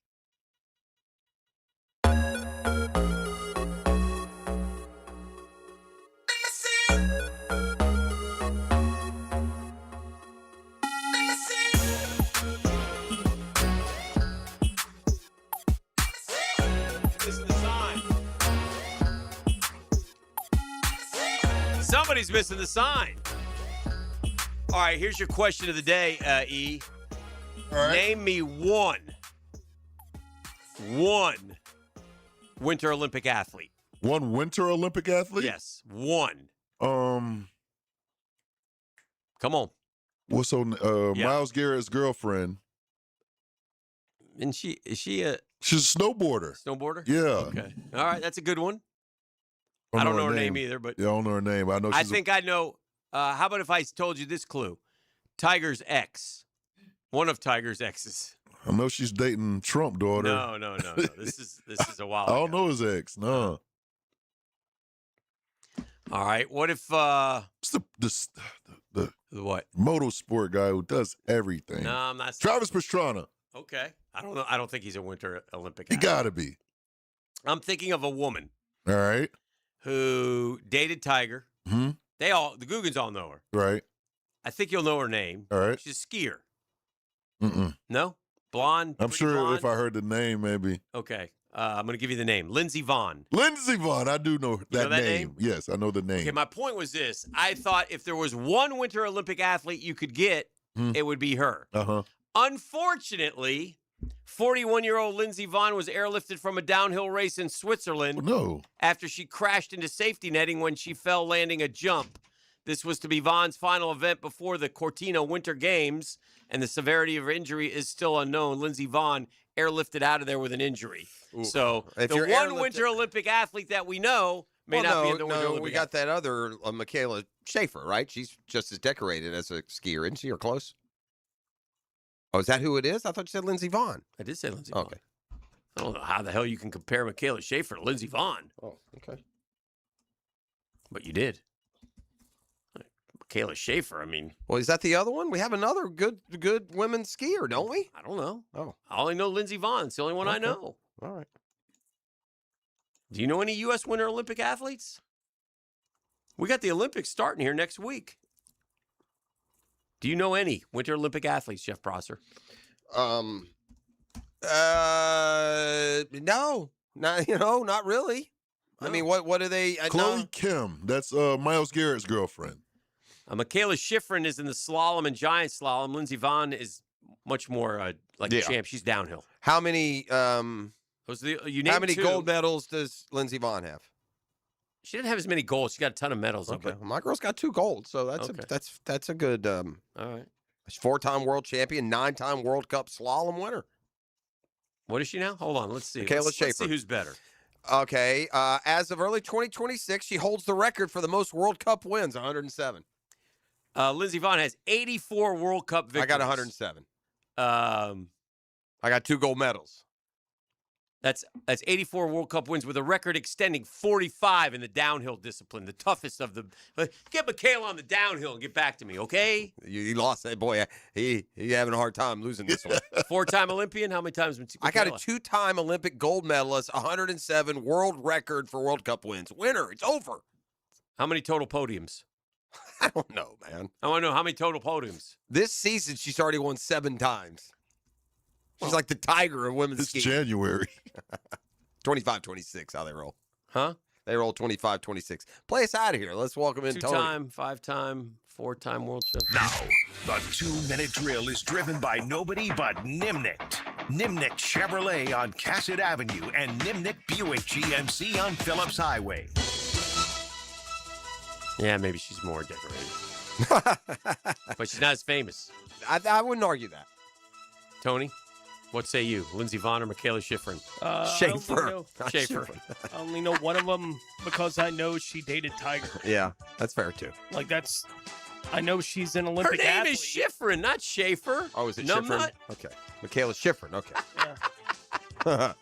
Somebody's missing the sign. All right, here's your question of the day, E.
All right.
Name me one Winter Olympic athlete.
One Winter Olympic athlete?
Yes, one.
Come
on.
What's so?
Yeah.
Myles Garrett's girlfriend.
And is she a
She's a snowboarder.
snowboarder?
Yeah.
Okay. All right, that's a good one. I don't know her name either, but
yeah, I don't know her name. I know.
I think I know. How about if I told you this clue? Tiger's ex. One of Tiger's exes.
I know she's dating Trump daughter.
No. This is a while
I don't
ago.
know his ex. No.
All right. What if
It's the
what?
motorsport guy who does everything.
No, I'm not.
Travis Pastrana.
Okay. I don't know. I don't think he's a Winter Olympic
He
athlete.
gotta be.
I'm thinking of a woman
All right.
who dated Tiger.
Hmm.
The Googans all know her.
Right.
I think you'll know her name.
All right.
She's a skier.
Mm-mm.
No? Blonde?
I'm
pretty
sure
blonde?
if I heard the name, maybe.
Okay. I'm going to give you the name. Lindsey Vonn.
Lindsey Vonn. I do know that,
know that
name.
name?
Yes, I know the name.
Okay, my point was this. I thought if there was one Winter Olympic athlete you could get, it would be her.
Uh-huh.
Unfortunately, 41-year-old Lindsey Vonn was airlifted from a downhill race in Switzerland
No.
after she crashed into safety netting when she fell landing a jump. This was to be Vonn's final event before the Cortina Winter Games, and the severity of her injury is still unknown. Lindsey Vonn airlifted out of there with an injury.
Ooh.
So
If
the
you're
one
airlifted-
Winter Olympic athlete that we know may not be in the Winter
No,
Olympic
we got that other Michaela Schaefer, right? She's just as decorated as a skier, isn't she? Or close? Oh, is that who it is? I thought you said Lindsey Vonn.
I did say Lindsey Vonn.
Okay.
I don't know how the hell you can compare Michaela Schaefer to Lindsey Vonn,
Oh, okay.
but you did. Michaela Schaefer, I mean,
Well, is that the other one? We have another good women's skier, don't we?
I don't know.
Oh,
I only know Lindsey Vonn. It's the only one I
Okay.
know.
all right.
Do you know any U.S. Winter Olympic athletes? We got the Olympics starting here next week. Do you know any Winter Olympic athletes, Jeff Prosser?
No, not really. I mean, what do they?
Chloe
no.
Kim. That's Myles Garrett's girlfriend.
Michaela Schifrin is in the slalom and giant slalom. Lindsey Vonn is much more like a
Yeah.
champ. She's downhill.
How many?
Those are you named
How many
two.
gold medals does Lindsey Vonn have?
She didn't have as many golds. She got a ton of medals.
Okay,
But,
my girl's got 2 gold, so that's
Okay.
that's a good.
all right.
4-time world champion, 9-time World Cup slalom winner.
What is she now? Hold on. Let's see.
Michaela
Let's see
Schaefer.
who's better.
Okay. As of early 2026, she holds the record for the most World Cup wins, 107.
Lindsey Vonn has 84 World Cup victories.
I got 107. I got 2 gold medals.
That's 84 World Cup wins with a record extending 45 in the downhill discipline, the toughest of the. Get Michaela on the downhill and get back to me, okay?
You lost that boy. He having a hard time losing this one.
4-time Olympian. How many times?
I got a 2-time Olympic gold medalist, 107 world record for World Cup wins. Winner. It's over.
How many total podiums?
I don't know, man.
I want to know how many total podiums.
This season, she's already won 7 times. She's like the tiger of women's skiing.
It's January.
25-26, how they roll.
Huh?
They roll 25-26. Play us out of here. Let's welcome in Tony.
2-time, 5-time, 4-time world champion.
Now, the 2-minute drill is driven by nobody but Nimnicht. Nimnicht Chevrolet on Cassett Avenue and Nimnicht Buick GMC on Phillips Highway.
Yeah, maybe she's more decorated. But she's not as famous.
I wouldn't argue that.
Tony, what say you? Lindsey Vonn or Michaela Schifrin?
Schaefer.
Schaefer.
I only know one of them because I know she dated Tiger.
Yeah, that's fair, too.
Like, I know she's an Olympic
Her name
athlete.
is Schifrin, not Schaefer.
Oh, is it
Numbnut?
Schifrin? Okay. Michaela Schifrin. Okay.
Yeah.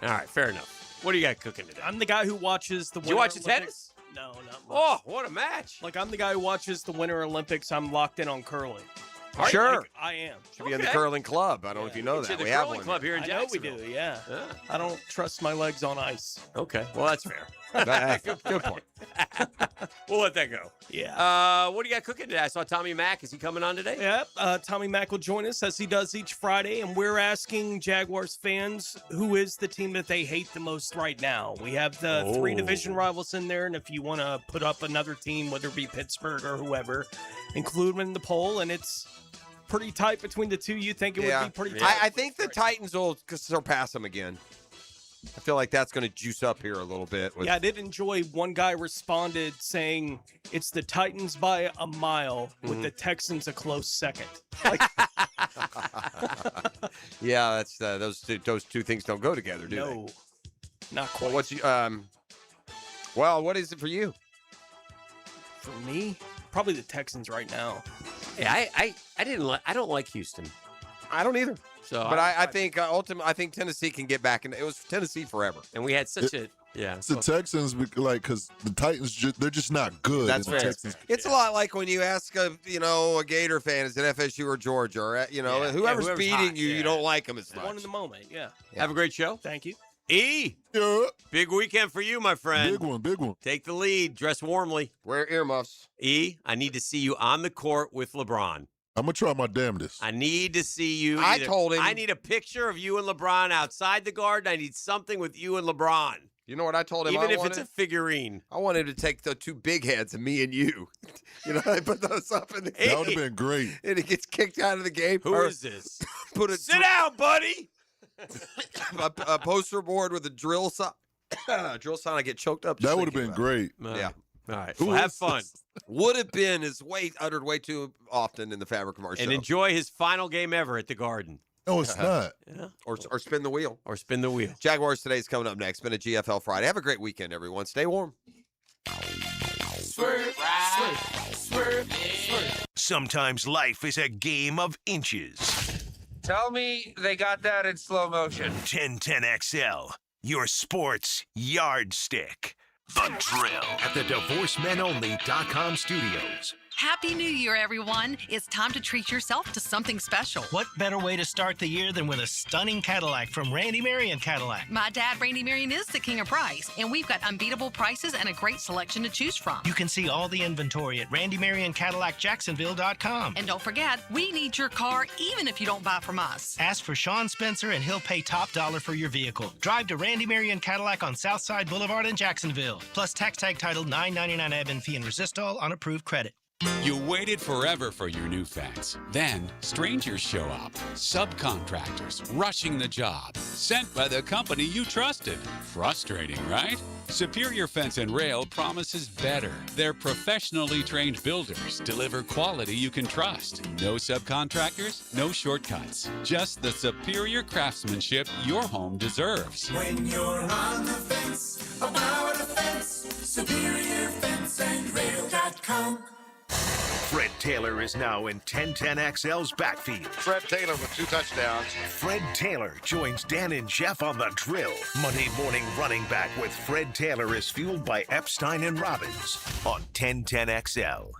All right, fair enough. What do you got cooking today?
I'm the guy who watches the
Did you
Winter
watch the
Olympics.
tennis?
No, not much.
Oh, what a match.
Like, I'm the guy who watches the Winter Olympics. I'm locked in on curling.
Sure.
Like, I am.
Should be in the curling club. I don't know if you know that.
The
We have
curling
one.
club here in
I know we
Jacksonville.
do, yeah. I don't trust my legs on ice.
Okay, well, that's fair.
Good point.
We'll let that go.
Yeah.
What do you got cooking today? I saw Tommy Mack. Is he coming on today?
Yep. Tommy Mack will join us as he does each Friday, and we're asking Jaguars fans who is the team that they hate the most right now. We have the 3 division rivals in there, and if you want to put up another team, whether it be Pittsburgh or whoever, include them in the poll, and it's pretty tight between the two. You think it would be pretty tight?
I think the Titans will surpass them again. I feel like that's going to juice up here a little bit.
Yeah, I did enjoy one guy responded saying it's the Titans by a mile with the Texans a close second. Like,
yeah, that's those two things don't go together, do they?
no, not quite.
Well, what is it for you?
For me, probably the Texans right now.
Yeah, I don't like Houston.
I don't either.
So,
but I think ultimately, I think Tennessee can get back, and it was Tennessee forever.
And we had such a
It's the Texans, because the Titans they're just not good.
That's
and the
fair.
Texans,
It's a lot like when you ask a Gator fan, is it FSU or Georgia, or whoever's beating
hot,
you, you don't like them as much.
One in the moment, yeah.
Have a great show.
Thank you.
E, big weekend for you, my friend.
Big one.
Take the lead. Dress warmly.
Wear earmuffs.
E, I need to see you on the court with LeBron.
I'm gonna try my damnedest.
I need to see you.
I told him.
I need a picture of you and LeBron outside the garden. I need something with you and LeBron.
You know what I told him?
Even if it's a figurine.
I wanted to take the 2 big heads of me and you. I put those up in the game.
That would have been great.
And he gets kicked out of the game.
Who is this?
Sit
down, buddy.
a poster board with a drill sign. I get choked up.
That would have been great.
Yeah.
All right. Well, have fun.
Would have been is uttered way too often in the fabric of our show.
And enjoy his final game ever at the Garden.
No, it's not.
Yeah.
Or spin the wheel.
Or spin the wheel.
Jaguars Today is coming up next. Been a GFL Friday. Have a great weekend, everyone. Stay warm.
Sometimes life is a game of inches.
Tell me they got that in slow motion.
1010XL, your sports yardstick. The Drill at the DivorceMenOnly.com studios.
Happy New Year, everyone. It's time to treat yourself to something special.
What better way to start the year than with a stunning Cadillac from Randy Marion Cadillac?
My dad, Randy Marion, is the king of price, and we've got unbeatable prices and a great selection to choose from.
You can see all the inventory at RandyMarionCadillacJacksonville.com.
And don't forget, we need your car even if you don't buy from us.
Ask for Sean Spencer and he'll pay top dollar for your vehicle. Drive to Randy Marion Cadillac on Southside Boulevard in Jacksonville. Plus tax tag title $9.99 admin fee and resistol on approved credit.
You waited forever for your new fence. Then, strangers show up. Subcontractors rushing the job. Sent by the company you trusted. Frustrating, right? Superior Fence and Rail promises better. Their professionally trained builders deliver quality you can trust. No subcontractors, no shortcuts. Just the superior craftsmanship your home deserves.
When you're on the fence about a fence, SuperiorFenceandRail.com.
Fred Taylor is now in 1010XL's backfield.
Fred Taylor with 2 touchdowns.
Fred Taylor joins Dan and Jeff on the drill. Monday morning running back with Fred Taylor is fueled by Epstein and Robbins on 1010XL.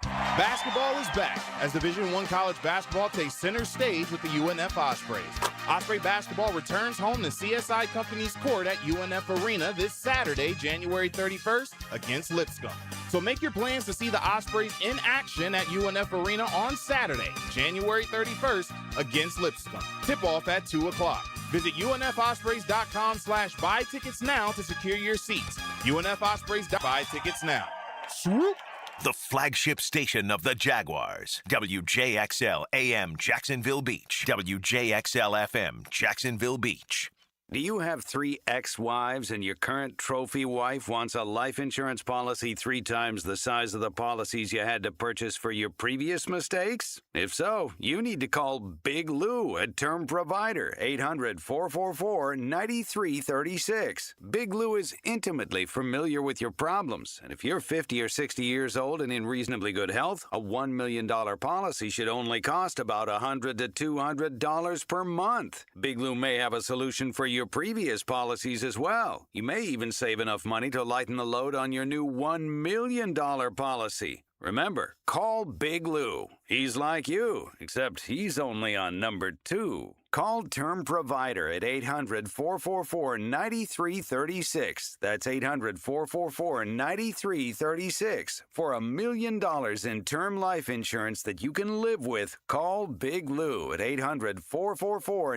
Basketball is back as Division I college basketball takes center stage with the UNF Ospreys. Osprey basketball returns home to CSI Company's court at UNF Arena this Saturday, January 31st against Lipscomb. So make your plans to see the Ospreys in action at UNF Arena on Saturday, January 31st against Lipscomb. Tip-off at 2 o'clock. Visit UNFOspreys.com/buy tickets now to secure your seats. UNFOspreys.buy tickets now. Swoop!
The flagship station of the Jaguars. WJXL AM Jacksonville Beach. WJXL FM Jacksonville Beach.
Do you have 3 ex-wives and your current trophy wife wants a life insurance policy 3 times the size of the policies you had to purchase for your previous mistakes? If so, you need to call Big Lou at Term Provider, 800-444-9336. Big Lou is intimately familiar with your problems, and if you're 50 or 60 years old and in reasonably good health, a $1 million policy should only cost about $100 to $200 per month. Big Lou may have a solution for your previous policies as well. You may even save enough money to lighten the load on your new $1 million policy. Remember, call Big Lou. He's like you, except he's only on number 2. Call Term Provider at 800-444-9336. That's 800-444-9336. For $1 million in term life insurance that you can live with, call Big Lou at 800-444